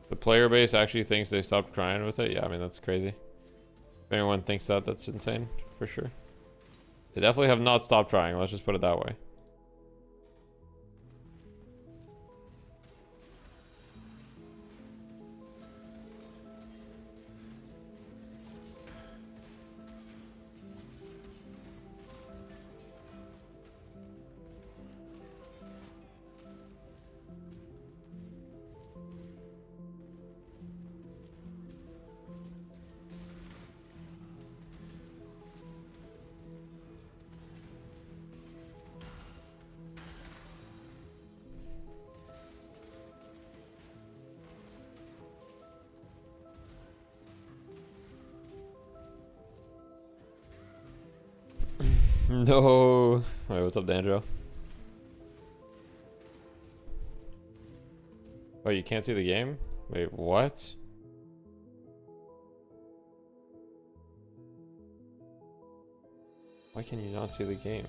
The player base actually thinks they stopped crying with it? Yeah, I mean, that's crazy. If anyone thinks that, that's insane, for sure. They definitely have not stopped trying, let's just put it that way. No. Wait, what's up, Danjo? Oh, you can't see the game? Wait, what? Why can you not see the game?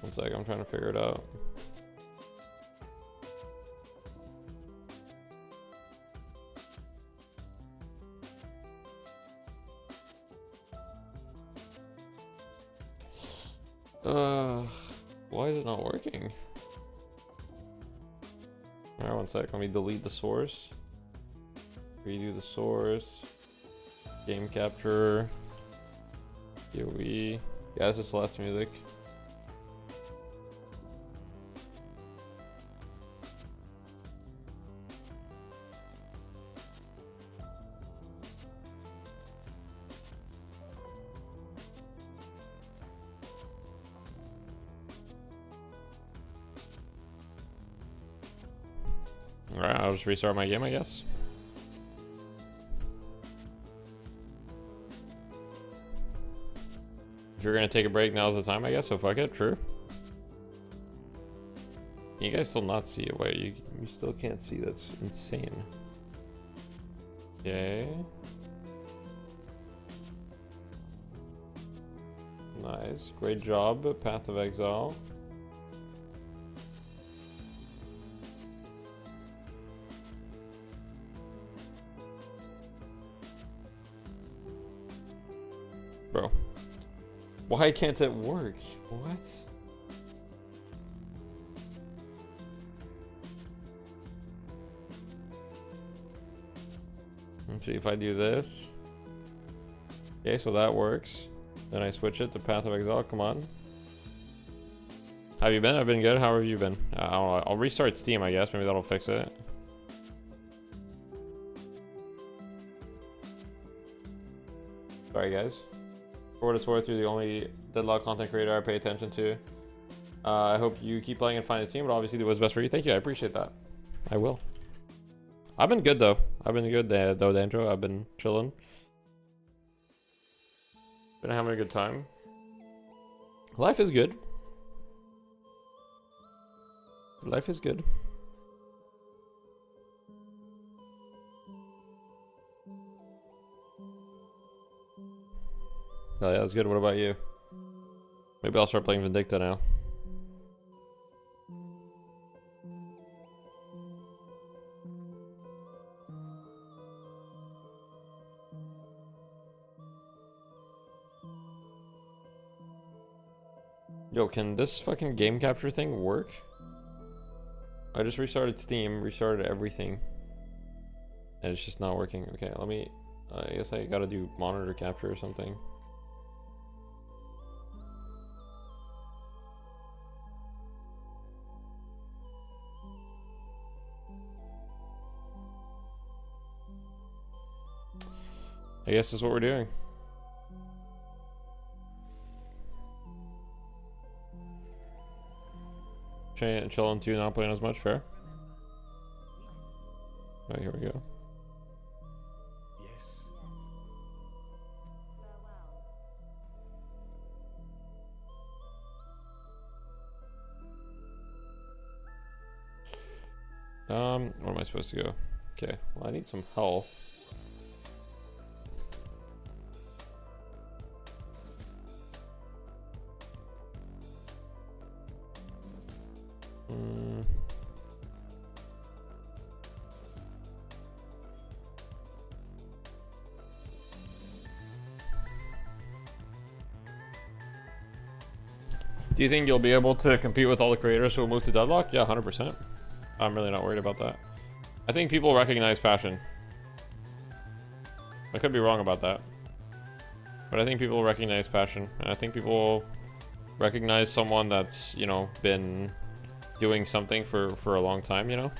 One sec, I'm trying to figure it out. Why is it not working? Alright, one sec, let me delete the source. Redo the source. Game capture. POE. Yeah, this is Celeste music. Alright, I'll just restart my game, I guess. If you're gonna take a break, now's the time, I guess, so fuck it, true. Can you guys still not see it? Wait, you still can't see, that's insane. Okay. Nice, great job, Path of Exile. Bro, why can't it work? What? Let's see if I do this. Okay, so that works. Then I switch it to Path of Exile. Come on. How have you been? I've been good. How have you been? I don't know. I'll restart Steam, I guess. Maybe that'll fix it. Sorry, guys. For what it's worth, you're the only Deadlock content creator I pay attention to. I hope you keep playing and find a team, but obviously do what's best for you. Thank you, I appreciate that. I will. I've been good though. I've been good though, Dandro. I've been chilling. Been having a good time. Life is good. Life is good. Oh yeah, that's good. What about you? Maybe I'll start playing Vindicta now. Yo, can this fucking game capture thing work? I just restarted Steam, restarted everything. And it's just not working. Okay, let me... I guess I gotta do monitor capture or something. I guess that's what we're doing. Chilling too, not playing as much, fair. Oh, here we go. Yes. Where am I supposed to go? Okay, well I need some health. Do you think you'll be able to compete with all the creators who will move to Deadlock? Yeah, 100%. I'm really not worried about that. I think people recognize passion. I could be wrong about that. But I think people recognize passion. And I think people recognize someone that's, you know, been doing something for a long time, you know?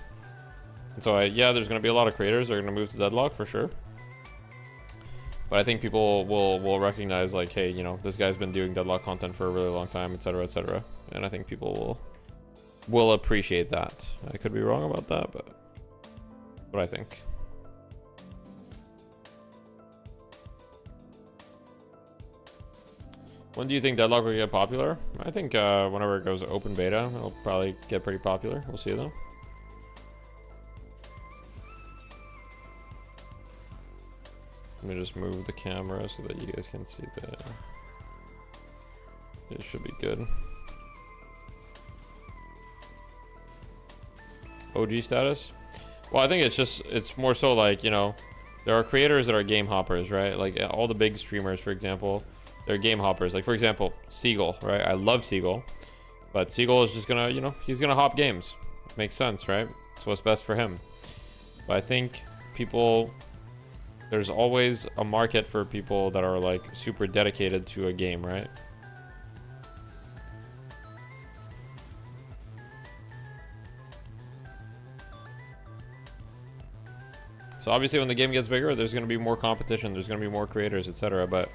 And so, yeah, there's going to be a lot of creators that are going to move to Deadlock for sure. But I think people will recognize, like, hey, you know, this guy's been doing Deadlock content for a really long time, etc., etc. And I think people will appreciate that. I could be wrong about that, but what I think. When do you think Deadlock will get popular? I think whenever it goes open beta, it'll probably get pretty popular. We'll see though. Let me just move the camera so that you guys can see the... It should be good. OG status? Well, I think it's more so like, you know, there are creators that are game hoppers, right? Like all the big streamers, for example, they're game hoppers. Like, for example, Seagull, right? I love Seagull, but Seagull is just gonna, you know, he's gonna hop games. Makes sense, right? It's what's best for him. But I think there's always a market for people that are like super dedicated to a game, right? So obviously when the game gets bigger, there's going to be more competition, there's going to be more creators, etc. But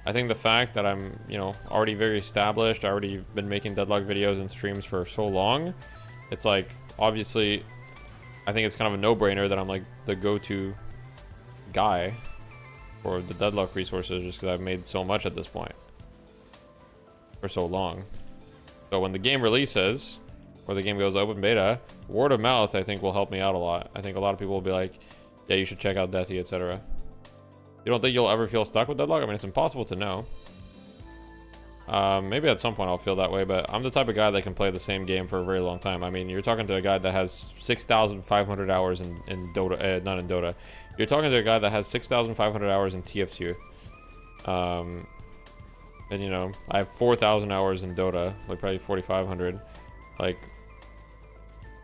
I think the fact that I'm, you know, already very established, I already been making Deadlock videos and streams for so long, it's like, obviously, I think it's kind of a no-brainer that I'm like the go-to guy for the Deadlock resources, just because I've made so much at this point for so long. So when the game releases, or the game goes open beta, word of mouth I think will help me out a lot. I think a lot of people will be like, yeah, you should check out Deathy, etc. You don't think you'll ever feel stuck with Deadlock? I mean, it's impossible to know. Maybe at some point I'll feel that way, but I'm the type of guy that can play the same game for a very long time. I mean, you're talking to a guy that has 6,500 hours in Dota, not in Dota. You're talking to a guy that has 6,500 hours in TF2. And you know, I have 4,000 hours in Dota, like probably 4,500. Like,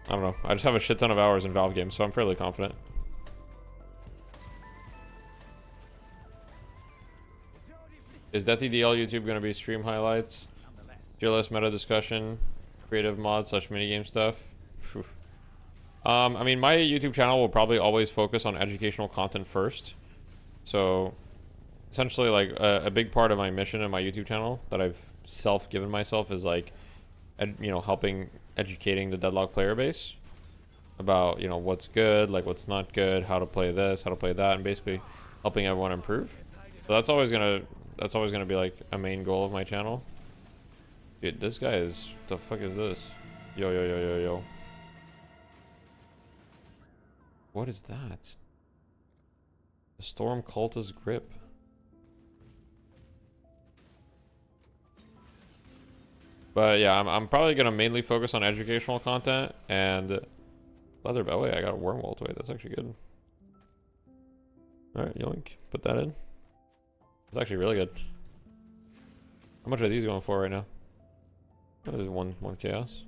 I don't know. I just have a shit ton of hours in Valve games, so I'm fairly confident. Is Deathy DL YouTube going to be stream highlights? Fearless meta discussion, creative mod / minigame stuff? Whew. I mean, my YouTube channel will probably always focus on educational content first. So, essentially, like, a big part of my mission in my YouTube channel that I've given myself is, like, you know, helping educating the Deadlock player base about, you know, what's good, like, what's not good, how to play this, how to play that, and basically helping everyone improve. So that's always gonna be like a main goal of my channel. Dude, this guy is, the fuck is this? Yo, yo, yo, yo, yo. What is that? The Storm Cultist Grip. But yeah, I'm probably gonna mainly focus on educational content and leather belt. Wait, I got a wormhole to it. That's actually good. Alright, yoink. Put that in. It's actually really good. How much are these going for right now? Oh, there's one chaos.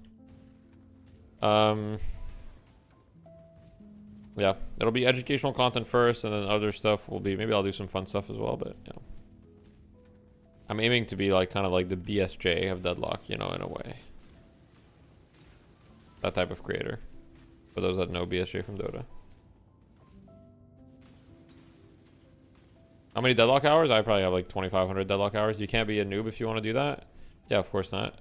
Yeah, it'll be educational content first, and then other stuff will be, maybe I'll do some fun stuff as well, but yeah. I'm aiming to be like kind of like the BSJ of Deadlock, you know, in a way. That type of creator. For those that know BSJ from Dota. How many Deadlock hours? I probably have like 2,500 Deadlock hours. You can't be a noob if you want to do that. Yeah, of course not.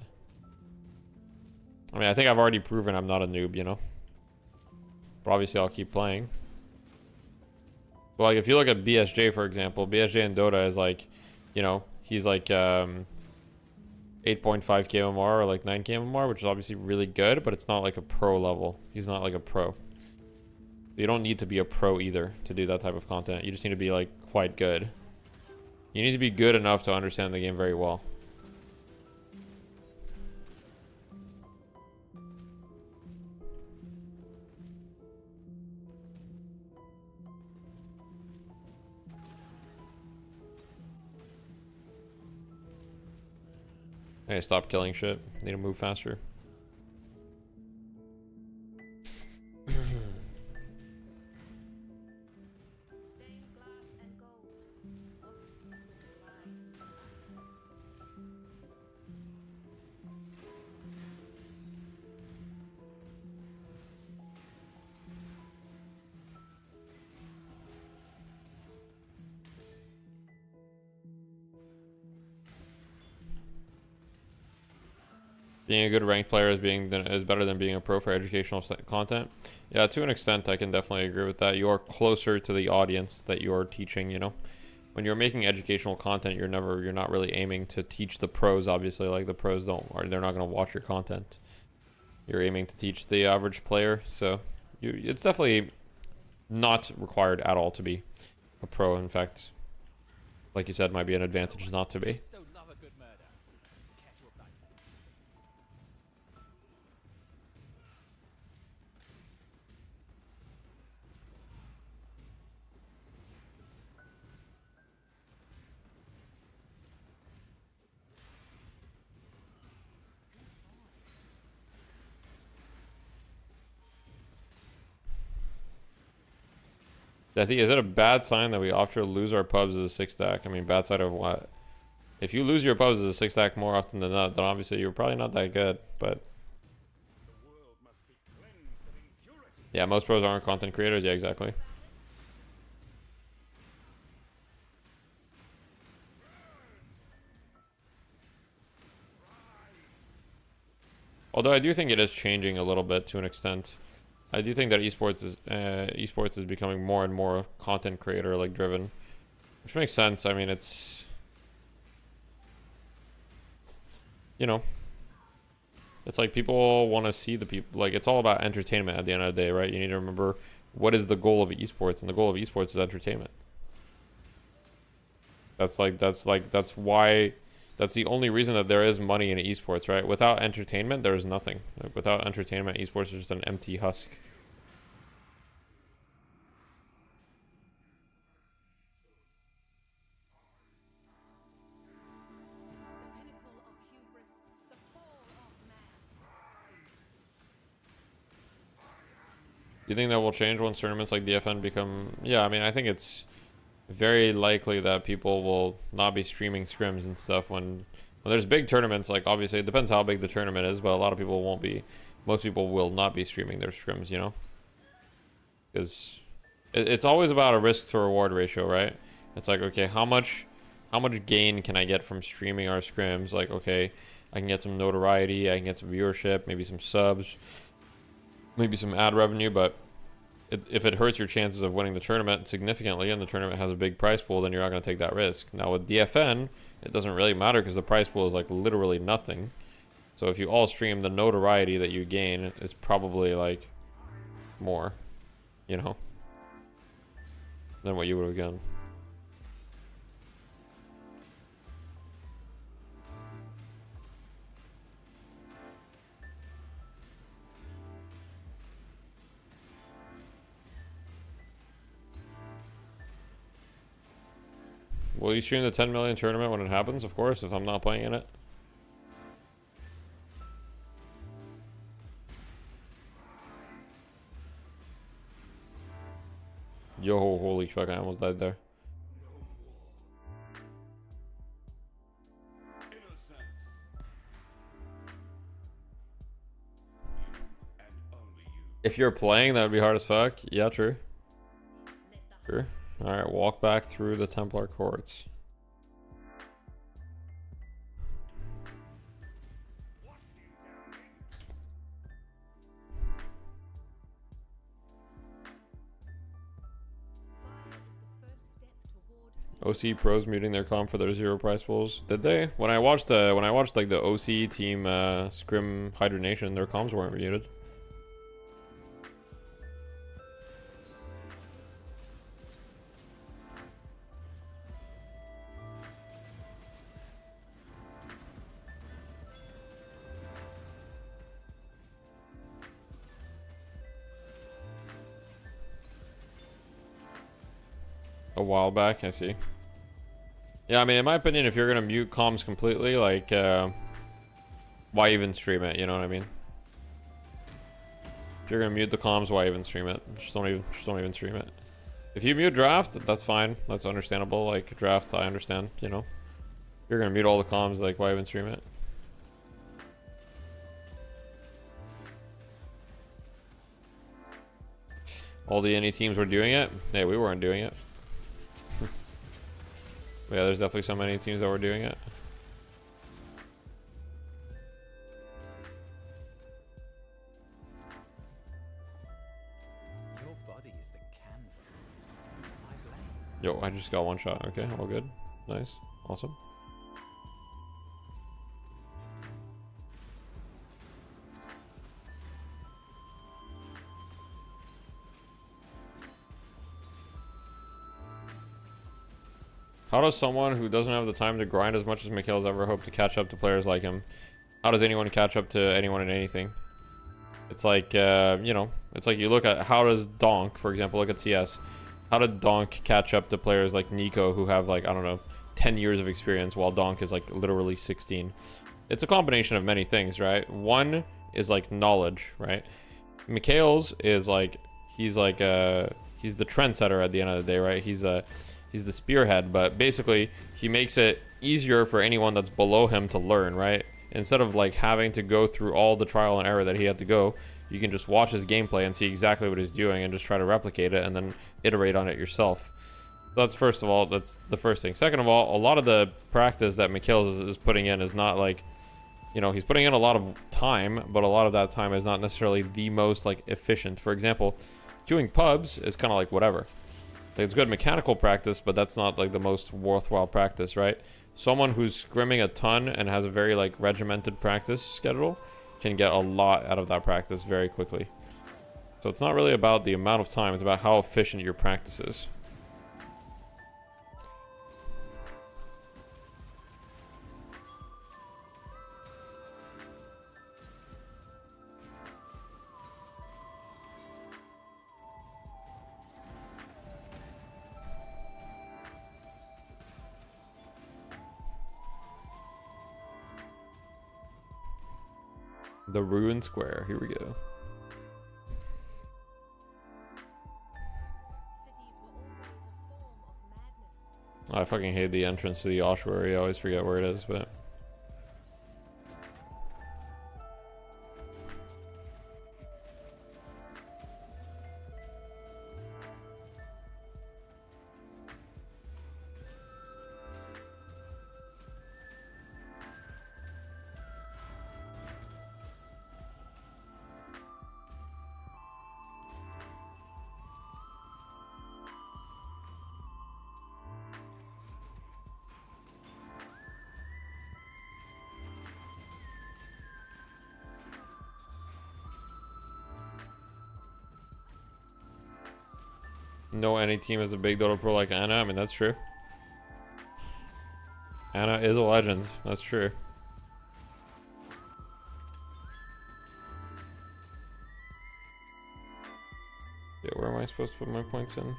I mean, I think I've already proven I'm not a noob, you know. But obviously I'll keep playing. But like, if you look at BSJ, for example, BSJ in Dota is like, you know, he's like 8.5 KMR or like 9 KMR, which is obviously really good, but it's not like a pro level. He's not like a pro. You don't need to be a pro either to do that type of content. You just need to be like quite good. You need to be good enough to understand the game very well. Hey, stop killing shit. Need to move faster. Stained glass and gold. What exquisite lies. Being a good ranked player is better than being a pro for educational content. Yeah, to an extent, I can definitely agree with that. You are closer to the audience that you are teaching. You know, when you're making educational content, you're not really aiming to teach the pros. Obviously, like the pros they're not going to watch your content. You're aiming to teach the average player, so it's definitely not required at all to be a pro. In fact, like you said, might be an advantage not to be. So love a good murder. Care to oblige me? Deathy, is it a bad sign that we often lose our pubs as a 6-stack? I mean, bad side of what? If you lose your pubs as a 6-stack more often than not, then obviously you're probably not that good, but... Yeah, most pros aren't content creators. Yeah, exactly. Although I do think it is changing a little bit to an extent. I do think that esports is becoming more and more content creator like driven, which makes sense. I mean, it's, you know, it's like people want to see the people, like it's all about entertainment at the end of the day, right? You need to remember what is the goal of esports, and the goal of esports is entertainment. That's why, that's the only reason that there is money in esports, right? Without entertainment, there is nothing. Like, without entertainment, esports is just an empty husk. The pinnacle of hubris, the fall of man. Do you think that will change once tournaments like DFN become... Yeah, I mean, I think it's very likely that people will not be streaming scrims and stuff when there's big tournaments. Like, obviously, it depends how big the tournament is, but a lot of people won't be... Most people will not be streaming their scrims, you know? Because it's always about a risk to reward ratio, right? It's like, okay, how much gain can I get from streaming our scrims? Like, okay, I can get some notoriety, I can get some viewership, maybe some subs, maybe some ad revenue, but if it hurts your chances of winning the tournament significantly and the tournament has a big prize pool, then you're not going to take that risk. Now with DFN, it doesn't really matter because the prize pool is like literally nothing. So if you all stream, the notoriety that you gain is probably like more, you know, than what you would have gotten. Will you stream the 10 million tournament when it happens? Of course, if I'm not playing in it. Yo, holy fuck, I almost died there. If you're playing, that would be hard as fuck. Yeah, true. True. Alright, walk back through the Templar courts. OC pros muting their comp for their 0 prize pools. Did they? When I watched like the OC team scrim hydronation, their comms weren't muted. A while back, I see. Yeah, I mean, in my opinion, if you're gonna mute comms completely, like, why even stream it? You know what I mean? If you're gonna mute the comms, why even stream it? Just don't even stream it. If you mute draft, that's fine. That's understandable. Like draft, I understand. You know, if you're gonna mute all the comms, like, why even stream it? All the NE teams were doing it. Hey, we weren't doing it. Yeah, there's definitely so many teams that were doing it. Your body is the canvas. I blame. Yo, I just got one shot. Okay, all good. Nice. Awesome. How does someone who doesn't have the time to grind as much as Mikhail's ever hope to catch up to players like him? How does anyone catch up to anyone in anything? It's like, you know, it's like you look at how does Donk, for example, look at CS. How did Donk catch up to players like Nico who have like, I don't know, 10 years of experience while Donk is like literally 16? It's a combination of many things, right? One is like knowledge, right? Mikhail's is like, he's the trendsetter at the end of the day, right? He's the spearhead, but basically he makes it easier for anyone that's below him to learn, right? Instead of like having to go through all the trial and error that he had to go, you can just watch his gameplay and see exactly what he's doing and just try to replicate it and then iterate on it yourself. So that's first of all, that's the first thing. Second of all, a lot of the practice that Mikhail is putting in is not like, you know, he's putting in a lot of time, but a lot of that time is not necessarily the most like efficient. For example, queuing pubs is kind of like whatever. Like, it's good mechanical practice, but that's not like the most worthwhile practice, right? Someone who's scrimming a ton and has a very like regimented practice schedule can get a lot out of that practice very quickly. So it's not really about the amount of time, it's about how efficient your practice is. The Ruin Square, here we go. Cities were always a form of madness. I fucking hate the entrance to the ossuary. I always forget where it is, but... No, any team is a big Dota pro like Ana. I mean, that's true. Ana is a legend. That's true. Yeah, where am I supposed to put my points in?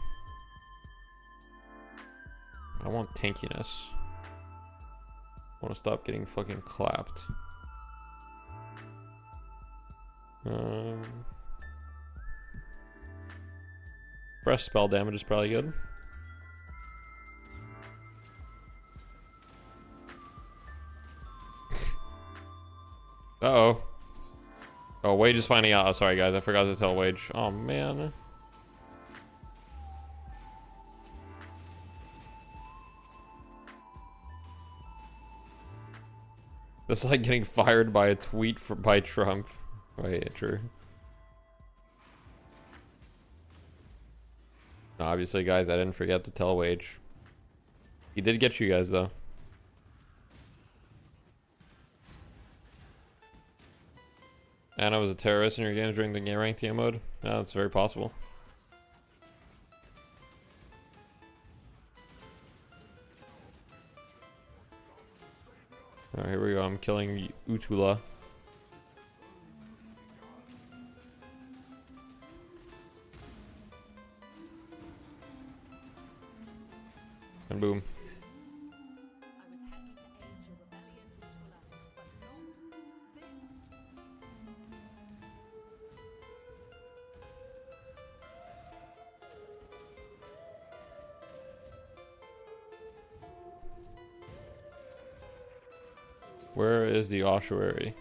I want tankiness. I want to stop getting fucking clapped. Fresh spell damage is probably good. Uh-oh. Oh, Wage is finding out. Oh, sorry, guys. I forgot to tell Wage. Oh, man. That's like getting fired by a tweet by Trump. Oh, yeah, true. Obviously, guys, I didn't forget to tell Wage. He did get you guys, though. Anna was a terrorist in your games during the ranked game mode? No, that's very possible. Alright, here we go. I'm killing Utula. And boom. I was happy to aid your rebellion, Utula, but not this. Where is the ossuary?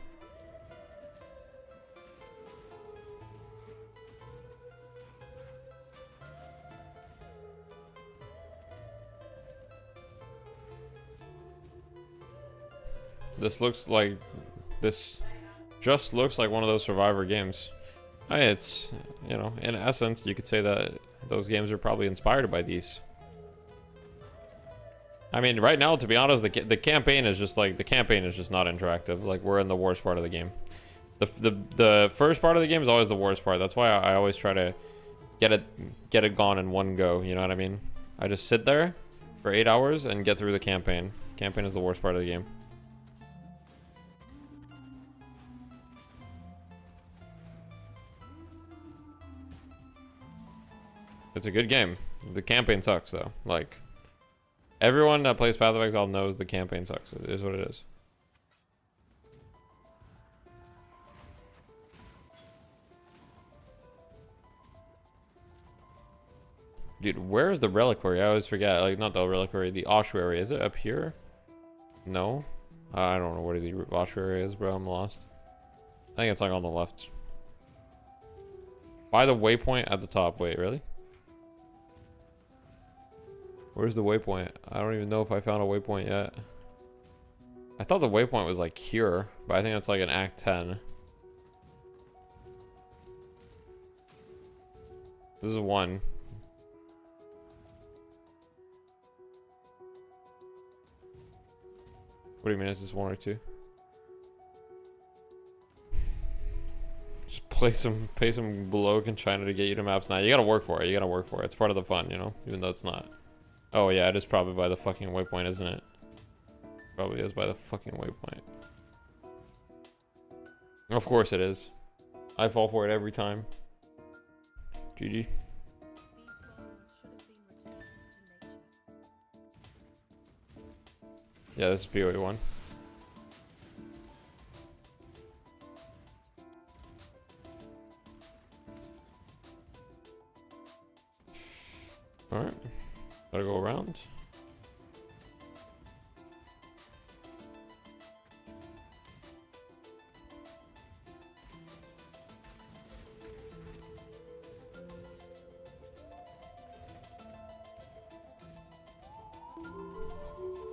This just looks like one of those Survivor games. It's, you know, in essence, you could say that those games are probably inspired by these. I mean, right now, to be honest, the campaign is just like, the campaign is just not interactive. Like, we're in the worst part of the game. The first part of the game is always the worst part. That's why I always try to get it gone in one go. You know what I mean? I just sit there for 8 hours and get through the campaign. Campaign is the worst part of the game. It's a good game. The campaign sucks though. Like, everyone that plays Path of Exile knows the campaign sucks. It is what it is. Dude, where is the reliquary? I always forget. Like, not the reliquary, the ossuary. Is it up here? No? I don't know where the ossuary is, bro. I'm lost. I think it's like on the left. By the waypoint at the top. Wait, really? Where's the waypoint? I don't even know if I found a waypoint yet. I thought the waypoint was like here, but I think that's like an Act 10. This is 1. What do you mean? Is this 1 or 2? Just pay some bloke in China to get you to maps. Now you gotta work for it. You gotta work for it. It's part of the fun, you know, even though it's not. Oh yeah, it is probably by the fucking waypoint, isn't it? Probably is by the fucking waypoint. Of course it is. I fall for it every time. GG. Yeah, this is PoE 1. Alright. Gotta go around.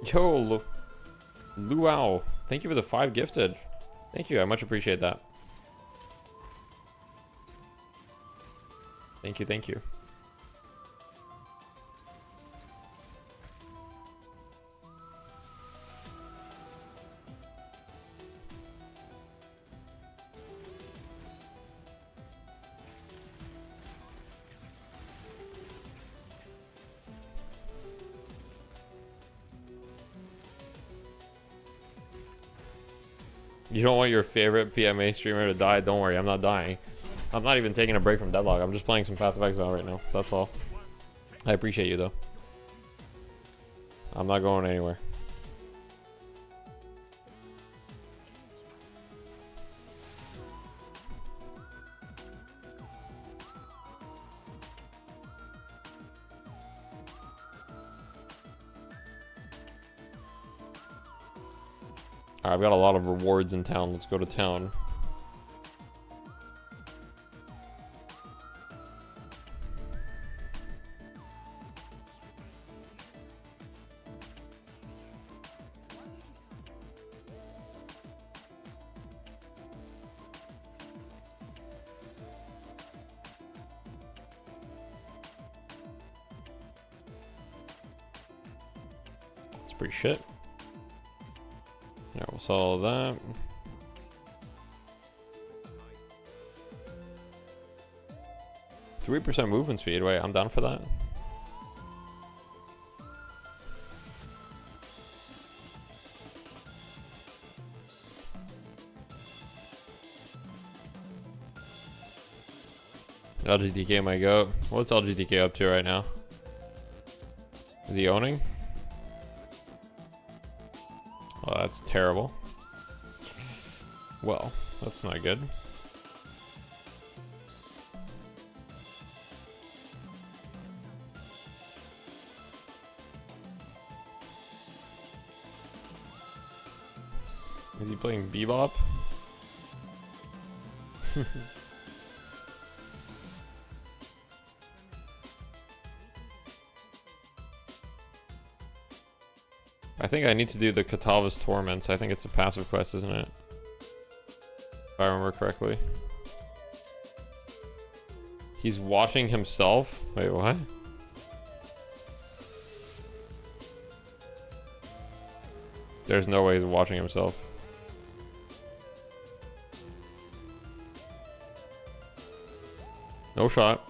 Yo, Luau, thank you for the 5 gifted. Thank you, I much appreciate that. Thank you, thank you. You don't want your favorite PMA streamer to die? Don't worry, I'm not dying. I'm not even taking a break from Deadlock. I'm just playing some Path of Exile right now. That's all. I appreciate you, though. I'm not going anywhere. Alright, I've got a lot of rewards in town. Let's go to town. It's pretty shit. Yeah, we'll sell all that. %3 movement speed. Wait, I'm down for that. LGDK my goat. What's LGDK up to right now? Is he owning? Oh, that's terrible. Well, that's not good. Is he playing Bebop? I think I need to do the Katava's Torments. I think it's a passive quest, isn't it? If I remember correctly. He's washing himself? Wait, what? There's no way he's washing himself. No shot.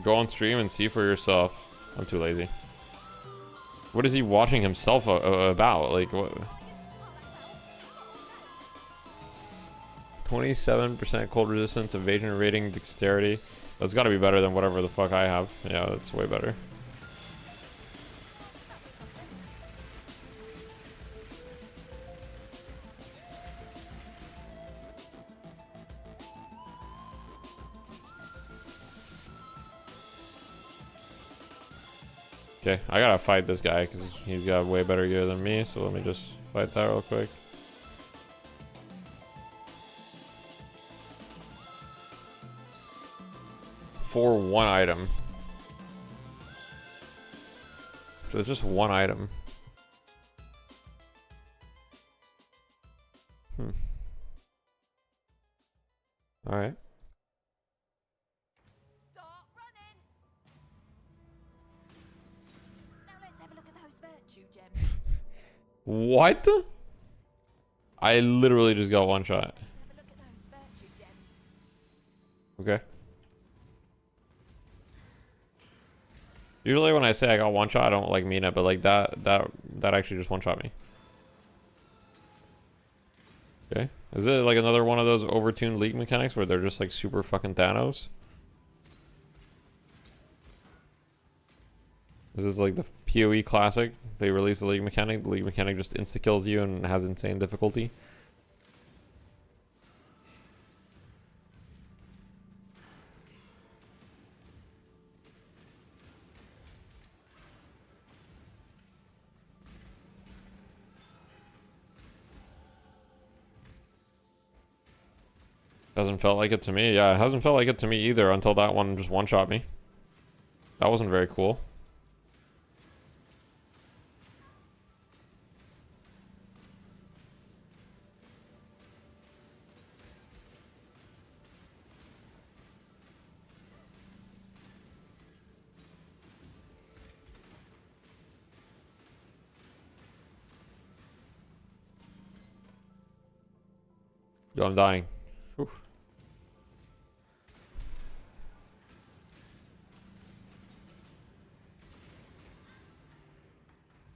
Go on stream and see for yourself. I'm too lazy. What is he watching himself about? Like, what? 27% cold resistance, evasion rating, dexterity. That's got to be better than whatever the fuck I have. Yeah, that's way better. Okay, I gotta fight this guy because he's got way better gear than me. So let me just fight that real quick. For one item. So it's just one item. Alright. Start running. Now let's have a look at those virtue gems. What? I literally just got one shot. Have a look at those virtue gems. Okay. Usually when I say I got one shot, I don't like mean it, but like that actually just one shot me. Okay. Is it like another one of those overtuned league mechanics where they're just like super fucking Thanos? Is this like the PoE classic? They release the league mechanic just insta-kills you and has insane difficulty. Hasn't felt like it to me. Yeah, it hasn't felt like it to me either until that one just one-shot me. That wasn't very cool. Yo, I'm dying. Whew.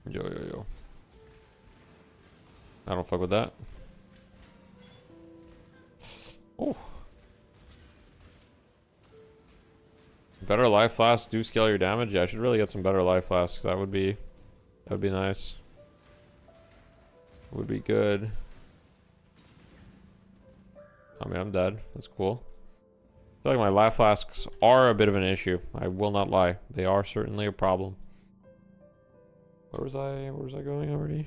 Yo. I don't fuck with that. Oh. Better life flasks do scale your damage. Yeah, I should really get some better life flasks. That would be nice. Would be good. I mean, I'm dead. That's cool. I feel like my life flasks are a bit of an issue. I will not lie. They are certainly a problem. Where was I going already?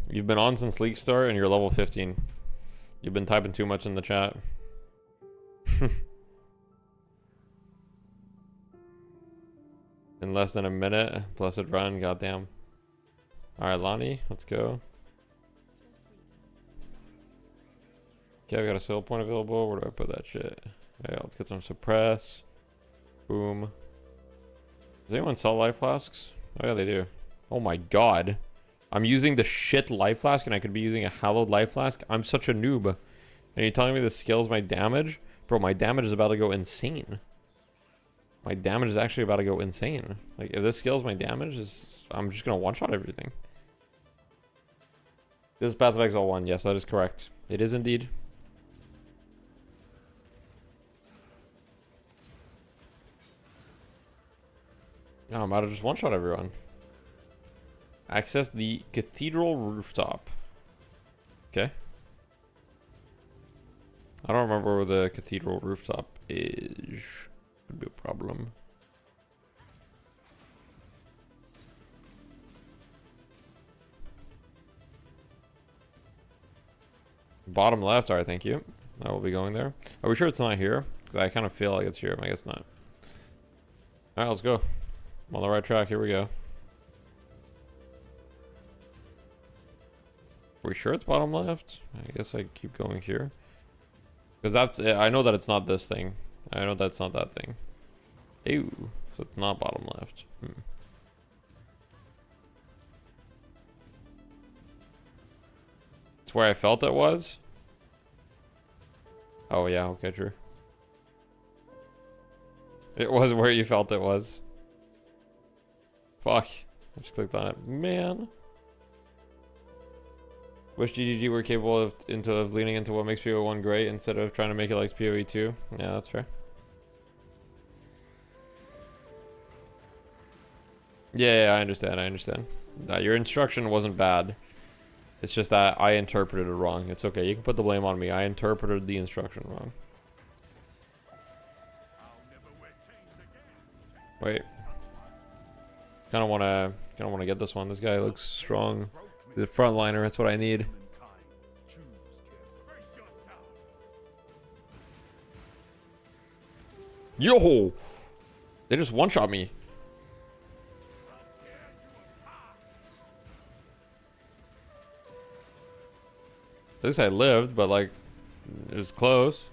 You've been on since League Start and you're level 15. You've been typing too much in the chat. In less than a minute. Blessed run, goddamn. Alright, Lonnie, let's go. Okay, we got a sale point available. Where do I put that shit? Yeah, let's get some suppress. Boom. Does anyone sell life flasks? Oh yeah, they do. Oh my god. I'm using the shit life flask and I could be using a hallowed life flask. I'm such a noob. And you're telling me this scales my damage? Bro, my damage is about to go insane. My damage is actually about to go insane. Like, if this scales my damage, I'm just gonna one-shot everything. This is Path of Exile 1. Yes, that is correct. It is indeed. Oh, I'm about to just one-shot everyone. Access the cathedral rooftop. Okay. I don't remember where the cathedral rooftop is. Could be a problem. Bottom left. Alright, thank you. I will be going there. Are we sure it's not here? Because I kind of feel like it's here. I guess not. Alright, let's go. I'm on the right track. Here we go. Are we sure it's bottom left? I guess I keep going here. Because that's it. I know that it's not this thing. I know that's not that thing. Ew. So it's not bottom left. It's where I felt it was. Oh yeah, okay, true. It was where you felt it was. Fuck. I just clicked on it. Man. Wish GGG were capable of leaning into what makes PoE1 great instead of trying to make it like PoE2. Yeah, that's fair. Yeah, I understand. I understand. Your instruction wasn't bad. It's just that I interpreted it wrong. It's okay. You can put the blame on me. I interpreted the instruction wrong. Wait. Kind of want to get this one. This guy looks strong. The frontliner. That's what I need. Yo! They just one-shot me. At least I lived, but like, it was close.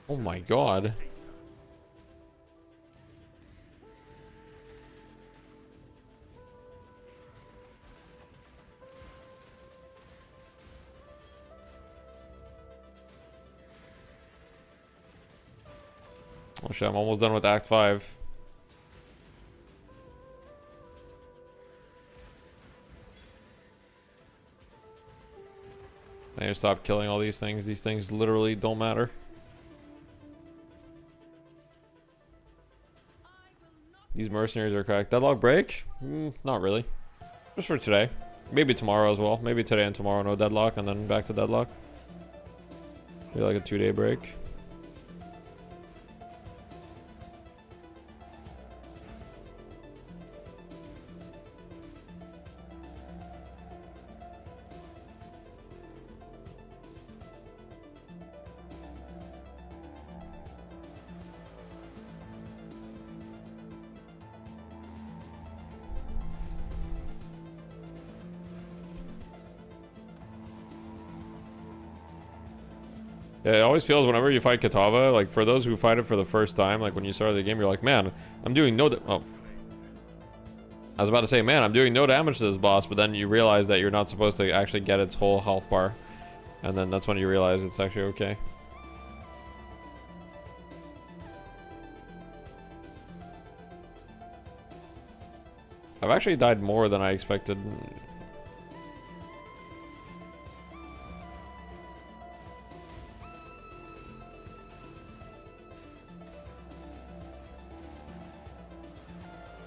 Oh my god. Oh shit, I'm almost done with Act 5. I need to stop killing all these things. These things literally don't matter. These mercenaries are cracked. Deadlock break? Not really. Just for today. Maybe tomorrow as well. Maybe today and tomorrow no deadlock and then back to deadlock. Maybe like a 2-day break. Yeah, it always feels whenever you fight Kitava, like for those who fight it for the first time, like when you started the game, you're like, man, I'm doing no oh. I was about to say, man, I'm doing no damage to this boss, but then you realize that you're not supposed to actually get its whole health bar. And then that's when you realize it's actually okay. I've actually died more than I expected.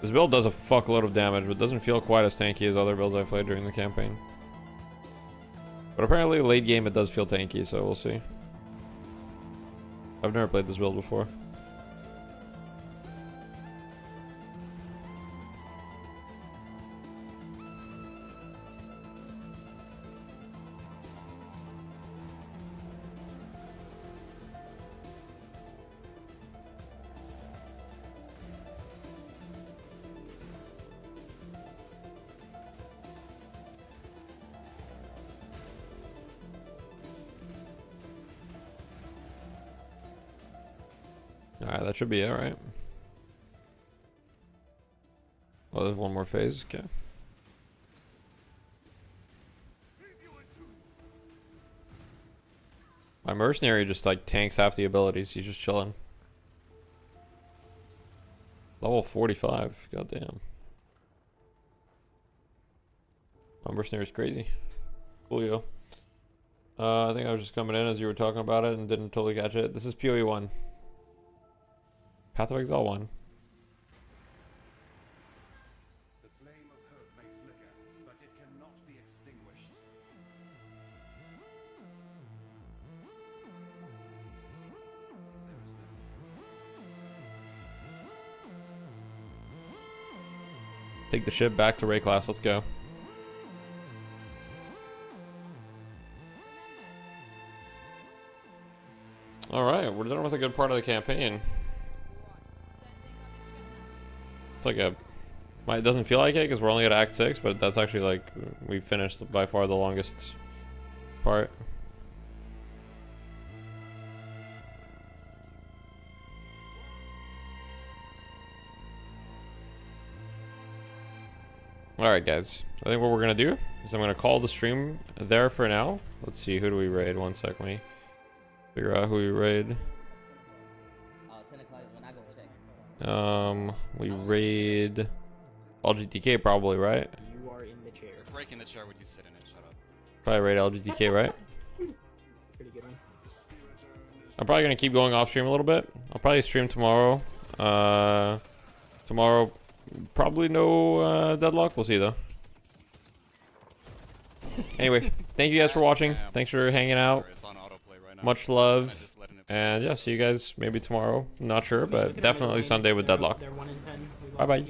This build does a fuckload of damage, but doesn't feel quite as tanky as other builds I've played during the campaign. But apparently late game it does feel tanky, so we'll see. I've never played this build before. Alright, that should be it, right? Oh, there's one more phase, okay. My mercenary just like tanks half the abilities, he's just chilling. Level 45, goddamn. My mercenary's crazy. Coolio. I think I was just coming in as you were talking about it and didn't totally catch it. This is PoE 1. Path of Exile 1. The flame of hope may flicker, but it cannot be extinguished. Take the ship back to Ray class. Let's go. All right, we're done with a good part of the campaign. It's like a, it doesn't feel like it because we're only at Act 6, but that's actually like we finished by far the longest part. Alright guys, I think what we're gonna do is I'm gonna call the stream there for now. Let's see, who do we raid? One sec, let me figure out who we raid. 10 o'clock is when I go check. We raid LGTK probably, right? You are in the chair. Breaking the chair when you sit in it, shut up. Probably raid LGTK, right? Pretty good one. I'm probably gonna keep going off stream a little bit. I'll probably stream tomorrow. Tomorrow, probably no Deadlock. We'll see though. Anyway, thank you guys for watching. Thanks for hanging out. Much love. And yeah, see you guys maybe tomorrow. I'm not sure, but definitely Sunday with Deadlock. Bye bye.